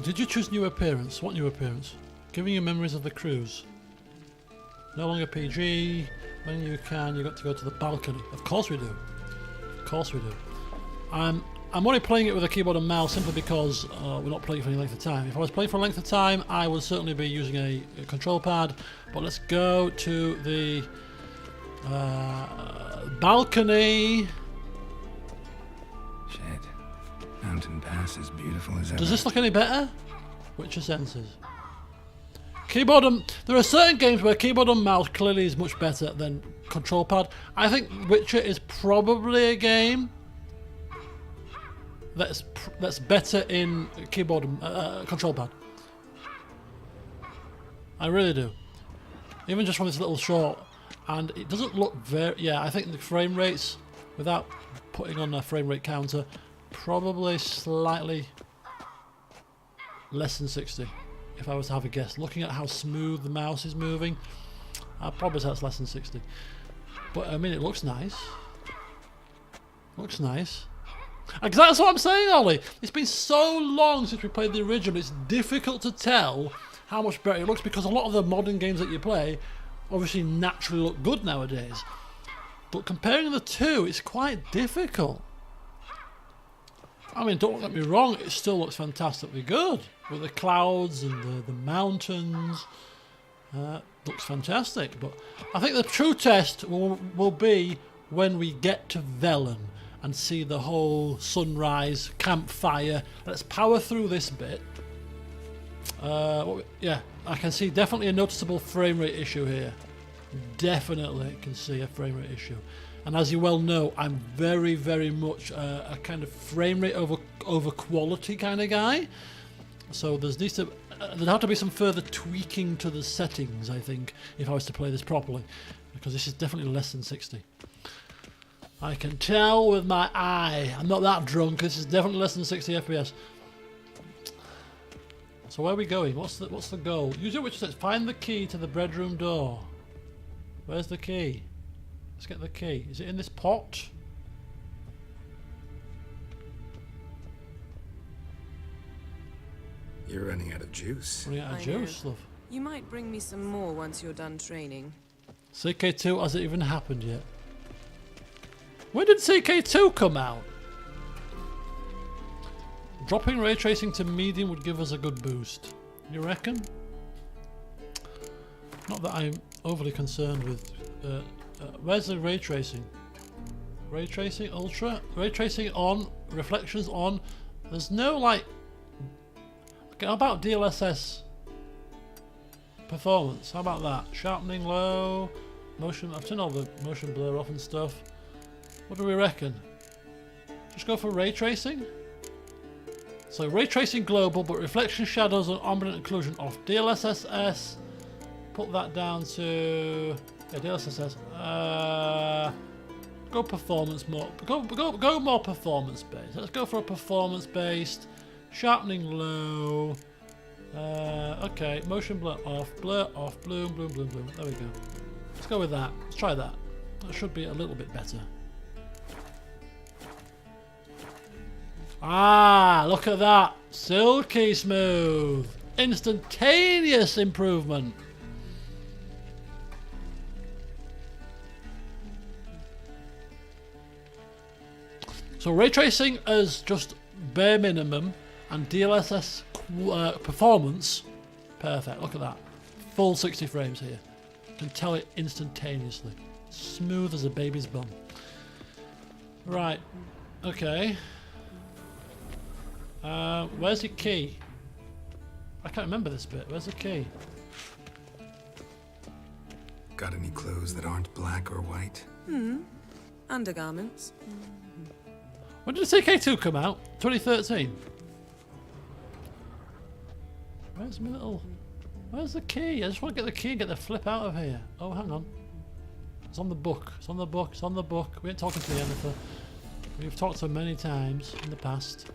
Did you choose new appearance? What new appearance? Giving you memories of the cruise. No longer PG. When you can, you got to go to the balcony. Of course we do. Of course we do. I'm only playing it with a keyboard and mouse simply because we're not playing for any length of time. If I was playing for a length of time, I would certainly be using a control pad. But let's go to the balcony. Shit. Mountain Pass is beautiful as ever. Does this look any better? Witcher senses. Keyboard and... There are certain games where keyboard and mouse clearly is much better than control pad. I think Witcher is probably a game that's better in keyboard and control pad. I really do. Even just from this little short, and it doesn't look very. Yeah, I think the frame rates, without putting on a frame rate counter, probably slightly less than 60. If I was to have a guess, looking at how smooth the mouse is moving, I'd probably say it's less than 60. But I mean, it looks nice. Looks nice. Because that's what I'm saying, Ollie. It's been so long since we played the original. It's difficult to tell how much better it looks because a lot of the modern games that you play obviously naturally look good nowadays. But comparing the two, it's quite difficult. I mean, don't get me wrong, it still looks fantastically good. With the clouds and the mountains. Looks fantastic. But I think the true test will be when we get to Velen and see the whole sunrise, campfire. Let's power through this bit. Yeah, I can see definitely a noticeable frame rate issue here. Definitely can see a frame rate issue. And as you well know, I'm very, very much a kind of frame rate over quality kind of guy. So there'd have to be some further tweaking to the settings, I think, if I was to play this properly. Because this is definitely less than 60. I can tell with my eye. I'm not that drunk. This is definitely less than 60 FPS. So where are we going? What's the goal? Usually which says find the key to the bedroom door. Where's the key? Let's get the key. Is it in this pot? You're running out of juice. Running out of juice, love. You might bring me some more once you're done training. CK2 hasn't even happened yet. When did CK2 come out? Dropping ray tracing to medium would give us a good boost. You reckon? Not that I'm overly concerned with. Where's the ray tracing? Ray tracing ultra? Ray tracing on? Reflections on? There's no like. How about DLSS performance? How about that? Sharpening low, motion. I've turned all the motion blur off and stuff. What do we reckon? Just go for ray tracing? So ray tracing global, but reflection, shadows and ambient occlusion off. DLSS, put that down to DLSS. Go performance more. Go more performance based. Let's go for a performance based. Sharpening low. Okay, motion blur off, bloom, bloom, bloom, bloom. There we go. Let's go with that. Let's try that. That should be a little bit better. Ah, look at that. Silky smooth. Instantaneous improvement. So ray tracing as just bare minimum and DLSS performance. Perfect. Look at that. Full 60 frames here. You can tell it instantaneously. Smooth as a baby's bum. Right. Okay. Where's the key? I can't remember this bit. Where's the key? Got any clothes that aren't black or white? Undergarments. When did CK2 come out? 2013. Where's my little... Where's the key? I just want to get the key and get the flip out of here. Oh, hang on. It's on the book. It's on the book. It's on the book. We ain't talking to the Yennefer. We've talked to her many times in the past.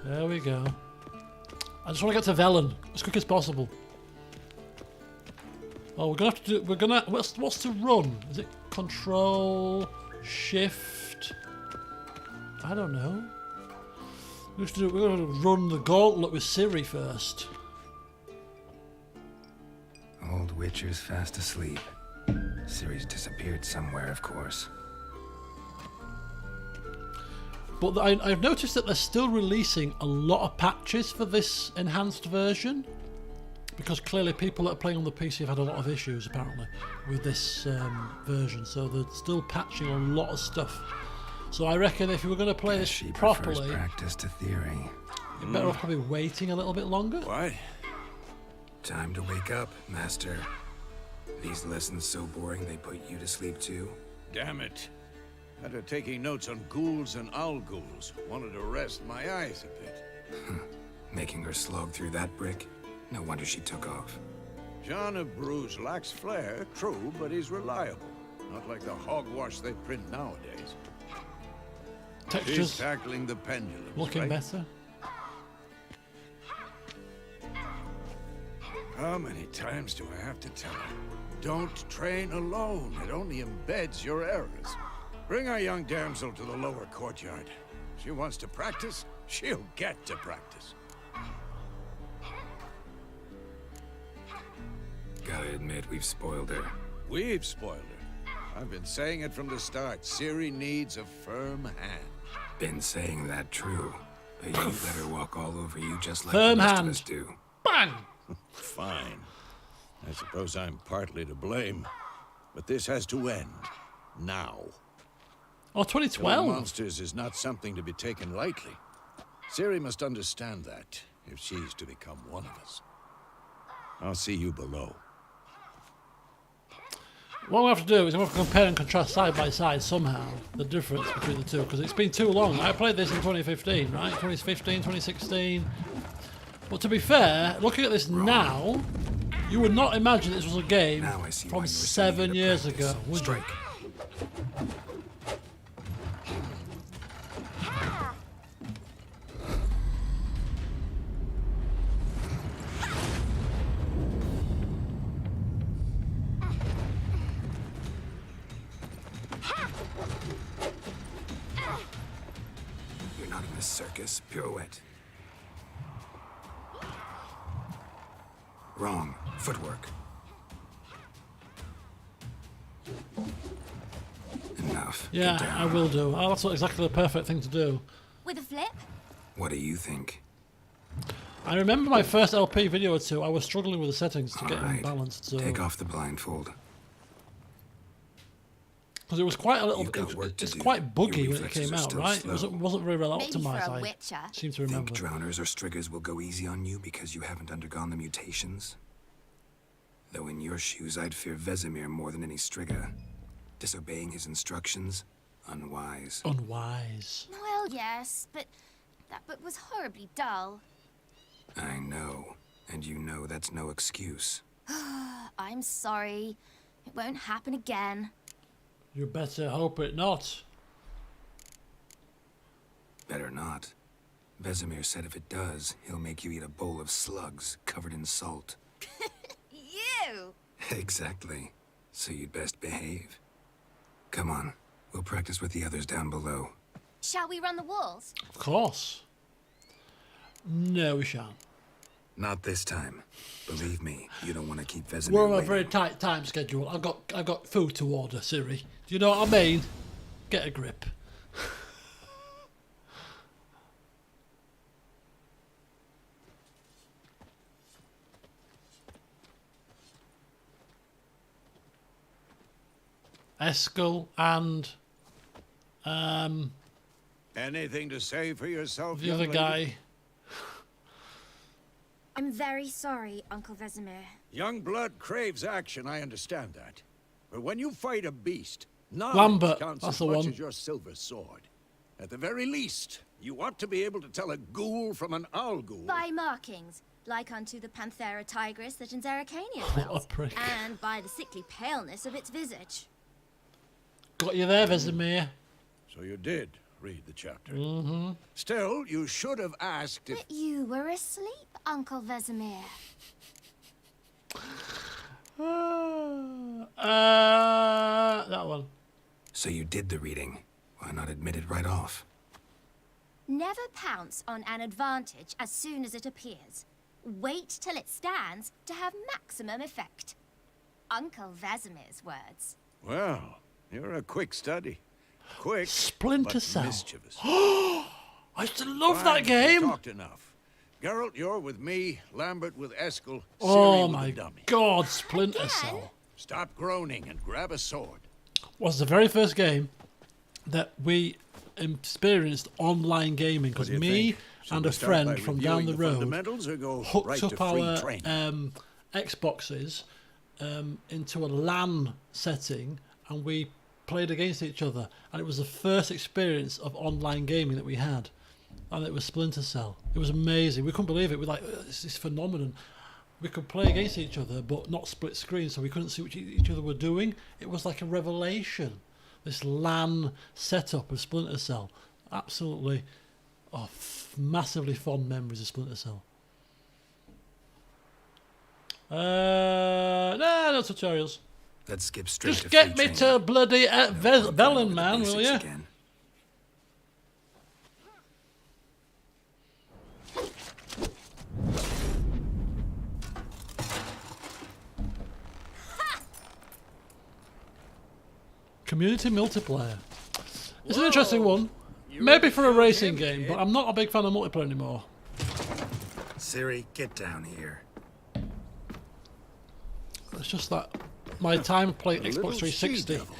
There we go. I just want to get to Velen as quick as possible. Oh, we're gonna have to do. We're gonna. What's to run? Is it Control, Shift? I don't know. We're gonna run the gauntlet with Ciri first. Old Witcher's fast asleep. Ciri's disappeared somewhere, of course. But I've noticed that they're still releasing a lot of patches for this enhanced version. Because clearly people that are playing on the PC have had a lot of issues, apparently, with this version. So they're still patching a lot of stuff. So I reckon if you were going to play this properly... practice to theory. You're better off probably waiting a little bit longer. What? Time to wake up, Master. These lessons so boring they put you to sleep too. Damn it. Had her taking notes on ghouls and owl ghouls. Wanted to rest my eyes a bit. Making her slog through that brick? No wonder she took off. John of Bruges lacks flair, true, but he's reliable. Not like the hogwash they print nowadays. She's Textures tackling the pendulum. looking right? better. How many times do I have to tell her? Don't train alone. It only embeds your errors. Bring our young damsel to the lower courtyard. She wants to practice, she'll get to practice. Gotta admit, we've spoiled her. We've spoiled her. I've been saying it from the start. Ciri needs a firm hand. Been saying that true. But you let her walk all over you just like Firm the rest hand. of us do. Bang! Fine. I suppose I'm partly to blame. But this has to end. Now. Oh, Killing 2012. monsters is not something to be taken lightly. Ciri must understand that, if she's to become one of us. I'll see you below. What we have to do is we have to compare and contrast side by side somehow the difference between the two, because it's been too long. I played this in 2015, right? 2015, 2016. But to be fair, looking at this now, you would not imagine this was a game Now I see why from you were 7 years ago, would you? Strike. You're not in this circus. Pirouette. Wrong. Footwork. Enough. Get Yeah, down. I will do. Oh, that's exactly the perfect thing to do. With a flip? What do you think? I remember my first LP video or two, I was struggling with the settings to get them Alright. balanced. So, Take off the blindfold. because it was quite a little, You've got work to it's do. quite buggy Your when it reflexes came are out, still right? It slow. wasn't very well Maybe for optimized, a I witcher. seem to remember. Think drowners or striggers will go easy on you because you haven't undergone the mutations? Though in your shoes, I'd fear Vesemir more than any strigger. Disobeying his instructions? Unwise. Unwise. Well, yes, but that book was horribly dull. I know. And you know that's no excuse. I'm sorry. It won't happen again. You better hope it not. Better not. Vesemir said if it does, he'll make you eat a bowl of slugs covered in salt. You! Exactly. So you'd best behave. Come on. We'll practice with the others down below. Shall we run the walls? Of course. No, we shan't. Not this time. Believe me, you don't want to keep Vesemir We're on a waiting. very tight time schedule. I've got food to order, Siri. Do you know what I mean? Get a grip. Eskel and Anything to say for yourself, the young other lady? guy. I'm very sorry, Uncle Vesemir. Young blood craves action, I understand that. But when you fight a beast, knowledge Lambert, counts that's as the much one. as your silver sword. At the very least, you ought to be able to tell a ghoul from an owl ghoul. By markings, like unto the Panthera tigris that in Zerricania What a dwells, prick. and by the sickly paleness of its visage. Got you there, Vesemir. So you did read the chapter. Mm-hmm. Still, you should have asked if... But you were asleep, Uncle Vesemir. That one. So you did the reading. Why not admit it right off? Never pounce on an advantage as soon as it appears. Wait till it stands to have maximum effect. Uncle Vesemir's words. Well, you're a quick study. Quick, Splinter but Cell. mischievous. I used to love Fine, that game. Talked enough. Geralt, you're with me. Lambert with Eskel. Oh Ciri with my the dummy. God, Splinter Again? Cell Stop groaning and grab a sword. was the very first game that we experienced online gaming, because What do you me think? Should and we a start by friend from down reviewing the the road fundamentals or go hooked right up to free our training? Xboxes into a LAN setting, and we played against each other, and it was the first experience of online gaming that we had, and it was Splinter Cell. It was amazing. We couldn't believe it. We're like, this phenomenon. We could play against each other, but not split screen, so we couldn't see what each other were doing. It was like a revelation. This LAN setup of Splinter Cell. Absolutely, massively fond memories of Splinter Cell. No tutorials. Let's skip straight Just to get free me training. to bloody No point going Velen, over the man, will basics you? again. Community multiplayer. It's an interesting one. Maybe for a racing game, but I'm not a big fan of multiplayer anymore. Siri, get down here. It's just that my time playing Xbox little 360 she-devil.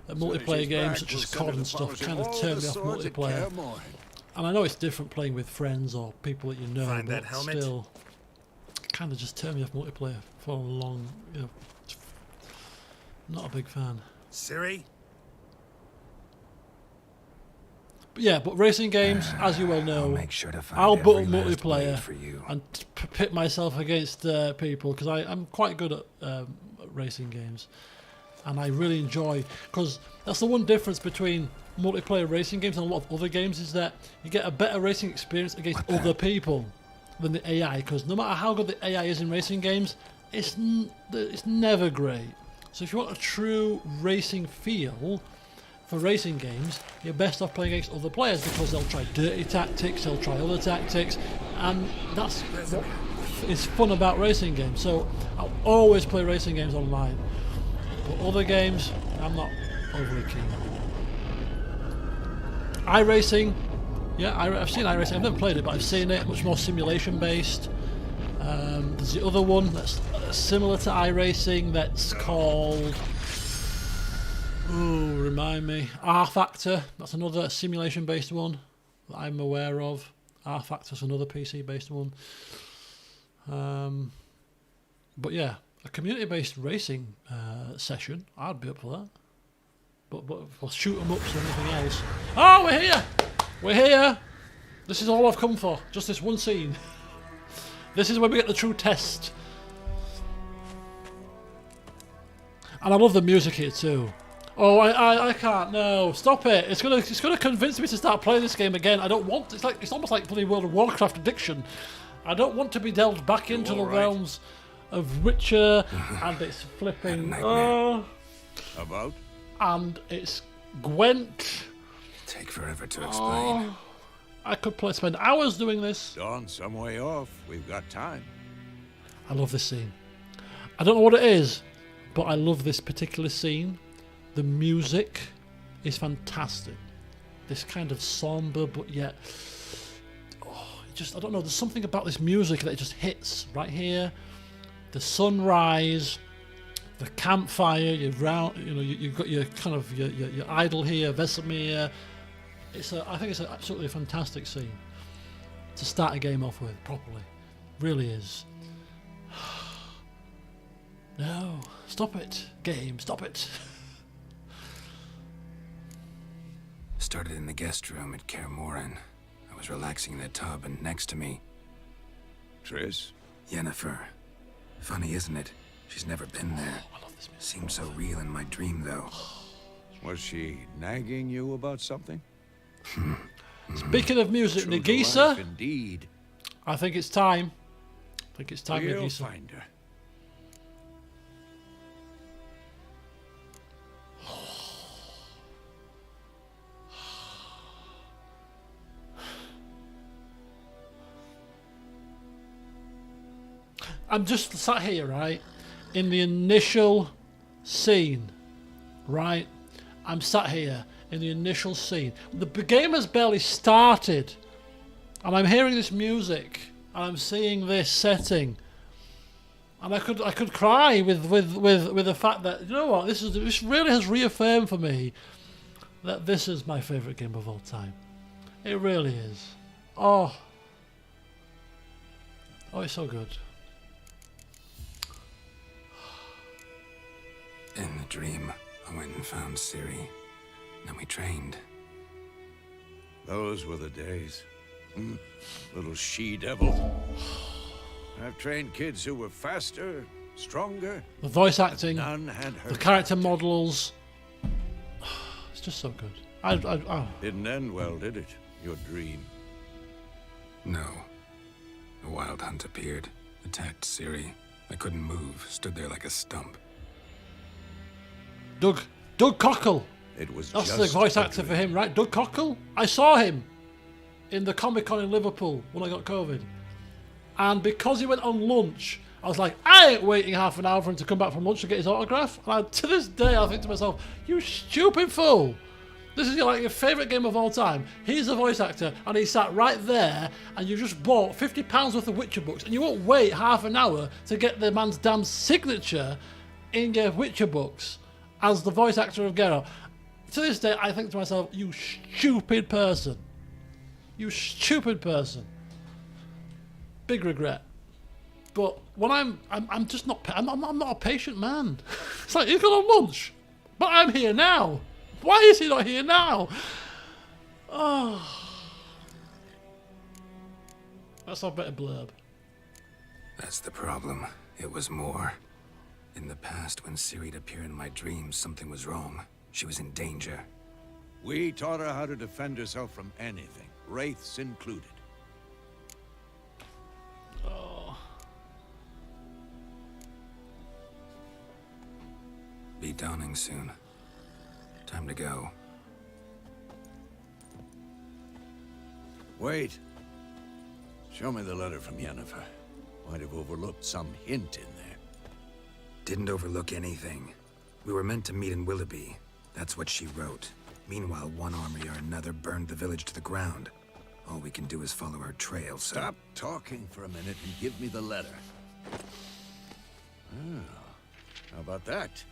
multiplayer She's games back, such we'll as send COD her and to stuff polishing kind of all turn the me off swords at multiplayer. Kaer Morhen. And I know it's different playing with friends or people that you know, Find but that helmet? still, kind of just turn me off multiplayer for a long. Not a big fan. Siri? But yeah, but racing games, as you well I'll know, make sure to find I'll every button last blade multiplayer for you. and pit myself against people because I'm quite good at racing games, and I really enjoy, because that's the one difference between multiplayer racing games and a lot of other games, is that you get a better racing experience against other people than the AI, because no matter how good the AI is in racing games, it's never great. So if you want a true racing feel for racing games, you're best off playing against other players, because they'll try dirty tactics, they'll try other tactics, and that's what is fun about racing games. So I'll always play racing games online, but other games I'm not overly keen on. iRacing, yeah, I've seen iRacing. I've never played it, but I've seen it. Much more simulation based. There's the other one that's similar to iRacing that's called, remind me, R Factor. That's another simulation based one that I'm aware of. R Factor's another PC based one. But yeah, a community based racing session, I'd be up for that. But for shoot 'em ups or anything else. Oh, we're here! We're here! This is all I've come for. Just this one scene. This is where we get the true test. And I love the music here too. Oh, I can't. No, stop it! It's gonna convince me to start playing this game again. I don't want. It's almost like bloody World of Warcraft addiction. I don't want to be delved back into the realms of Witcher and it's flipping. About? And it's Gwent. Take forever to explain. I could spend hours doing this. Dawn some way off. We've got time. I love this scene. I don't know what it is, but I love this particular scene. The music is fantastic. This kind of somber, but yet, I don't know. There's something about this music that it just hits right here. The sunrise, the campfire. You've got your kind of your idol here, Vesemir. I think it's absolutely a fantastic scene to start a game off with properly. Really is. No, stop it, game, stop it. Started in the guest room at Kaer Morhen. I was relaxing in a tub, and next to me, Triss? Yennefer. Funny, isn't it? She's never been there. I love this music. Seemed so real in my dream, though. Was she nagging you about something? Speaking of music, True to Nagisa, life, indeed. I think it's time. We'll Nagisa. find her. I'm just sat here, right, in the initial scene, right? I'm sat here in the initial scene. The game has barely started, and I'm hearing this music, and I'm seeing this setting, and I could cry with the fact that, you know what, this really has reaffirmed for me that this is my favourite game of all time. It really is. Oh, it's so good. In the dream, I went and found Ciri. Then we trained. Those were the days. Little she-devil. I've trained kids who were faster, stronger. The voice acting, None had hurt. the character models. It's just so good. Didn't end well, did it? Your dream. No. A wild hunt appeared, attacked Ciri. I couldn't move, stood there like a stump. Doug Cockle. It was That's just the voice a actor for dream. him, right? Doug Cockle. I saw him in the Comic-Con in Liverpool when I got COVID. And because he went on lunch, I was like, I ain't waiting half an hour for him to come back from lunch to get his autograph. And to this day, I think to myself, you stupid fool. This is like your favourite game of all time. He's a voice actor, and he sat right there, and you just bought £50 worth of Witcher books, and you won't wait half an hour to get the man's damn signature in your Witcher books as the voice actor of Geralt. To this day, I think to myself, you stupid person. You stupid person. Big regret. But when I'm just not, I'm not a patient man. It's like, he's gone on lunch, but I'm here now. Why is he not here now? Oh. That's our better blurb. That's the problem. It was more. In the past, when Ciri'd appear in my dreams, something was wrong. She was in danger. We taught her how to defend herself from anything, wraiths included. Oh. Be dawning soon. Time to go. Wait. Show me the letter from Yennefer. Might have overlooked some hint in there. Didn't overlook anything. We were meant to meet in Willoughby. That's what she wrote. Meanwhile, one army or another burned the village to the ground. All we can do is follow her trail, so... Stop talking for a minute and give me the letter. Oh, how about that?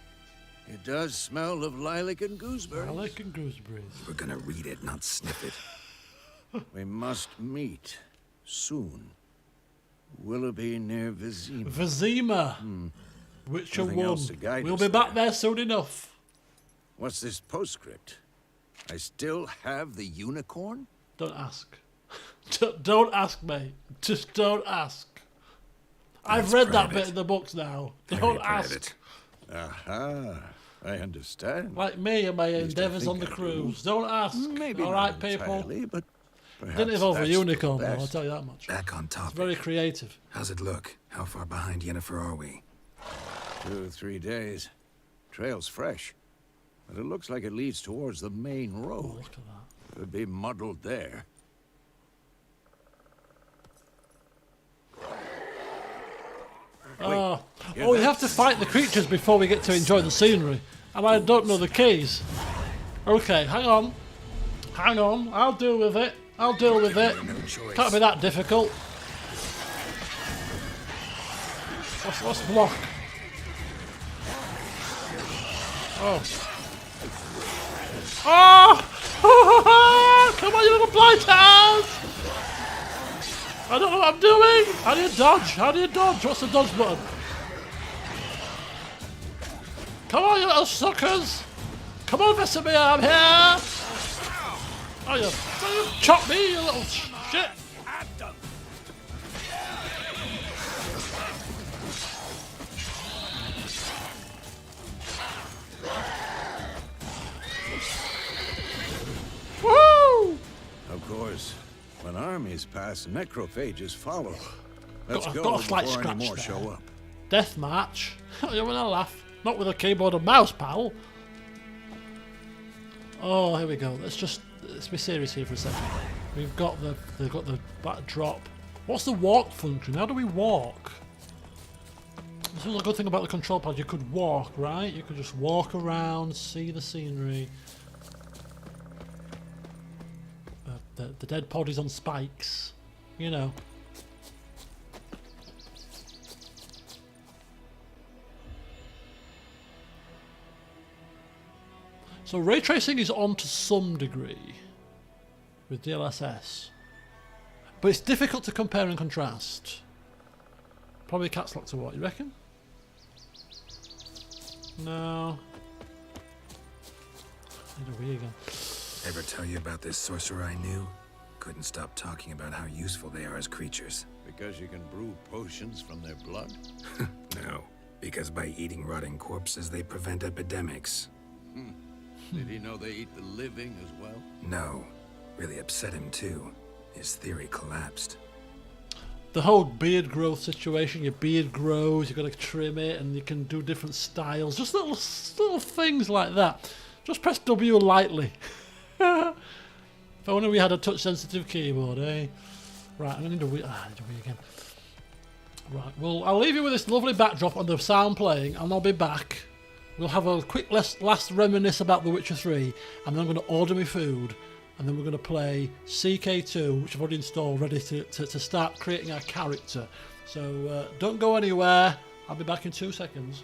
It does smell of lilac and gooseberries. Lilac and gooseberries. We're gonna read it, not sniff it. We must meet soon. Willoughby near Vizima. Vizima. Witcher Nothing 1. else to guide We'll us be back there. there soon enough. What's this postscript? I still have the unicorn? Don't ask. Don't ask me. Just don't ask. I've That's read that private. bit in the books now. Very Don't ask. private. Aha, I understand. Like me and my least I endeavours on the think I do. cruise. Don't ask. Maybe All not right, people. entirely, but perhaps Didn't involve a that's the unicorn, though, I'll best. tell you that much. Back on topic. Very creative. How's it look? How far behind Yennefer are we? 2 or 3 days. Trail's fresh, but it looks like it leads towards the main Oh, road. look at that. Could be muddled there. Oh, get we that? have to fight the creatures before we get to enjoy the scenery. And I don't know the keys. Okay, hang on. Hang on. I'll deal with it. I'll deal with it. No choice. Can't be that difficult. What's block? Oh. Oh! Come on, you little blind ass! I don't know what I'm doing! How do you dodge? How do you dodge? What's the dodge button? Come on, you little suckers! Come on, Vesemir, I'm here! Oh, you chop me, you little shit! Woo! Of course, when armies pass, necrophages follow. Let's Got a go slight before any scratch more there. show up. Death match? You wanna laugh? Not with a keyboard and mouse, pal. Oh, here we go. Let's be serious here for a second. They've got the backdrop. What's the walk function? How do we walk? This is a good thing about the control pad. You could walk, right? You could just walk around, see the scenery. The dead bodies on spikes. You know. So ray tracing is on to some degree with DLSS, but it's difficult to compare and contrast. Probably caps lock to what, you reckon? No. Need a wee again. Ever tell you about this sorcerer I knew? Couldn't stop talking about how useful they are as creatures. Because you can brew potions from their blood? No, because by eating rotting corpses, they prevent epidemics. Did he know they eat the living as well? No, really upset him too. His theory collapsed. The whole beard growth situation, your beard grows, you've got to trim it, and you can do different styles. Just little things like that. Just press W lightly. If only we had a touch-sensitive keyboard, eh? Right, I'm going to need a wee again. Right, well, I'll leave you with this lovely backdrop and the sound playing, and I'll be back. We'll have a quick last reminisce about The Witcher 3, and then I'm going to order my food, and then we're going to play CK2, which I've already installed, ready to start creating our character. So don't go anywhere. I'll be back in 2 seconds.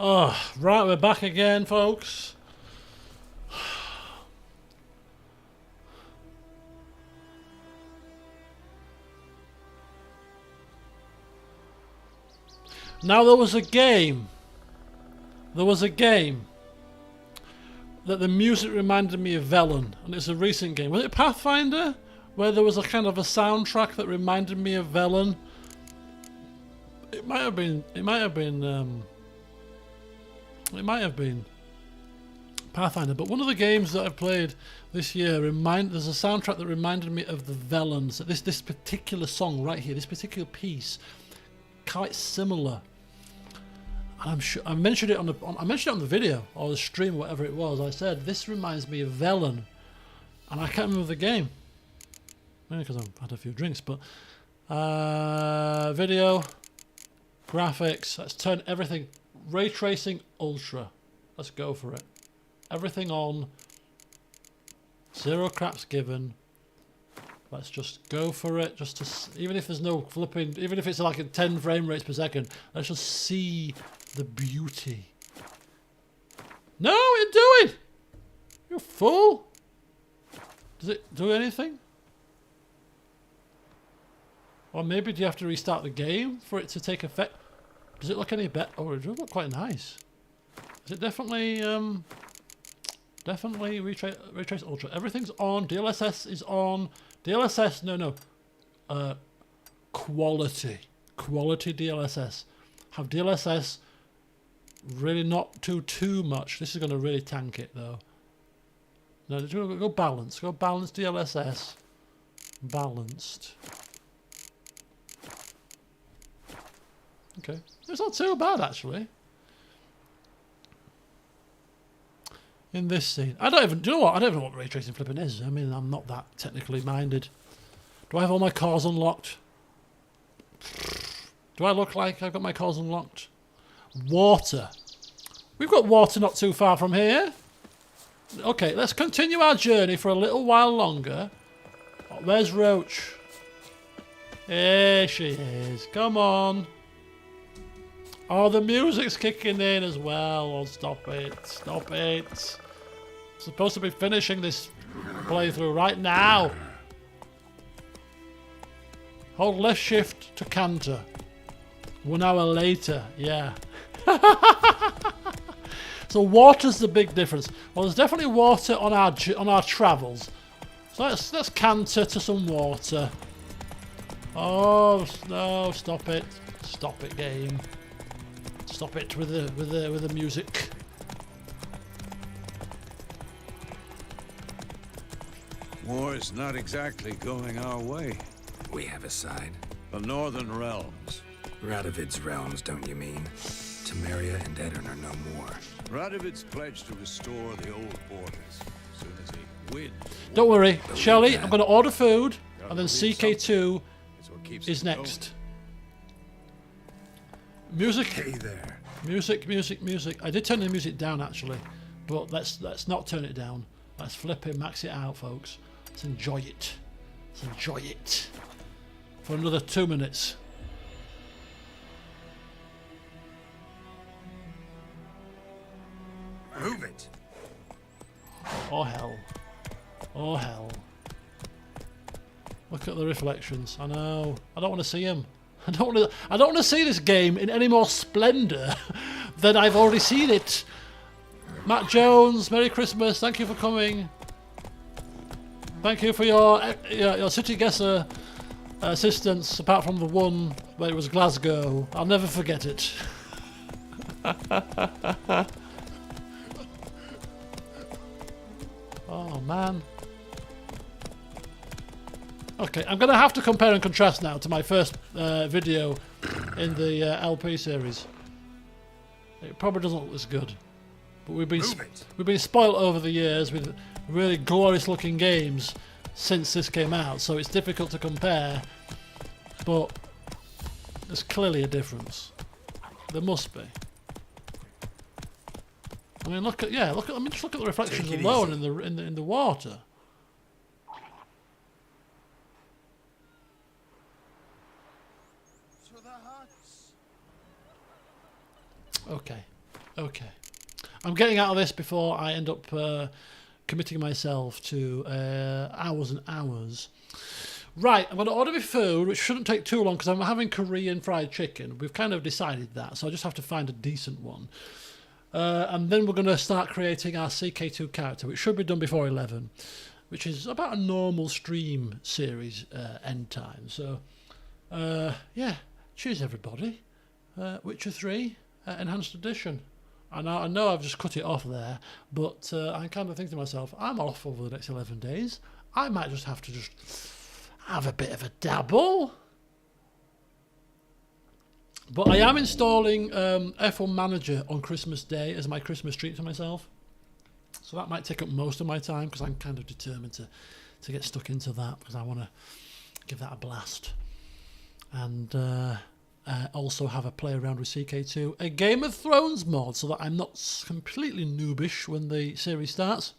Oh, right, we're back again, folks. Now, there was a game that the music reminded me of Velen, and it's a recent game. Was it Pathfinder? Where there was a kind of a soundtrack that reminded me of Velen. It might have been Pathfinder, but one of the games that I've played this year there's a soundtrack that reminded me of the Velens. So this particular song right here, this particular piece, quite similar. And I'm sure I mentioned it on the video or the stream, whatever it was. I said this reminds me of Velen, and I can't remember the game. Maybe because I've had a few drinks, but video, graphics. Let's turn everything. Ray tracing ultra. Let's go for it. Everything on. 0 craps given. Let's just go for it. Just to, even if there's no flipping, even if it's like at 10 frame rates per second, let's just see the beauty. No, what are you doing? You fool. Does it do anything? Or maybe do you have to restart the game for it to take effect? Does it look any better? Oh, it does look quite nice. Is it definitely Retrace Ultra? Everything's on. DLSS is on. DLSS, no. Quality DLSS. Have DLSS really not too much. This is going to really tank it though. No, go balance. Go balance DLSS. Balanced. Okay, it's not too bad actually. In this scene, do you know what? I don't even know what ray tracing flipping is. I mean, I'm not that technically minded. Do I have all my cars unlocked? Do I look like I've got my cars unlocked? Water. We've got water not too far from here. Okay, let's continue our journey for a little while longer. Oh, where's Roach? Here she is. Come on. Oh, the music's kicking in as well. Oh, stop it. Stop it. I'm supposed to be finishing this playthrough right now. Hold left shift to canter. 1 hour later. Yeah. So water's the big difference. Well, there's definitely water on our travels. So let's canter to some water. Oh no! Stop it! Stop it, game! Stop it with the music. War's not exactly going our way. We have a side. The Northern Realms. Radovid's realms, don't you mean? Temeria and Edirn are no more. Radovid's pledged to restore the old borders as soon as he wins. Don't worry, Shelley. that. I'm going to order food, and then believe CK2 It's what keeps is us going. next. Music, Hey there. music, music, music. I did turn the music down actually, but let's not turn it down. Let's flip it, max it out, folks. Let's enjoy it. Let's enjoy it for another 2 minutes. Move it. Oh hell. Oh hell. Look at the reflections. I know. I don't want to see him. I don't want to see this game in any more splendour than I've already seen it. Matt Jones, Merry Christmas. Thank you for coming. Thank you for your city guesser assistance, apart from the one where it was Glasgow. I'll never forget it. Oh man. Okay, I'm going to have to compare and contrast now to my first video in the LP series. It probably doesn't look as good, but we've been spoiled over the years with really glorious looking games since this came out, so it's difficult to compare. But there's clearly a difference. There must be. I mean, look at I mean, just look at the reflections alone in the water. Okay. I'm getting out of this before I end up committing myself to hours and hours. Right, I'm going to order my food, which shouldn't take too long because I'm having Korean fried chicken. We've kind of decided that, so I just have to find a decent one. And then we're going to start creating our CK2 character, which should be done before 11, which is about a normal stream series end time. So, yeah, cheers everybody. Witcher 3 Enhanced Edition. I know I've just cut it off there, but I'm kind of thinking to myself, I'm off over the next 11 days. I might just have to just have a bit of a dabble. But I am installing F1 Manager on Christmas Day as my Christmas treat to myself. So that might take up most of my time because I'm kind of determined to get stuck into that because I want to give that a blast. And also have a play around with CK2, a Game of Thrones mod, so that I'm not completely noobish when the series starts.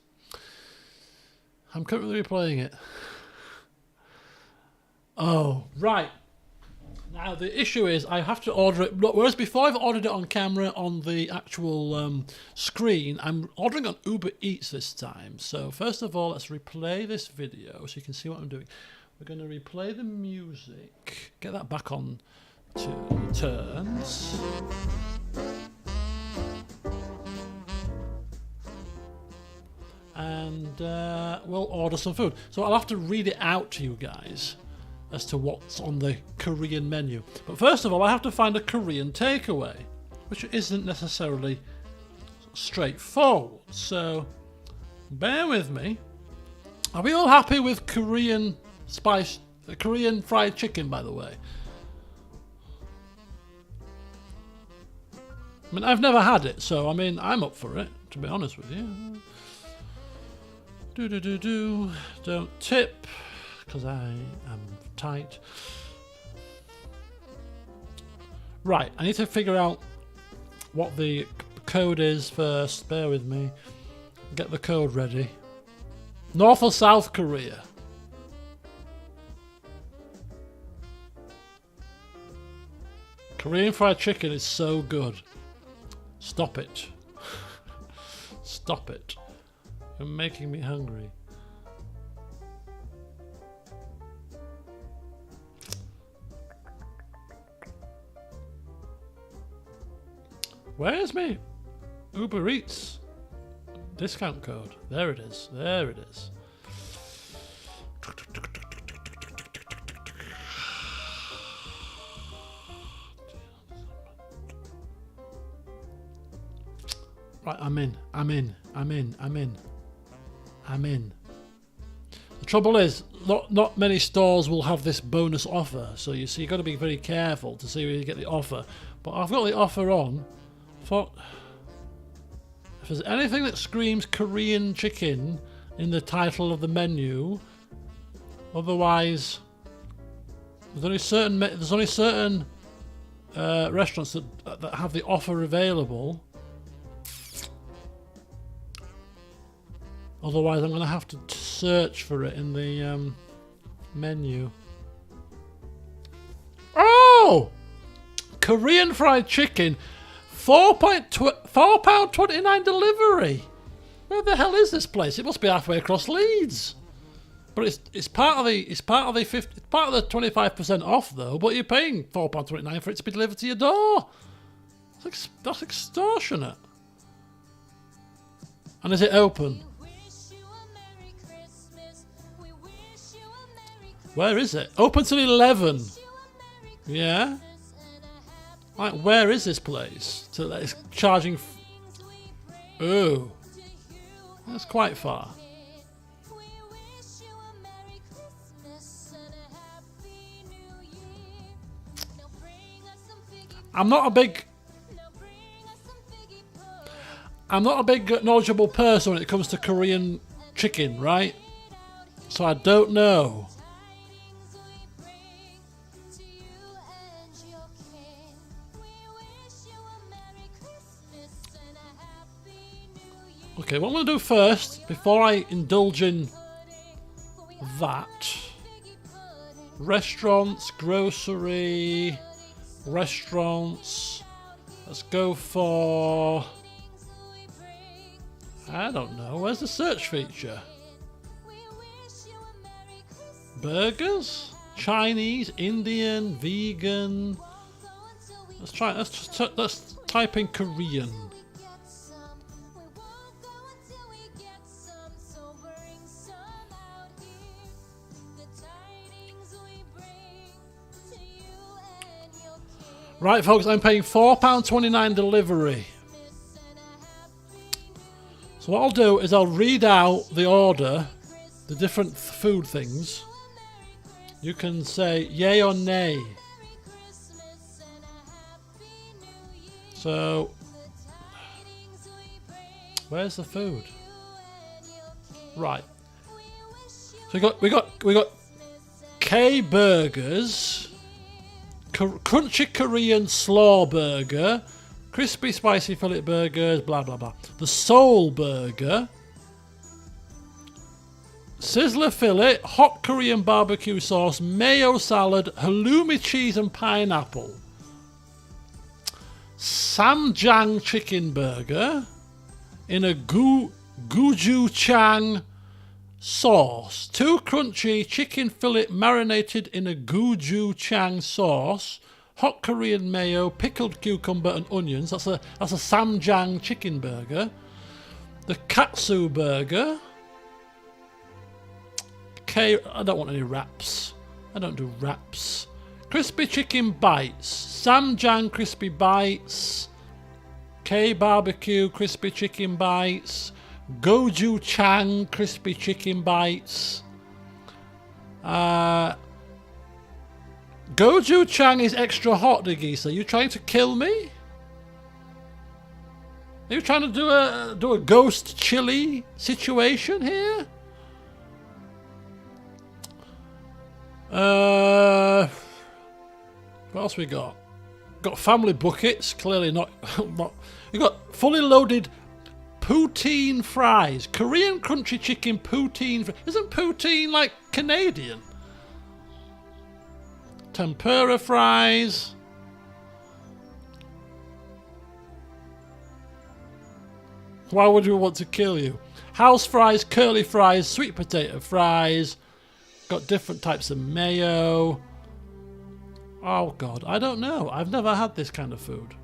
I'm currently replaying it. Oh, right. Now, the issue is I have to order it, whereas before I've ordered it on camera on the actual screen, I'm ordering on Uber Eats this time. So first of all, let's replay this video so you can see what I'm doing. We're going to replay the music, get that back on to turns. And we'll order some food. So I'll have to read it out to you guys as to what's on the Korean menu. But first of all, I have to find a Korean takeaway, which isn't necessarily straightforward. So bear with me. Are we all happy with Korean fried chicken, by the way? I mean, I've never had it, so I mean, I'm up for it, to be honest with you. Don't tip, because I am tight. Right, I need to figure out what the code is first. Bear with me. Get the code ready. North or South Korea? Korean fried chicken is so good. Stop it. Stop it. You're making me hungry. Where's me? Uber Eats. Discount code. There it is. There it is. Right, I'm in. The trouble is, not many stores will have this bonus offer, so you see, you've got to be very careful to see where you get the offer. But I've got the offer on for... If there's anything that screams Korean chicken in the title of the menu, otherwise, there's only certain restaurants that have the offer available. Otherwise, I'm going to have to search for it in the menu. Oh! Korean fried chicken, £4.29 delivery. Where the hell is this place? It must be halfway across Leeds. But it's part of the 25% off though. But you're paying £4.29 for it to be delivered to your door. That's extortionate. And is it open? Where is it? Open till 11. Yeah. Like, where is this place? So that it's charging. Oh, that's quite far. I'm not a big knowledgeable person when it comes to Korean chicken, right? So I don't know. Okay, what I'm going to do first, before I indulge in that, restaurants, grocery, restaurants, let's go for, I don't know, where's the search feature? Burgers? Chinese, Indian, vegan, let's type in Korean. Right, folks, I'm paying £4.29 delivery. So what I'll do is I'll read out the order, the different food things. You can say yay or nay. So, where's the food? Right. So we got K burgers. Crunchy Korean slaw burger, crispy spicy fillet burgers, blah blah blah. The soul burger, sizzler fillet, hot Korean barbecue sauce, mayo salad, halloumi cheese and pineapple. Samjang chicken burger in a gochujang sauce. 2 crunchy chicken fillet marinated in a gochujang sauce, hot Korean mayo, pickled cucumber and onions. That's a samjang chicken burger. The katsu burger. I don't want any wraps. I don't do wraps. Crispy chicken bites. Samjang crispy bites. K barbecue crispy chicken bites. Gochujang crispy chicken bites. Gochujang is extra hot, Nagisa. Are you trying to kill me? Are you trying to do a ghost chili situation here? What else we got? Got family buckets. Clearly not. We got fully loaded poutine fries. Korean crunchy chicken poutine. Isn't poutine like Canadian? Tempura fries. Why would we want to kill you? House fries, curly fries, sweet potato fries. Got different types of mayo. Oh God, I don't know. I've never had this kind of food.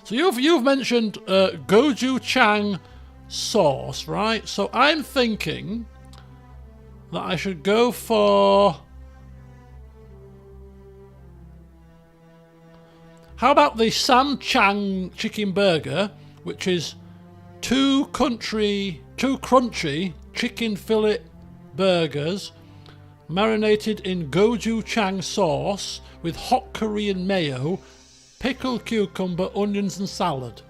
So you've mentioned gochujang sauce, right? So I'm thinking that I should go for... How about the samchang chicken burger, which is two crunchy chicken fillet burgers marinated in gochujang sauce with hot Korean mayo, pickled cucumber, onions and salad.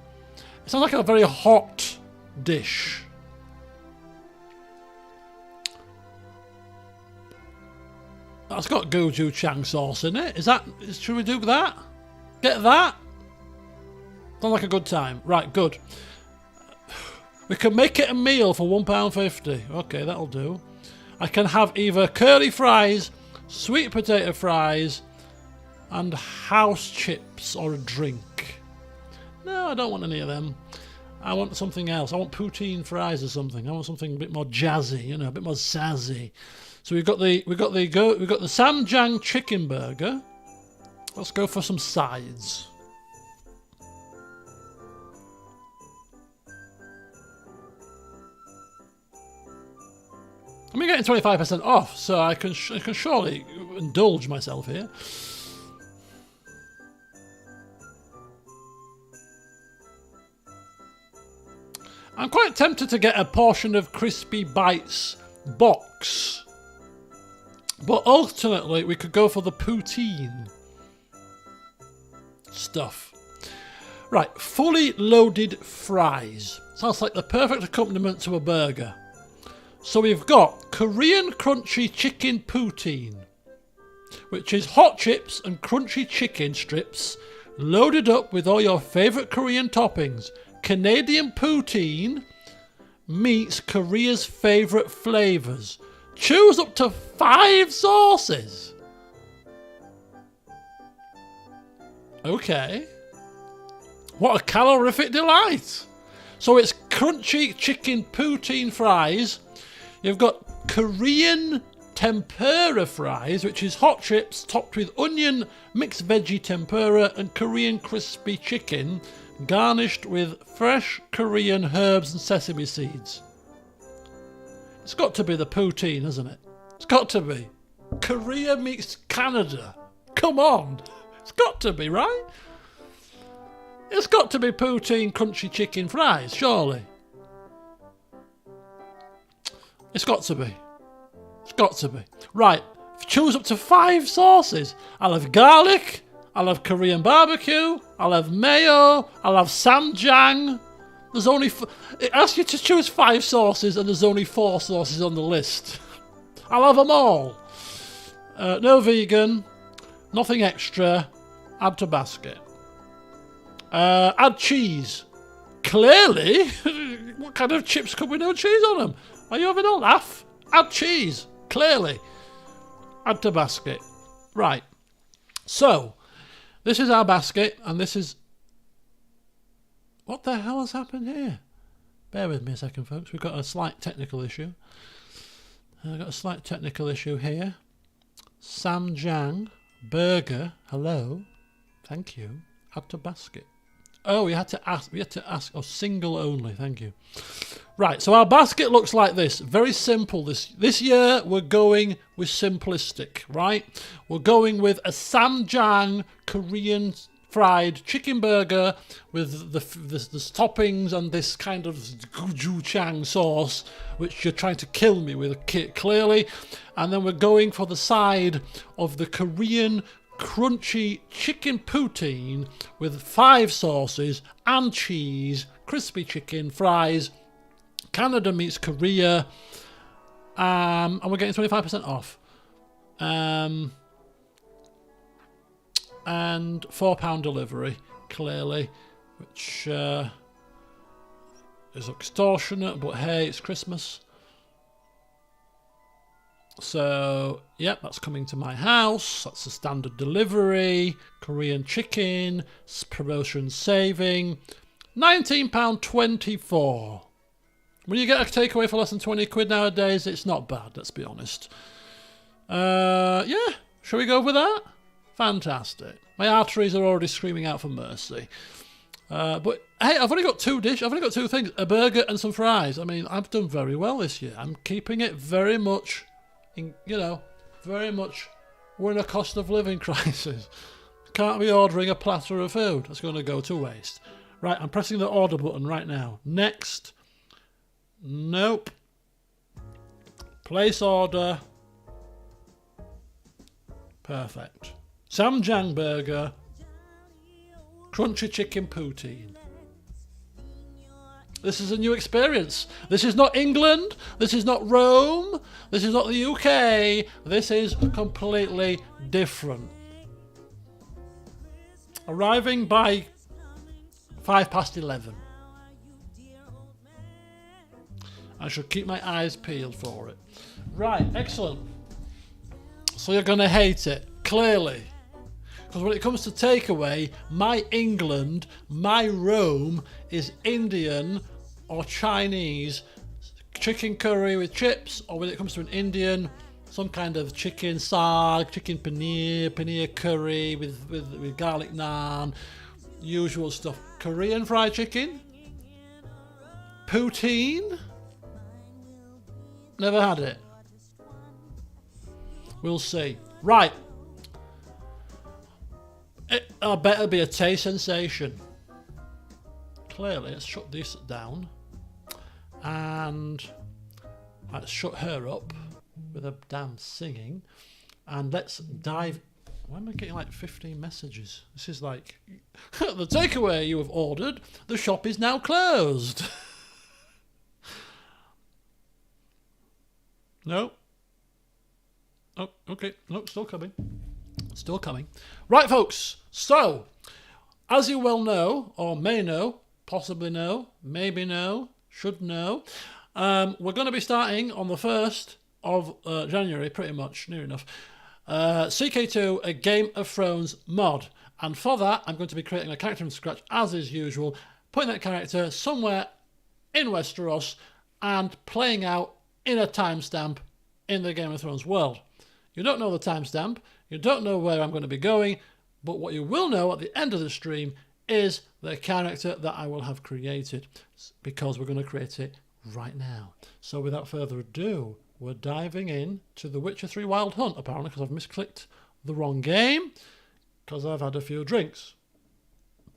It sounds like a very hot dish. That's got gochujang sauce in it. Should we do that? Get that? Sounds like a good time. Right, good. We can make it a meal for £1.50. Okay, that'll do. I can have either curly fries, sweet potato fries, and house chips or a drink. No, I don't want any of them. I want something else. I want poutine fries or something. I want something a bit more jazzy, you know, a bit more sassy. So we've got the samjang chicken burger. Let's go for some sides. I'm getting 25% off, so I can surely indulge myself here. I'm quite tempted to get a portion of Crispy Bites box, but alternately we could go for the poutine stuff. Right, fully loaded fries. Sounds like the perfect accompaniment to a burger. So we've got Korean crunchy chicken poutine, which is hot chips and crunchy chicken strips loaded up with all your favourite Korean toppings. Canadian poutine meets Korea's favourite flavours. Choose up to 5 sauces. Okay. What a calorific delight. So it's crunchy chicken poutine fries. You've got Korean tempura fries, which is hot chips topped with onion, mixed veggie tempura and Korean crispy chicken, garnished with fresh Korean herbs and sesame seeds. It's got to be the poutine, isn't it? It's got to be. Korea meets Canada. Come on. It's got to be, right? It's got to be poutine crunchy chicken fries, surely. It's got to be. It's got to be. Right, choose up to 5 sauces. I'll have garlic, I'll have Korean barbecue, I'll have mayo, I'll have samjang. There's only... It asks you to choose 5 sauces and there's only 4 sauces on the list. I'll have them all. No vegan, nothing extra. Add to basket. Add cheese. Clearly. What kind of chips could we no cheese on them? Are you having a laugh? Add cheese. Clearly. Add to basket. Right. So, this is our basket, and this is... What the hell has happened here? Bear with me a second, folks. We've got a slight technical issue. I've got a slight technical issue here. Samjang burger. Hello. Thank you. Add to basket. Oh, we had to ask. Oh, single only. Thank you. Right, so our basket looks like this. Very simple. This year we're going with simplistic, right? We're going with a samjang Korean fried chicken burger with the toppings and this kind of gochujang sauce, which you're trying to kill me with, clearly. And then we're going for the side of the Korean crunchy chicken poutine with 5 sauces and cheese, crispy chicken, fries. Canada meets Korea, and we're getting 25% off. And £4 delivery, clearly, which is extortionate, but hey, it's Christmas. So, yep, that's coming to my house. That's a standard delivery. Korean chicken, promotion saving. £19.24. When you get a takeaway for less than 20 quid nowadays, it's not bad, let's be honest. Yeah, shall we go with that? Fantastic. My arteries are already screaming out for mercy. But hey, I've only got two things: a burger and some fries. I mean, I've done very well this year. I'm keeping it very much, very much. We're in a cost of living crisis. Can't be ordering a platter of food. That's going to go to waste. Right, I'm pressing the order button right now. Next. Nope. Place order. Perfect. Samjang burger. Crunchy chicken poutine. This is a new experience. This is not England. This is not Rome. This is not the UK. This is completely different. Arriving by 11:05. I should keep my eyes peeled for it. Right, excellent. So you're going to hate it, clearly. Because when it comes to takeaway, my England, my Rome is Indian or Chinese chicken curry with chips, or when it comes to an Indian, some kind of chicken saag, chicken paneer curry with garlic naan, usual stuff. Korean fried chicken, poutine, never had it. We'll see. Right. It'll better be a taste sensation. Clearly, let's shut this down. And let's shut her up with a damn singing. And let's dive. Why am I getting like 15 messages? This is like, the takeaway you have ordered, the shop is now closed. No. Oh, okay. No, still coming. Still coming. Right, folks. So, as you well know, or may know, possibly know, maybe know, should know, we're going to be starting on the 1st of January, pretty much, near enough, CK2, a Game of Thrones mod. And for that, I'm going to be creating a character from scratch, as is usual, putting that character somewhere in Westeros and playing out in a timestamp in the Game of Thrones world. You don't know the timestamp, you don't know where I'm going to be going, but what you will know at the end of the stream is the character that I will have created, because we're going to create it right now. So without further ado, we're diving in to The Witcher 3 Wild Hunt, apparently, because I've misclicked the wrong game, because I've had a few drinks.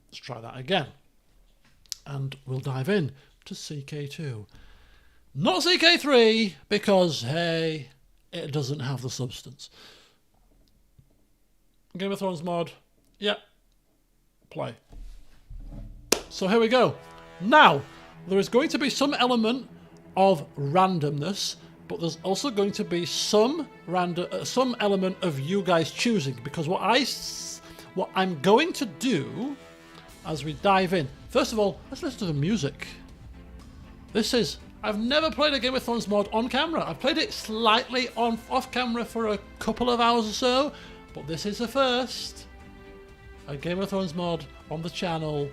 Let's try that again. And we'll dive in to CK2. Not CK3, because, hey, it doesn't have the substance. Game of Thrones mod. Yep. Play. So here we go. Now, there is going to be some element of randomness, but there's also going to be some element of you guys choosing, because what I'm going to do as we dive in. First of all, let's listen to the music. I've never played a Game of Thrones mod on camera. I've played it slightly off camera for a couple of hours or so, but this is the first. A Game of Thrones mod on the channel.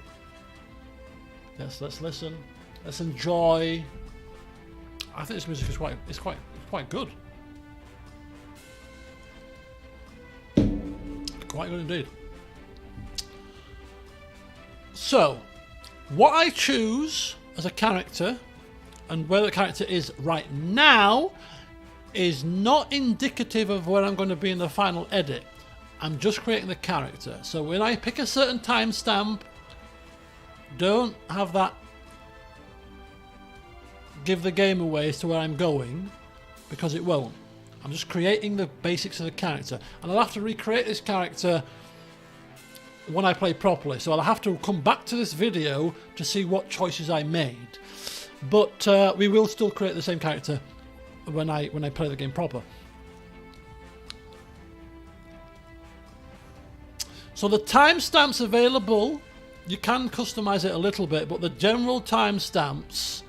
Yes, let's listen. Let's enjoy. I think this music is quite good. Quite good indeed. So, what I choose as a character, and where the character is right now, is not indicative of where I'm going to be in the final edit. I'm just creating the character. So when I pick a certain timestamp, don't have that give the game away as to where I'm going, because it won't. I'm just creating the basics of the character, and I'll have to recreate this character when I play properly. So I'll have to come back to this video to see what choices I made. But we will still create the same character when I play the game proper. So the timestamps available, you can customize it a little bit, but the general timestamps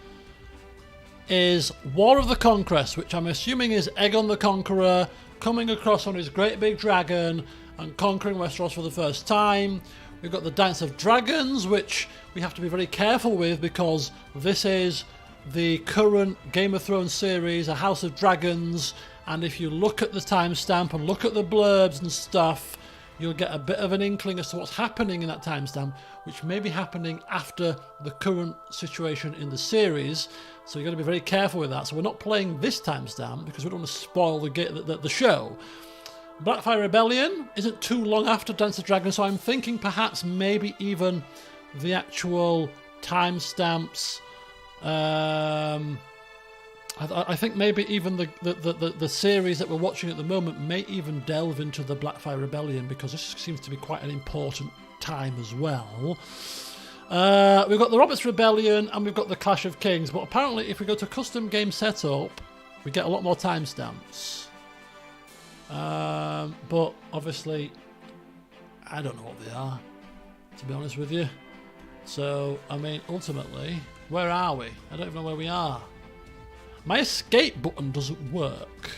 is War of the Conquest, which I'm assuming is Aegon the Conqueror coming across on his great big dragon and conquering Westeros for the first time. We've got the Dance of Dragons, which we have to be very careful with, because this is the current Game of Thrones series, A House of Dragons, and if you look at the timestamp and look at the blurbs and stuff, you'll get a bit of an inkling as to what's happening in that timestamp, which may be happening after the current situation in the series. So you've got to be very careful with that. So we're not playing this timestamp because we don't want to spoil the show. Blackfire Rebellion isn't too long after Dance of Dragons, so I'm thinking perhaps maybe even the actual timestamps. I think maybe even the series that we're watching at the moment may even delve into the Blackfire Rebellion, because this seems to be quite an important time as well. We've got the Roberts Rebellion and we've got the Clash of Kings, but apparently if we go to custom game setup, we get a lot more timestamps. But obviously, I don't know what they are, to be honest with you. So, I mean, ultimately, where are we? I don't even know where we are. My escape button doesn't work.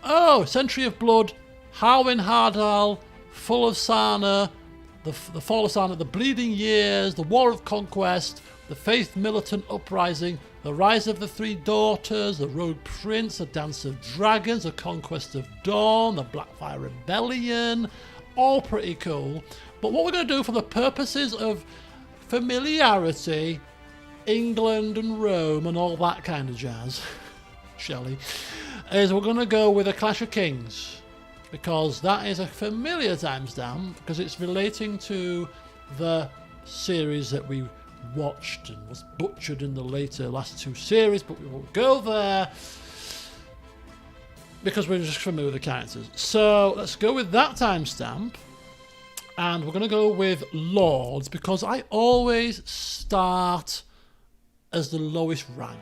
Oh, Century of Blood, Harwin Hardal, Full of Sarna, the Fall of Sarna, the Bleeding Years, the War of Conquest, the Faith Militant Uprising, the Rise of the Three Daughters, the Road Prince, the Dance of Dragons, the Conquest of Dawn, the Blackfire Rebellion. All pretty cool. But what we're going to do for the purposes of familiarity, England and Rome and all that kind of jazz, Shelley, is we're going to go with a Clash of Kings, because that is a familiar timestamp, because it's relating to the series that we watched and was butchered in the last two series, but we won't go there because we're just familiar with the characters. So let's go with that timestamp, and we're going to go with Lords, because I always start as the lowest rank.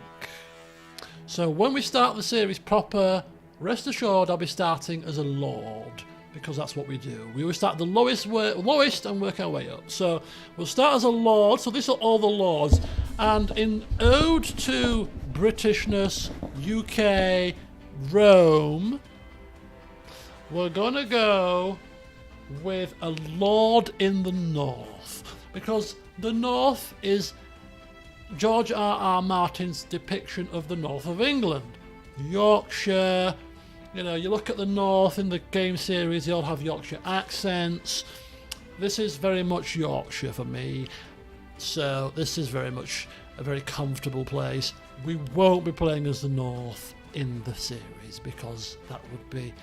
So when we start the series proper, rest assured I'll be starting as a Lord, because that's what we do. We always start the lowest and work our way up. So we'll start as a Lord, so these are all the Lords. And in ode to Britishness, UK, Rome, we're going to go with a Lord in the North, because the North is George R.R. Martin's depiction of the north of England. Yorkshire, you know, you look at the north in the game series, they all have Yorkshire accents. This is very much Yorkshire for me, so this is very much a very comfortable place. We won't be playing as the north in the series, because that would be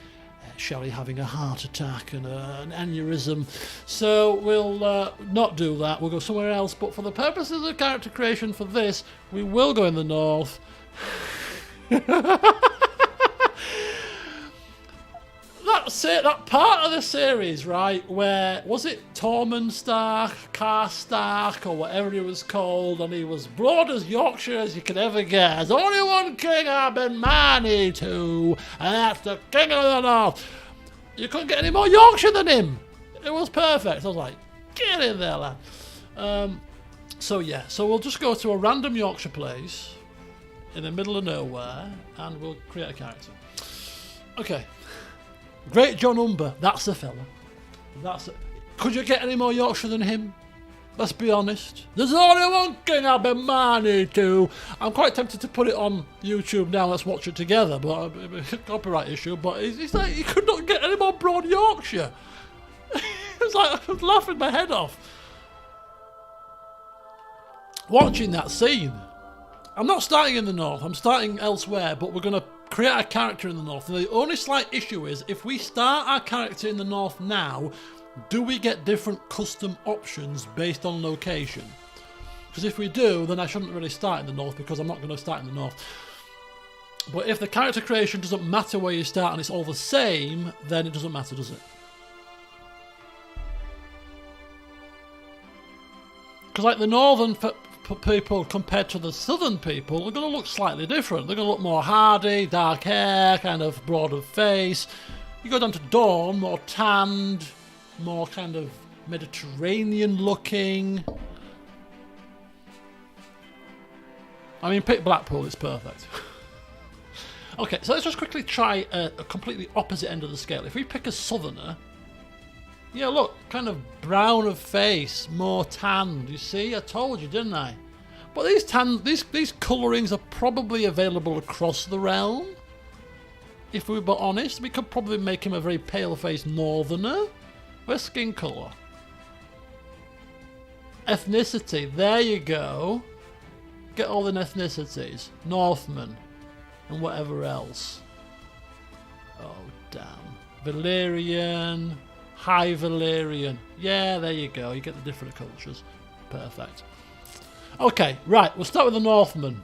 Shelley having a heart attack and an aneurysm. So we'll not do that. We'll go somewhere else. But for the purposes of character creation for this, we will go in the north. That's it. That part of the series, right, where, was it Tormund Stark, Karstark, or whatever he was called, and he was broad as Yorkshire as you could ever get. There's only one king I've been married to, and that's the King of the North. You couldn't get any more Yorkshire than him. It was perfect. I was like, get in there, lad. So yeah, so we'll just go to a random Yorkshire place in the middle of nowhere, and we'll create a character. Okay. Great John Umber, that's the fella. Could you get any more Yorkshire than him? Let's be honest. There's only one king I've been married to. I'm quite tempted to put it on YouTube now. Let's watch it together, but copyright issue. But it's like you could not get any more broad Yorkshire. It's like I was laughing my head off watching that scene. I'm not starting in the north. I'm starting elsewhere, but we're going to create a character in the north. And the only slight issue is, if we start our character in the north now, do we get different custom options based on location? Because if we do, then I shouldn't really start in the north, because I'm not going to start in the north. But if the character creation doesn't matter where you start and it's all the same, then it doesn't matter, does it? Because like the northern people compared to the southern people are going to look slightly different. They're going to look more hardy, dark hair, kind of broad of face. You go down to Dawn, more tanned, more kind of Mediterranean looking. I mean, pick Blackpool, it's perfect. Okay, so let's just quickly try a completely opposite end of the scale. If we pick a southerner, yeah, look, kind of brown of face, more tanned. You see, I told you, didn't I? But these colourings are probably available across the realm. if we were honest, we could probably make him a very pale-faced northerner. Where's skin colour? Ethnicity, there you go. Get all the ethnicities. Northman and whatever else. Oh, damn. Valyrian, High Valyrian. Yeah, there you go. You get the different cultures. Perfect. Okay, right. We'll start with the Northman.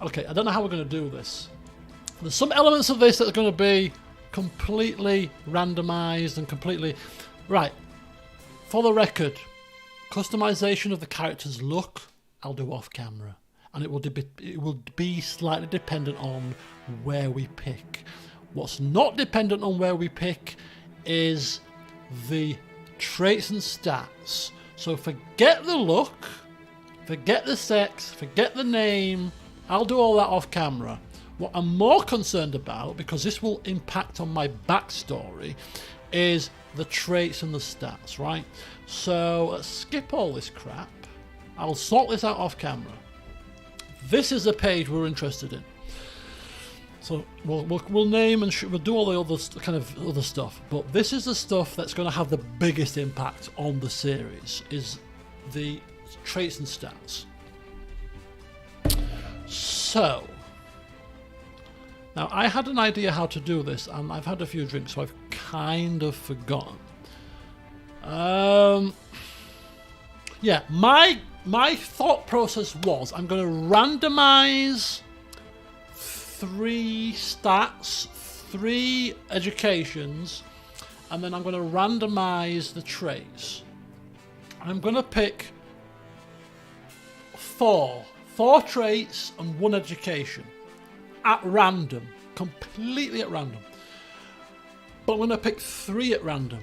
Okay, I don't know how we're going to do this. There's some elements of this that are going to be completely randomised and completely... Right. For the record, customization of the character's look, I'll do off camera. And it will be slightly dependent on where we pick. What's not dependent on where we pick is the traits and stats. So forget the look, forget the sex, forget the name. I'll do all that off camera. What I'm more concerned about, because this will impact on my backstory, is the traits and the stats, right? So let's skip all this crap. I'll sort this out off camera. This is the page we're interested in. So we'll name and we'll do all the other kind of other stuff, but this is the stuff that's going to have the biggest impact on the series, is the traits and stats. So now I had an idea how to do this, and I've had a few drinks, so I've kind of forgotten. Yeah, my thought process was I'm going to randomize 3 stats, 3 educations, and then I'm going to randomize the traits. I'm going to pick 4 traits and 1 education at random, completely at random. But I'm going to pick 3 at random,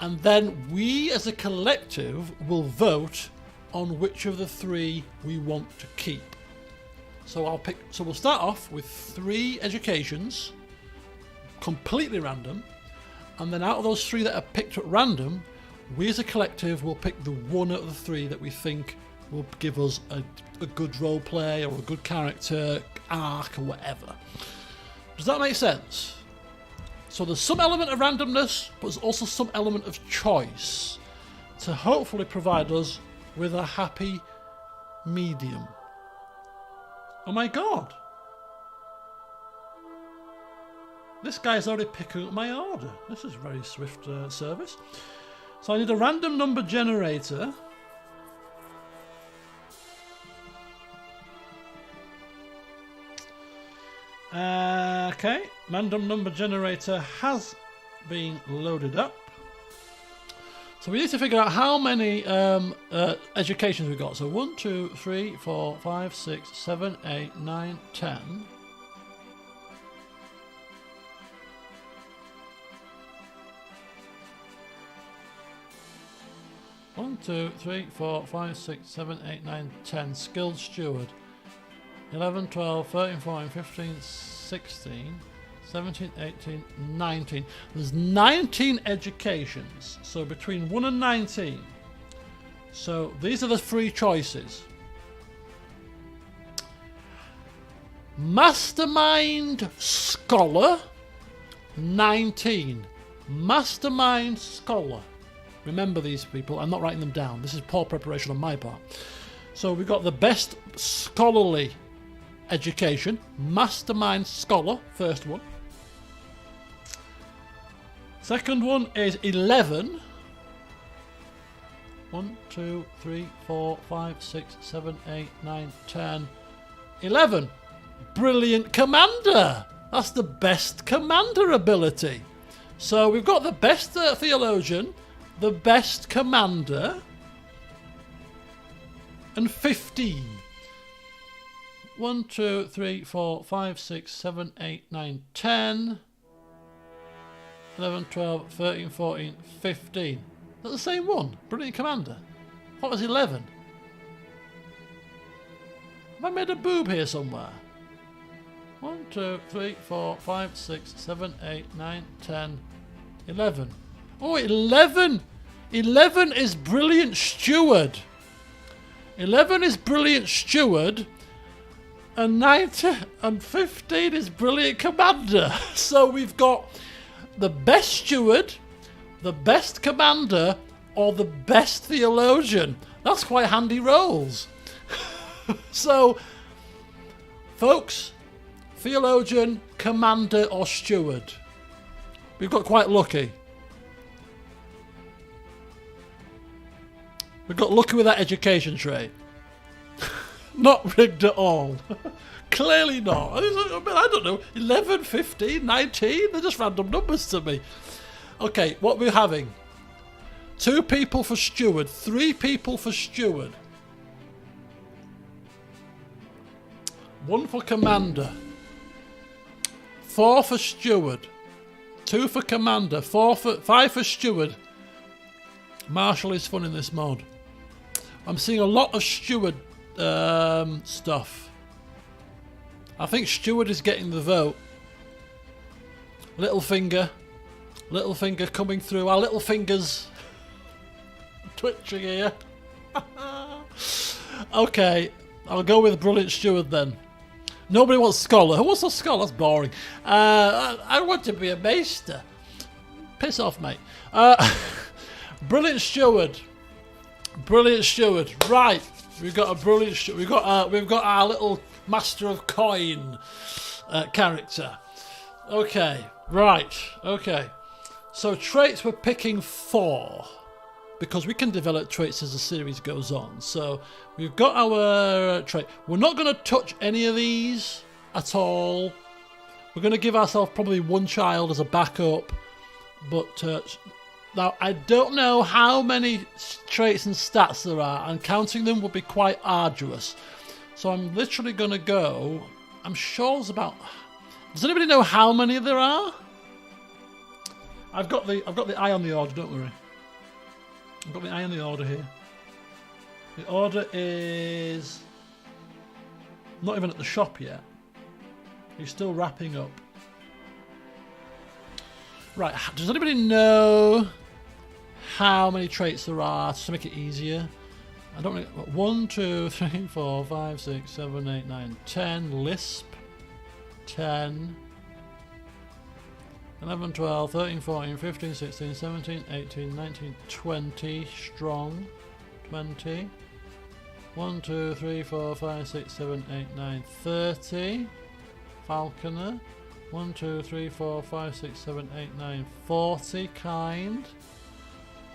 and then we as a collective will vote on which of the 3 we want to keep. So we'll start off with 3 educations, completely random, and then out of those 3 that are picked at random, we as a collective will pick the 1 out of the 3 that we think will give us a good role play or a good character arc or whatever. Does that make sense? So there's some element of randomness, but there's also some element of choice to hopefully provide us with a happy medium. Oh my god! This guy's already picking up my order. This is very swift service. So I need a random number generator. Okay, random number generator has been loaded up. So we need to figure out how many educations we've got. So 1, 2, 3, 4, 5, 6, 7, 8, 9, 10. One, 2, 3, 4, 5, 6, 7, 8, 9, 10. Skilled steward. 11, 12, 13, 14, 15, 16, 17, 18, 19. There's 19 educations. So between 1 and 19. So these are the 3 choices. Mastermind Scholar, 19. Mastermind Scholar. Remember these people. I'm not writing them down. This is poor preparation on my part. So we've got the best scholarly education. Mastermind Scholar, first one. Second one is 11. 1, 2, 3, 4, 5, 6, 7, 8, 9, 10. 11. Brilliant Commander. That's the best commander ability. So we've got the best theologian, the best commander, and 15. 1, 2, 3, 4, 5, 6, 7, 8, 9, 10. 11, 12, 13, 14, 15. Is that the same one? Brilliant Commander. What was 11? Have I made a boob here somewhere? 1, 2, 3, 4, 5, 6, 7, 8, 9, 10, 11. Oh, 11! 11 is Brilliant Steward. 11 is Brilliant Steward. and 90 and 15 is brilliant commander. So we've got the best steward, the best commander, or the best theologian. That's quite handy rolls. So, folks, theologian, commander, or steward. We've got quite lucky. We got lucky with that education trait. Not rigged at all. Clearly not. I don't know. 11, 15, 19? They're just random numbers to me. Okay, what we're having. 2 people for steward. 3 people for steward. 1 for commander. 4 for steward. 2 for commander. 5 for steward. Marshall is fun in this mode. I'm seeing a lot of steward stuff. I think steward is getting the vote. Littlefinger coming through. Our little fingers twitching here. Okay, I'll go with brilliant steward then. Nobody wants scholar. Who wants a scholar? That's boring. I want to be a maester. Piss off, mate. Brilliant steward. Brilliant steward. Right, we've got a brilliant steward. We've got our little master of coin character. Okay, right. Okay. So traits we're picking 4 because we can develop traits as the series goes on. So we've got our trait. We're not going to touch any of these at all. We're going to give ourselves probably 1 child as a backup, but now I don't know how many traits and stats there are, and counting them would be quite arduous. So I'm literally going to go. I'm sure there's about. Does anybody know how many there are? I've got the eye on the order. Don't worry. I've got the eye on the order here. The order is not even at the shop yet. He's still wrapping up. Right. Does anybody know how many traits there are to make it easier? I don't really. 1, 2, 3, 4, 5, 6, 7, 8, 9, 10. Lisp. 10. 11, 12, 13, 14, 15, 16, 17, 18, 19, 20. Strong. 20. 1, 2, 3, 4, 5, 6, 7, 8, 9, 30. Falconer. 1, 2, 3, 4, 5, 6, 7, 8, 9, 40. Kind.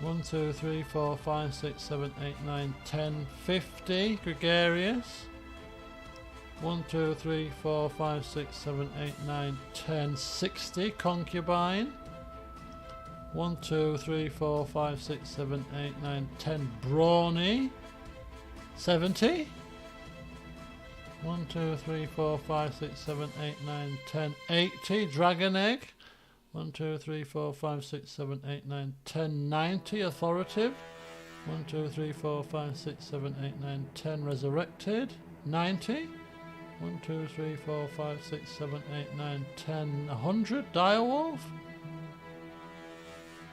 1, 2, 3, 4, 5, 6, 7, 8, 9, 10, 50. Gregarious. 1, 2, 3, 4, 5, 6, 7, 8, 9, 10, 60. Concubine. 1, 2, 3, 4, 5, 6, 7, 8, 9, 10. Brawny. 70. 1, 2, 3, 4, 5, 6, 7, 8, 9, 10, 80. Dragon Egg. 1, 2, 3, 4, 5, 6, 7, 8, 9, 10, 90. Authoritative. 1, 2, 3, 4, 5, 6, 7, 8, 9, 10. Resurrected. 90. 1, 2, 3, 4, 5, 6, 7, 8, 9, 10. 100. Direwolf.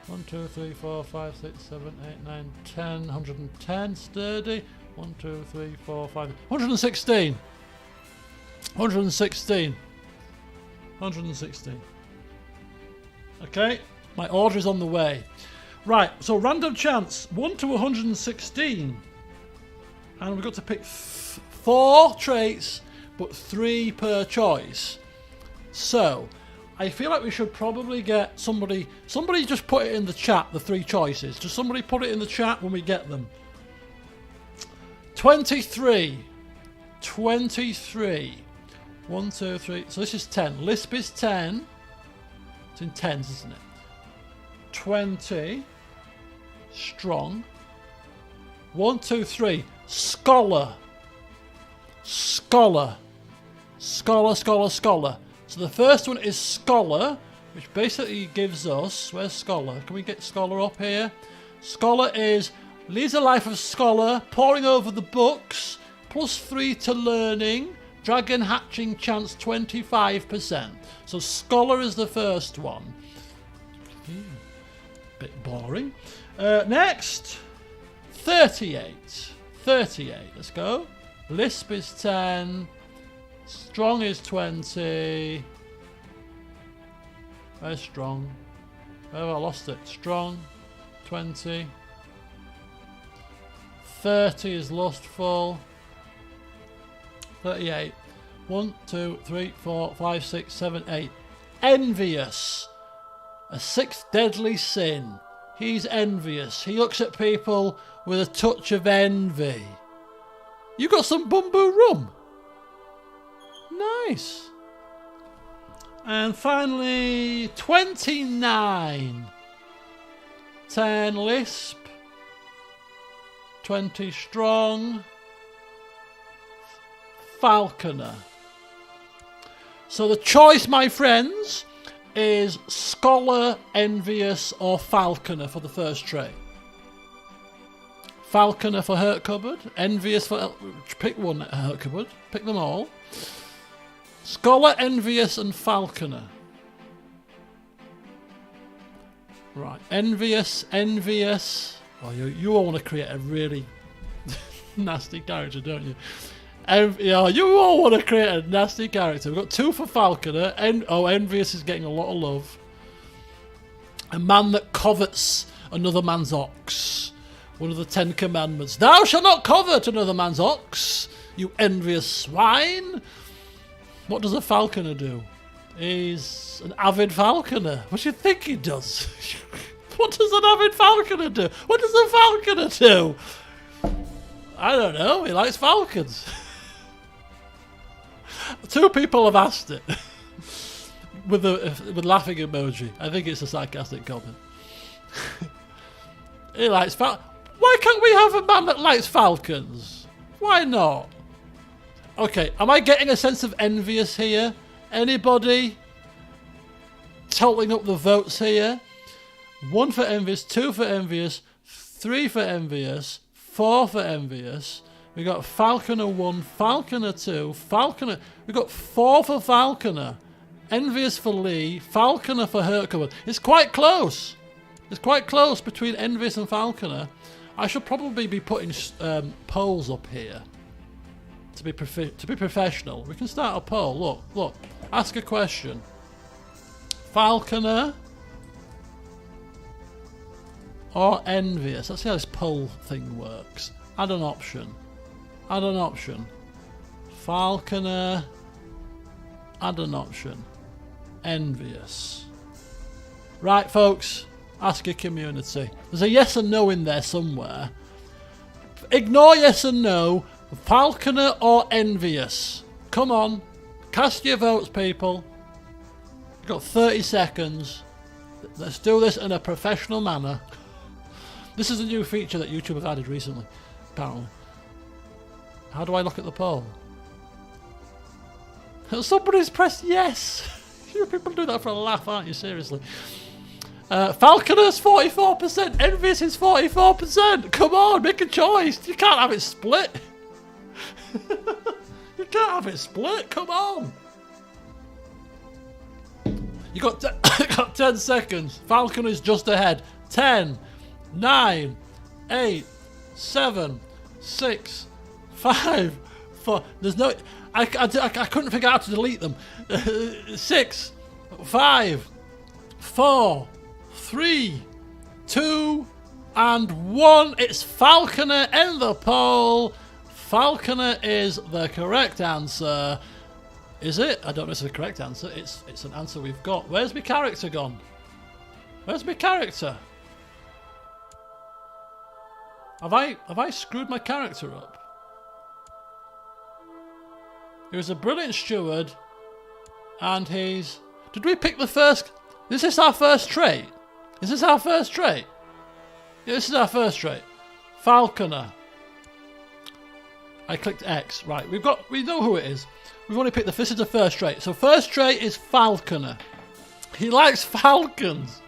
1, 2, 3, 4, 5, 6, 7, 8, 9, 10. 110. Sturdy. 1, 2, 3, 4, 5. 116. 116. 116. Okay, my order is on the way. Right, so random chance, 1 to 116. And we've got to pick 4 traits, but 3 per choice. So, I feel like we should probably get somebody just put it in the chat, the 3 choices. Just somebody put it in the chat when we get them. 23. 23. 1, 2, 3. So this is 10. Lisp is 10. It's in tens, isn't it? 20. Strong. 1, 2, 3. Scholar. Scholar. Scholar, scholar, scholar. So the first one is scholar, which basically gives us... Where's scholar? Can we get scholar up here? Scholar is... Leads a life of scholar, poring over the books, +3 to learning, dragon hatching chance 25%. So scholar is the first one. Bit boring. Next, 38. 38, let's go. Lisp is 10. Strong is 20. Where's strong? Where have I lost it? Strong, 20. 30 is lustful. 38. 1, 2, 3, 4, 5, 6, 7, 8. Envious. A sixth deadly sin. He's envious. He looks at people with a touch of envy. You got some bamboo rum. Nice. And finally, 29. 10 lisp. 20 strong. Falconer. So the choice, my friends, is Scholar, Envious or Falconer for the first trait. Falconer for Hurt Cupboard, Envious for... Pick one Hurt Cupboard, pick them all. Scholar, Envious and Falconer. Right, Envious. Oh, you all want to create a really nasty character, don't you? Yeah, you all want to create a nasty character. We've got 2 for Falconer. Envious is getting a lot of love. A man that covets another man's ox. One of the 10 commandments. Thou shalt not covet another man's ox, you envious swine. What does a falconer do? He's an avid falconer. What do you think he does? What does an avid falconer do? What does a falconer do? I don't know. He likes falcons. 2 people have asked it with laughing emoji. I think it's a sarcastic comment. He likes Why can't we have a man that likes falcons? Why not? Okay, am I getting a sense of envious here? Anybody totaling up the votes here? 1 for envious, 2 for envious, 3 for envious, 4 for envious. We got Falconer 1, Falconer 2, Falconer. We got 4 for Falconer, envious for Lee, Falconer for Hurt Cupboard. It's quite close. It's quite close between envious and Falconer. I should probably be putting polls up here to be professional. We can start a poll. Look. Ask a question. Falconer or envious? Let's see how this poll thing works. Add an option. Falconer. Add an option. Envious. Right, folks. Ask your community. There's a yes and no in there somewhere. Ignore yes and no. Falconer or envious? Come on. Cast your votes, people. You've got 30 seconds. Let's do this in a professional manner. This is a new feature that YouTube have added recently, apparently. How do I look at the poll? Somebody's pressed yes. You people do that for a laugh, aren't you? Seriously. Falconer's 44%. Envious is 44%. Come on, make a choice. You can't have it split. You can't have it split. Come on. You got 10 seconds. Falconer's just ahead. 10, 9, 8, 7, 6, 5, 4. There's no. I couldn't figure out how to delete them. 6, 5, 4, 3, 2, and 1. It's Falconer in the poll. Falconer is the correct answer. Is it? I don't know if it's the correct answer. It's an answer we've got. Where's my character gone? Where's my character? Have I screwed my character up? He was a brilliant steward, and he's... Did we pick the first... Is this our first trait? Is this our first trait? Yeah, this is our first trait. Falconer. I clicked X. Right, we know who it is. We've only picked this is the first trait. So first trait is Falconer. He likes falcons.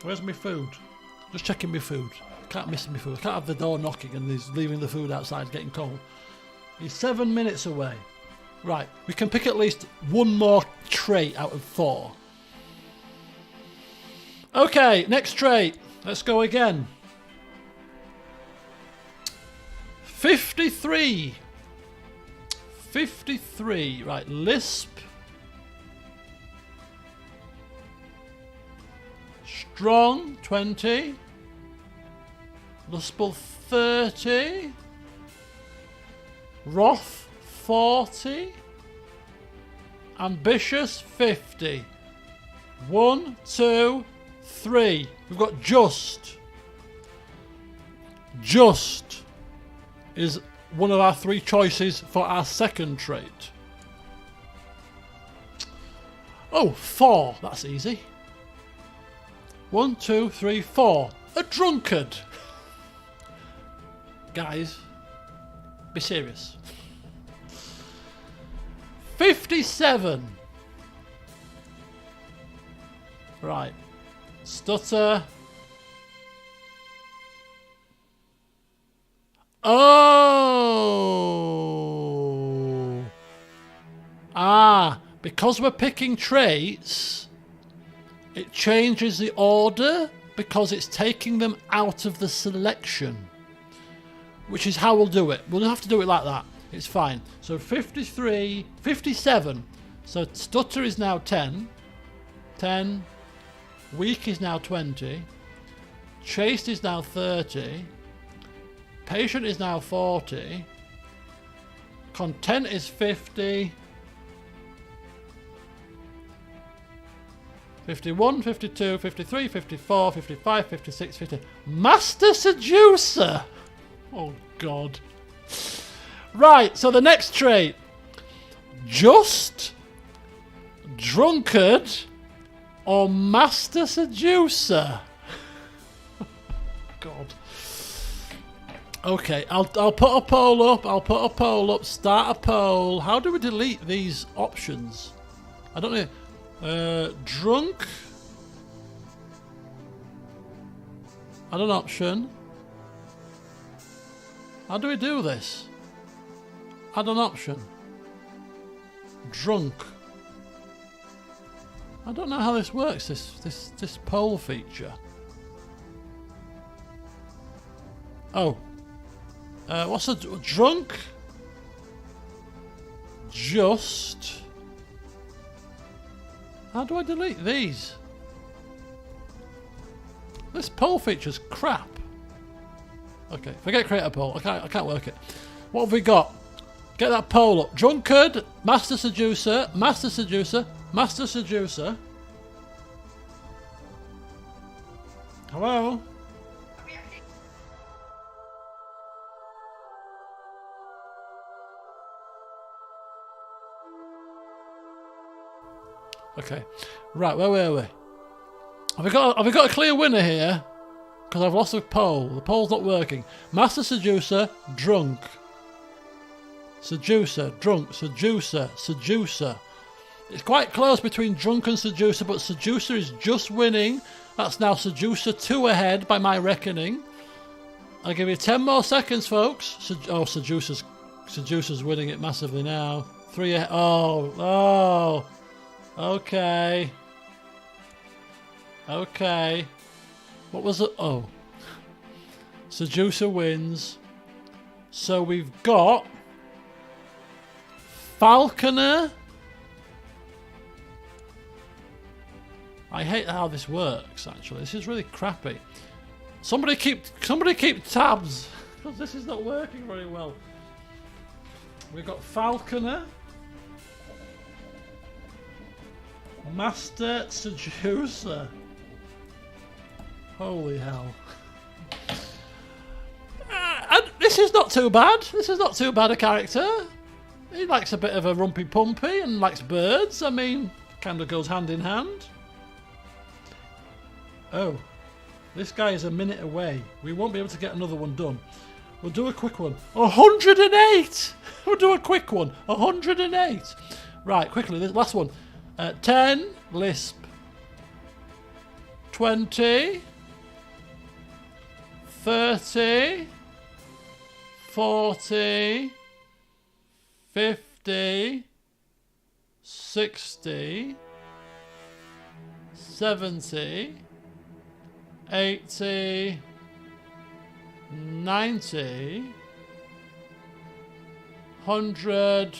Where's my food? Just checking my food. Can't miss my food. I can't have the door knocking and he's leaving the food outside getting cold. He's 7 minutes away. Right, we can pick at least one more trait out of 4. Okay, next trait. Let's go again. 53. 53. Right, lisp. Strong, 20. Lustful, 30. Wrath, 40. Ambitious, 50. 1, 2, 3. We've got just. Just is one of our 3 choices for our second trait. Oh, 4. That's easy. 1, 2, 3, 4. A drunkard. Guys, be serious. 57. Right. Stutter. Oh. Because we're picking traits, it changes the order because it's taking them out of the selection. Which is how we'll do it. We'll have to do it like that. It's fine. So 53, 57. So stutter is now 10. 10. Weak is now 20. Chaste is now 30. Patient is now 40. Content is 50. 51, 52, 53, 54, 55, 56, 50. Master Seducer! Oh, God. Right, so the next trait. Just, drunkard, or Master Seducer? God. Okay, I'll put a poll up. Start a poll. How do we delete these options? I don't know. Drunk. Add an option. How do we do this? Add an option. Drunk. I don't know how this works. This poll feature. Oh. What's a drunk? Just. How do I delete these? This poll feature's crap. Okay, forget create a poll. I can't work it. What have we got? Get that poll up. Drunkard, Master Seducer, Master Seducer, Master Seducer. Hello? Okay, right, where were we? Have we got a clear winner here? Because I've lost the poll. The poll's not working. Master Seducer, drunk. Seducer, drunk, seducer, seducer. It's quite close between drunk and seducer, but seducer is just winning. That's now seducer 2 ahead by my reckoning. I'll give you 10 more seconds, folks. Seducer's winning it massively now. 3 ahead. Oh. Okay. What was it? Oh. Seducer wins. So we've got Falconer. I hate how this works, actually. This is really crappy. Somebody keep tabs, because this is not working very well. We've got Falconer. Master Seducer. Holy hell. This is not too bad. This is not too bad a character. He likes a bit of a rumpy pumpy and likes birds. I mean, kind of goes hand in hand. Oh, this guy is a minute away. We won't be able to get another one done. We'll do a quick one. 108! We'll do a quick one. 108. Right, quickly, this last one. 10, lisp. 20. 30. 40. 50. 60. 70. 80. 90. 100.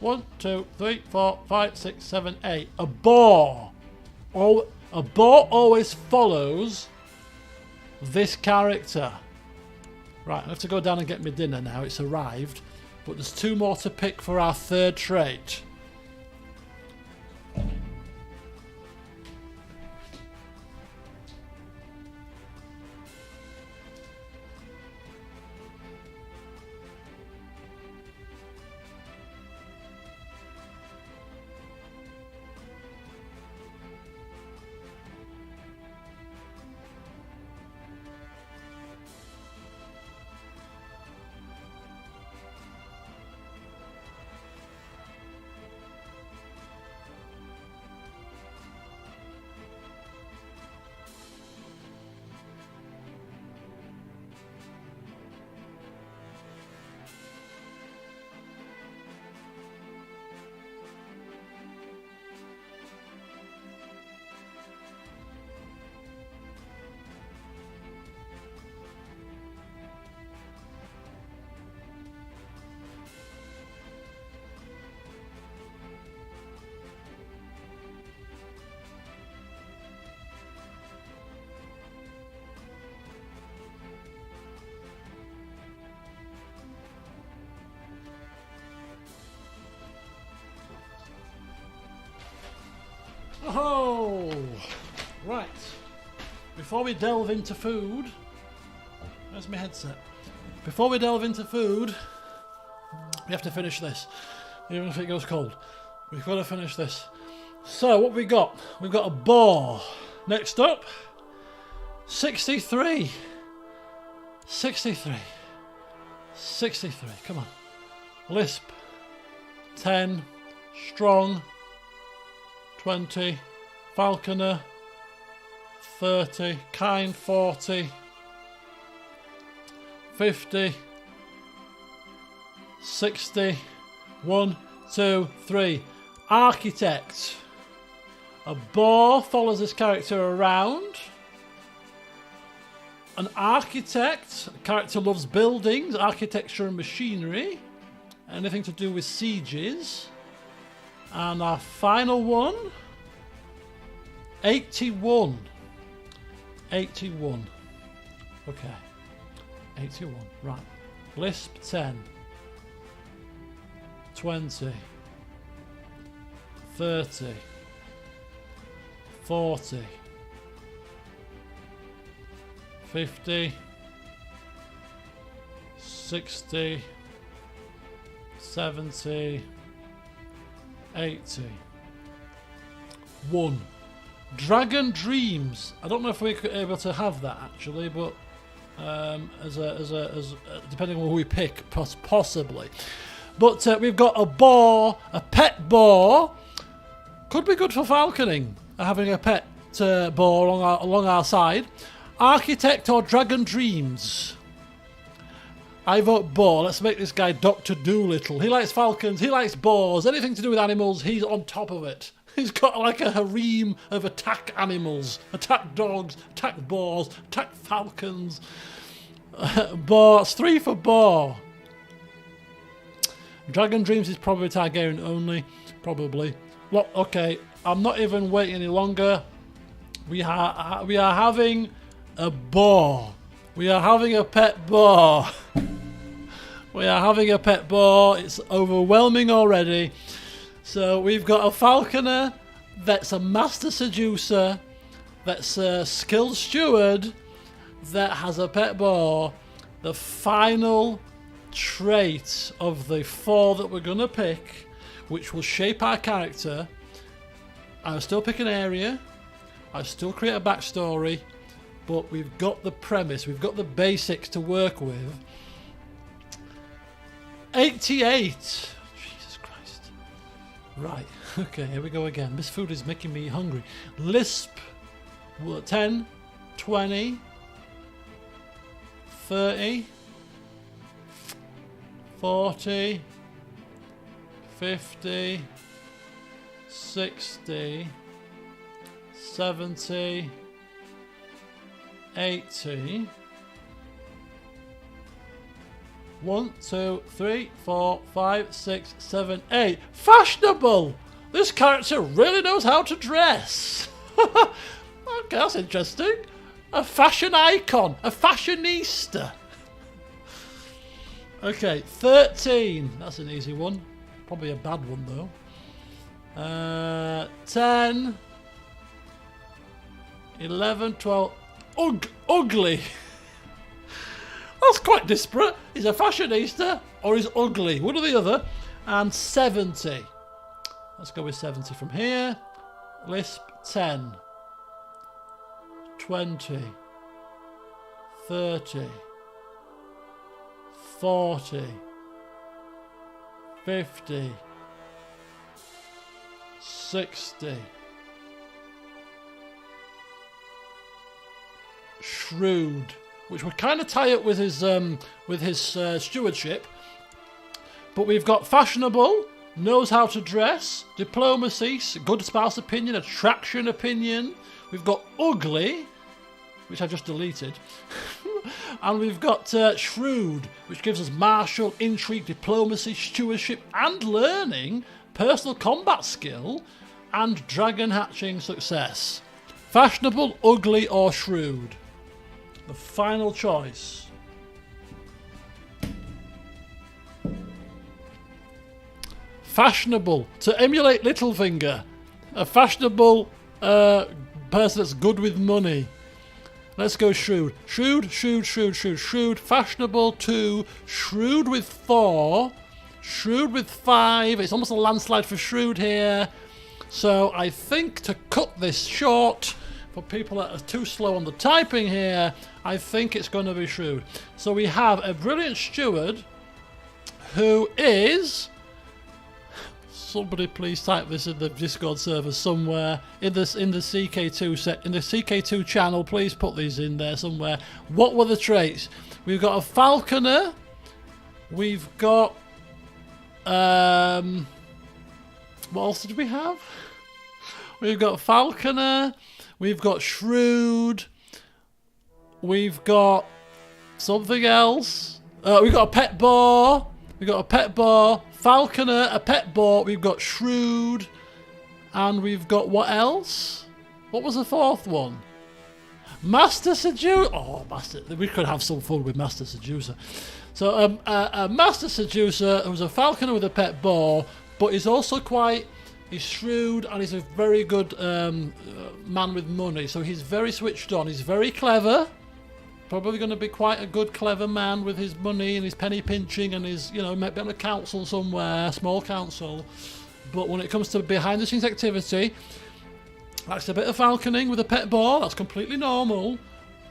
1, 2, 3, 4, 5, 6, 7, 8. A boar. Oh, a boar always follows this character. Right, I have to go down and get my dinner now. It's arrived. But there's 2 more to pick for our 3rd trait. Oh, right. Before we delve into food, where's my headset? Before we delve into food, we have to finish this, even if it goes cold. We've got to finish this. So what we got? We've got a boar. Next up, 63. 63. 63. Come on. Lisp. 10. Strong. 20, Falconer, 30, Kind, 40, 50, 60, 1, 2, 3. Architect. A boar follows this character around. An architect. The character loves buildings, architecture and machinery. Anything to do with sieges. And our final one, 81. 81. Okay. 81. Right. Lisp 10. 20. 30. 40. 50. 60. 70. 80. 1. Dragon Dreams. I don't know if we're able to have that actually, but as depending on who we pick, possibly. But we've got a boar, a pet boar. Could be good for falconing, having a pet boar along our side. Architect or Dragon Dreams. I vote boar. Let's make this guy Dr. Doolittle. He likes falcons, he likes boars. Anything to do with animals, he's on top of it. He's got like a harem of attack animals. Attack dogs, attack boars, attack falcons. Boar. It's 3 for boar. Dragon Dreams is probably Targaryen only. Probably. Look, okay, I'm not even waiting any longer. We are having a boar. We are having a pet boar. We are having a pet boar. It's overwhelming already. So we've got a falconer that's a master seducer, that's a skilled steward, that has a pet boar. The final trait of the 4 that we're going to pick, which will shape our character. I'll still pick an area. I'll still create a backstory. But we've got the premise, we've got the basics to work with. 88. Jesus Christ. Right, okay, here we go again. This food is making me hungry. Lisp. 10, 20, 30, 40, 50, 60, 70, 80, 1, 2, 3, 4, 5, 6, 7, 8. Fashionable! This character really knows how to dress. Okay, that's interesting. A fashion icon. A fashionista. Okay, 13. That's an easy one. Probably a bad one, though. 10. 11, 12. Ugly. That's quite disparate. He's a fashionista or he's ugly. One or the other. And 70. Let's go with 70 from here. Lisp 10. 20. 30. 40. 50. 60. Shrewd, which would kind of tie up with his stewardship. But we've got fashionable, knows how to dress, diplomacy, good spouse opinion, attraction opinion. We've got ugly, which I just deleted. And we've got shrewd, which gives us martial, intrigue, diplomacy, stewardship, and learning, personal combat skill, and dragon hatching success. Fashionable, ugly, or shrewd. The final choice. Fashionable, to emulate Littlefinger. A fashionable person that's good with money. Let's go shrewd. Shrewd, shrewd, shrewd, shrewd, shrewd. Fashionable 2. Shrewd with 4. Shrewd with 5. It's almost a landslide for shrewd here. So I think to cut this short, for people that are too slow on the typing here, I think it's going to be shrewd. So we have a brilliant steward who is... Somebody please type this in the Discord server somewhere in the CK2 set in the CK2 channel. Please put these in there somewhere. What were the traits? We've got a falconer. We've got what else did we have? We've got falconer. We've got shrewd. We've got something else. We've got a pet boar. We've got a pet boar. Falconer, a pet boar, we've got shrewd, and we've got what else? What was the fourth one? Master Seducer. Oh, Master. We could have some fun with Master Seducer. So a Master Seducer who's a falconer with a pet boar, but he's also he's shrewd and he's a very good man with money. So he's very switched on. He's very clever. Probably going to be quite a good, clever man with his money and his penny pinching and his, maybe on a council somewhere, small council. But when it comes to behind-the-scenes activity, that's a bit of falconing with a pet boar. That's completely normal.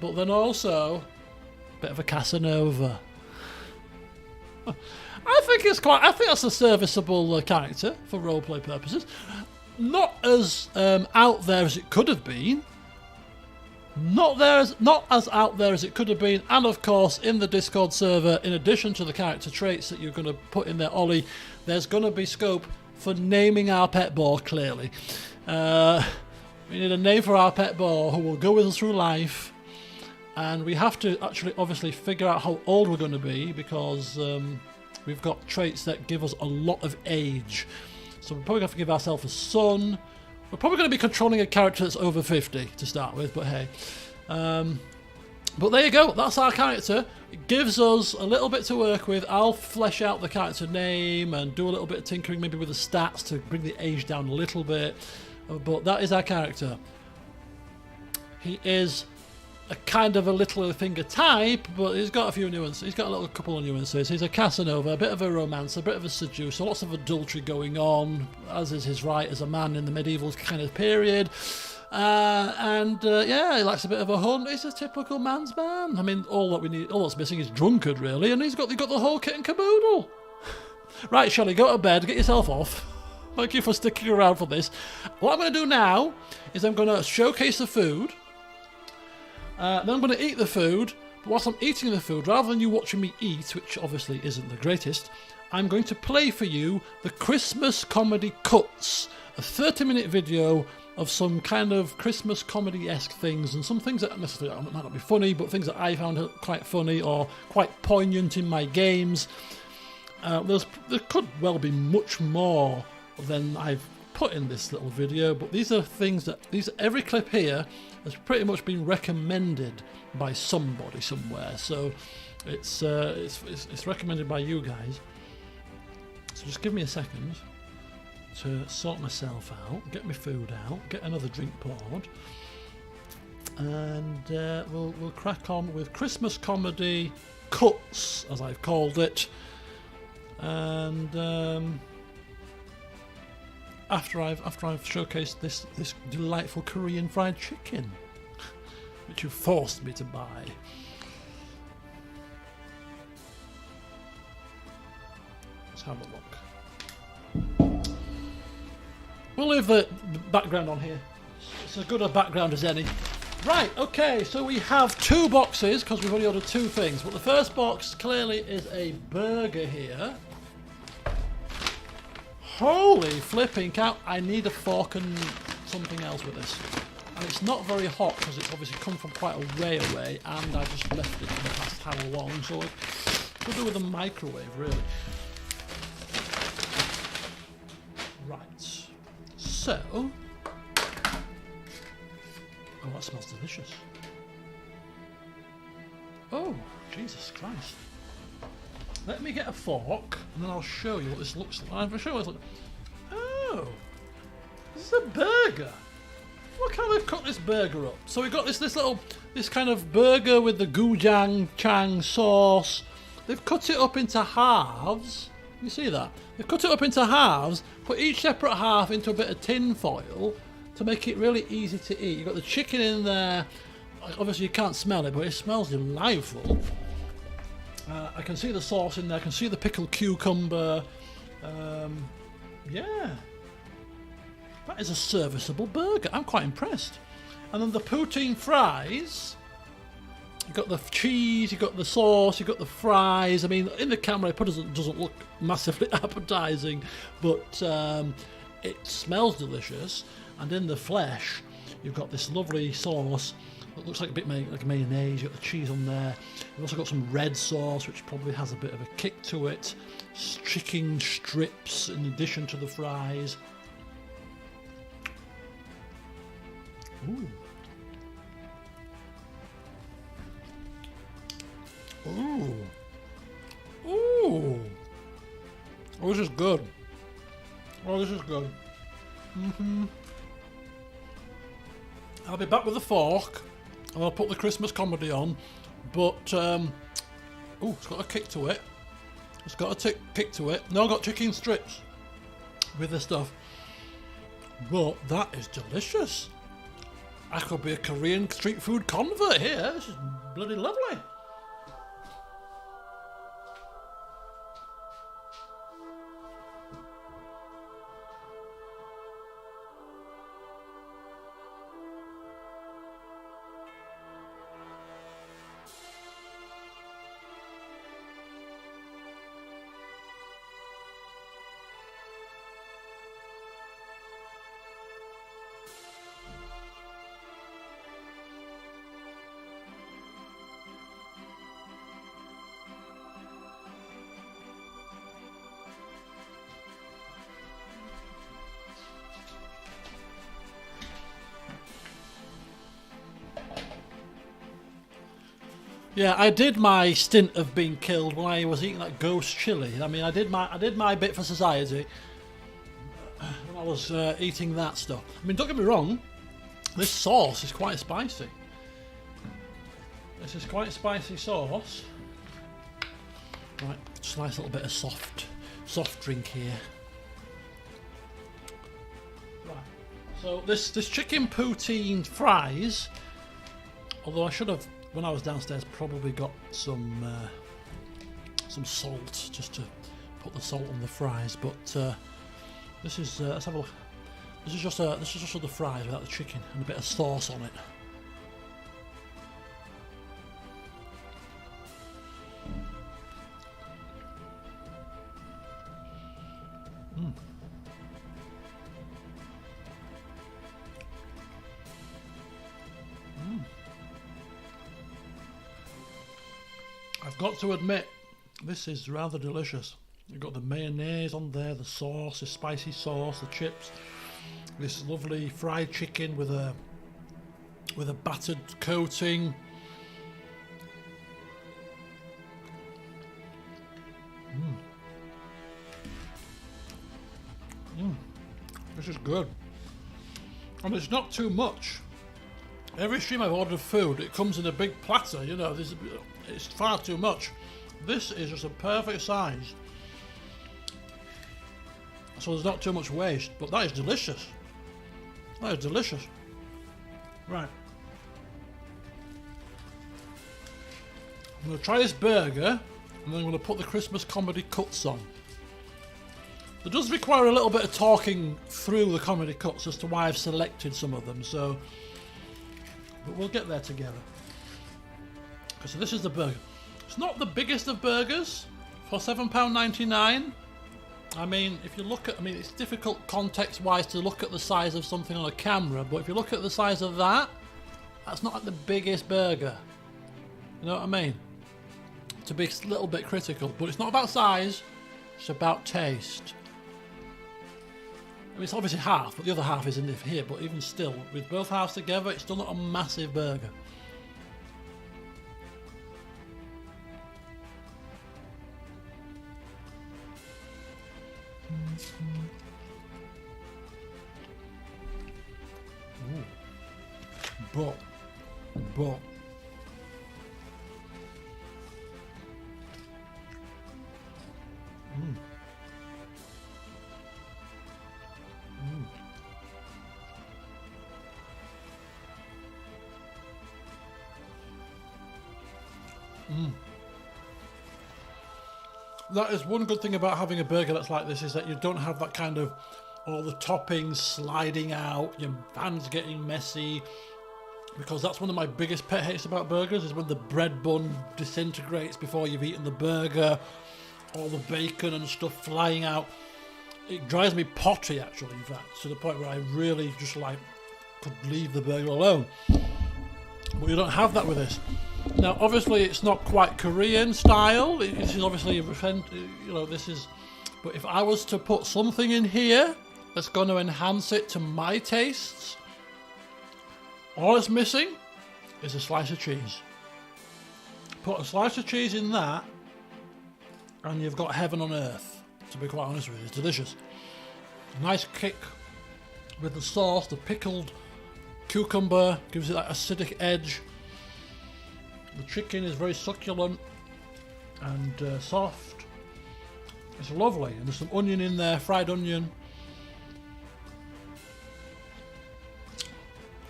But then also, a bit of a Casanova. I think that's a serviceable character for roleplay purposes. Not as out there as it could have been. Not as out there as it could have been, and of course in the Discord server, in addition to the character traits that you're going to put in there, Ollie, there's going to be scope for naming our pet boar. Clearly, we need a name for our pet boar who will go with us through life, and we have to actually obviously figure out how old we're going to be because we've got traits that give us a lot of age. So we're probably going to have to give ourselves a son. We're probably going to be controlling a character that's over 50 to start with, but hey. But there you go, that's our character. It gives us a little bit to work with. I'll flesh out the character name and do a little bit of tinkering maybe with the stats to bring the age down a little bit. But that is our character. He is a kind of a Littlefinger type, but he's got a few nuances. He's got a couple of nuances. He's a Casanova, a bit of a romancer, a bit of a seducer, lots of adultery going on, as is his right as a man in the medieval kind of period. Yeah, he likes a bit of a hunt. He's a typical man's man. I mean, all that's missing is drunkard, really, and he's got the whole kit and caboodle. Right, Shelley, go to bed, get yourself off. Thank you for sticking around for this. What I'm going to do now is I'm going to showcase the food. Then I'm going to eat the food, but whilst I'm eating the food, rather than you watching me eat, which obviously isn't the greatest, I'm going to play for you the Christmas Comedy Cuts, a 30-minute video of some kind of Christmas comedy-esque things, and some things that necessarily might not be funny, but things that I found quite funny or quite poignant in my games. There could well be much more than I've put in this little video, but these are things that every clip here has pretty much been recommended by somebody somewhere. So it's recommended by you guys. So just give me a second to sort myself out, get my food out, get another drink poured, and we'll crack on with Christmas comedy cuts, as I've called it. And after I've showcased this delightful Korean fried chicken, which you forced me to buy. Let's have a look. We'll leave the background on here. It's as good a background as any. Right, okay, so we have 2 boxes because we've only ordered 2 things. But the first box clearly is a burger here. Holy flipping cow, I need a fork and something else with this. And it's not very hot because it's obviously come from quite a way away, and I just left it for the past how long, so it could do with a microwave, really. Right, so... Oh, that smells delicious. Oh, Jesus Christ. Let me get a fork, and then I'll show you what this looks like. I'll show you what it looks like. Oh, this is a burger. Look how they've cut this burger up. So we've got this kind of burger with the gochujang chang sauce. They've cut it up into halves. You see that? They've cut it up into halves, put each separate half into a bit of tin foil to make it really easy to eat. You've got the chicken in there. Obviously you can't smell it, but it smells delightful. I can see the sauce in there, I can see the pickled cucumber. Yeah. That is a serviceable burger. I'm quite impressed. And then the poutine fries. You've got the cheese, you've got the sauce, you've got the fries. I mean, in the camera it doesn't look massively appetizing, but it smells delicious. And in the flesh, you've got this lovely sauce. It looks like a bit like a mayonnaise. You've got the cheese on there. You've also got some red sauce, which probably has a bit of a kick to it. Chicken strips in addition to the fries. Ooh. Ooh. Ooh. Oh, this is good. Oh, this is good. I'll be back with a fork. And I'll put the Christmas comedy on, but it's got a kick to it. It's got a kick to it. No, I've got chicken strips with the stuff, but that is delicious. I could be a Korean street food convert here. This is bloody lovely. Yeah, I did my stint of being killed when I was eating that ghost chili. I mean, I did my bit for society when I was eating that stuff. I mean, don't get me wrong, this sauce is quite spicy. This is quite spicy sauce. Right, just a nice little bit of soft drink here. Right, so this chicken poutine fries, although I should have, when I was downstairs, probably got some salt just to put the salt on the fries. But this is let's have a look. This is just the fries without the chicken and a bit of sauce on it. I've got to admit, this is rather delicious. You've got the mayonnaise on there, the sauce, the spicy sauce, the chips, this lovely fried chicken with a battered coating. This is good. And it's not too much. Every stream I've ordered food, it comes in a big platter, you know, it's far too much. This is just a perfect size. So there's not too much waste, but that is delicious. That is delicious. Right. I'm going to try this burger, and then I'm going to put the Christmas comedy cuts on. It does require a little bit of talking through the comedy cuts as to why I've selected some of them, so... But we'll get there together. Okay, so this is the burger. It's not the biggest of burgers for £7.99. I mean, if you look at... I mean, it's difficult context-wise to look at the size of something on a camera, but if you look at the size of that, that's not like the biggest burger. You know what I mean? To be a little bit critical, but it's not about size, it's about taste. I mean, it's obviously half, but the other half is in here, but even still, with both halves together, it's still not a massive burger. But that is one good thing about having a burger that's like this, is that you don't have that kind of all the toppings sliding out, your hands getting messy, because that's one of my biggest pet hates about burgers, is when the bread bun disintegrates before you've eaten the burger, all the bacon and stuff flying out. It drives me potty, actually, in fact, to the point where I really just like could leave the burger alone. But you don't have that with this. Now, obviously, it's not quite Korean style. This is obviously, you know, this is... But if I was to put something in here that's going to enhance it to my tastes, all it's missing is a slice of cheese. Put a slice of cheese in that, and you've got heaven on earth, to be quite honest with you. It's delicious. Nice kick with the sauce, the pickled cucumber gives it that acidic edge. The chicken is very succulent and soft. It's lovely, and there's some onion in there, fried onion.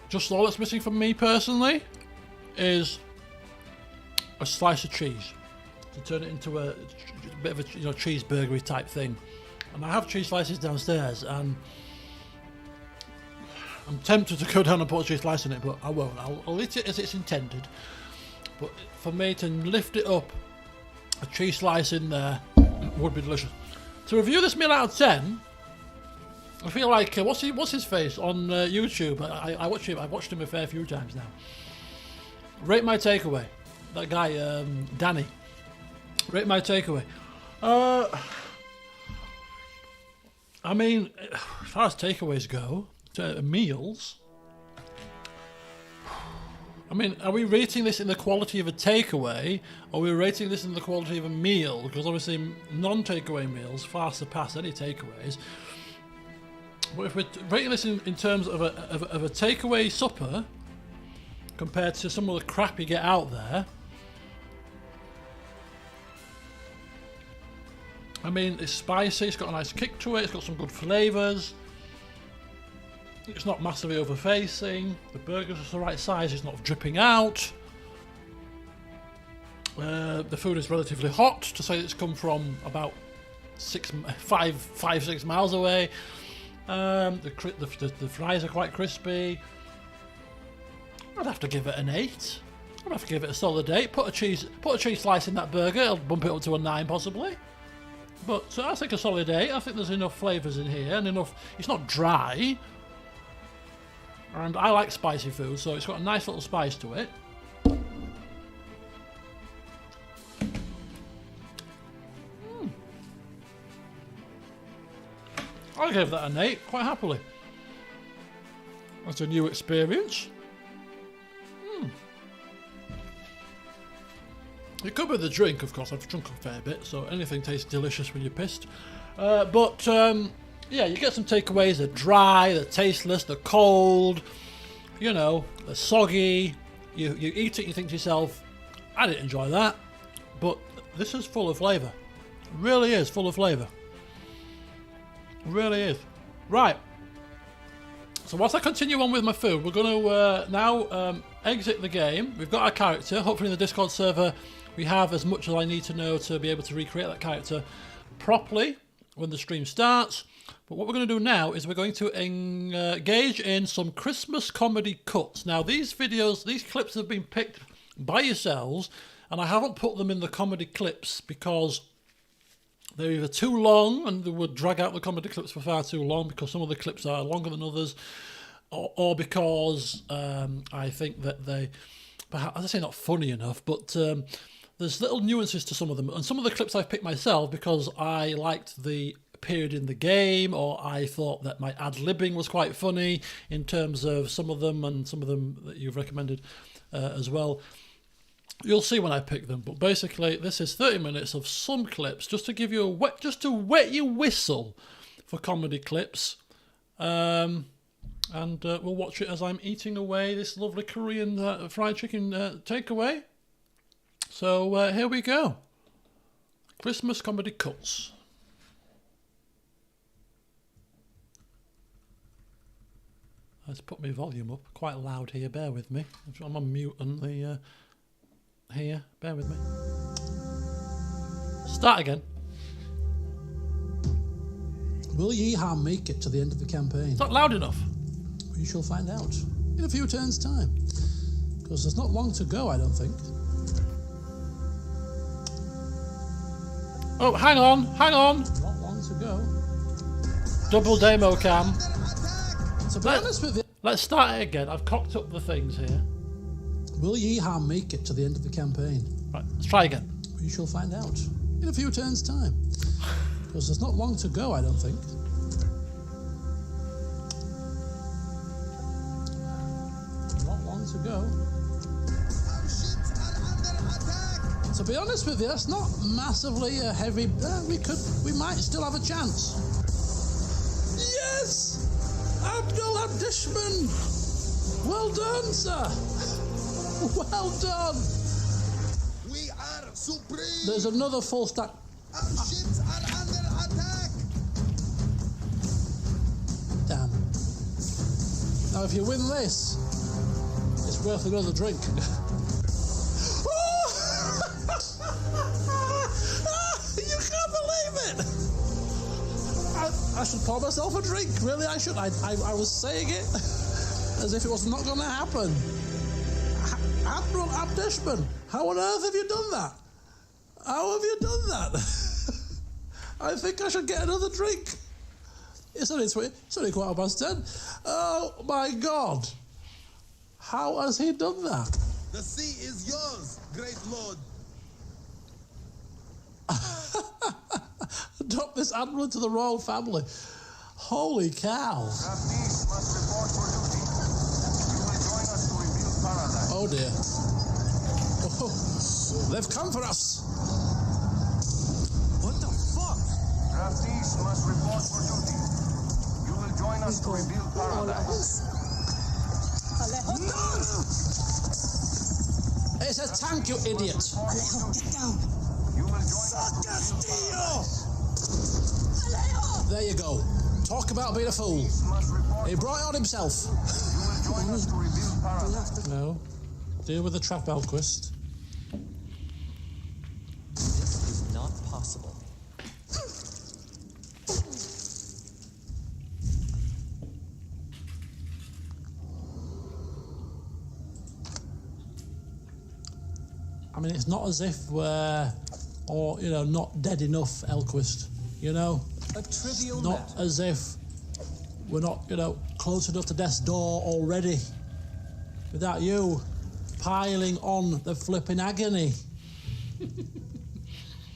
Just all that's missing from me personally is a slice of cheese to turn it into a bit of a cheeseburgery type thing. And I have cheese slices downstairs, and I'm tempted to go down and put a cheese slice in it, but I won't. I'll eat it as it's intended. But for me to lift it up, a cheese slice in there would be delicious. To review this meal out of 10, I feel like what's his face on YouTube? I watch him. I've watched him a fair few times now. Rate My Takeaway. That guy, Danny. Rate My Takeaway. I mean, as far as takeaways go, meals. I mean, are we rating this in the quality of a takeaway, or are we rating this in the quality of a meal? Because obviously non-takeaway meals far surpass any takeaways. But if we're rating this in terms of a takeaway supper, compared to some of the crap you get out there, I mean, it's spicy, it's got a nice kick to it, it's got some good flavours. It's not massively over-facing. The burger's just the right size. It's not dripping out. The food is relatively hot, to say it's come from about 5-6 miles away. The fries are quite crispy. I'd have to give it an 8. I'd have to give it a solid 8. Put a cheese slice in that burger. I'll bump it up to a 9 possibly. But I think a solid 8. I think there's enough flavours in here and enough. It's not dry. And I like spicy food, so it's got a nice little spice to it. I gave that an 8, quite happily. That's a new experience. It could be the drink, of course. I've drunk a fair bit, so anything tastes delicious when you're pissed. Yeah, you get some takeaways. They're dry, they're tasteless, they're cold. You know, they're soggy. You eat it, you think to yourself, I didn't enjoy that. But this is full of flavour. Really is full of flavour. Really is. Right. So whilst I continue on with my food, we're going to now exit the game. We've got our character. Hopefully in the Discord server we have as much as I need to know to be able to recreate that character properly when the stream starts. But what we're going to do now is we're going to engage in some Christmas comedy cuts. Now these videos, these clips have been picked by yourselves, and I haven't put them in the comedy clips because they're either too long and they would drag out the comedy clips for far too long because some of the clips are longer than others, or because I think that they, perhaps, as I say, not funny enough, but there's little nuances to some of them. And some of the clips I've picked myself because I liked the period in the game, or I thought that my ad-libbing was quite funny in terms of some of them, and some of them that you've recommended as well. You'll see when I pick them, but basically this is 30 minutes of some clips just to give you a wet your whistle for comedy clips, and we'll watch it as I'm eating away this lovely Korean fried chicken takeaway. So here we go. Christmas comedy cuts. Let's put my volume up. Quite loud here, bear with me. I'm on mute and the here, bear with me. Start again. Will Yeeham make it to the end of the campaign? It's not loud enough. We shall find out in a few turns' time. Because there's not long to go, I don't think. Oh, hang on. Not long to go. Double demo cam. To be honest with you, Let's start it again. I've cocked up the things here. will Yeeham make it to the end of the campaign? Right, let's try again. We shall find out in a few turns' time. Because there's not long to go, I don't think. Not long to go. To be honest with you, that's not massively a heavy. We might still have a chance. Yes, Abdul Abdishman. Well done, sir. Well done. We are supreme. There's another full stack. Our ships are under attack. Damn. Now, if you win this, it's worth another drink. You can't believe it! I should pour myself a drink. Really, I should. I was saying it as if it was not going to happen. Admiral Abdishman, how on earth have you done that? How have you done that? I think I should get another drink. It's only 10:15. Oh my God! How has he done that? The sea is yours, great lord. Adopt this admiral into the royal family. Holy cow! Raptors must report for duty. You will join us to rebuild paradise. Oh dear. Oh, they've come for us. What the fuck? Raptors must report for duty. You will join us to rebuild paradise. It's a tank, you idiot. You will join us to rebuild paradise. There you go. Talk about being a fool. Must report. He brought it on himself. You will join us to rebuild paradise. No. Deal with the trap, Elquist. This is not possible. I mean, it's not as if we're, not dead enough, Elquist. You know? A trivial Not matter. as if we're not, close enough to death's door already. Without you piling on the flipping agony.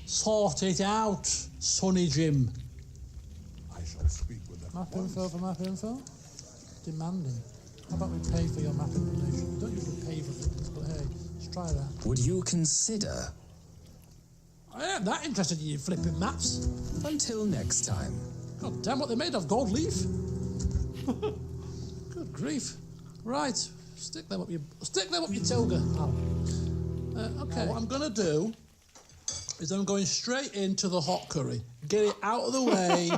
Sort it out, Sonny Jim. I shall speak with Map info for map info. Demanding. How about we pay for your map information? We don't usually pay for things, but hey, let's try that. Would you consider? I am that interested in you flipping maps. Until next time. God damn, what they're made of, gold leaf? Good grief. Right, stick them up your toga. Okay, what I'm gonna do is I'm going straight into the hot curry. Get it out of the way,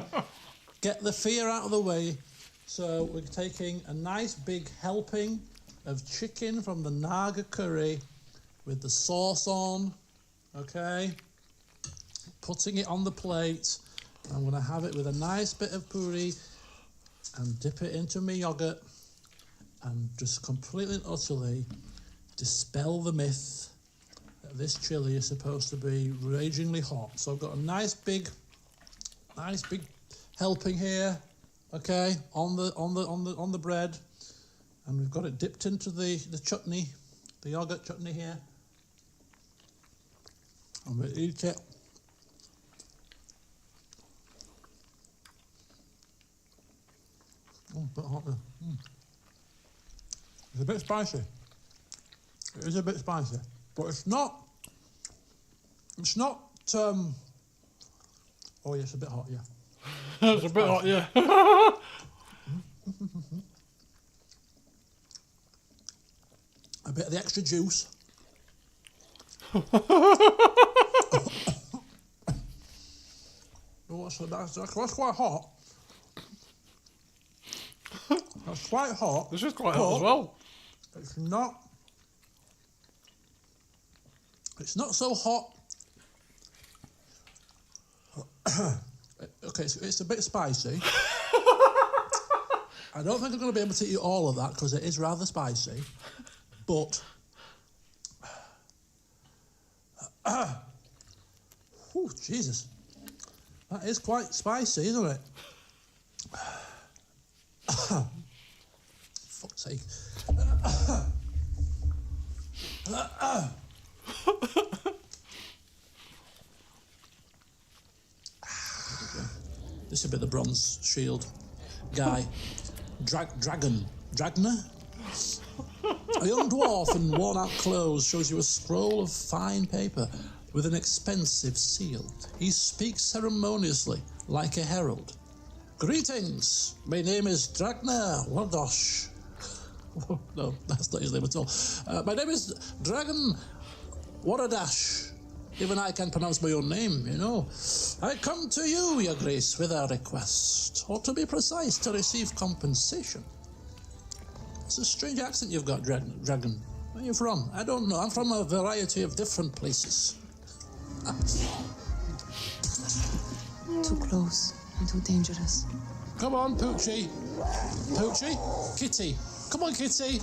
get the fear out of the way. So we're taking a nice big helping of chicken from the Naga curry with the sauce on, okay? Putting it on the plate. I'm gonna have it with a nice bit of puri and dip it into my yogurt and just completely and utterly dispel the myth that this chili is supposed to be ragingly hot. So I've got a nice big helping here, okay, on the bread, and we've got it dipped into the chutney, the yogurt chutney here. I'm gonna eat it. Oh, a bit hot there. It's a bit spicy. It is a bit spicy, but it's not. Oh yes, a bit hot, yeah. It's a bit hot, yeah. A bit of the extra juice. That's quite hot. That's quite hot. This is quite hot as well. It's not so hot. Okay, it's a bit spicy. I don't think I'm going to be able to eat all of that because it is rather spicy. But oh, Jesus. That is quite spicy, isn't it? Fuck's sake. This will be the bronze shield guy. Dragner? A young dwarf in worn-out clothes shows you a scroll of fine paper with an expensive seal. He speaks ceremoniously, like a herald. Greetings, my name is Dragner Wardosh. No, that's not his name at all. My name is Dragon Waradash. Even I can pronounce my own name, you know. I come to you, your grace, with a request, or to be precise, to receive compensation. It's a strange accent you've got, Dragon. Where are you from? I don't know. I'm from a variety of different places. Too close and too dangerous. Come on, Poochie. Poochie? Kitty. Come on, Kitty.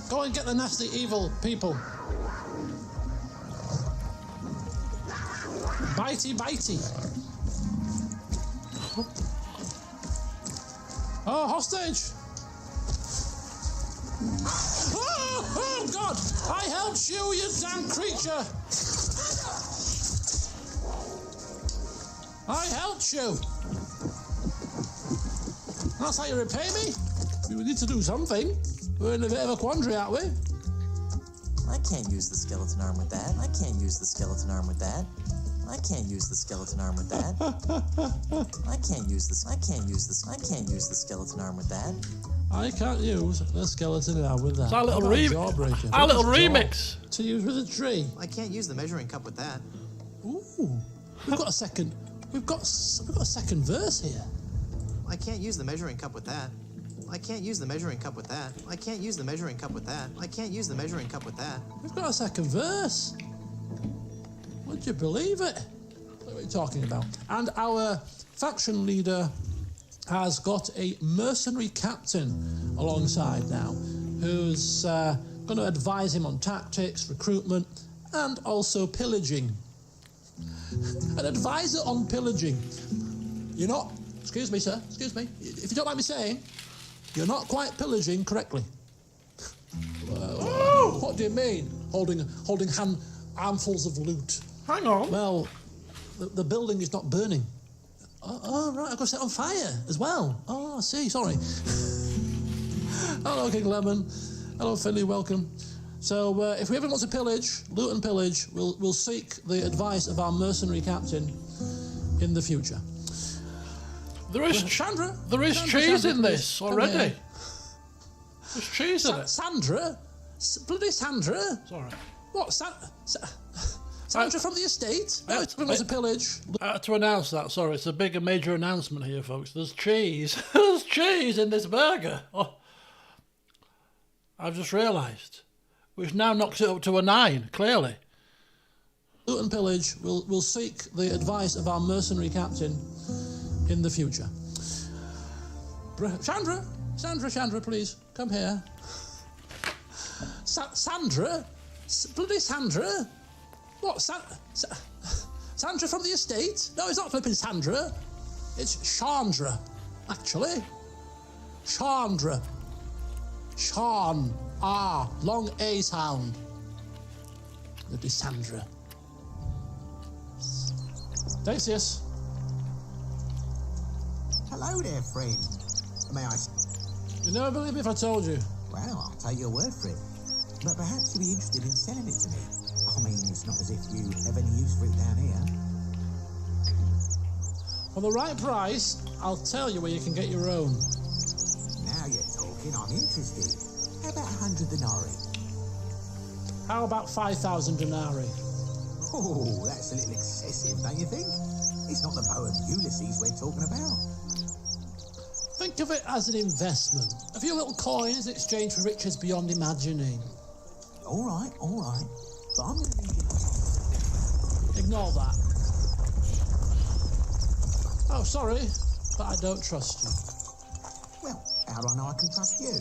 Go and get the nasty, evil people. Bitey. Oh, hostage! Oh, God! I helped you, you damn creature! I helped you! That's how you repay me? We need to do something. We're in a bit of a quandary, aren't we? I can't use the skeleton arm with that. I can't use the skeleton arm with that. I can't use the skeleton arm with that. I can't use the skeleton arm with that. I can't use the skeleton arm with that. It's our little remix. To use with a tree. I can't use the measuring cup with that. Ooh, we've got a second. We've got a second verse here. I can't use the measuring cup with that. I can't use the measuring cup with that. I can't use the measuring cup with that. I can't use the measuring cup with that. We've got a second verse. Would you believe it? What are we talking about? And our faction leader has got a mercenary captain alongside now, who's going to advise him on tactics, recruitment, and also pillaging. An advisor on pillaging. You're not, excuse me, sir, excuse me, if you don't mind me saying, you're not quite pillaging correctly. What do you mean, holding armfuls of loot? Hang on. Well, the building is not burning. Oh, right, I've got to set on fire as well. Oh, I see, sorry. Hello, King Lemon. Hello, Finley, welcome. So, if we ever want to pillage, loot and pillage, we'll seek the advice of our mercenary captain in the future. There is Chandra. There is cheese in this already. There's cheese in it. Sandra? Bloody Sandra? Sorry. What? Sandra from the estate? No, it's a pillage. I had to announce that. Sorry, it's a big and major announcement here, folks. There's cheese. There's cheese in this burger. Oh, I've just realised. Which now knocks it up to a 9, clearly. Loot and pillage, we'll seek the advice of our mercenary captain in the future. Chandra, please, come here. Sandra? Bloody Sandra? What, Sandra from the estate? No, it's not flipping Sandra. It's Chandra, actually. Chandra. Sean. Long A sound. Bloody Sandra. Decius. Hello there, friend. May I... You never believe me if I told you. Well, I'll take your word for it. But perhaps you'd be interested in selling it to me. I mean, it's not as if you have any use for it down here. For the right price, I'll tell you where you can get your own. Now you're talking, I'm interested. How about 100 denarii? How about 5,000 denarii? Oh, that's a little excessive, don't you think? It's not the poem Ulysses we're talking about. Think of it as an investment. A few little coins in exchange for riches beyond imagining. All right. But I'm going to need it. Ignore that. Oh, sorry, but I don't trust you. Well, how do I know I can trust you?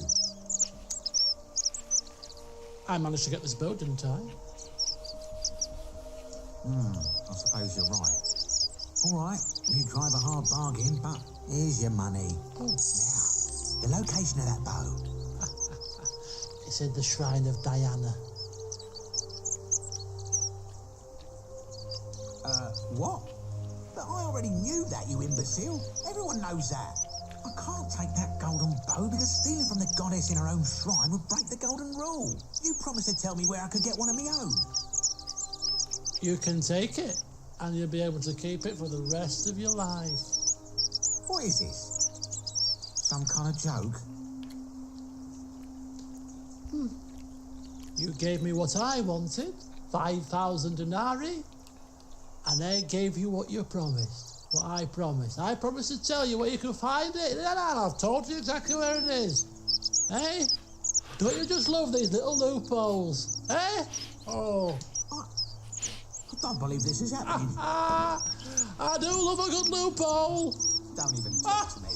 I managed to get this boat, didn't I? I suppose you're right. All right, you drive a hard bargain, but here's your money. Now, the location of that boat. It's in the shrine of Diana. What? But I already knew that, you imbecile. Everyone knows that. I can't take that golden bow because stealing from the goddess in her own shrine would break the golden rule. You promised to tell me where I could get one of my own. You can take it, and you'll be able to keep it for the rest of your life. What is this? Some kind of joke? You gave me what I wanted, 5,000 denarii, and I gave you what you promised. What I promised. I promised to tell you where you can find it, and I've told you exactly where it is. Eh? Don't you just love these little loopholes? Eh? Oh. I don't believe this is happening. I do love a good loophole. Don't even talk to me.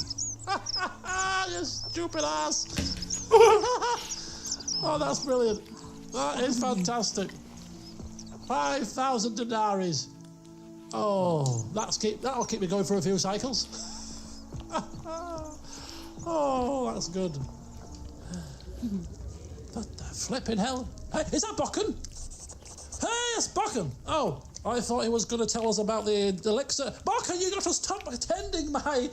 You stupid ass. Oh, that's brilliant. That is fantastic. 5,000 denaries. Oh, that'll keep me going for a few cycles. Oh, that's good. What the flipping hell? Hey, is that Bokken? Hey, it's Bokken. Oh, I thought he was going to tell us about the elixir. Bokken, you got to stop attending my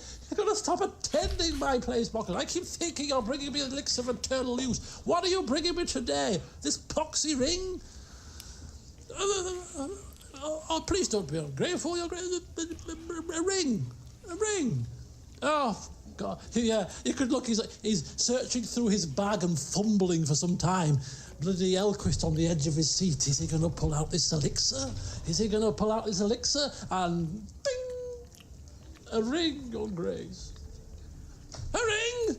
place, Bokken. I keep thinking you're bringing me an elixir of eternal use. What are you bringing me today? This poxy ring? Oh, please don't be ungrateful. You're a ring. Oh, God. Yeah, you could look. He's searching through his bag and fumbling for some time. Bloody Elquist on the edge of his seat. Is he going to pull out this elixir? And bing! A ring, Your Grace. A ring?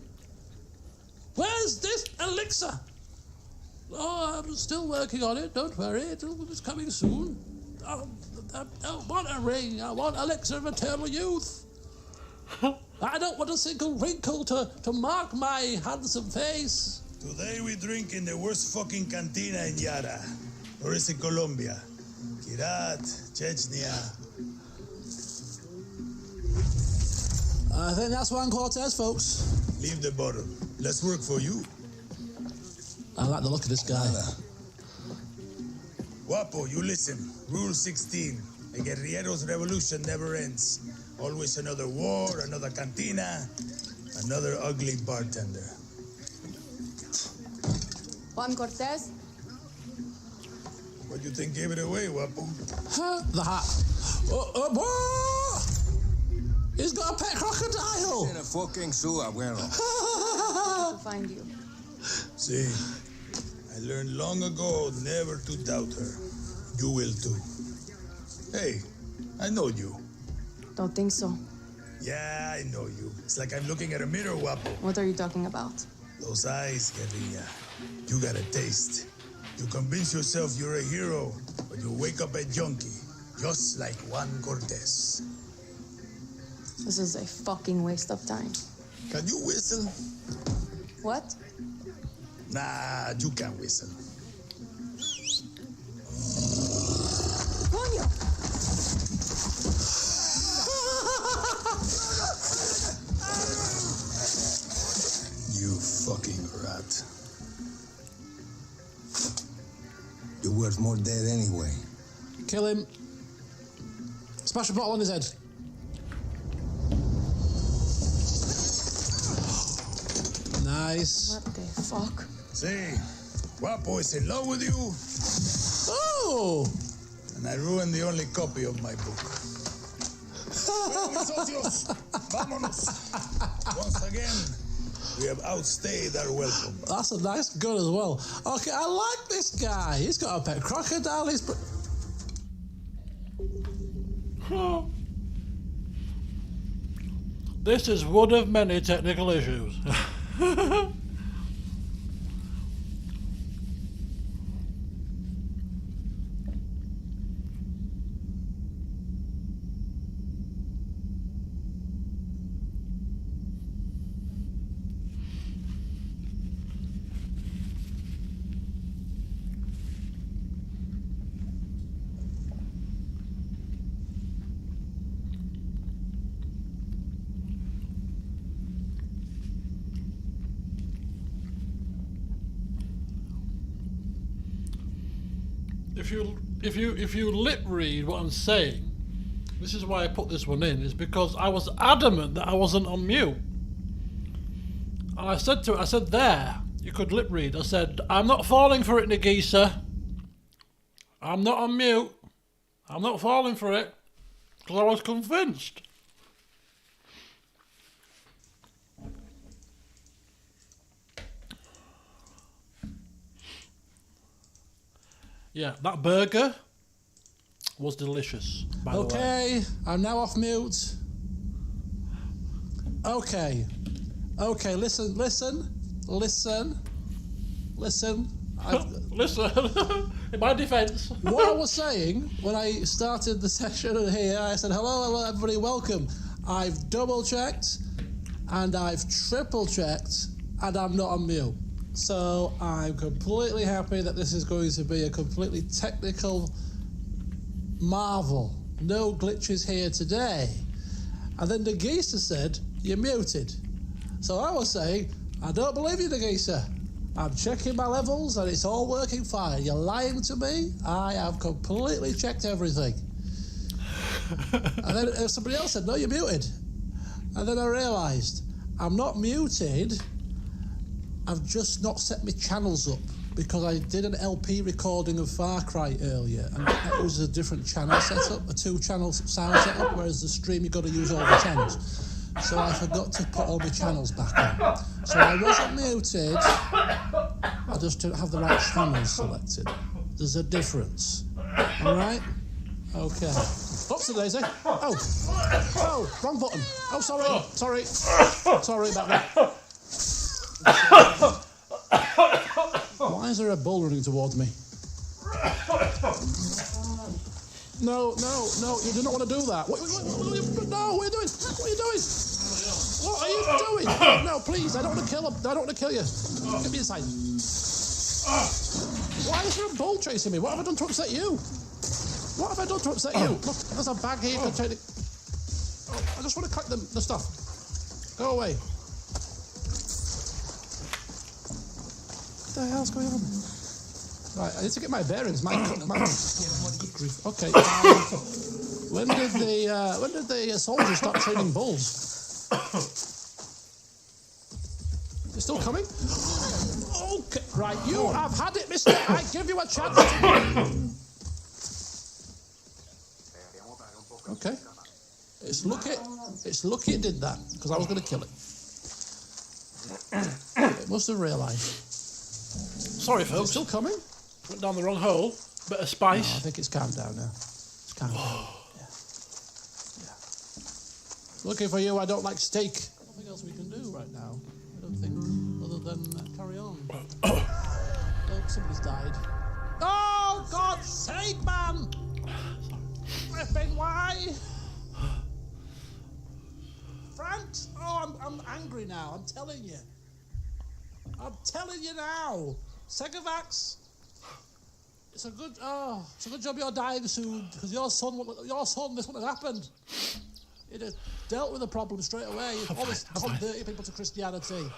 Where's this elixir? Oh, I'm still working on it. Don't worry. It's coming soon. I don't want a ring. I want elixir of eternal youth. I don't want a single wrinkle to mark my handsome face. Today we drink in the worst fucking cantina in Yara. Or is it Colombia? Kirat, Chechnya. I think that's Juan Cortez, folks. Leave the bottle. Let's work for you. I like the look of this guy. Guapo, you listen. Rule 16. The guerriero's revolution never ends. Always another war, another cantina, another ugly bartender. Juan Cortez? What do you think gave it away, Wapo? Huh? The hat. What? He's got a pet crocodile! In a fucking zoo, abuelo. To find you. See, I learned long ago never to doubt her. You will too. Hey, I know you. Don't think so. Yeah, I know you. It's like I'm looking at a mirror, Wapo. What are you talking about? Those eyes, Guerrilla. You got a taste. You convince yourself you're a hero, but you wake up a junkie, just like Juan Cortez. This is a fucking waste of time. Can you whistle? What? Nah, you can't whistle. Coño! You fucking rat. You're worth more dead anyway. Kill him. Smash a bottle on his head. Nice. What the fuck? See, Guapo is in love with you, Oh! and I ruined the only copy of my book. Bueno, mis socios, vámonos. Once again, we have outstayed our welcome. That's a nice gun as well. Okay, I like this guy. He's got a pet crocodile. He's... This is one of many technical issues. If you lip read what I'm saying, this is why I put this one in, is because I was adamant that I wasn't on mute. And I said to it, I said there, you could lip read. I said, I'm not falling for it, Nagisa. I'm not on mute. I'm not falling for it. Because I was convinced. Yeah, that burger was delicious, by the way. Okay, I'm now off mute. Okay, listen. Listen. Listen. In my defence. What I was saying when I started the session here, I said, hello, everybody, welcome. I've double-checked, and I've triple-checked, and I'm not on mute. So I'm completely happy that this is going to be a completely technical marvel. No glitches here today. And then Nagisa said, you're muted. So I was saying, I don't believe you, Nagisa. I'm checking my levels and it's all working fine. You're lying to me. I have completely checked everything. And then somebody else said, no, you're muted. And then I realised, I'm not muted. I've just not set my channels up because I did an LP recording of Far Cry earlier and it was a different channel setup, a 2-channel sound setup, whereas the stream you've got to use all the channels. So I forgot to put all my channels back on. So I wasn't muted, I just didn't have the right channels selected. There's a difference. Alright? Okay. Oopsie daisy. Oh, wrong button. Oh, sorry. Sorry about that. Why is there a bull running towards me? No, you do not want to do that. No, what are you doing? What are you doing? No, please, I don't want to kill him. I don't want to kill you. Get me inside. Why is there a bull chasing me? What have I done to upset you? Look, there's a bag here containing... Oh, I just want to collect the stuff. Go away. What the hell's going on? Right, I need to get my bearings. Good grief. Okay. When did the soldiers start training bulls? They're still coming? Okay, right, you have had it, mister. I give you a chance to... Okay. It's lucky it did that, because I was going to kill it. It must have realised. Sorry, folks. It's still coming? Went down the wrong hole. Bit of spice. No, I think it's calmed down now. It's calmed down. Yeah. Looking for you, I don't like steak. Nothing else we can do right now. I don't think, other than carry on. Oh, somebody's died. Oh, God's sake, man! Flipping why? Frank? Oh, I'm angry now, I'm telling you. I'm telling you now. Segovax, it's a good job you're dying soon, because your son, this wouldn't have happened. He'd have dealt with the problem straight away. You've always converted people to Christianity.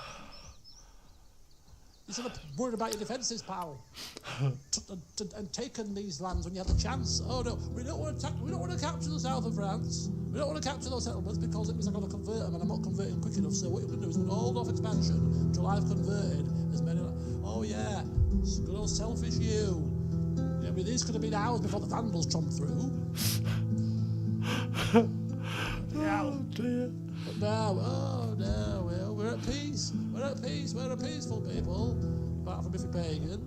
You should have worried about your defences, pal, and taken these lands when you had the chance. Oh no, we don't want to capture the south of France. We don't want to capture those settlements because it means I'm going to convert them, and I'm not converting quick enough. So what you're going to do is hold off expansion until I've converted as many. Oh yeah, good old selfish you. Yeah, I mean, these could have been ours before the Vandals chomped through. Yeah. Oh dear. But now, oh no, well, we're at peace. We're at peace. We're a peaceful people, apart from if you're pagan.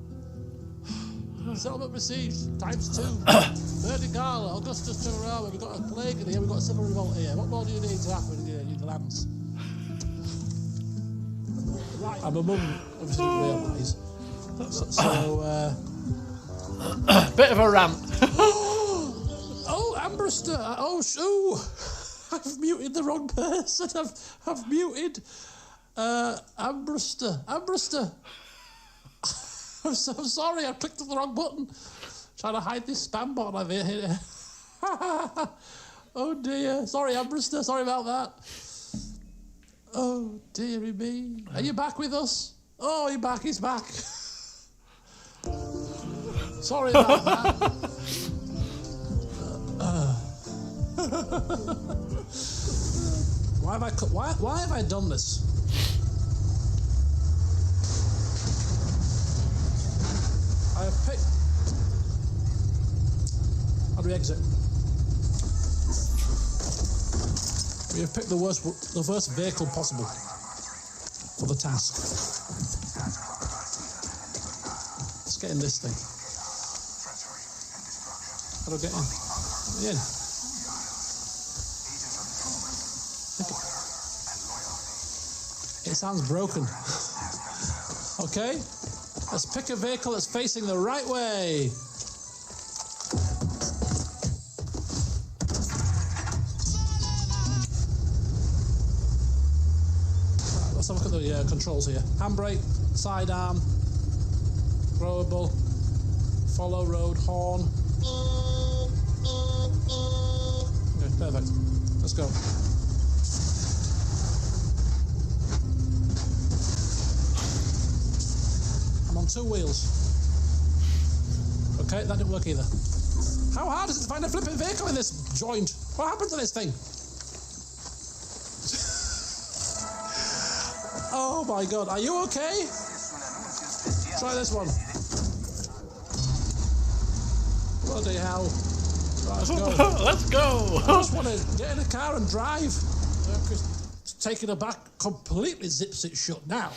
Settlement besieged, ×2. Vertigala, Augustus to Rome. We've got a plague in here, we've got a civil revolt here. What more do you need to happen? You need lands. Right. I'm a mum, obviously didn't realise. Bit of a rant. Oh, Ambrister. Oh, I've muted the wrong person. I've muted Ambrister. I'm so sorry, I clicked on the wrong button. Trying to hide this spam bot I've hit. Oh dear. Sorry, Ambrister, sorry about that. Oh, dearie me. Are you back with us? Oh, he's back. Sorry about that. Why have I done this? I have picked... How do we exit? We have picked the worst vehicle possible for the task. Let's get in this thing. How do I get in? Get in. It sounds broken. Okay, let's pick a vehicle that's facing the right way. Let's have a look at the controls here. Handbrake, sidearm, throwable, follow road, horn. Okay, perfect. Let's go. I'm on 2 wheels. Okay, that didn't work either. How hard is it to find a flipping vehicle in this joint? What happened to this thing? Oh my god, are you okay? Try this one. Bloody hell. Right, let's go. Let's go. I just want to get in a car and drive. Taking her back completely zips it shut now.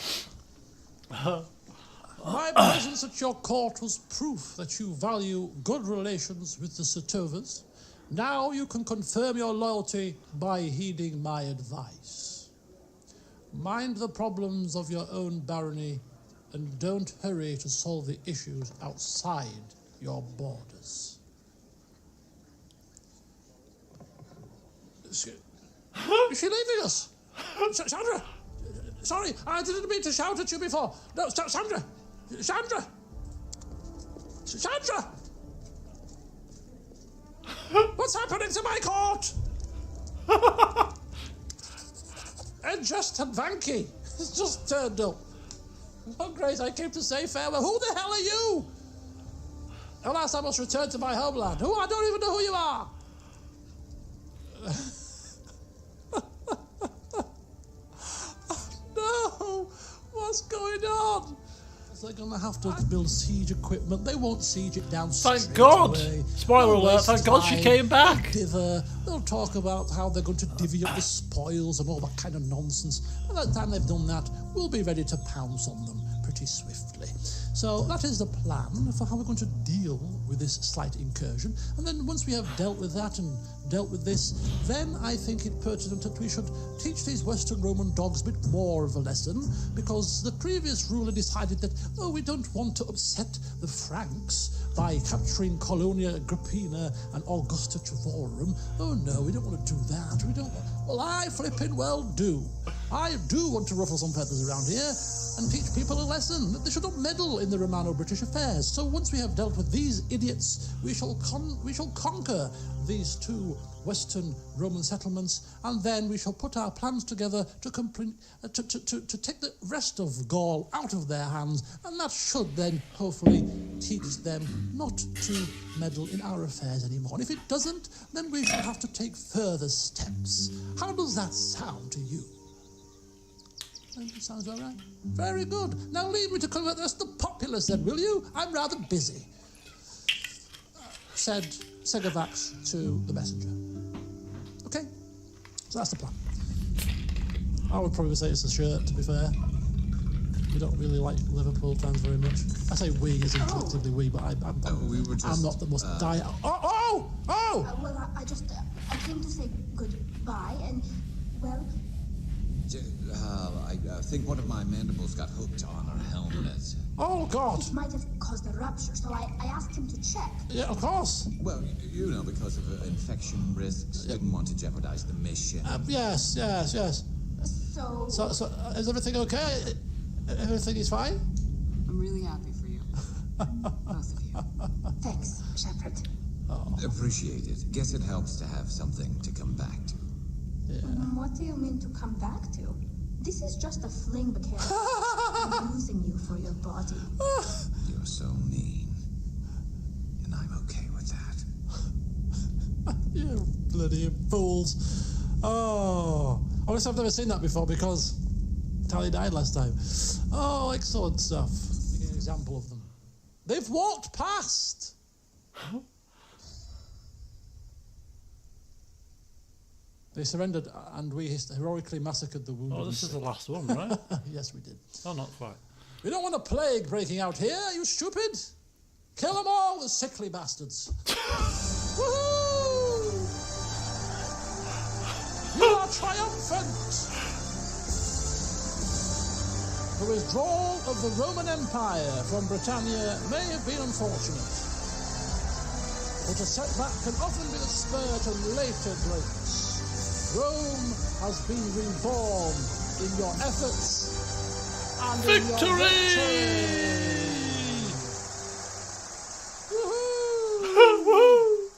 My presence at your court was proof that you value good relations with the Satovas. Now you can confirm your loyalty by heeding my advice. Mind the problems of your own barony and don't hurry to solve the issues outside your borders. Is she leaving us? Sandra! Sorry, I didn't mean to shout at you before. No, Sandra! Sandra! Sandra! What's happening to my court? Unjust and Vanky has just turned up. Oh, Grace, I came to say farewell. Who the hell are you? Alas, I must return to my homeland. Who? I don't even know who you are. They're going to have to build siege equipment. They won't siege it down Thank straight God! away. Spoiler alert, thank God she came back! They'll talk about how they're going to divvy up the spoils and all that kind of nonsense. By the time they've done that, we'll be ready to pounce on them pretty swiftly. So that is the plan for how we're going to deal with this slight incursion. And then once we have dealt with that and dealt with this, then I think it pertinent that we should teach these Western Roman dogs a bit more of a lesson, because the previous ruler decided that, oh, we don't want to upset the Franks by capturing Colonia Agrippina and Augusta Trevorum. Oh no, we don't want to do that. We don't. Well, I flippin' well do. I do want to ruffle some feathers around here and teach people a lesson that they should not meddle in the Romano-British affairs. So once we have dealt with these idiots, we shall conquer these two Western Roman settlements, and then we shall put our plans together to take the rest of Gaul out of their hands, and that should then hopefully teach them not to meddle in our affairs anymore. And if it doesn't, then we shall have to take further steps. How does that sound to you? Sounds all right. Very good. Now leave me to convert the rest of the populace then, will you? I'm rather busy. Said Segavax to the messenger. Okay? So that's the plan. I would probably say it's a shirt, to be fair. We don't really like Liverpool fans very much. I say we as in collectively we, but I'm not the most dire... Oh! Well, I came to say goodbye, and, well... I think one of my mandibles got hooked on our helmet. Oh, God! It might have caused a rupture, so I asked him to check. Yeah, of course. Well, you know, because of infection risks, didn't want to jeopardize the mission. Yes. So is everything okay? Everything is fine? I'm really happy for you. Both of you. Thanks, Shepard. Oh. Appreciate it. Guess it helps to have something to come back to. Yeah. What do you mean to come back to? This is just a fling, Bakir. I'm using you for your body. You're so mean. And I'm okay with that. You bloody fools. Oh. Honestly, I've never seen that before because Tally died last time. Oh, excellent stuff. Give me an example of them. They've walked past. They surrendered, and we heroically massacred the wounded. Oh, this is the last one, right? Yes, we did. Oh, not quite. We don't want a plague breaking out here, you stupid! Kill them all, the sickly bastards! Woohoo! You are triumphant! The withdrawal of the Roman Empire from Britannia may have been unfortunate, but a setback can often be the spur to later greatness. Rome has been reborn in your efforts and in your victory! Woohoo!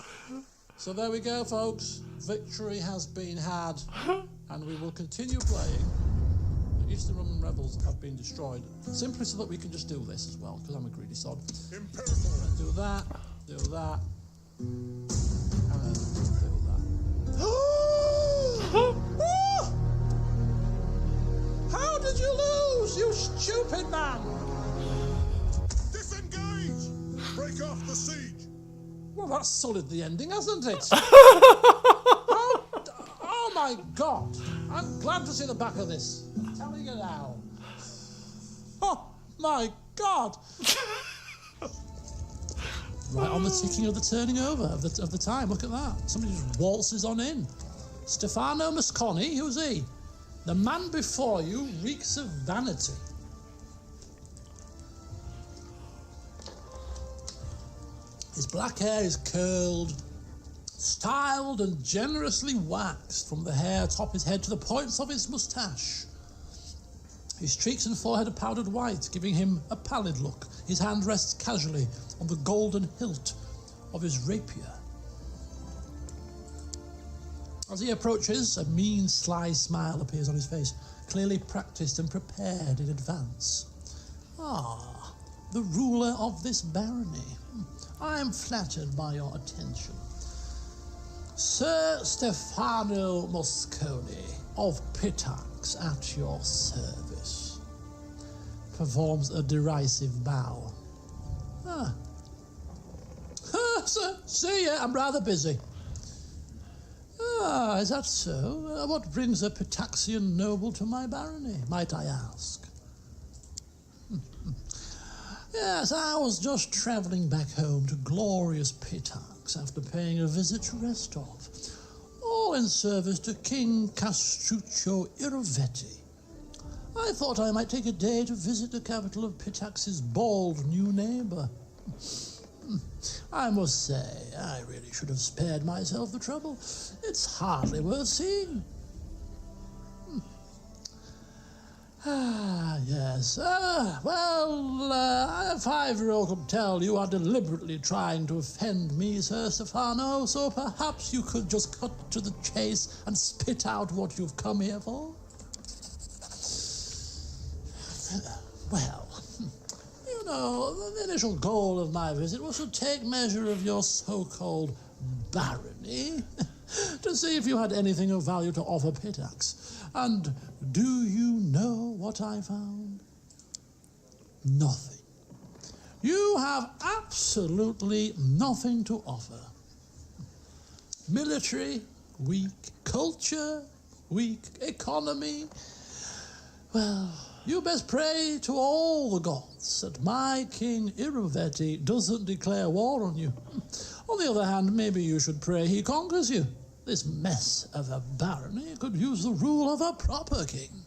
So there we go, folks. Victory has been had, and we will continue playing. The Eastern Roman rebels have been destroyed, simply so that we can just do this as well, because I'm a greedy sod. Do that, and do that. How did you lose, you stupid man? Disengage! Break off the siege! Well, that's solid the ending, hasn't it? Oh my God! I'm glad to see the back of this. I'm telling you now. Oh my God! Right on the ticking of the turning over of the time. Look at that. Somebody just waltzes on in. Stefano Mosconi, who's he? The man before you reeks of vanity. His black hair is curled, styled and generously waxed from the hair atop his head to the points of his moustache. His cheeks and forehead are powdered white, giving him a pallid look. His hand rests casually on the golden hilt of his rapier. As he approaches, a mean, sly smile appears on his face, clearly practiced and prepared in advance. Ah, the ruler of this barony. I am flattered by your attention. Sir Stefano Mosconi of Pitax at your service. performs a derisive bow. See, I'm rather busy. Is that so? What brings a Pitaxian noble to my barony, might I ask? Yes, I was just travelling back home to glorious Pitax after paying a visit to Restov, all in service to King Castruccio Iravetti. I thought I might take a day to visit the capital of Pitax's bald new neighbour. I must say, I really should have spared myself the trouble. It's hardly worth seeing. Yes. Well, a 5-year-old could tell you are deliberately trying to offend me, Sir Stefano, so perhaps you could just cut to the chase and spit out what you've come here for. Well, you know, the initial goal of my visit was to take measure of your so-called barony, to see if you had anything of value to offer Pitax. And do you know what I found? Nothing. You have absolutely nothing to offer. Military, weak. Culture, weak. Economy. Well, you best pray to all the gods that my King Iravetti doesn't declare war on you. On the other hand, maybe you should pray he conquers you. This mess of a barony could use the rule of a proper king.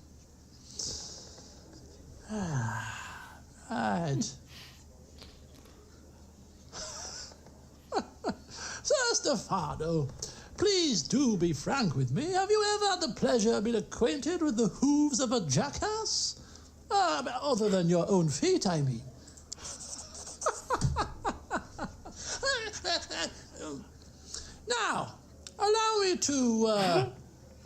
Right. Sir Stefano, please do be frank with me. Have you ever had the pleasure of being acquainted with the hooves of a jackass? Other than your own feet, I mean. Now, allow me to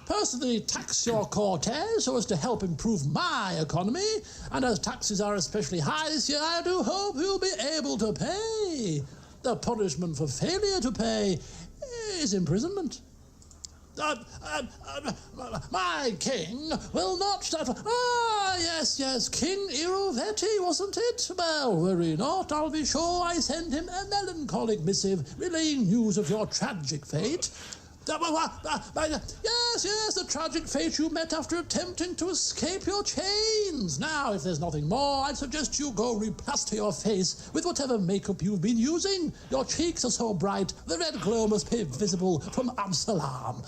personally tax your cortege so as to help improve my economy, and as taxes are especially high this year, I do hope you'll be able to pay. The punishment for failure to pay is imprisonment. My king will not suffer. Yes, King Iravetti, wasn't it? Well, worry not. I'll be sure I send him a melancholic missive relaying news of your tragic fate. Yes, the tragic fate you met after attempting to escape your chains. Now, if there's nothing more, I'd suggest you go replaster your face with whatever makeup you've been using. Your cheeks are so bright, the red glow must be visible from Amsterdam.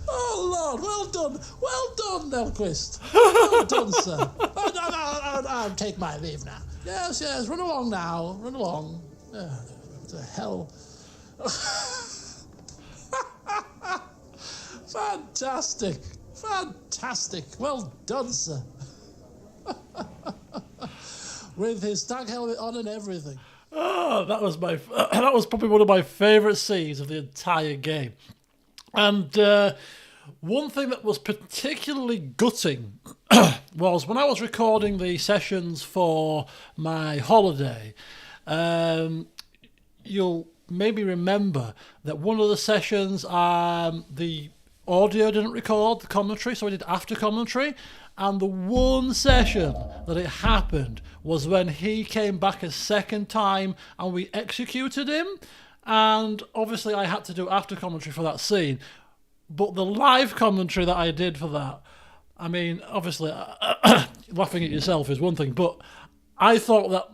Oh, Lord, well done, Nelquist. Well done, sir. I'll take my leave now. Yes, run along now, run along. What the hell? Fantastic. Well done, sir. With his stag helmet on and everything. Oh, that was probably one of my favourite scenes of the entire game. And one thing that was particularly gutting was when I was recording the sessions for my holiday. You'll maybe remember that one of the sessions, the audio didn't record the commentary, so I did after commentary. And the one session that it happened was when he came back a second time and we executed him. And obviously I had to do after commentary for that scene. But the live commentary that I did for that, I mean, obviously, laughing at yourself is one thing, but I thought that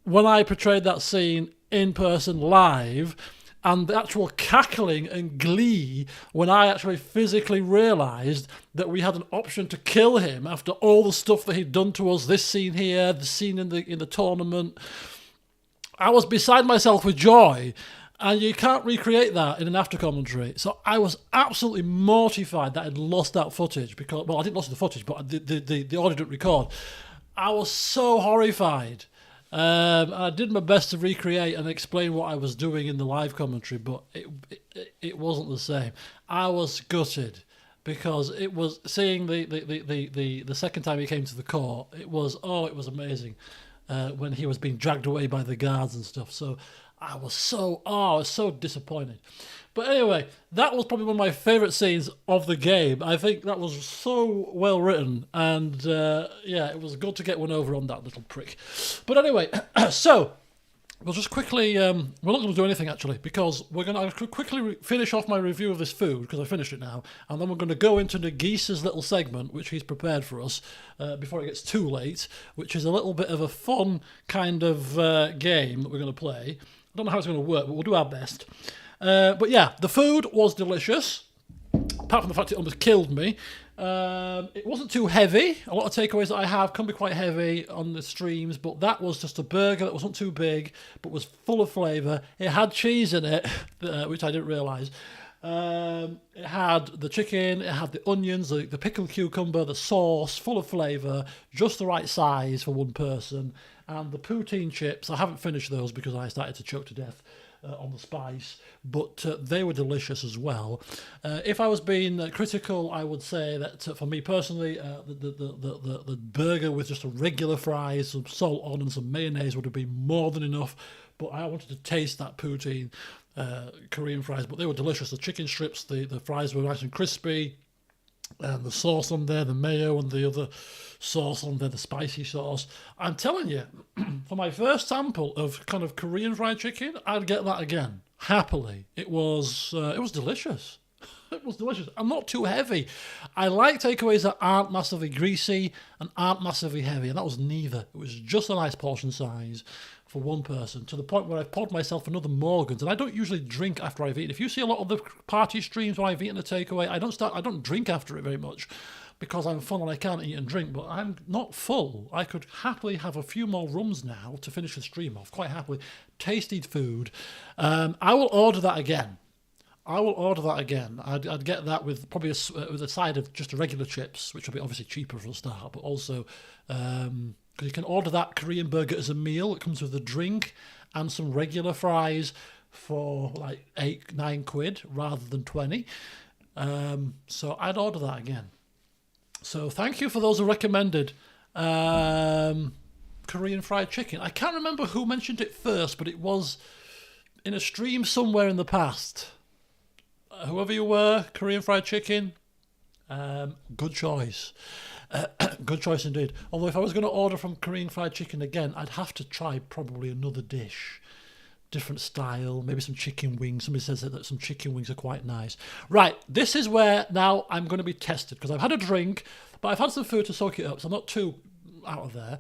when I portrayed that scene in person live, and the actual cackling and glee when I actually physically realised that we had an option to kill him after all the stuff that he'd done to us, this scene here, the scene in the tournament, I was beside myself with joy. And you can't recreate that in an after commentary. So I was absolutely mortified that I'd lost that footage because, well, I didn't lose the footage, but the audio didn't record. I was so horrified. I did my best to recreate and explain what I was doing in the live commentary, but it wasn't the same. I was gutted because it was seeing the second time he came to the court. It was amazing when he was being dragged away by the guards and stuff. So I was so disappointed. But anyway, that was probably one of my favourite scenes of the game. I think that was so well written, and yeah, it was good to get one over on that little prick. But anyway, so we'll just quickly, we're not going to do anything actually, because we're going to quickly finish off my review of this food, because I finished it now, and then we're going to go into Nagisa's little segment, which he's prepared for us, before it gets too late, which is a little bit of a fun kind of game that we're going to play. I don't know how it's going to work, but we'll do our best. But yeah, the food was delicious, apart from the fact it almost killed me. It wasn't too heavy. A lot of takeaways that I have can be quite heavy on the streams, but that was just a burger that wasn't too big, but was full of flavour. It had cheese in it, which I didn't realise. It had the chicken, it had the onions, the pickled cucumber, the sauce, full of flavour, just the right size for one person, and the poutine chips. I haven't finished those because I started to choke to death on the spice, but they were delicious as well. If I was being critical, I would say that for me personally, the burger with just a regular fries, some salt on and some mayonnaise would have been more than enough, but I wanted to taste that poutine Korean fries, but they were delicious. The chicken strips, the fries were nice and crispy, and the sauce on there, the mayo and the other sauce on there, the spicy sauce. I'm telling you, for my first sample of kind of Korean fried chicken, I'd get that again, happily. It was delicious. It was delicious. I'm not too heavy. I like takeaways that aren't massively greasy and aren't massively heavy, and that was neither. It was just a nice portion size for one person, to the point where I've poured myself another Morgan's, and I don't usually drink after I've eaten. If you see a lot of the party streams when I've eaten a takeaway, I don't drink after it very much, because I'm full and I can't eat and drink, but I'm not full. I could happily have a few more rums now to finish the stream off, quite happily. Tasty food. I will order that again. I'd get that with probably with a side of just regular chips, which will be obviously cheaper for a start, but also because you can order that Korean burger as a meal. It comes with a drink and some regular fries for like 8-9 quid rather than 20. So I'd order that again. So thank you for those who recommended Korean fried chicken. I can't remember who mentioned it first, but it was in a stream somewhere in the past. Whoever you were, Korean fried chicken, good choice. Good choice indeed. Although if I was going to order from Korean fried chicken again, I'd have to try probably another dish. Different style, maybe some chicken wings. Somebody says that some chicken wings are quite nice. Right, this is where now I'm going to be tested, because I've had a drink, but I've had some food to soak it up, so I'm not too out of there.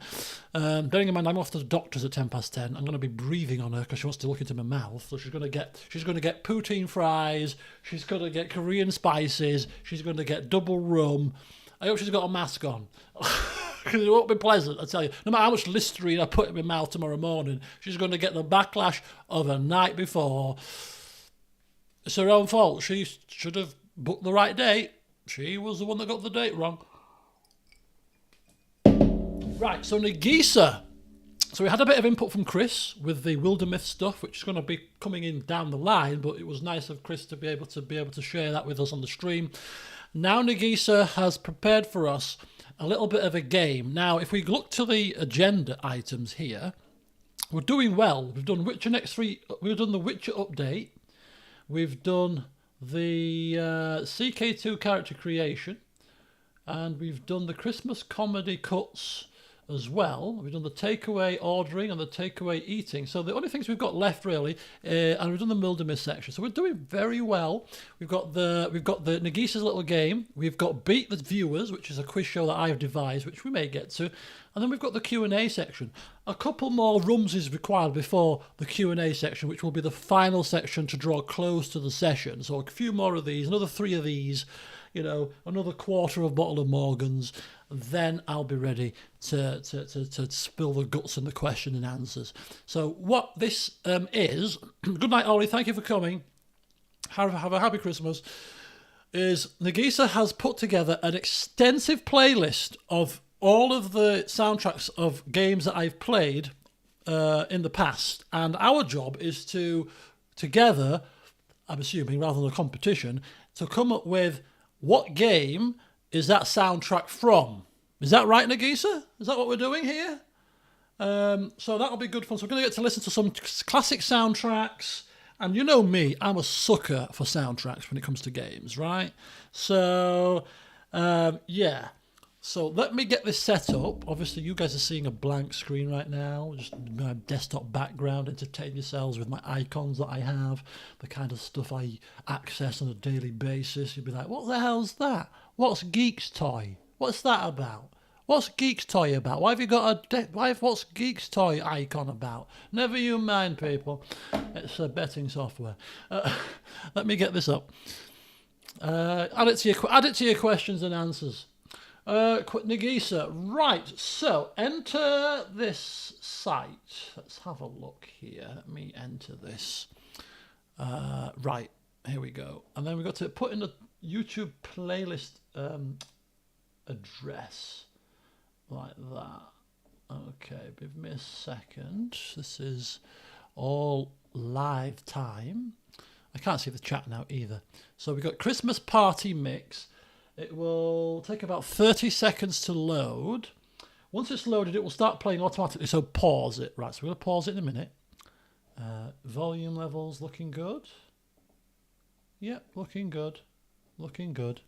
Bearing in mind I'm off to the doctor's at 10:10. I'm going to be breathing on her because she wants to look into my mouth. So she's going to get poutine fries. She's going to get Korean spices. She's going to get double rum. I hope she's got a mask on, because it won't be pleasant, I tell you. No matter how much Listerine I put in my mouth tomorrow morning, she's going to get the backlash of a night before. It's her own fault. She should have booked the right date. She was the one that got the date wrong. Right, so Nagisa. So we had a bit of input from Chris with the Wildermyth stuff, which is going to be coming in down the line, but it was nice of Chris to be able to share that with us on the stream. Now Nagisa has prepared for us a little bit of a game. Now, if we look to the agenda items here, we're doing well. We've done Witcher Next 3, we've done the Witcher update, we've done the CK2 character creation, and we've done the Christmas comedy cuts as well. We've done the takeaway ordering and the takeaway eating. So the only things we've got left really, and we've done the Wildermyth section. So we're doing very well. We've got the Nagisa's little game. We've got Beat the Viewers, which is a quiz show that I've devised, which we may get to. And then we've got the Q&A section. A couple more rooms is required before the Q&A section, which will be the final section to draw close to the session. So a few more of these, another 3 of these, you know, another quarter of a bottle of Morgan's, then I'll be ready to spill the guts and the question and answers. So what this is, good night Ollie, thank you for coming, have a happy Christmas, is Nagisa has put together an extensive playlist of all of the soundtracks of games that I've played in the past, and our job is to, together, I'm assuming rather than a competition, to come up with what game is that soundtrack from. Is that right, Nagisa? Is that what we're doing here? So that'll be good fun. So we're going to get to listen to some classic soundtracks. And you know me, I'm a sucker for soundtracks when it comes to games, right? So, yeah. So let me get this set up. Obviously, you guys are seeing a blank screen right now. Just my desktop background. Entertain yourselves with my icons that I have, the kind of stuff I access on a daily basis. You'd be like, what the hell's that? What's Geek's Toy? What's that about? What's Geek's Toy about? Why have you got what's Geek's Toy icon about? Never you mind, people. It's a betting software. Let me get this up. Add it to your questions and answers. Nagisa, right. So enter this site. Let's have a look here. Let me enter this. Right. Here we go. And then we've got to put in the YouTube playlist address. Like that. Okay, give me a second. This is all live time. I can't see the chat now either. So we've got Christmas Party Mix. It will take about 30 seconds to load. Once it's loaded, it will start playing automatically, so pause it. Right, so we're going to pause it in a minute. Volume levels looking good. Yep, looking good. Looking good.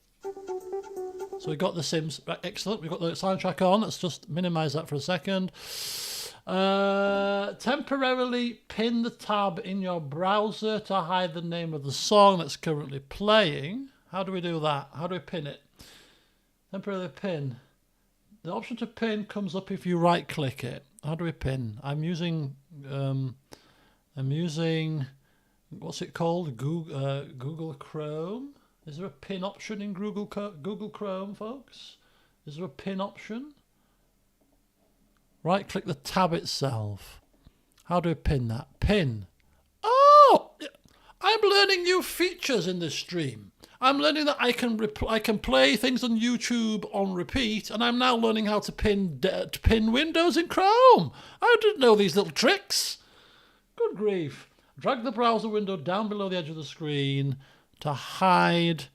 So we got the Sims, right, excellent. We've got the soundtrack on. Let's just minimize that for a second. Temporarily pin the tab in your browser to hide the name of the song that's currently playing. How do we do that? How do we pin it? Temporarily pin. The option to pin comes up if you right click it. How do we pin? I'm using what's it called? Google Chrome. Is there a pin option in Google Chrome, folks? Is there a pin option? Right click the tab itself. How do we pin that? Pin. Oh! I'm learning new features in this stream. I'm learning that I can play things on YouTube on repeat, and I'm now learning how to pin windows in Chrome. I didn't know these little tricks. Good grief. Drag the browser window down below the edge of the screen to hide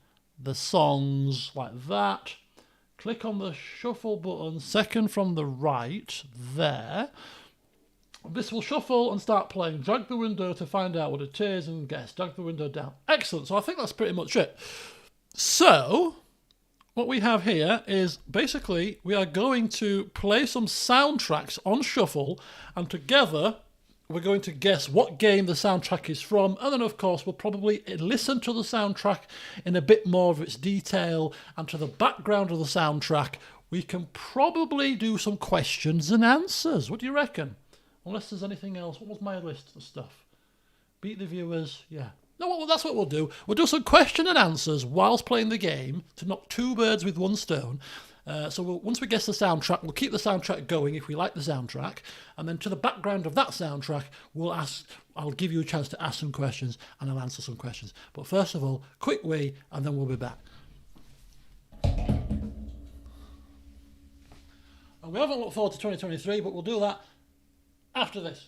the songs like that. Click on the shuffle button second from the right there. This will shuffle and start playing. Drag the window to find out what it is and guess. Drag the window down. Excellent. So I think that's pretty much it. So what we have here is basically we are going to play some soundtracks on shuffle, and together we're going to guess what game the soundtrack is from, and then of course we'll probably listen to the soundtrack in a bit more of its detail, and to the background of the soundtrack we can probably do some questions and answers. What do you reckon? Unless there's anything else. What was my list of stuff? Beat the viewers, yeah. No, well, that's what we'll do. We'll do some question and answers whilst playing the game to knock two birds with one stone. So once we guess the soundtrack, we'll keep the soundtrack going if we like the soundtrack, and then to the background of that soundtrack, I'll give you a chance to ask some questions, and I'll answer some questions. But first of all, quick wee, and then we'll be back. And we haven't looked forward to 2023, but we'll do that after this.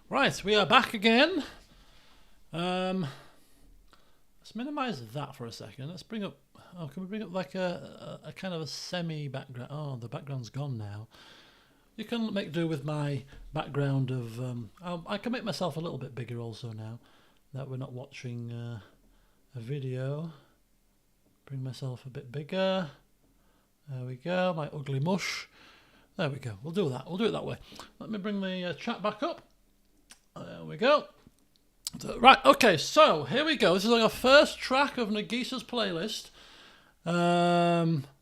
Right, we are back again. Let's minimize that for a second. Let's bring up. Oh, can we bring up like a kind of a semi background? Oh, the background's gone now. You can make do with my background of. I can make myself a little bit bigger also now that we're not watching a video. Bring myself a bit bigger. There we go, my ugly mush. There we go, we'll do that. We'll do it that way. Let me bring the chat back up. There we go. Right, okay, so here we go. This is like our first track of Nagisa's playlist.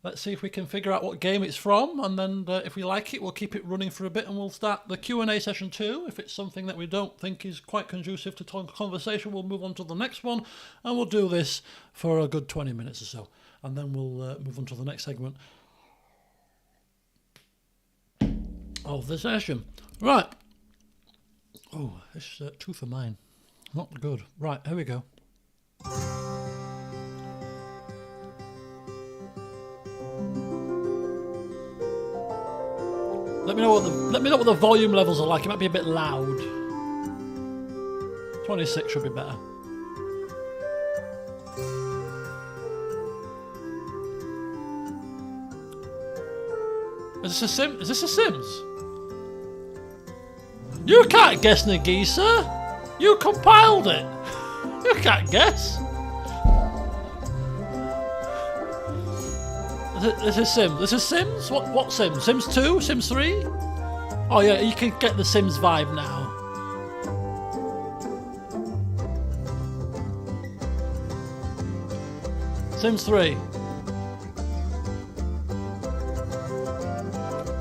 Let's see if we can figure out what game it's from, and then if we like it, we'll keep it running for a bit, and we'll start the Q&A session too. If it's something that we don't think is quite conducive to conversation, we'll move on to the next one, and we'll do this for a good 20 minutes or so, and then we'll move on to the next segment of the session. Right. Oh, this tooth of mine. Not good. Right, here we go. Let me know what the volume levels are like. It might be a bit loud. 26 should be better. Is this a Sims? You can't guess, Nagisa. You compiled it. You can't guess. This is Sims. This is Sims? What Sims? Sims 2? Sims 3? Oh yeah, you can get the Sims vibe now. Sims 3.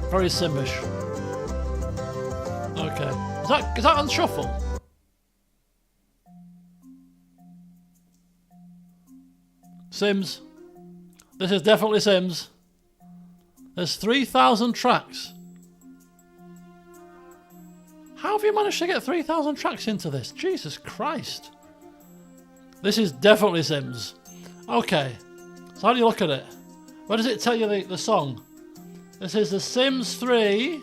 Very Simish. Okay. Is that on shuffle? Sims. This is definitely Sims. There's 3,000 tracks. How have you managed to get 3,000 tracks into this? Jesus Christ. This is definitely Sims. Okay. So how do you look at it? Where does it tell you the song? This is the Sims 3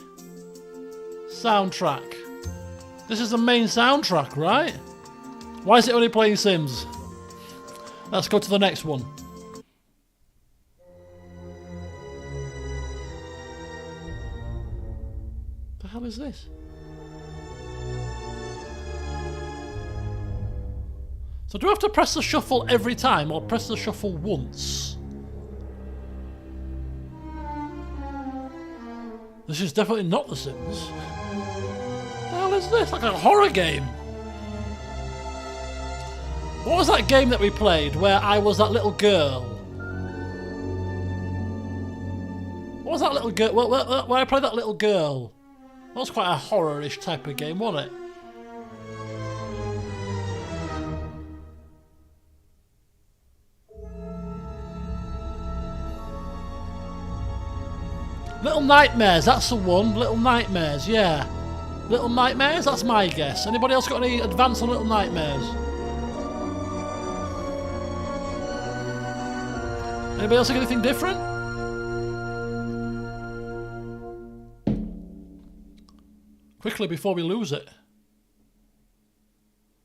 soundtrack. This is the main soundtrack, right? Why is it only playing Sims? Let's go to the next one. The hell is this? So do I have to press the shuffle every time or press the shuffle once? This is definitely not The Sims. What the hell is this? Like a horror game. What was that game that we played where I was that little girl? What was that little girl? Where I played that little girl? That was quite a horror-ish type of game, wasn't it? Little Nightmares, that's the one. Little Nightmares, yeah. Little Nightmares, that's my guess. Anybody else got any advance on Little Nightmares? Anybody else got anything different? Quickly before we lose it.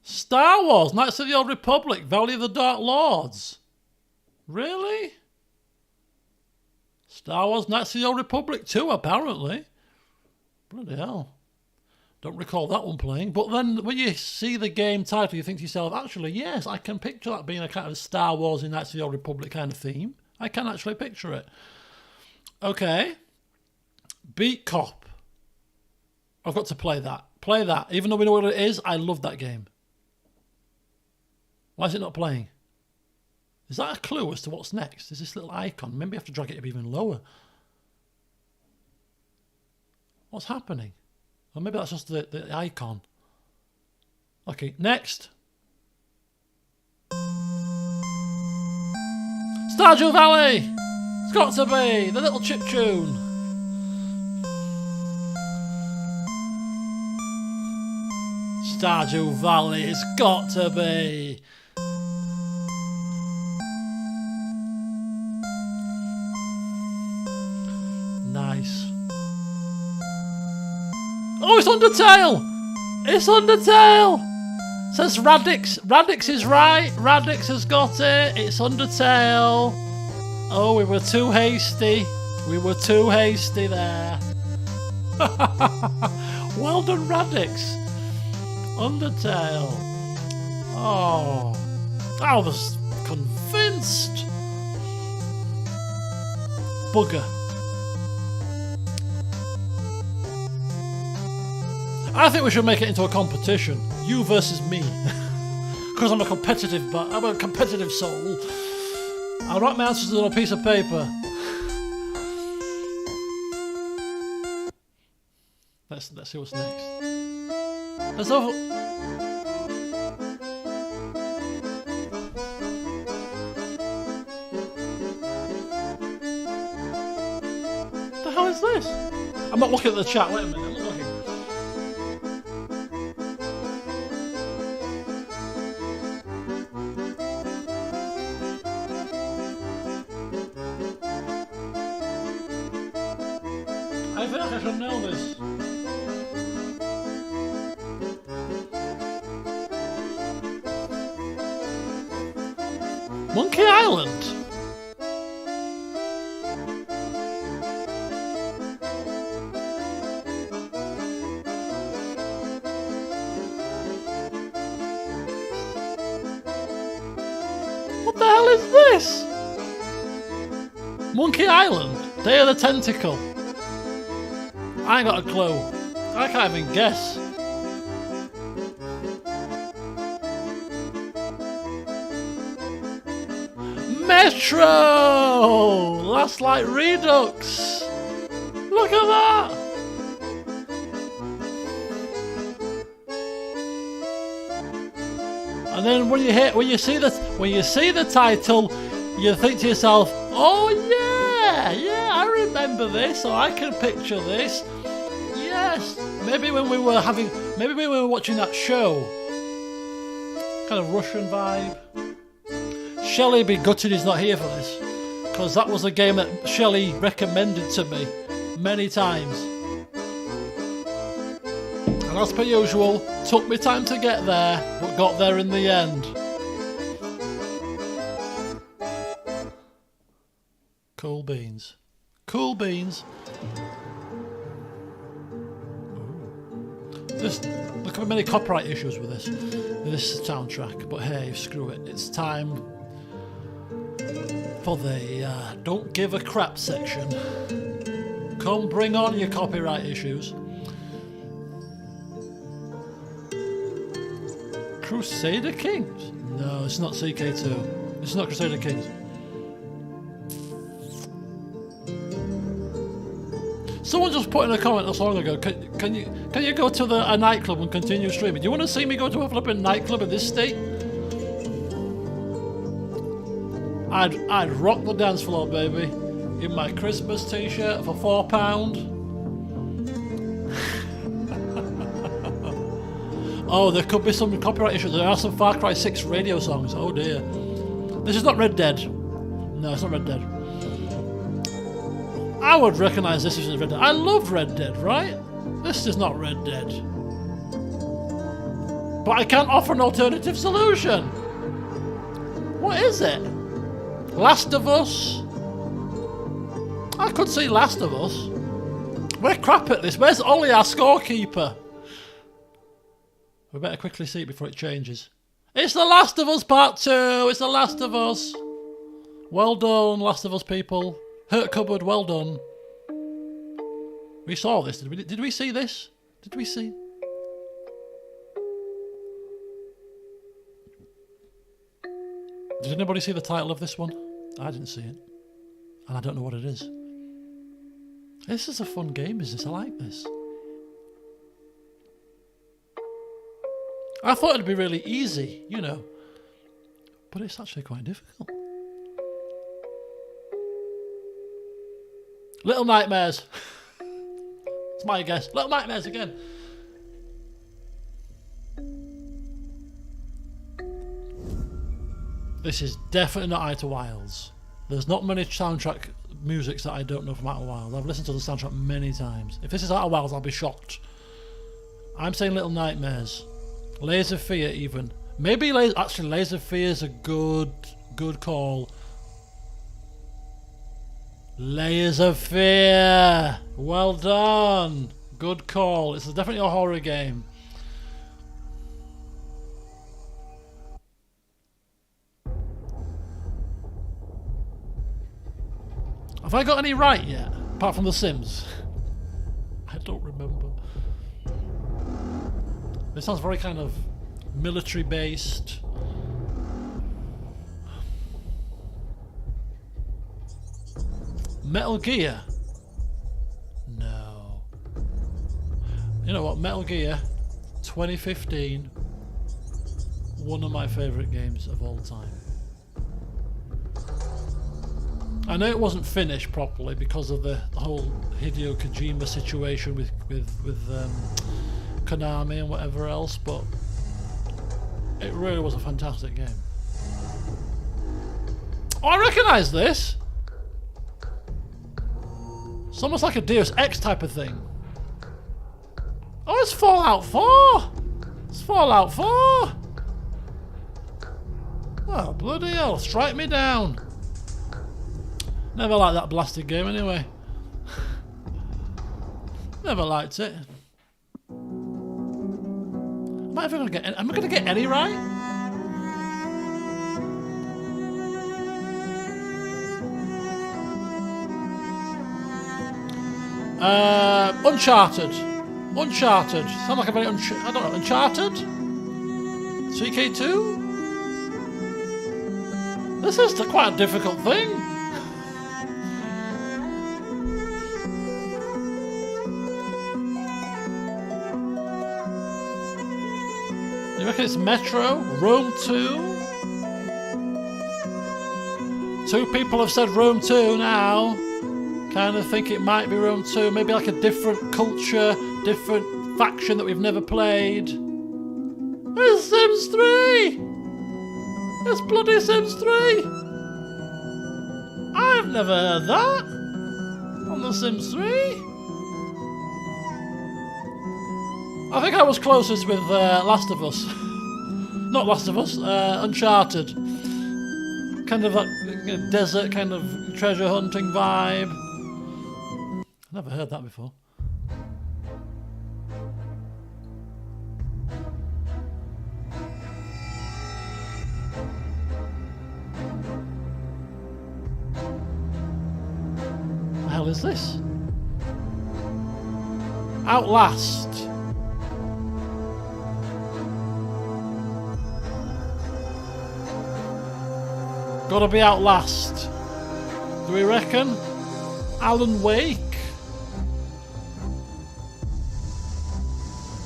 Star Wars, Knights of the Old Republic, Valley of the Dark Lords. Really? Star Wars Knights of the Old Republic 2, apparently. Bloody hell. Don't recall that one playing. But then when you see the game title, you think to yourself, actually, yes, I can picture that being a kind of Star Wars and Knights of the Old Republic kind of theme. I can actually picture it. Okay. Beat Cop. I've got to play that. Play that. Even though we know what it is, I love that game. Why is it not playing? Is that a clue as to what's next? Is this little icon? Maybe I have to drag it up even lower. What's happening? Or maybe that's just the icon. Okay, next. Stardew Valley! It's got to be! The little chip tune. Stardew Valley, it's got to be! Nice. Oh, it's Undertale! It's Undertale! Says Radix. Radix is right. Radix has got it. It's Undertale. Oh, we were too hasty. We were too hasty there. Well done, Radix. Undertale. Oh, I was convinced. Bugger. I think we should make it into a competition. You versus me. Because I'm a competitive soul. I'll write my answers on a piece of paper. Let's see what's next. There's over. What the hell is this? I'm not looking at the chat. Wait a minute. I'm not looking. I feel like I should know this. Monkey Island. What the hell is this? Monkey Island. Day of the Tentacle. I ain't got a clue. I can't even guess. Metro! Last Light Redux! Look at that! And then when you see the title, you think to yourself, oh yeah, I remember this, or I can picture this. Yes, maybe when we were watching that show, kind of Russian vibe. Shelley be gutted he's not here for this, because that was a game that Shelley recommended to me many times. And as per usual, took me time to get there, but got there in the end. Cool beans. Cool beans. There could be many copyright issues with this soundtrack, but hey, screw it. It's time for the don't give a crap section. Come bring on your copyright issues. Crusader Kings? No, it's not CK2. It's not Crusader Kings. Someone just put in a comment not so long ago, can you go to a nightclub and continue streaming? Do you want to see me go to a flipping nightclub in this state? I'd rock the dance floor, baby, in my Christmas t-shirt for £4. Oh, there could be some copyright issues. There are some Far Cry 6 radio songs. Oh dear. This is not Red Dead. No, it's not Red Dead. I would recognise this as Red Dead. I love Red Dead, right? This is not Red Dead. But I can't offer an alternative solution. What is it? Last of Us? I could see Last of Us. We're crap at this. Where's Ollie, our scorekeeper? We better quickly see it before it changes. It's The Last of Us Part 2. It's The Last of Us. Well done, Last of Us people. Hurt Cupboard, well done. We saw this, did we? Did we see this? Did we see? Did anybody see the title of this one? I didn't see it. And I don't know what it is. This is a fun game, is this? I like this. I thought it'd be really easy, you know. But it's actually quite difficult. Little Nightmares. It's my guess. Little Nightmares again. This is definitely not Outer Wilds. There's not many soundtrack musics that I don't know from Outer Wilds. I've listened to the soundtrack many times. If this is Outer Wilds, I'll be shocked. I'm saying Little Nightmares. Layers of Fear even. Maybe actually Layers of Fear is a good call. Layers of Fear. Well done. Good call. It's definitely a horror game. Have I got any right yet? Apart from The Sims? I don't remember. This sounds very kind of military based. Metal Gear? No. You know what? Metal Gear 2015. One of my favourite games of all time. I know it wasn't finished properly because of the whole Hideo Kojima situation with Konami and whatever else, but it really was a fantastic game. Oh, I recognise this! It's almost like a Deus Ex type of thing. Oh, it's Fallout 4! It's Fallout 4! Oh, bloody hell, strike me down. Never liked that blasted game anyway. Never liked it. Am I going to get any right? Uncharted. Uncharted. Sound like a very I don't know. Uncharted? CK2? This is quite a difficult thing. You reckon it's Metro? Rome 2? Two people have said Rome 2 now. Kind of think it might be Rome 2. Maybe like a different culture, different faction that we've never played. It's Sims 3! It's bloody Sims 3! I've never heard that on the Sims 3. I think I was closest with Last of Us. Not Last of Us, Uncharted. Kind of that desert kind of treasure hunting vibe. Never heard that before. What the hell is this? Outlast. Gotta be Outlast. Do we reckon? Alan Wake?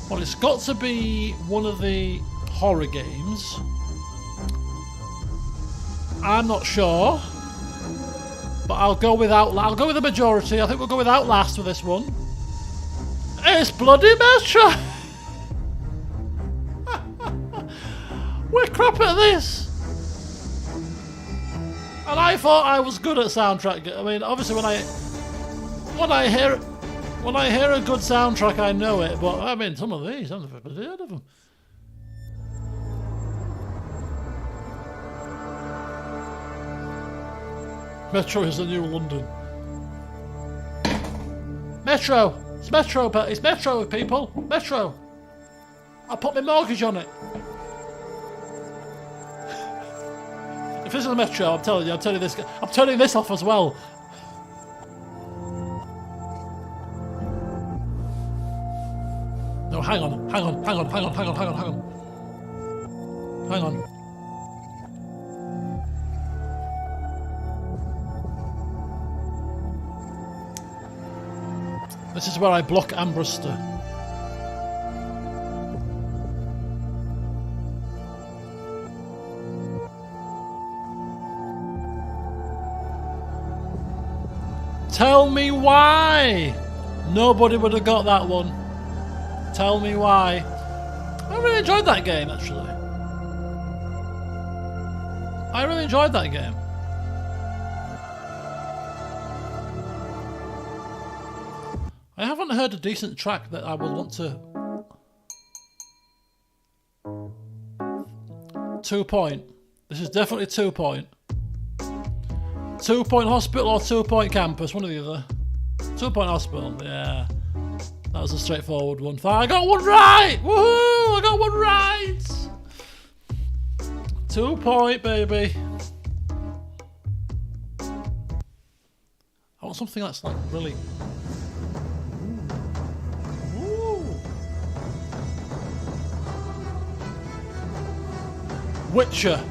Well, it's got to be one of the horror games. I'm not sure, but I'll go with Outlast. I'll go with the majority. I think we'll go with Outlast for this one. It's bloody Metro! We're crap at this! And I thought I was good at soundtrack. I mean, obviously when I hear a good soundtrack, I know it. But I mean, some of these, I've never heard of them. Metro is the new London. Metro. It's Metro, but it's Metro, people. Metro. I'll put my mortgage on it. If this is a Metro, I'm telling you this. I'm turning this off as well. No, hang on. This is where I block Ambrister. Tell me why! Nobody would have got that one. Tell me why. I really enjoyed that game, actually. I really enjoyed that game. I haven't heard a decent track that I would want to... 2 Point. This is definitely 2 Point. 2 Point Hospital or 2 Point Campus, one or the other. 2 Point Hospital, yeah. That was a straightforward one. I got one right! Woohoo! I got one right! 2 Point, baby. something that's like really... Ooh. Witcher.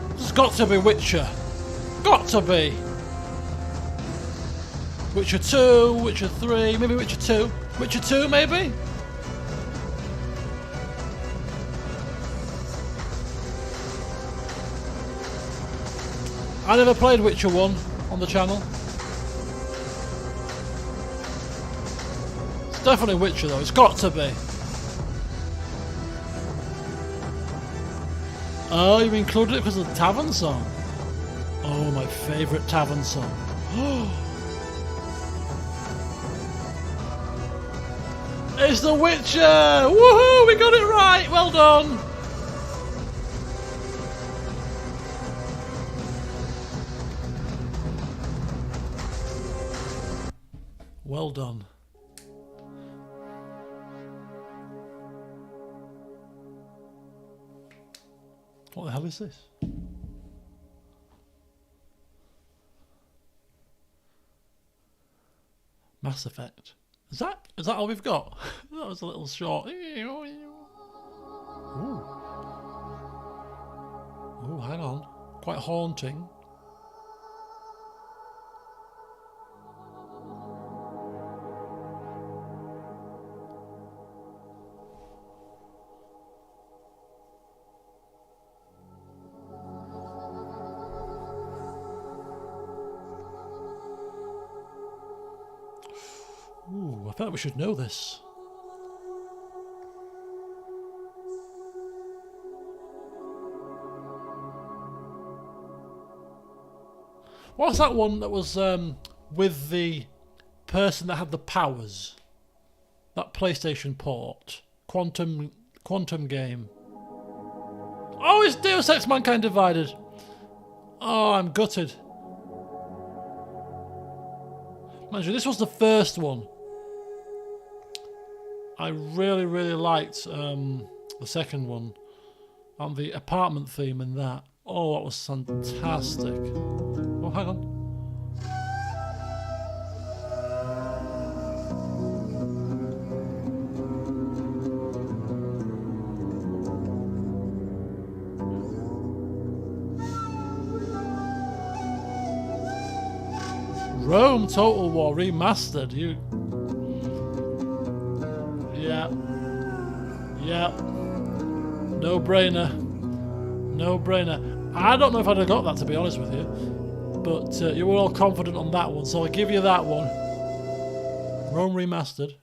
There's got to be Witcher. Got to be. Witcher 2, Witcher 3, maybe Witcher 2. Witcher 2 maybe? I never played Witcher 1 on the channel. It's definitely Witcher though, it's got to be. Oh, you've included it because of the tavern song? Oh, my favourite tavern song. It's The Witcher! Woohoo! We got it right! Well done! Well done. What the hell is this? Mass Effect. Is that all we've got? That was a little short. Ooh. Ooh, hang on. Quite haunting. Ooh, I thought we should know this. What's that one that was with the person that had the powers? That PlayStation port. Quantum game. Oh, it's Deus Ex Mankind Divided. Oh, I'm gutted. Mind you, this was the first one. I really, really liked the second one. And the apartment theme in that. Oh, that was fantastic. Oh, hang on. Rome Total War Remastered. Yeah. No brainer. No brainer. I don't know if I'd have got that, to be honest with you. But you were all confident on that one, so I'll give you that one. Rome Remastered.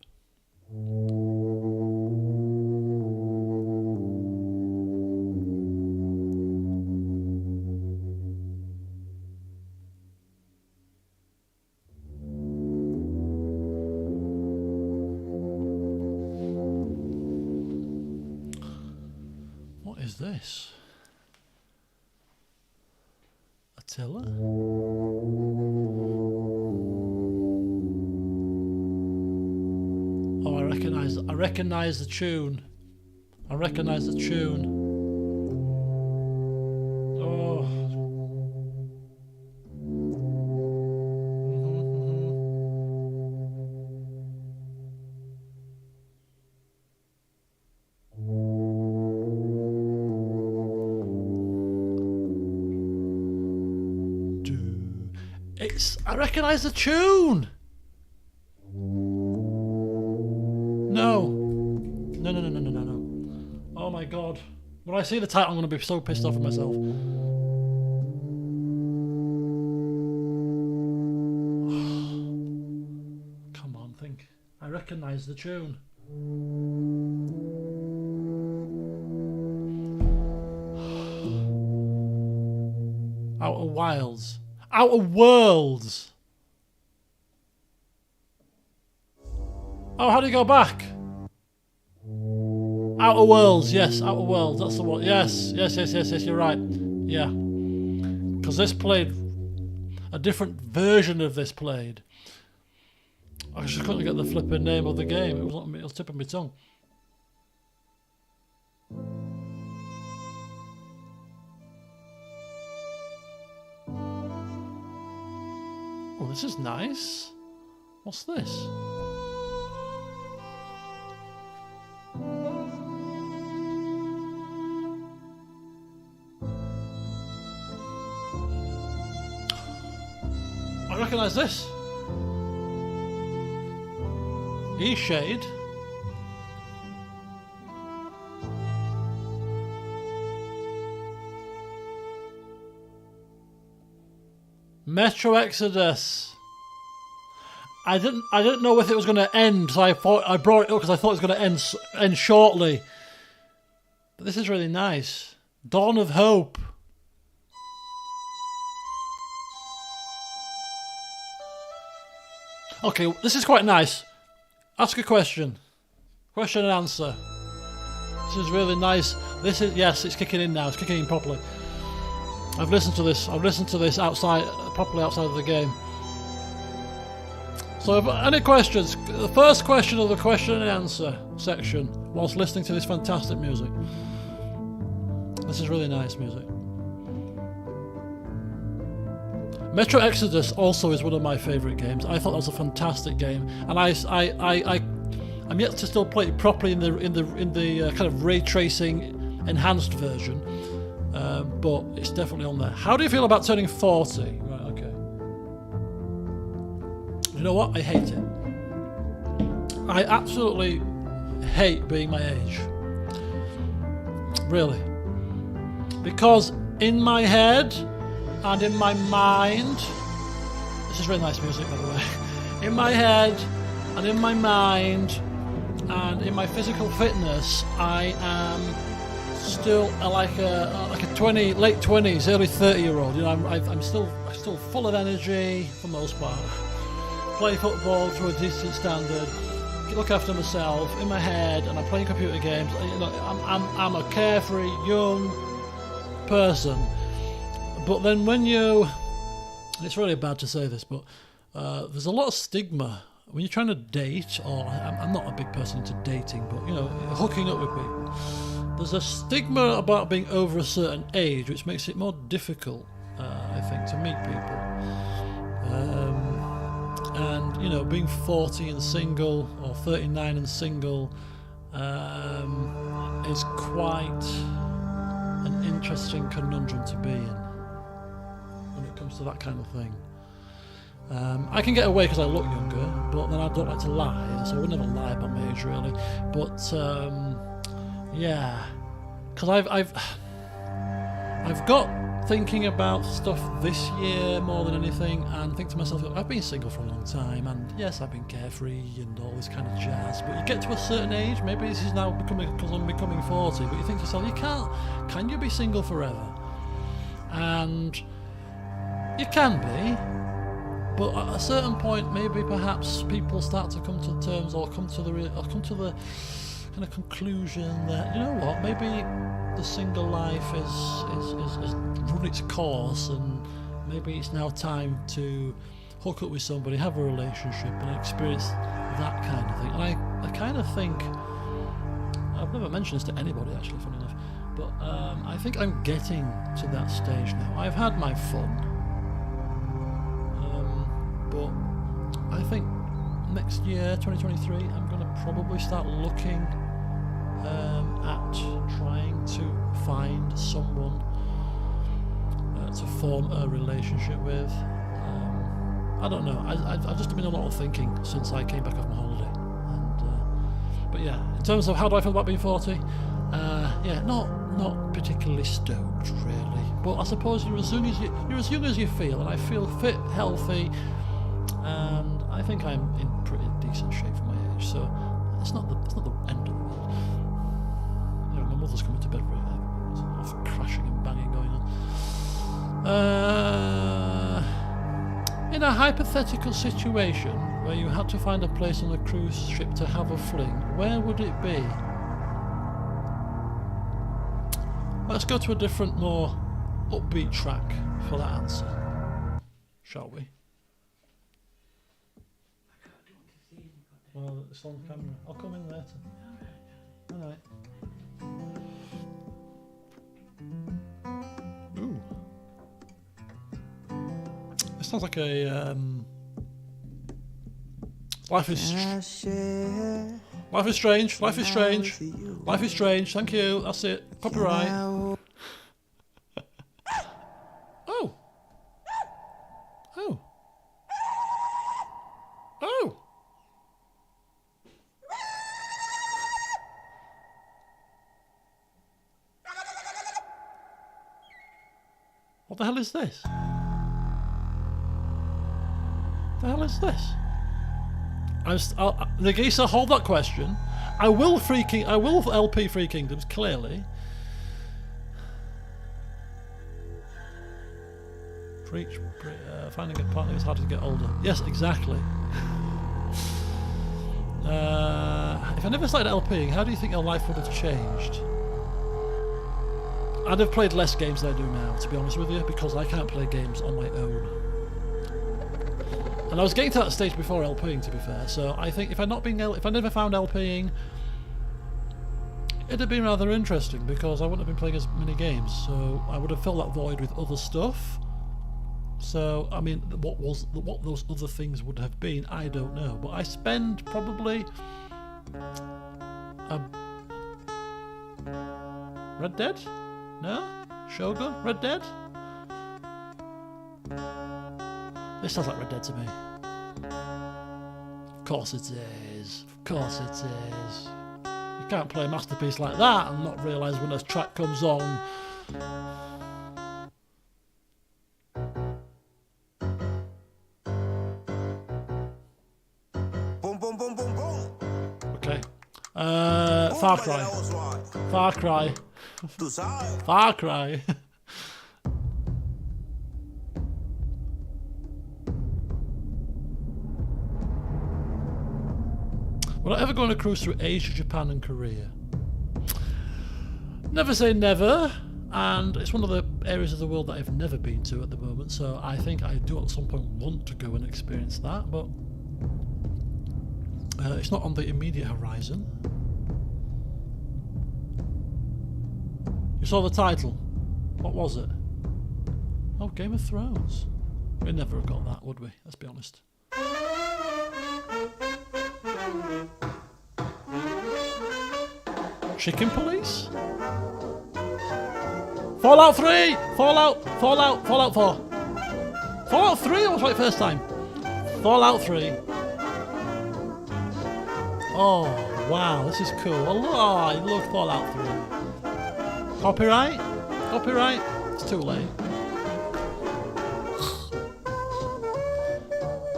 What is this? Attila? Oh, I recognise the tune. I recognise the tune. Oh. I recognise the tune! No. No. Oh my god. When I see the title, I'm going to be so pissed off at myself. Come on, think. I recognise the tune. Outer Wilds. Outer Worlds! Oh, how do you go back? Outer Worlds, yes, Outer Worlds, that's the one. Yes, you're right. Yeah. Because this played... A different version of this played. I just couldn't get the flipping name of the game. It was tipping my tongue. this is nice. What's this? I recognise this. E-shade. Metro Exodus. I didn't know if it was going to end, so I brought it up because I thought it was going to end shortly. But this is really nice. Dawn of Hope. Okay, this is quite nice. Ask a question. Question and answer. This is really nice. This is, yes, it's kicking in now. It's kicking in properly. I've listened to this. I've listened to this outside, properly outside of the game. So, if any questions? The first question of the question and answer section, whilst listening to this fantastic music. This is really nice music. Metro Exodus also is one of my favourite games. I thought that was a fantastic game, and I'm yet to still play it properly in the kind of ray tracing enhanced version, but it's definitely on there. How do you feel about turning 40? Right, okay. You know what? I hate it. I absolutely hate being my age. Really, because in my head and in my mind, this is really nice music, by the way. In my head and in my mind and in my physical fitness, I am still like a late 20s, early 30-year-old. You know, I'm still full of energy for the most part. Play football to a decent standard. Look after myself in my head, and I'm playing computer games. You know, I'm a carefree young person. But then when you, and it's really bad to say this, but there's a lot of stigma when you're trying to date, or I'm not a big person into dating, but you know, hooking up with people. There's a stigma about being over a certain age, which makes it more difficult, I think, to meet people. And you know, being 40 and single, or 39 and single, is quite an interesting conundrum to be in when it comes to that kind of thing. I can get away because I look younger, but then I don't like to lie, so I would never lie about my age really. But yeah, because I've got thinking about stuff this year more than anything, and think to myself, I've been single for a long time, and yes, I've been carefree and all this kind of jazz, but you get to a certain age, maybe this is now becoming, because I'm becoming 40, but you think to yourself, can you be single forever? And you can be, but at a certain point, maybe perhaps people start to come to terms, or come to the kind of conclusion that, you know what, maybe the single life is run its course, and maybe it's now time to hook up with somebody, have a relationship, and experience that kind of thing. And I kind of think, I've never mentioned this to anybody actually, funny enough, but I think I'm getting to that stage now. I've had my fun, but I think next year, 2023, I'm going to probably start looking at trying to find someone to form a relationship with. I don't know. I've just been a lot of thinking since I came back off my holiday. And but yeah, in terms of how do I feel about being 40, yeah, not particularly stoked really. But I suppose you're as young as you feel, and I feel fit, healthy, and I think I'm in pretty decent shape for my age. So it's not the end of the world. You know, my mother's coming to bed right now. There's a lot of crashing and banging going on. In a hypothetical situation where you had to find a place on a cruise ship to have a fling, where would it be? Let's go to a different, more upbeat track for that answer, shall we? Well, it's on camera. I'll come in later. Alright. Ooh. It sounds like a Life is strange. Life is strange. Life is strange. Thank you. That's it. Copyright. Oh. Oh. Oh. What the hell is this? The hell is this? Nagisa, hold that question. I will LP Free Kingdoms, clearly. Finding a partner is hard to get older. Yes, exactly. If I never started LPing, how do you think your life would have changed? I'd have played less games than I do now, to be honest with you, because I can't play games on my own. And I was getting to that stage before LPing, to be fair. So I think if I never found LPing, it'd have been rather interesting because I wouldn't have been playing as many games. So I would have filled that void with other stuff. So I mean, what those other things would have been, I don't know. But I spend probably Red Dead? No? Shogun? Red Dead? This sounds like Red Dead to me. Of course it is. Of course it is. You can't play a masterpiece like that and not realise when a track comes on. Boom, boom, boom, boom, boom. Okay. Far Cry. Far Cry. Far Cry. Will I ever go on a cruise through Asia, Japan and Korea? Never say never, and it's one of the areas of the world that I've never been to at the moment, so I think I do at some point want to go and experience that, but it's not on the immediate horizon. You saw the title. What was it? Oh, Game of Thrones. We'd never have got that, would we? Let's be honest. Chicken Police? Fallout 3! Fallout 4! Fallout 3, I was right first time. Fallout 3. Oh, wow, this is cool. Oh, I love Fallout 3. Copyright? Copyright? It's too late.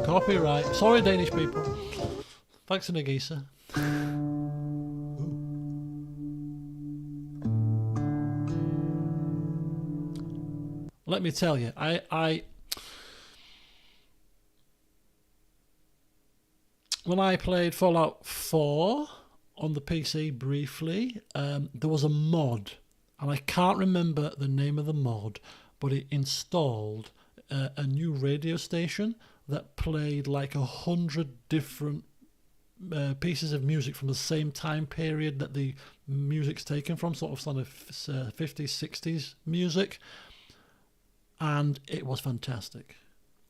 Copyright. Sorry, Danish people. Thanks to Nagisa. Let me tell you, when I played Fallout 4 on the PC briefly, there was a mod, and I can't remember the name of the mod, but it installed a new radio station that played like 100 different pieces of music from the same time period that the music's taken from, sort of 50s, 60s music. And it was fantastic.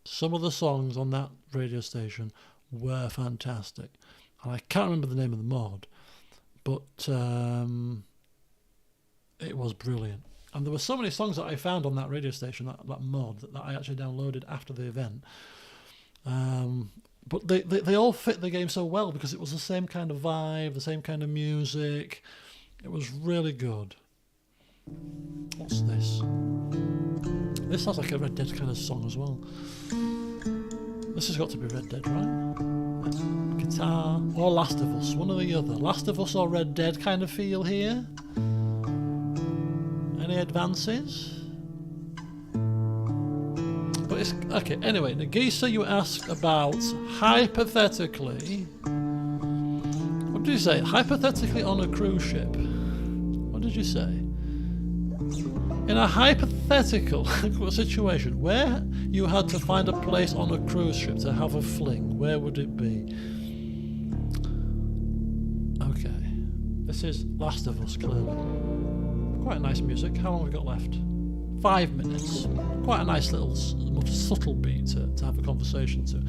Some of the songs on that radio station were fantastic. And I can't remember the name of the mod, but it was brilliant. And there were so many songs that I found on that radio station, that mod, that I actually downloaded after the event. But they all fit the game so well because it was the same kind of vibe, the same kind of music. It was really good. What's this? This sounds like a Red Dead kind of song as well. This has got to be Red Dead, right? Guitar or Last of Us, one or the other. Last of Us or Red Dead kind of feel here. Any advances? But it's okay. Anyway, Nagisa, you asked about hypothetically. What did you say? Hypothetically on a cruise ship. What did you say? In a hypothetical situation where you had to find a place on a cruise ship to have a fling, where would it be? Okay, this is Last of Us, clearly. Quite nice music. How long have we got left? 5 minutes. Quite a nice little subtle beat to have a conversation to.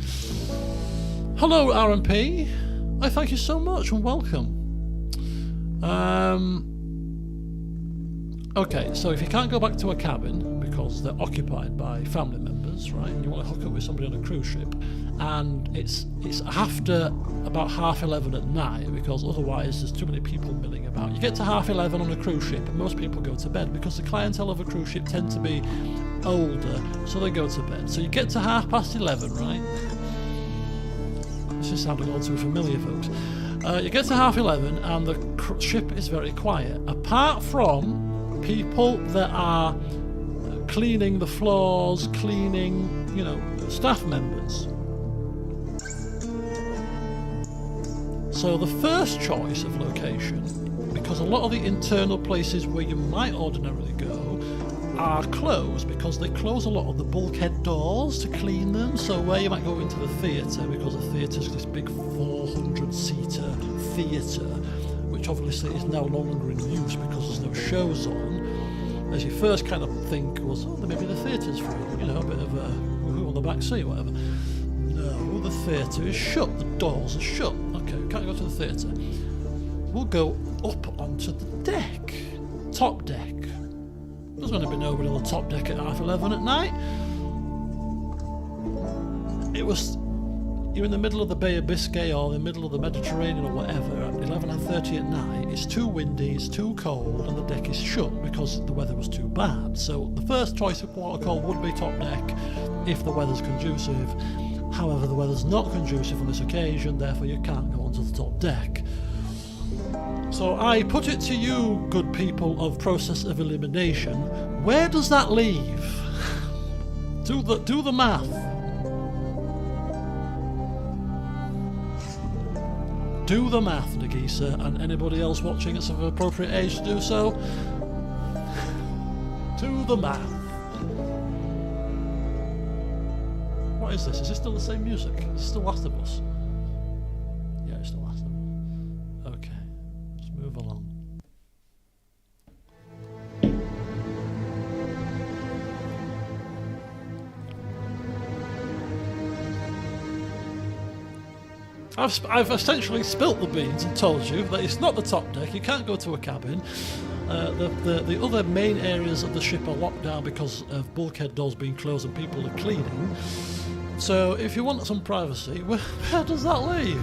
Hello, RMP. I thank you so much and welcome. Okay, so if you can't go back to a cabin because they're occupied by family members, right, and you want to hook up with somebody on a cruise ship, and it's after about 11:30 at night because otherwise there's too many people milling about. You get to 11:30 on a cruise ship and most people go to bed because the clientele of a cruise ship tend to be older, so they go to bed. So you get to 11:30, right? This is sounding all too familiar, folks. You get to 11:30 and the ship is very quiet, apart from people that are cleaning the floors, cleaning, you know, staff members. So the first choice of location, because a lot of the internal places where you might ordinarily go are closed because they close a lot of the bulkhead doors to clean them. So where you might go into the theatre, because the theatre is this big 400-seater theatre, which obviously is no longer in use because there's no shows on, as you first kind of think was, oh, maybe the theatre's free, you know, a bit of a woohoo on the back seat, whatever. No, the theatre is shut, the doors are shut. Okay, we can't go to the theatre. We'll go up onto the deck, top deck. There's going to be nobody on the top deck at 11:30 at night. You're in the middle of the Bay of Biscay or the middle of the Mediterranean or whatever at 11:30 at night. It's too windy, it's too cold, and the deck is shut because the weather was too bad. So the first choice of protocol would be top deck if the weather's conducive. However, the weather's not conducive on this occasion, therefore you can't go onto the top deck. So I put it to you, good people of process of elimination, where does that leave? Do the math. Do the math, Nagisa, and anybody else watching that's of appropriate age to do so. Do the math. What is this? Is this still the same music? Is it still Last of Us? Yeah, it's still Last of Us. Okay, let's move along. I've essentially spilt the beans and told you that it's not the top deck, you can't go to a cabin. The other main areas of the ship are locked down because of bulkhead doors being closed and people are cleaning. So if you want some privacy, where does that leave?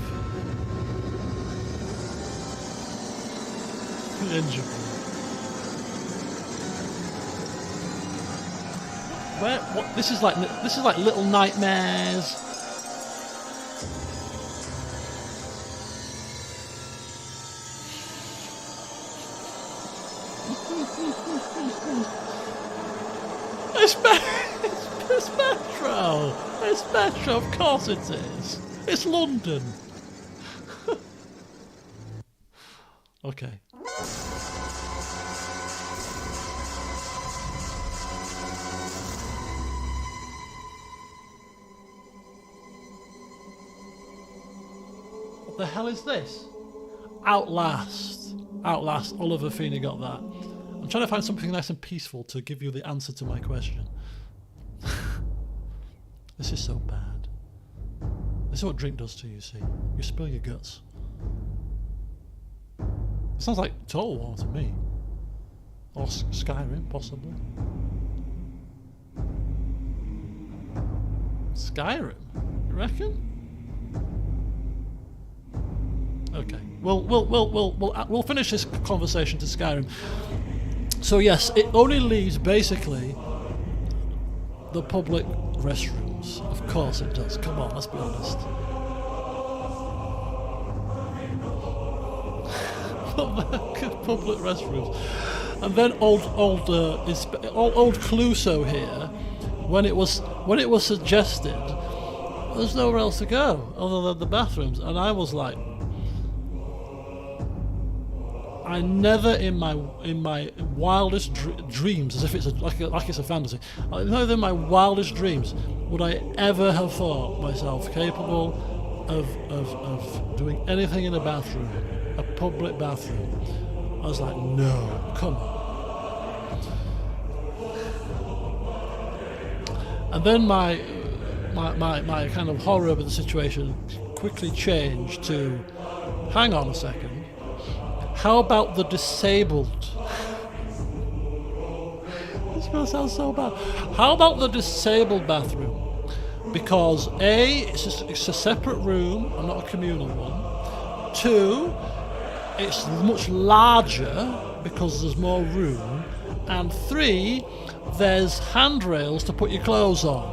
Engine. Where? What? This is like Little Nightmares. It's Metro! It's Metro, of course it is! It's London! Okay. What the hell is this? Outlast. Outlast. Oliver Feeney got that. I'm trying to find something nice and peaceful to give you the answer to my question. This is so bad. This is what drink does to you, see? You spill your guts. It sounds like Total War to me. Or Skyrim, possibly. Skyrim? You reckon? Okay. We'll finish this conversation to Skyrim. So yes, it only leaves basically the public restrooms. Of course it does. Come on, let's be honest. Public restrooms. And then old Cluso here, when it was suggested, there's nowhere else to go other than the bathrooms, and I was like, I never in my wildest dreams, as if it's like it's a fantasy, never in my wildest dreams would I ever have thought myself capable of doing anything in a bathroom, a public bathroom. I was like, no, come on. And then my kind of horror of the situation quickly change to, hang on a second, how about the disabled? It's going to sound so bad. How about the disabled bathroom? Because A, it's a separate room and not a communal one. 2, it's much larger because there's more room. And 3, there's handrails to put your clothes on.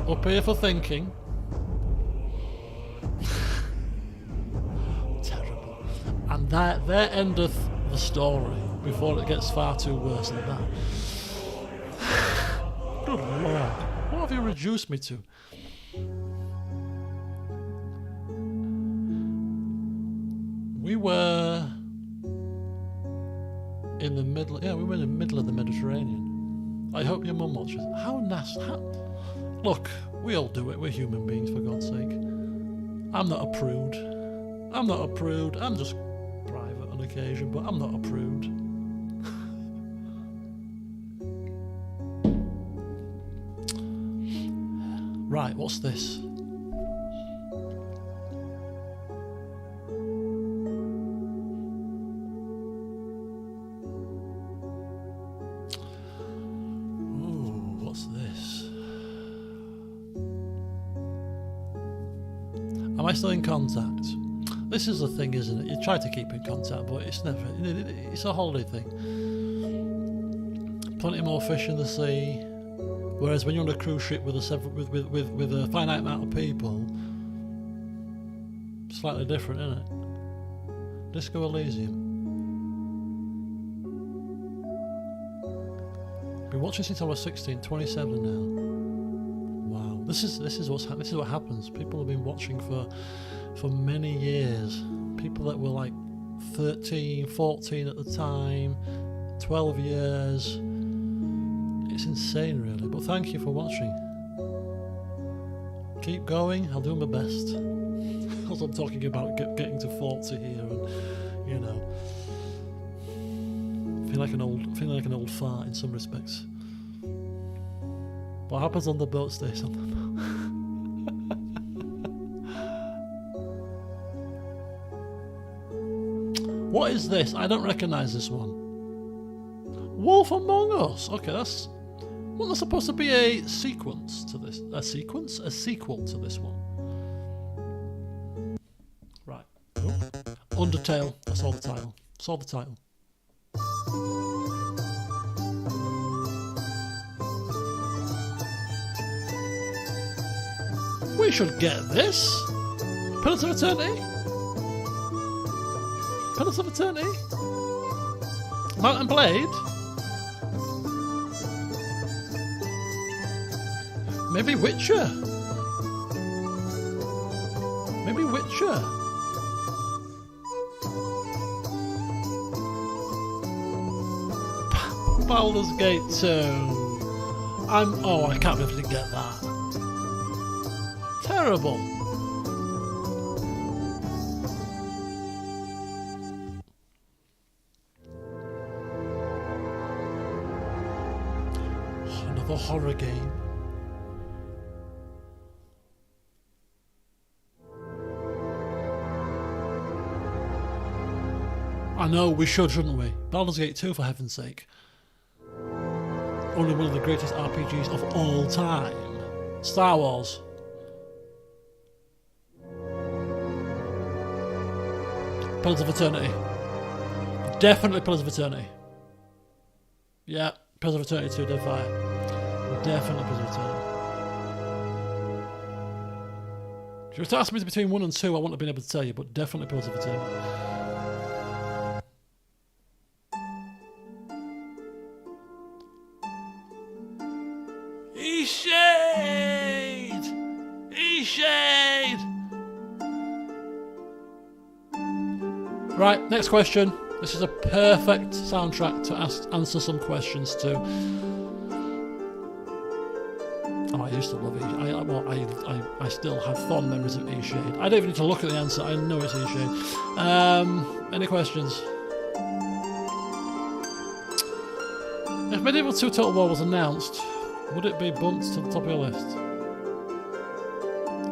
Up here for thinking. Terrible. And there endeth the story before it gets far too worse than that. Good Lord. What have you reduced me to? We were in the middle. Yeah, we were in the middle of the Mediterranean. I hope your mum watches. How nasty. Look, we all do it. We're human beings, for God's sake. I'm not a prude. I'm not a prude. I'm just private on occasion, but I'm not a prude. Right, what's this? Ooh, what's this? Am I still in contact? This is the thing, isn't it? You try to keep in contact, but it's never. It's a holiday thing. Plenty more fish in the sea. Whereas when you're on a cruise ship with a finite amount of people, slightly different, isn't it? Disco Elysium. Been watching since I was 16, 27 now. Wow, this is what happens. People have been watching for many years. People that were like 13, 14 at the time, 12 years. It's insane, really, but thank you for watching. Keep going, I'll do my best. As I'm talking about getting to 40 here, and you know, feeling like an old fart in some respects. What happens on the boat stays on the boat. What is this? I don't recognise this one. Wolf Among Us. Okay, that's. Wasn't there supposed to be a sequence to this? A sequence? A sequel to this one? Right. Oh. Undertale. I saw the title. Saw the title. We should get this. Pillars of Eternity. Pillars of Eternity. Mount and Blade. Maybe Witcher. Maybe Witcher. Baldur's Gate 2. I can't believe I didn't get that. Terrible. Another horror game. I know, we should, shouldn't we? Baldur's Gate 2, for heaven's sake. Only one of the greatest RPGs of all time. Star Wars. Pillars of Eternity. Definitely Pillars of Eternity. Yeah, Pillars of Eternity 2, Dead Fire. Definitely Pillars of Eternity. If you were to ask me between 1 and 2, I wouldn't have been able to tell you, but definitely Pillars of Eternity. E-Shade! E-Shade! Right, next question. This is a perfect soundtrack to answer some questions to. Oh, I used to love E-Shade. I still have fond memories of E-Shade. I don't even need to look at the answer. I know it's E-Shade. Any questions? If Medieval 2 Total War was announced, would it be bumped to the top of your list?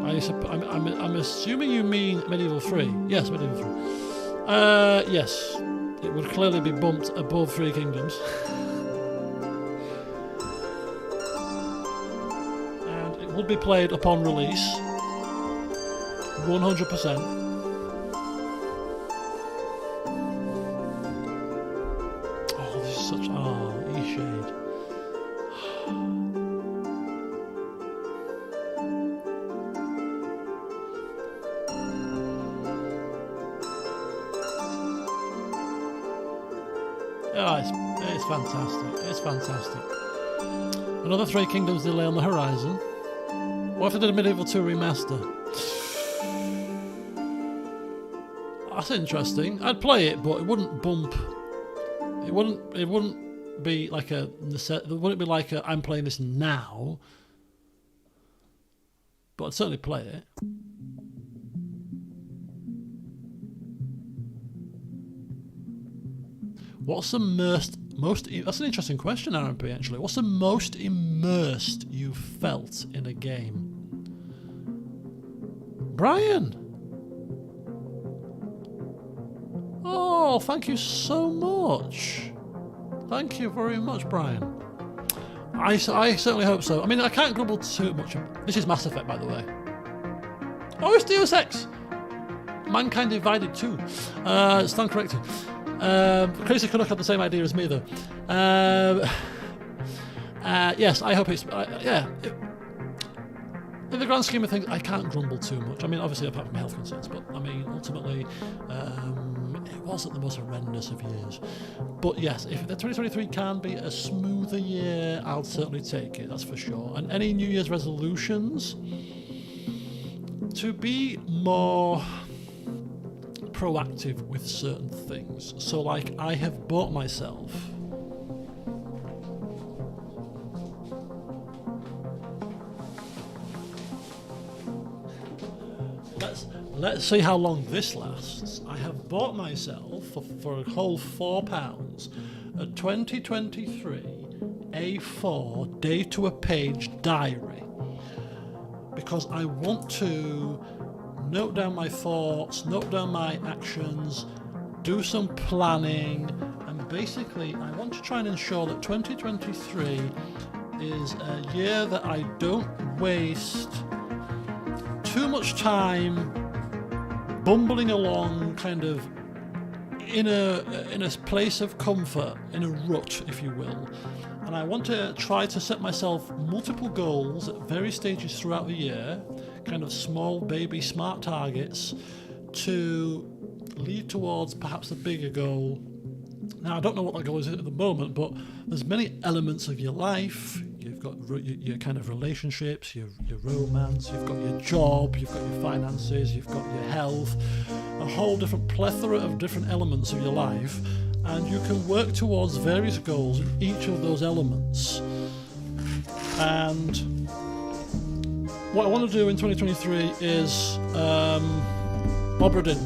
I'm assuming you mean Medieval 3. Yes, Medieval 3. Yes. It would clearly be bumped above Three Kingdoms. And it would be played upon release. 100%. Oh, this is such... Oh, E-Shade. Oh, it's fantastic. It's fantastic. Another Three Kingdoms delay on the horizon. What if they did a Medieval 2 remaster? That's interesting. I'd play it, but it wouldn't bump. It wouldn't be like a. It wouldn't be like a, I'm playing this now. But I'd certainly play it. What's the most? That's an interesting question, RMP. Actually, what's the most immersed you felt in a game? Brian. Oh, thank you so much. Thank you very much, Brian. I certainly hope so. I mean, I can't grumble too much. This is Mass Effect, by the way. Oh, it's Deus Ex. Mankind Divided 2. Stand corrected. Crazy Canuck had the same idea as me, though. Yes, I hope it's... yeah. In the grand scheme of things, I can't grumble too much. I mean, obviously, apart from health concerns, but, I mean, ultimately, it wasn't the most horrendous of years. But, yes, if the 2023 can be a smoother year, I'll certainly take it, that's for sure. And any New Year's resolutions? To be more proactive with certain things. So, like, I have bought myself let's see how long this lasts. I have bought myself for a whole £4 a 2023 A4 day to a page diary, because I want to note down my thoughts, note down my actions, do some planning, and basically I want to try and ensure that 2023 is a year that I don't waste too much time bumbling along kind of in a place of comfort, in a rut, if you will. And I want to try to set myself multiple goals at various stages throughout the year, kind of small baby smart targets to lead towards perhaps a bigger goal. Now, I don't know what that goal is at the moment, but there's many elements of your life. You've got your kind of relationships, your romance, you've got your job, you've got your finances, you've got your health, a whole different plethora of different elements of your life, and you can work towards various goals in each of those elements. And what I want to do in 2023 is Obradin,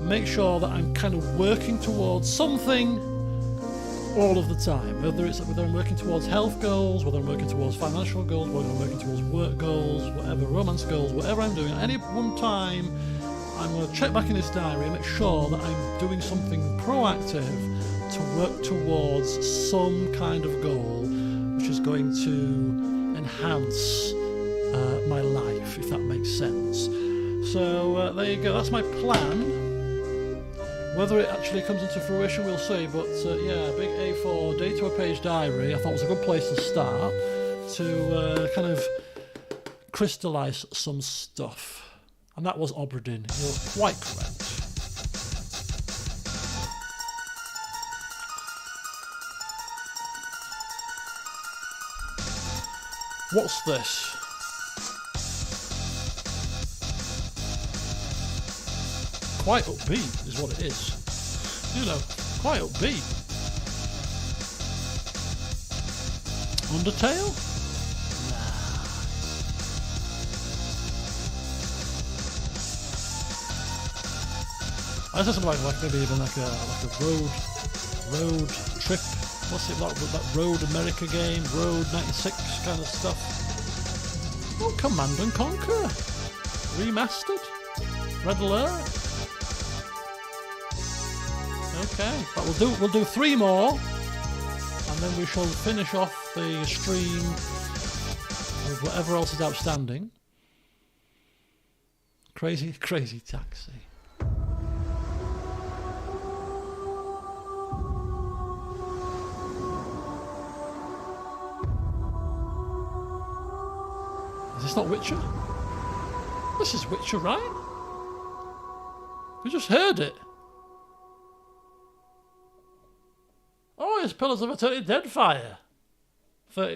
make sure that I'm kind of working towards something all of the time, whether I'm working towards health goals, whether I'm working towards financial goals, whether I'm working towards work goals, whatever, romance goals, whatever I'm doing, at any one time I'm going to check back in this diary and make sure that I'm doing something proactive to work towards some kind of goal which is going to enhance my life, if that makes sense. So there you go, that's my plan. Whether it actually comes into fruition, we'll see. But yeah, big A4 day to a page diary, I thought was a good place to start to kind of crystallise some stuff. And that was Obradin. You're quite correct. What's this? Quite upbeat is what it is. You know, quite upbeat. Undertale? Nah. I said something like maybe even like a road trip. What's it like, that Road America game, Road 96 kind of stuff? Oh, Command and Conquer. remastered? Red alert? Okay, but we'll do 3 more, and then we shall finish off the stream with whatever else is outstanding. Crazy taxi. Is this not Witcher? This is Witcher, right? We just heard it. Oh, it's Pillars of Eternity Deadfire.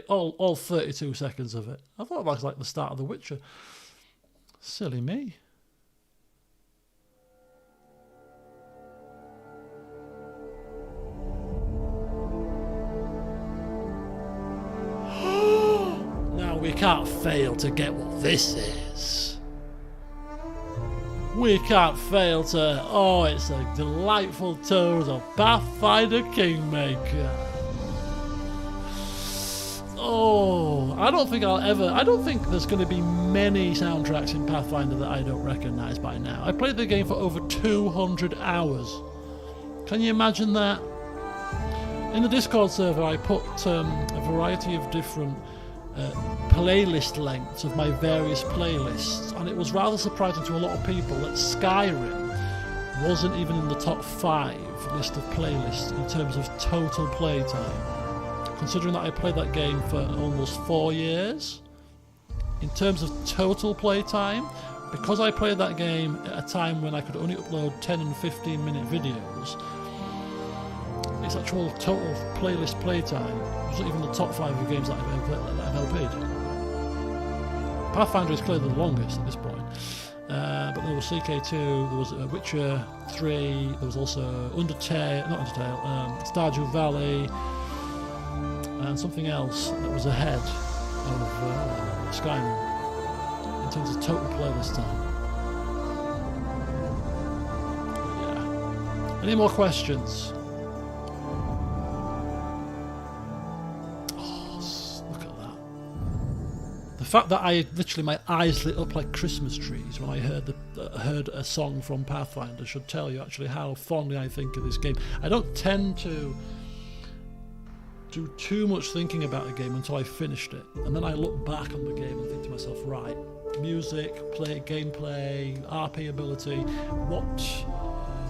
All 32 seconds of it. I thought it was like the start of The Witcher. Silly me. Now we can't fail to get what this is. We can't fail to... Oh, it's a delightful toad of Pathfinder Kingmaker. Oh, I don't think there's going to be many soundtracks in Pathfinder that I don't recognise by now. I played the game for over 200 hours. Can you imagine that? In the Discord server, I put a variety of different playlist lengths of my various playlists, and it was rather surprising to a lot of people that Skyrim wasn't even in the top 5 list of playlists in terms of total playtime, considering that I played that game for almost 4 years. In terms of total playtime, because I played that game at a time when I could only upload 10 and 15 minute videos, its actual total playlist playtime wasn't even the top 5 of games that I've LP'd. Pathfinder is clearly the longest at this point, but there was CK2, there was Witcher 3, there was also Stardew Valley, and something else that was ahead of Skyrim in terms of total playlist time. Yeah. Any more questions? The fact that I literally, my eyes lit up like Christmas trees when I heard a song from Pathfinder should tell you actually how fondly I think of this game. I don't tend to do too much thinking about a game until I finished it, and then I look back on the game and think to myself, right, music, gameplay, RP ability, what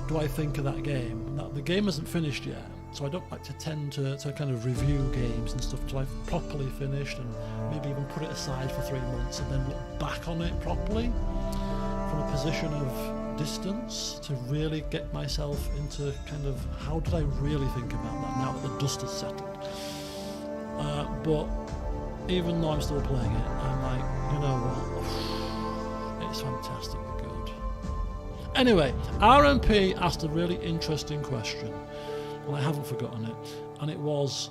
do I think of that game? Now, the game isn't finished yet, so I don't like to tend to kind of review games and stuff until I've properly finished, and maybe even put it aside for 3 months and then look back on it properly from a position of distance to really get myself into kind of how did I really think about that now that the dust has settled. But even though I'm still playing it, I'm like, you know what, it's fantastically good. Anyway, RMP asked a really interesting question, and I haven't forgotten it, and it was,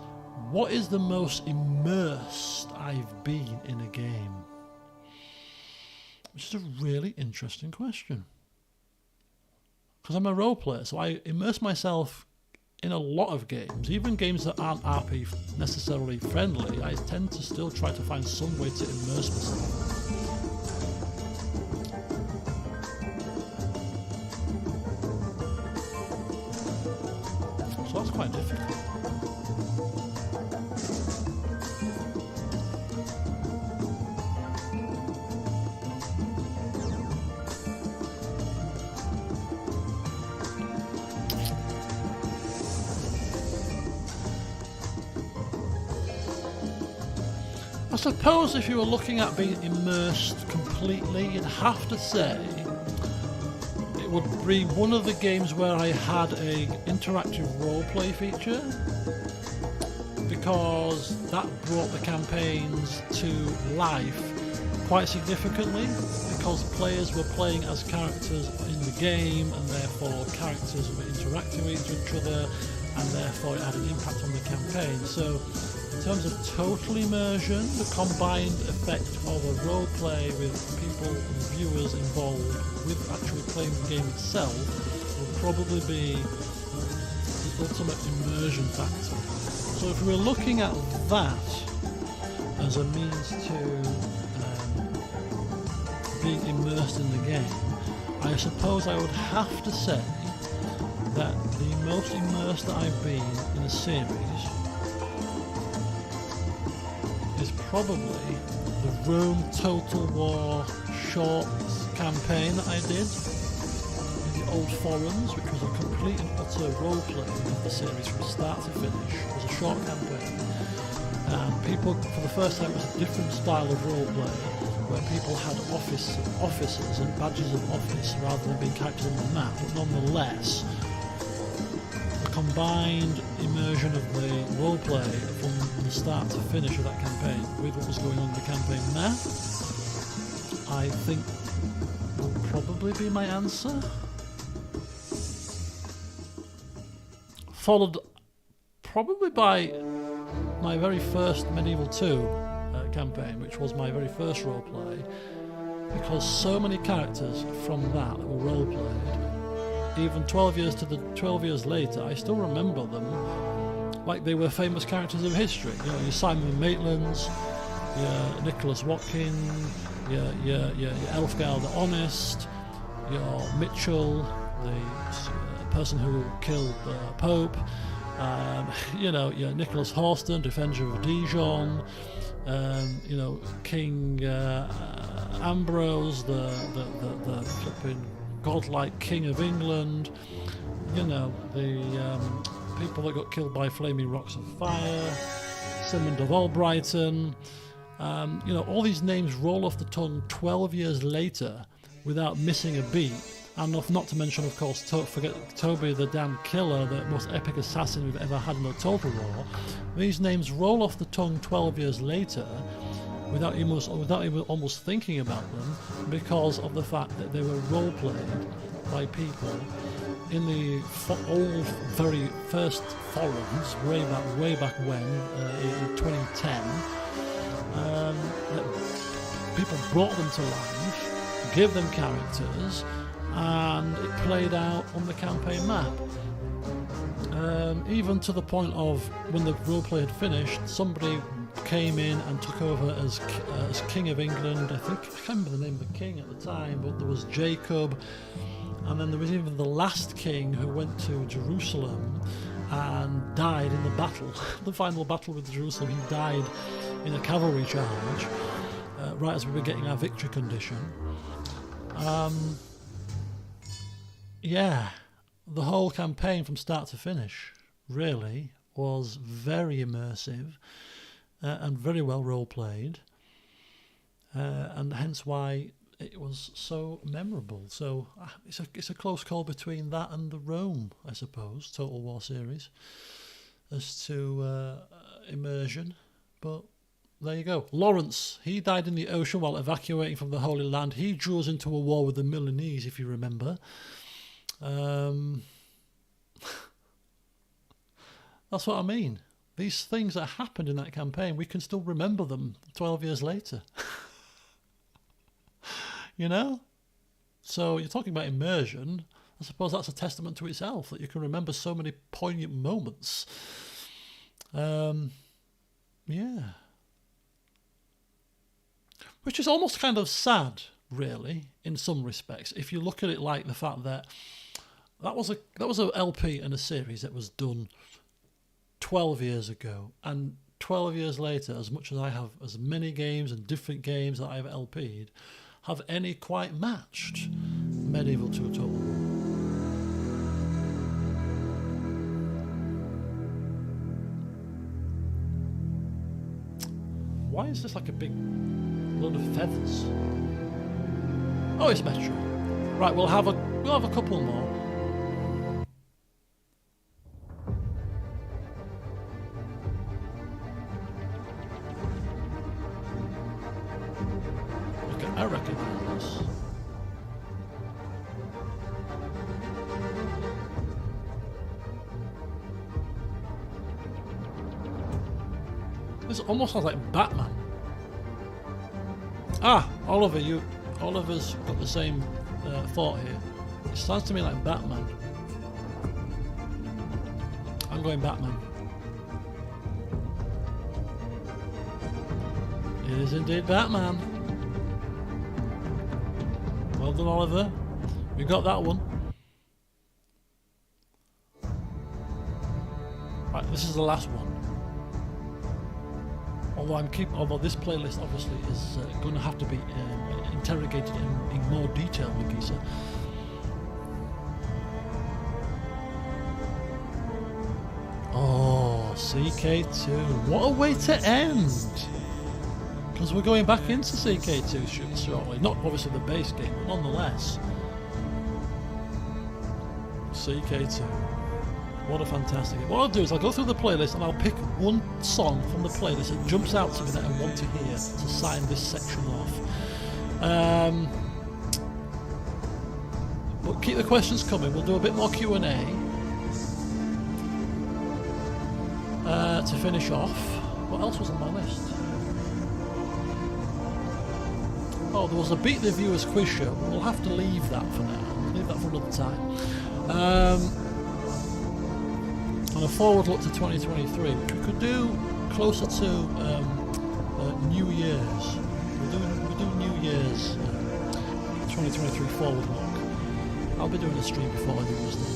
what is the most immersed I've been in a game? Which is a really interesting question. Because I'm a role player, so I immerse myself in a lot of games, even games that aren't RP necessarily friendly. I tend to still try to find some way to immerse myself. So that's quite difficult. I suppose if you were looking at being immersed completely, you'd have to say it would be one of the games where I had a interactive roleplay feature, because that brought the campaigns to life quite significantly, because players were playing as characters in the game, and therefore characters were interacting with each other, and therefore it had an impact on the campaign. So in terms of total immersion, the combined effect of a roleplay with people and viewers involved with actually playing the game itself will probably be the ultimate immersion factor. So if we were looking at that as a means to being immersed in the game, I suppose I would have to say that the most immersed that I've been in a series is probably the Rome Total War short campaign that I did in the old forums, which was a complete and utter roleplay of the series from start to finish. It was a short campaign. People, for the first time, it was a different style of roleplay, where people had officers and badges of office rather than being characters on the map, but nonetheless, the combined immersion of the roleplay from the start to finish of that campaign with what was going on in the campaign there, I think will probably be my answer. Followed probably by my very first Medieval 2 campaign, which was my very first roleplay, because so many characters from that were roleplayed. Even 12 years later, I still remember them like they were famous characters of history. You know, your Simon Maitlands, your Nicholas Watkin, your Elfgar the Honest, your Mitchell, the person who killed the Pope. You know, your Nicholas Horston, Defender of Dijon, you know, King Ambrose, the flipping godlike King of England, you know, the people that got killed by flaming rocks of fire, Simon of Albrighton, you know, all these names roll off the tongue 12 years later without missing a beat. And not to mention, of course, forget Toby the Damned Killer, the most epic assassin we've ever had in a Total War. These names roll off the tongue 12 years later without even almost thinking about them, because of the fact that they were role-played by people in the old, very first forums, way back when, in 2010. That people brought them to life, give them characters, and it played out on the campaign map. Even to the point of when the roleplay had finished, somebody came in and took over as King of England. I can't remember the name of the king at the time, but there was Jacob, and then there was even the last king who went to Jerusalem and died in the battle, the final battle with Jerusalem. He died in a cavalry charge, right as we were getting our victory condition. Yeah, the whole campaign from start to finish really was very immersive and very well role played, and hence why it was so memorable. So it's a close call between that and the Rome, I suppose, Total War series, as to immersion. But there you go. Lawrence, he died in the ocean while evacuating from the Holy Land. He drew us into a war with the Milanese, if you remember. That's what I mean. These things that happened in that campaign, we can still remember them 12 years later. You know? So you're talking about immersion. I suppose that's a testament to itself, that you can remember so many poignant moments. Yeah. Which is almost kind of sad, really, in some respects, if you look at it like the fact that that was a LP and a series that was done 12 years ago, and 12 years later, as much as I have as many games and different games that I've LP'd, have any quite matched Medieval 2 Total War. Why is this like a big load of feathers? Oh, it's Metro. Right, we'll have a couple more. Okay, I recognize this. This almost sounds like Batman. Ah, Oliver's got the same thought here. It sounds to me like Batman. I'm going Batman. It is indeed Batman. Well done, Oliver. We got that one. Right, this is the last one. Although this playlist obviously is going to have to be interrogated in more detail, Mikisa. Oh, CK2. What a way to end! Because we're going back into CK2 shortly. Not obviously the base game, but nonetheless. CK2. What a fantastic game. What I'll do is I'll go through the playlist and I'll pick one song from the playlist that jumps out to me that I want to hear to sign this section off. But keep the questions coming. We'll do a bit more Q&A to finish off. What else was on my list? Oh, there was a Beat the Viewers quiz show. We'll have to leave that for now. Leave that for another time. And a forward look to 2023, which we could do closer to New Year's. We'll do New Year's 2023 forward look. I'll be doing a stream before New Year's Day.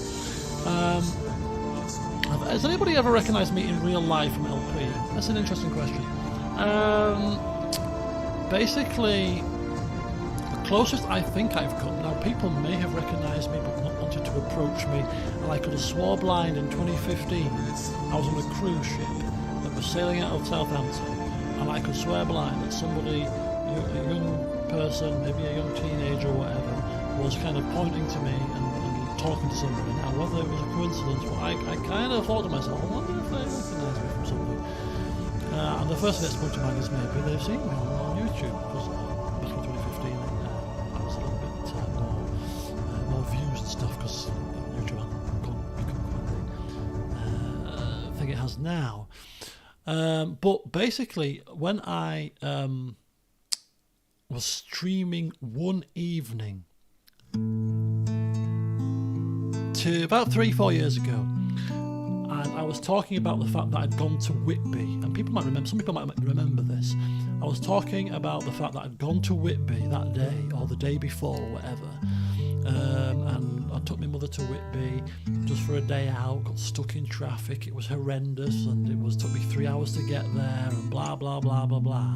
Has anybody ever recognised me in real life from LP? That's an interesting question. Basically, the closest I think I've come, now people may have recognised me but not wanted to approach me, and I could have swore blind in 2015. I was on a cruise ship that was sailing out of Southampton, and I could swear blind that somebody, a young person, maybe a young teenager or whatever, was kind of pointing to me and talking to somebody. Now, whether it was a coincidence, but I kind of thought to myself, I wonder if they recognise me from something. And the first thing that sprung to mind is maybe they've seen me on YouTube, because back in 2015 I was a little bit more views and stuff, because YouTube hadn't become quite the thing it has now. But basically, when I was streaming one evening to about 3-4 years ago, and I was talking about the fact that I'd gone to Whitby, and some people might remember this. I was talking about the fact that I'd gone to Whitby that day, or the day before, or whatever, and I took my mother to Whitby just for a day out, got stuck in traffic, it was horrendous, and took me 3 hours to get there, and blah blah blah blah blah.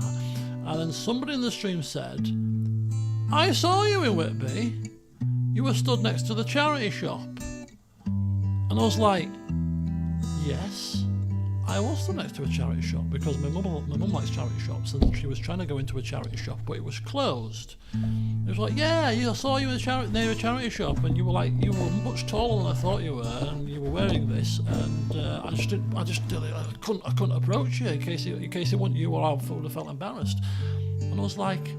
And then somebody in the stream said, I saw you in Whitby, you were stood next to the charity shop. And I was like, yes, I was stood next to a charity shop, because my mum likes charity shops, and she was trying to go into a charity shop, but it was closed. It was like, yeah, I saw you near a charity shop, and you were much taller than I thought you were, and you were wearing this, and I couldn't approach you in case it wasn't you, or I would have felt embarrassed. And I was like,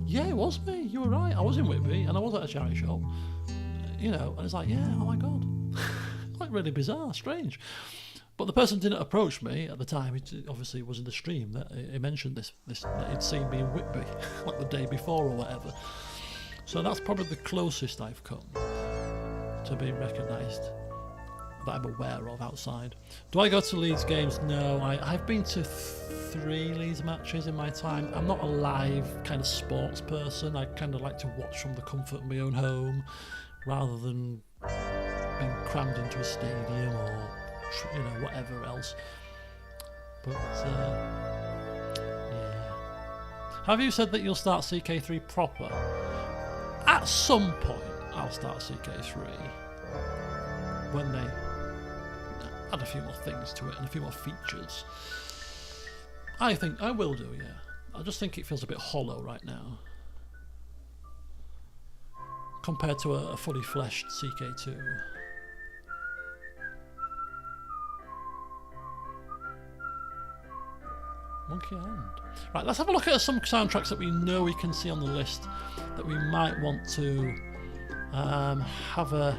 yeah, it was me. You were right. I was in Whitby, and I was at a charity shop. And it's like, yeah, oh my god. Like really bizarre, strange. But the person didn't approach me at the time. It obviously was in the stream that he mentioned this that he'd seen me in Whitby like the day before or whatever. So that's probably the closest I've come to being recognised that I'm aware of outside. Do I go to Leeds games? No, I've been to 3 Leeds matches in my time. I'm not a live kind of sports person. I kind of like to watch from the comfort of my own home rather than being crammed into a stadium or whatever else. But yeah. Have you said that you'll start CK3 proper? At some point I'll start CK3 when they add a few more things to it and a few more features. I think I will do, yeah. I just think it feels a bit hollow right now compared to a fully fleshed CK2. Monkey Island. Right, let's have a look at some soundtracks that we know we can see on the list that we might want to have a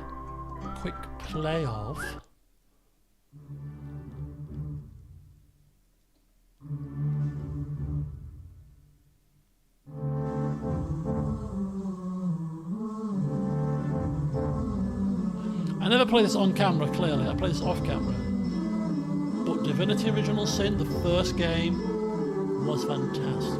quick play of. I never play this on camera, clearly. I play this off camera. But Divinity Original Sin, the first game, was fantastic.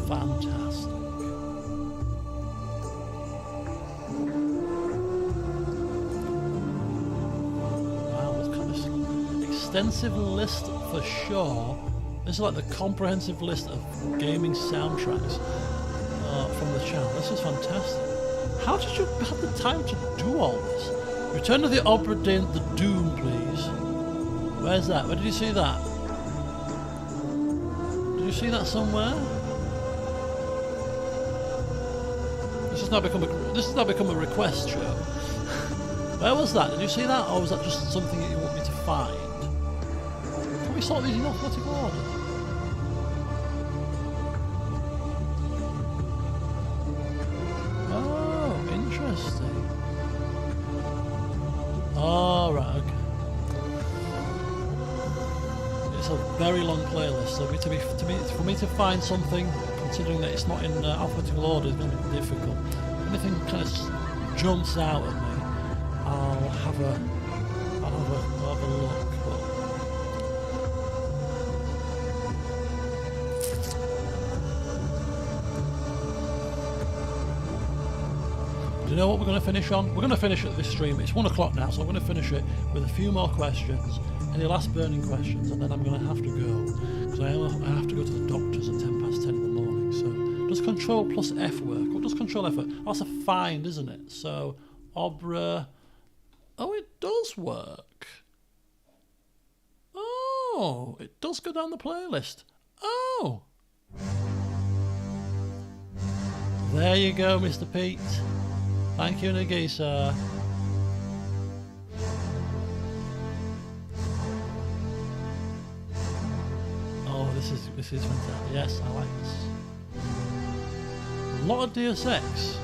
fantastic. Wow, look at this extensive list for sure. This is like the comprehensive list of gaming soundtracks from the channel. This is fantastic. How did you have the time to do all this? Return to the Obra Dinn, the Doom, please. Where's that? Where did you see that? Did you see that somewhere? This has now become a request show. Where was that? Did you see that, or was that just something that you want me to find? Can we sort these in alphabetical order? Oh, right, okay. It's a very long playlist, so for me to find something, considering that it's not in alphabetical order, is going to be difficult. If anything kind of jumps out at me, I'll have a look. But do you know what we're going to finish on? We're going to finish at this stream. It's 1 o'clock now, so I'm going to finish it with a few more questions. Any last burning questions, and then I'm going to have to go, because I have to go to the doctors at 10 past 10 in the morning. So, does Control plus F work? What does Control F work? Oh, that's a find, isn't it? So, Obra... Oh, it does work. Oh, it does go down the playlist. Oh! There you go, Mr. Pete. Thank you, Nagisa. Oh, this is fantastic. Yes, I like this. A lot of Deus Ex.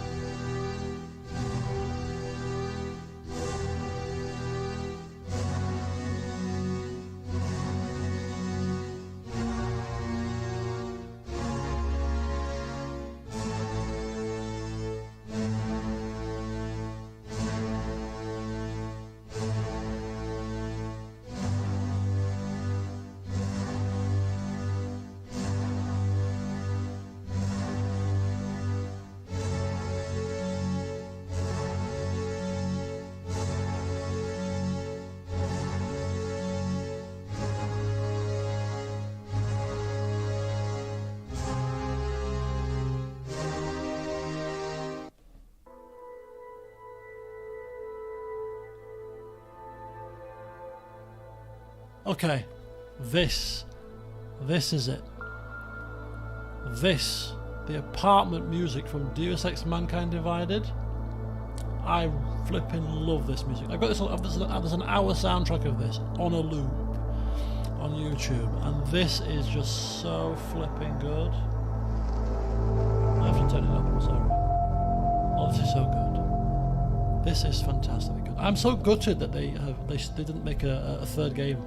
Okay, this is it. This, the apartment music from Deus Ex Mankind Divided. I flipping love this music. I got this. There's an hour soundtrack of this on a loop on YouTube, and this is just so flipping good. I have to turn it up. I'm sorry. Oh, this is so good. This is fantastically good. I'm so gutted that they didn't make a third game.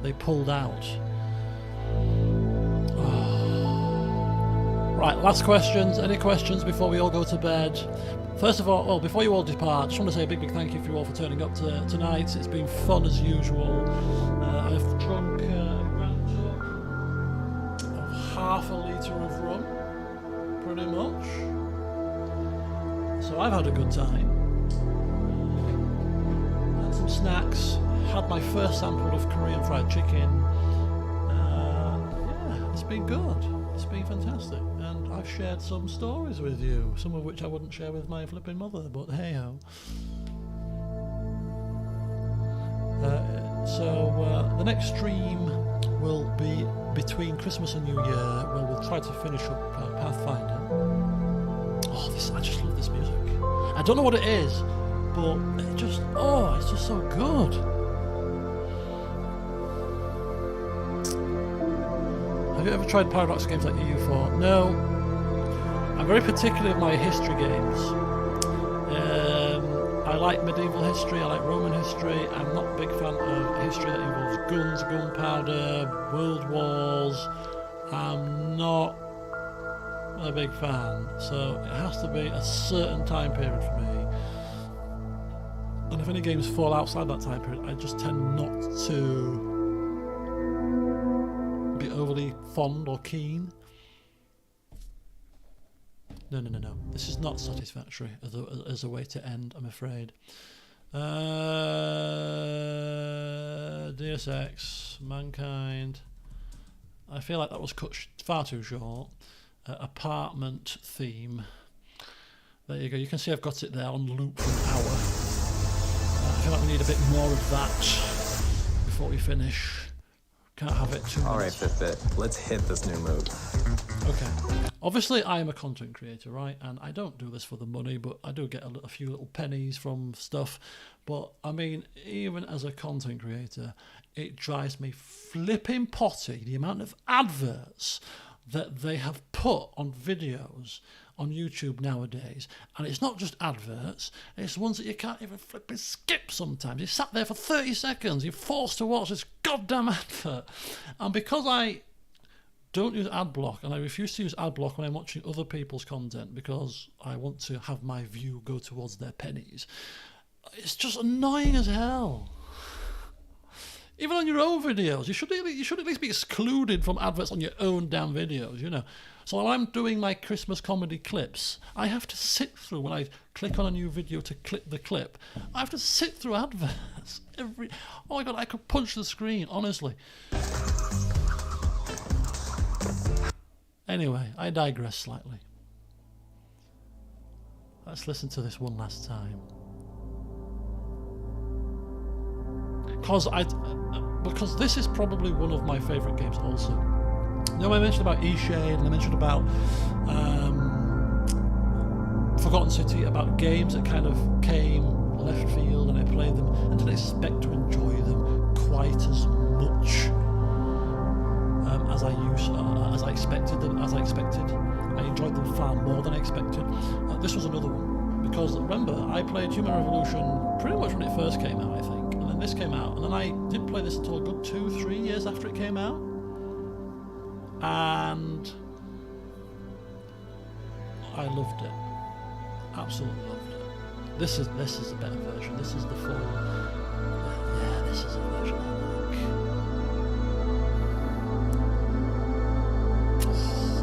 They pulled out. Oh. Right, last questions. Any questions before we all go to bed? First of all, well, before you all depart, I just want to say a big thank you for you all for turning up tonight. It's been fun as usual. I've drunk a grand of half a litre of rum, pretty much. So I've had a good time. Had some snacks. Had my first sample of Korean fried chicken. Yeah, it's been good. It's been fantastic. And I've shared some stories with you, some of which I wouldn't share with my flipping mother, but hey ho. So the next stream will be between Christmas and New Year, where we'll try to finish up Pathfinder. Oh, I just love this music. I don't know what it is, but it's just so good. Have you ever tried Paradox games like EU4? No. I'm very particular in my history games. I like medieval history, I like Roman history. I'm not a big fan of history that involves guns, gunpowder, world wars. I'm not a big fan. So it has to be a certain time period for me. And if any games fall outside that time period, I just tend not to be overly fond or keen. No. This is not satisfactory as a way to end, I'm afraid. Deus Ex, Mankind. I feel like that was cut far too short. Apartment theme. There you go. You can see I've got it there on loop for an hour. I feel like we need a bit more of that before we finish. Can't have it too much. All right, Fitbit, let's hit this new move. Okay. Obviously, I am a content creator, right? And I don't do this for the money, but I do get a few little pennies from stuff. But, I mean, even as a content creator, it drives me flipping potty, the amount of adverts that they have put on videos on YouTube nowadays. And it's not just adverts, it's ones that you can't even flipping skip sometimes. You sat there for 30 seconds, you're forced to watch this goddamn advert. And because I don't use adblock, and I refuse to use adblock when I'm watching other people's content because I want to have my view go towards their pennies, it's just annoying as hell. Even on your own videos, you should at least be excluded from adverts on your own damn videos, you know. So while I'm doing my Christmas comedy clips, I have to sit through, when I click on a new video to clip the clip, I have to sit through adverts every... Oh my God, I could punch the screen, honestly. Anyway, I digress slightly. Let's listen to this one last time. Because this is probably one of my favourite games also. You know, I mentioned about E-Shade and I mentioned about Forgotten City, about games that kind of came left field and I played them and didn't expect to enjoy them quite as much as I expected. I enjoyed them far more than I expected. This was another one, because remember, I played Human Revolution pretty much when it first came out, I think, and then this came out, and then I didn't play this until a good 2-3 years after it came out, and I loved it, absolutely loved it. This is a better version. This is the full. Yeah, this is a version I like.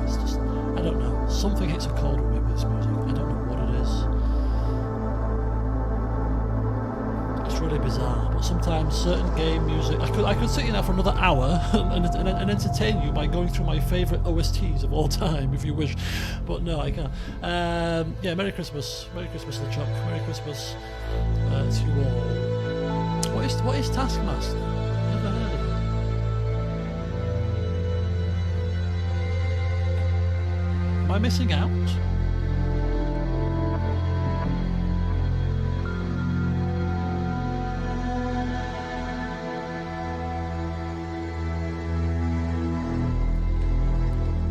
It's just, I don't know. Something hits a chord with me with this music. I don't know what it is. It's really bizarre. But sometimes certain game music, I could sit here now for another hour and entertain you by going through my favourite OSTs of all time, if you wish. But no, I can't. Yeah, Merry Christmas, LeChuck. Merry Christmas to you all. What is Taskmaster? Never heard of it. Am I missing out?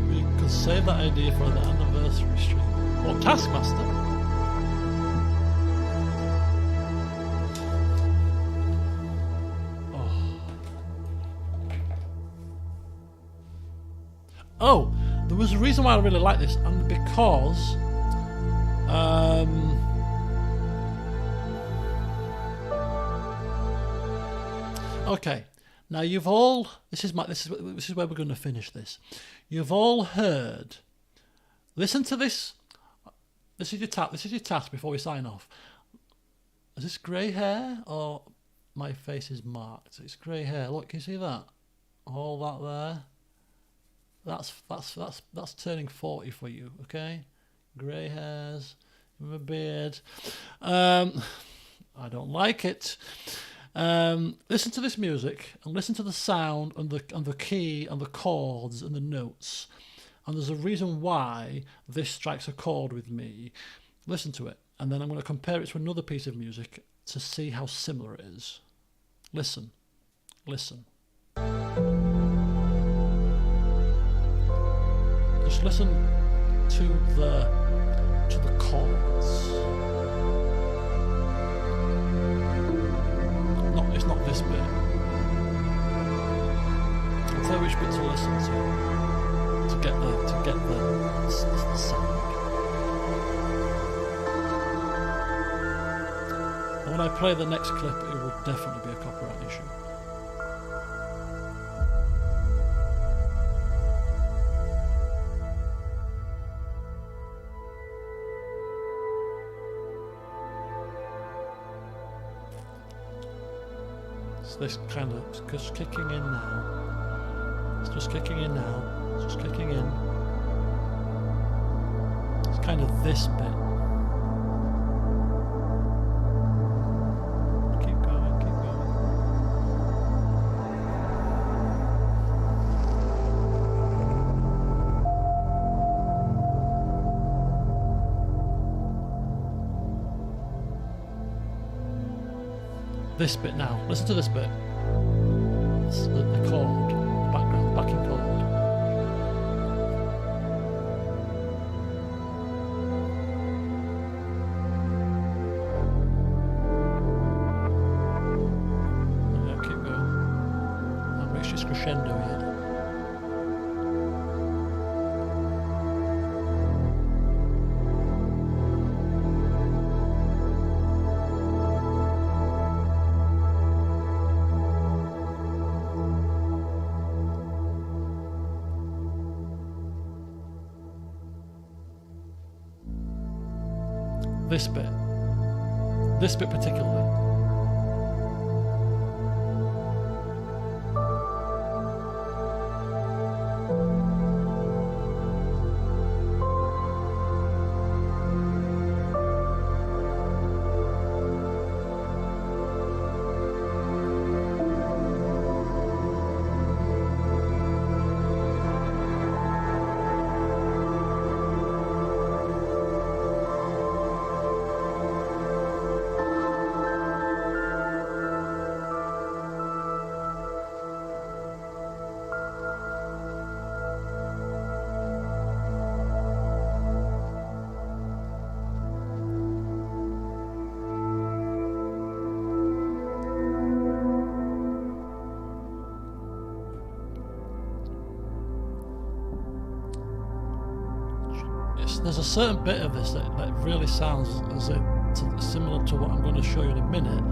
We could save that idea for the anniversary stream. What, Taskmaster? Oh, there was a reason why I really like this, and because okay, now you've all this is where we're going to finish this. You've all heard. Listen to this. This is your task before we sign off. Is this grey hair or my face is marked? It's grey hair. Look, can you see that? All that there. That's turning 40 for you, okay? Grey hairs, a beard. I don't like it. Listen to this music and listen to the sound and the key and the chords and the notes. And there's a reason why this strikes a chord with me. Listen to it, and then I'm going to compare it to another piece of music to see how similar it is. Listen. Just listen to the chords. It's not this bit. I'll tell you which bit to listen to get the sound. And when I play the next clip, it will definitely be a copyright issue. It's this kind of just kicking in now. It's just kicking in now. It's just kicking in. It's kind of this bit. Keep going, keep going. This bit now. Listen to this bit. It's the chord, the background, backing chord. Yeah, keep going. That makes you crescendo here. This bit particularly. There's a certain bit of this that really sounds as if similar to what I'm going to show you in a minute,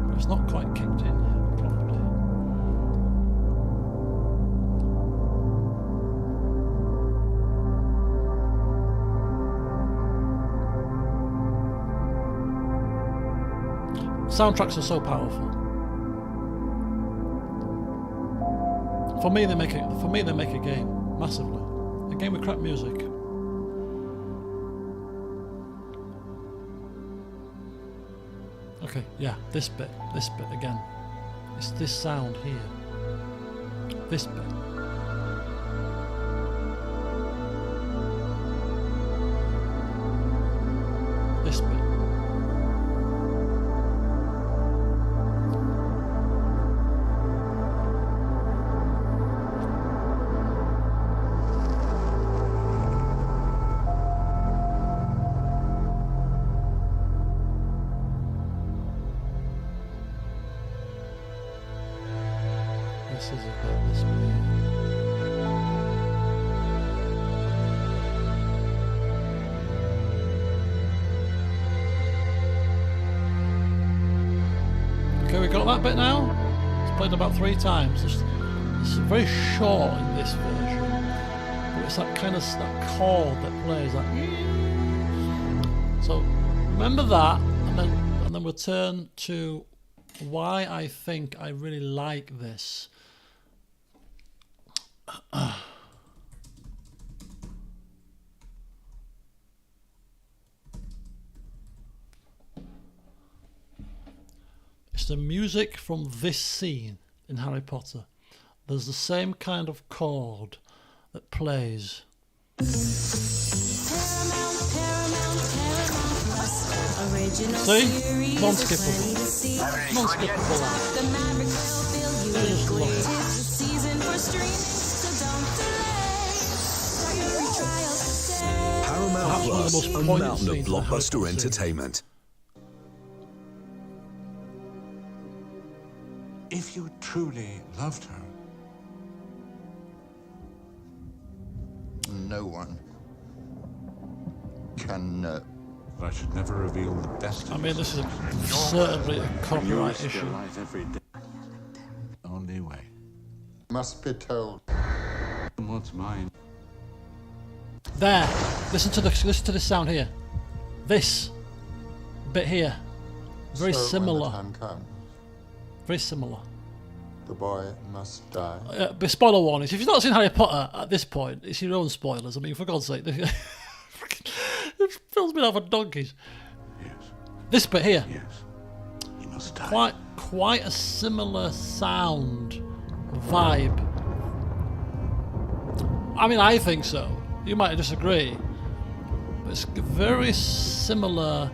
but it's not quite kicked in yet properly. Soundtracks are so powerful. For me, they make a game massively. A game with crap music. Okay, yeah, this bit again. It's this sound here. This bit. This bit. This is about this way. Okay, we got that bit now. It's played about 3 times. It's very short in this version, but it's that kind of that chord that plays like. So remember that, and then we'll turn to why I think I really like this. It's the music from this scene in Harry Potter. There's the same kind of chord that plays. See? Non-skippable. Non-skippable. I just love it. Paramount Plus, a mountain of blockbuster entertainment. If you truly loved her, no one can know. I should never reveal the best. I mean, this is certainly a copyright issue. Only way. Must be told. What's mine? There. Listen to the sound here. This bit here. Very So similar. when the time comes, Very similar. The boy must die. But spoiler warnings. If you've not seen Harry Potter at this point, it's your own spoilers. I mean, for God's sake. It fills me off for donkeys. Yes. This bit here. Yes. He must die. Quite a similar sound, vibe. I mean, I think so. You might disagree. But it's very similar.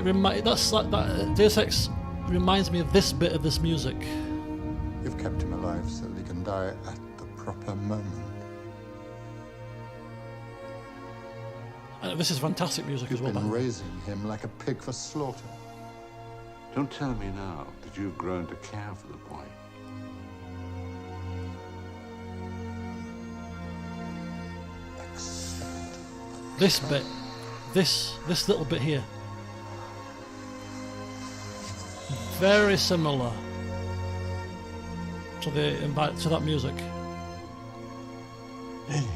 That's like that. Deus Ex reminds me of this bit of this music. You've kept him alive so that he can die at the proper moment. This is fantastic music as well. You've been raising him like a pig for slaughter. Don't tell me now that you've grown to care for the boy. This bit, this little bit here, very similar to that music. Lily.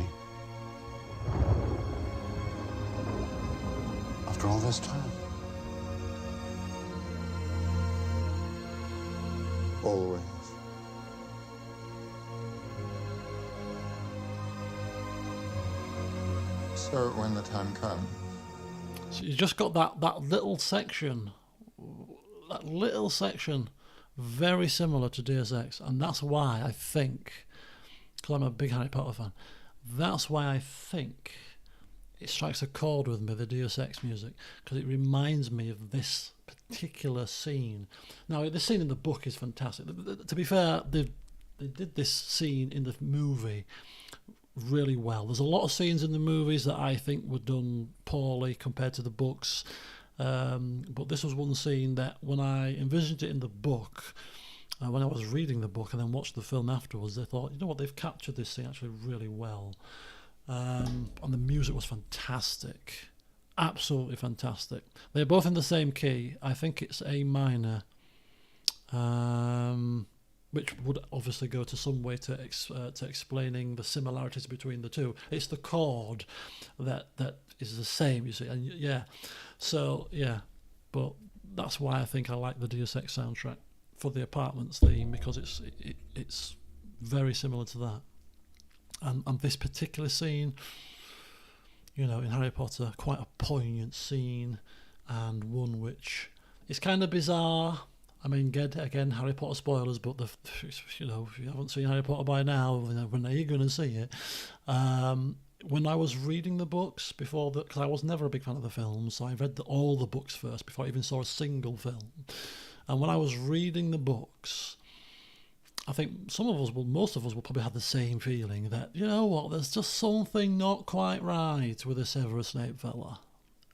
After all this time. Always. So when the time comes. So you just got that little section, very similar to Deus Ex, and that's why I think, because I'm a big Harry Potter fan, that's why I think it strikes a chord with me, the Deus Ex music, because it reminds me of this particular scene. Now, the scene in the book is fantastic. To be fair, they did this scene in the movie really well. There's a lot of scenes in the movies that I think were done poorly compared to the books, but this was one scene that when I envisioned it in the book, when I was reading the book and then watched the film afterwards, I thought, you know what, they've captured this scene actually really well. And the music was fantastic, absolutely fantastic. They're both in the same key. I think it's A minor, which would obviously go to some way to explaining the similarities between the two. It's the chord that is the same, you see, and but that's why I think I like the Deus Ex soundtrack for the apartments theme, because it's very similar to that. And this particular scene, you know, in Harry Potter, quite a poignant scene, and one which is kind of bizarre. I mean, again, Harry Potter spoilers, but you know, if you haven't seen Harry Potter by now, when are you going to see it? When I was reading the books before, because I was never a big fan of the films, so I read all the books first before I even saw a single film. And when I was reading the books, I think most of us will probably have the same feeling that, you know what, there's just something not quite right with the Severus Snape fella.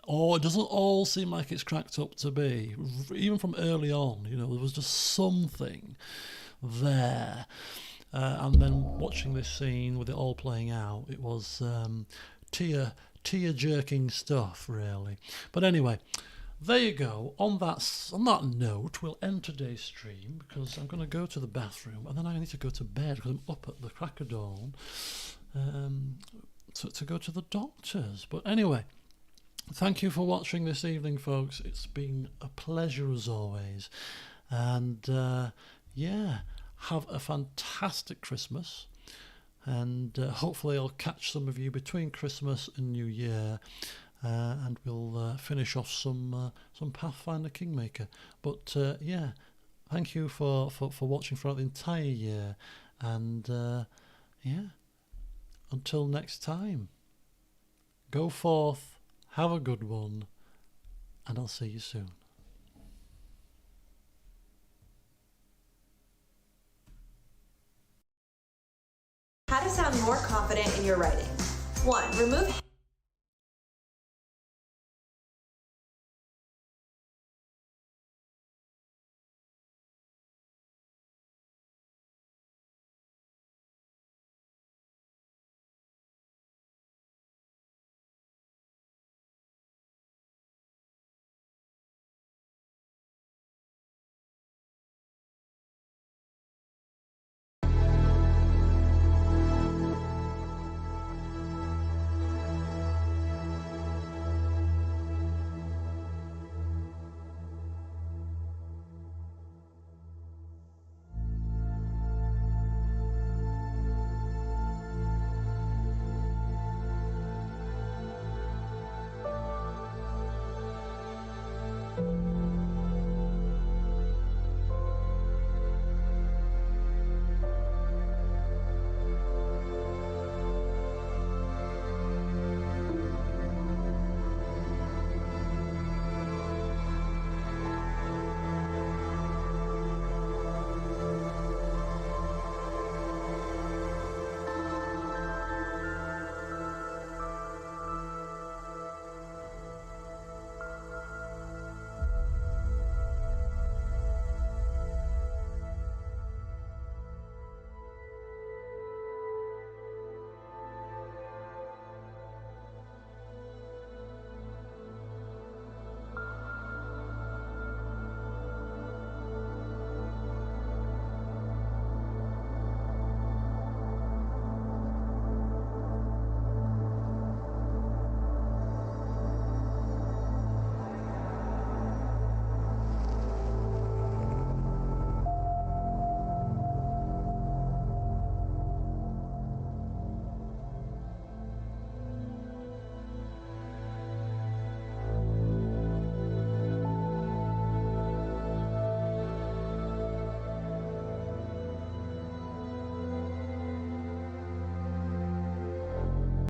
Or it doesn't all seem like it's cracked up to be. Even from early on, you know, there was just something there. And then watching this scene with it all playing out, it was tear-jerking stuff, really. But anyway, there you go. On that note, we'll end today's stream, because I'm going to go to the bathroom and then I need to go to bed because I'm up at the crack of dawn to go to the doctors. But anyway, thank you for watching this evening, folks. It's been a pleasure as always. And have a fantastic Christmas. And hopefully I'll catch some of you between Christmas and New Year. And we'll finish off some Pathfinder Kingmaker. But thank you for watching throughout the entire year. And until next time, go forth, have a good one, and I'll see you soon. How to sound more confident in your writing. 1. Remove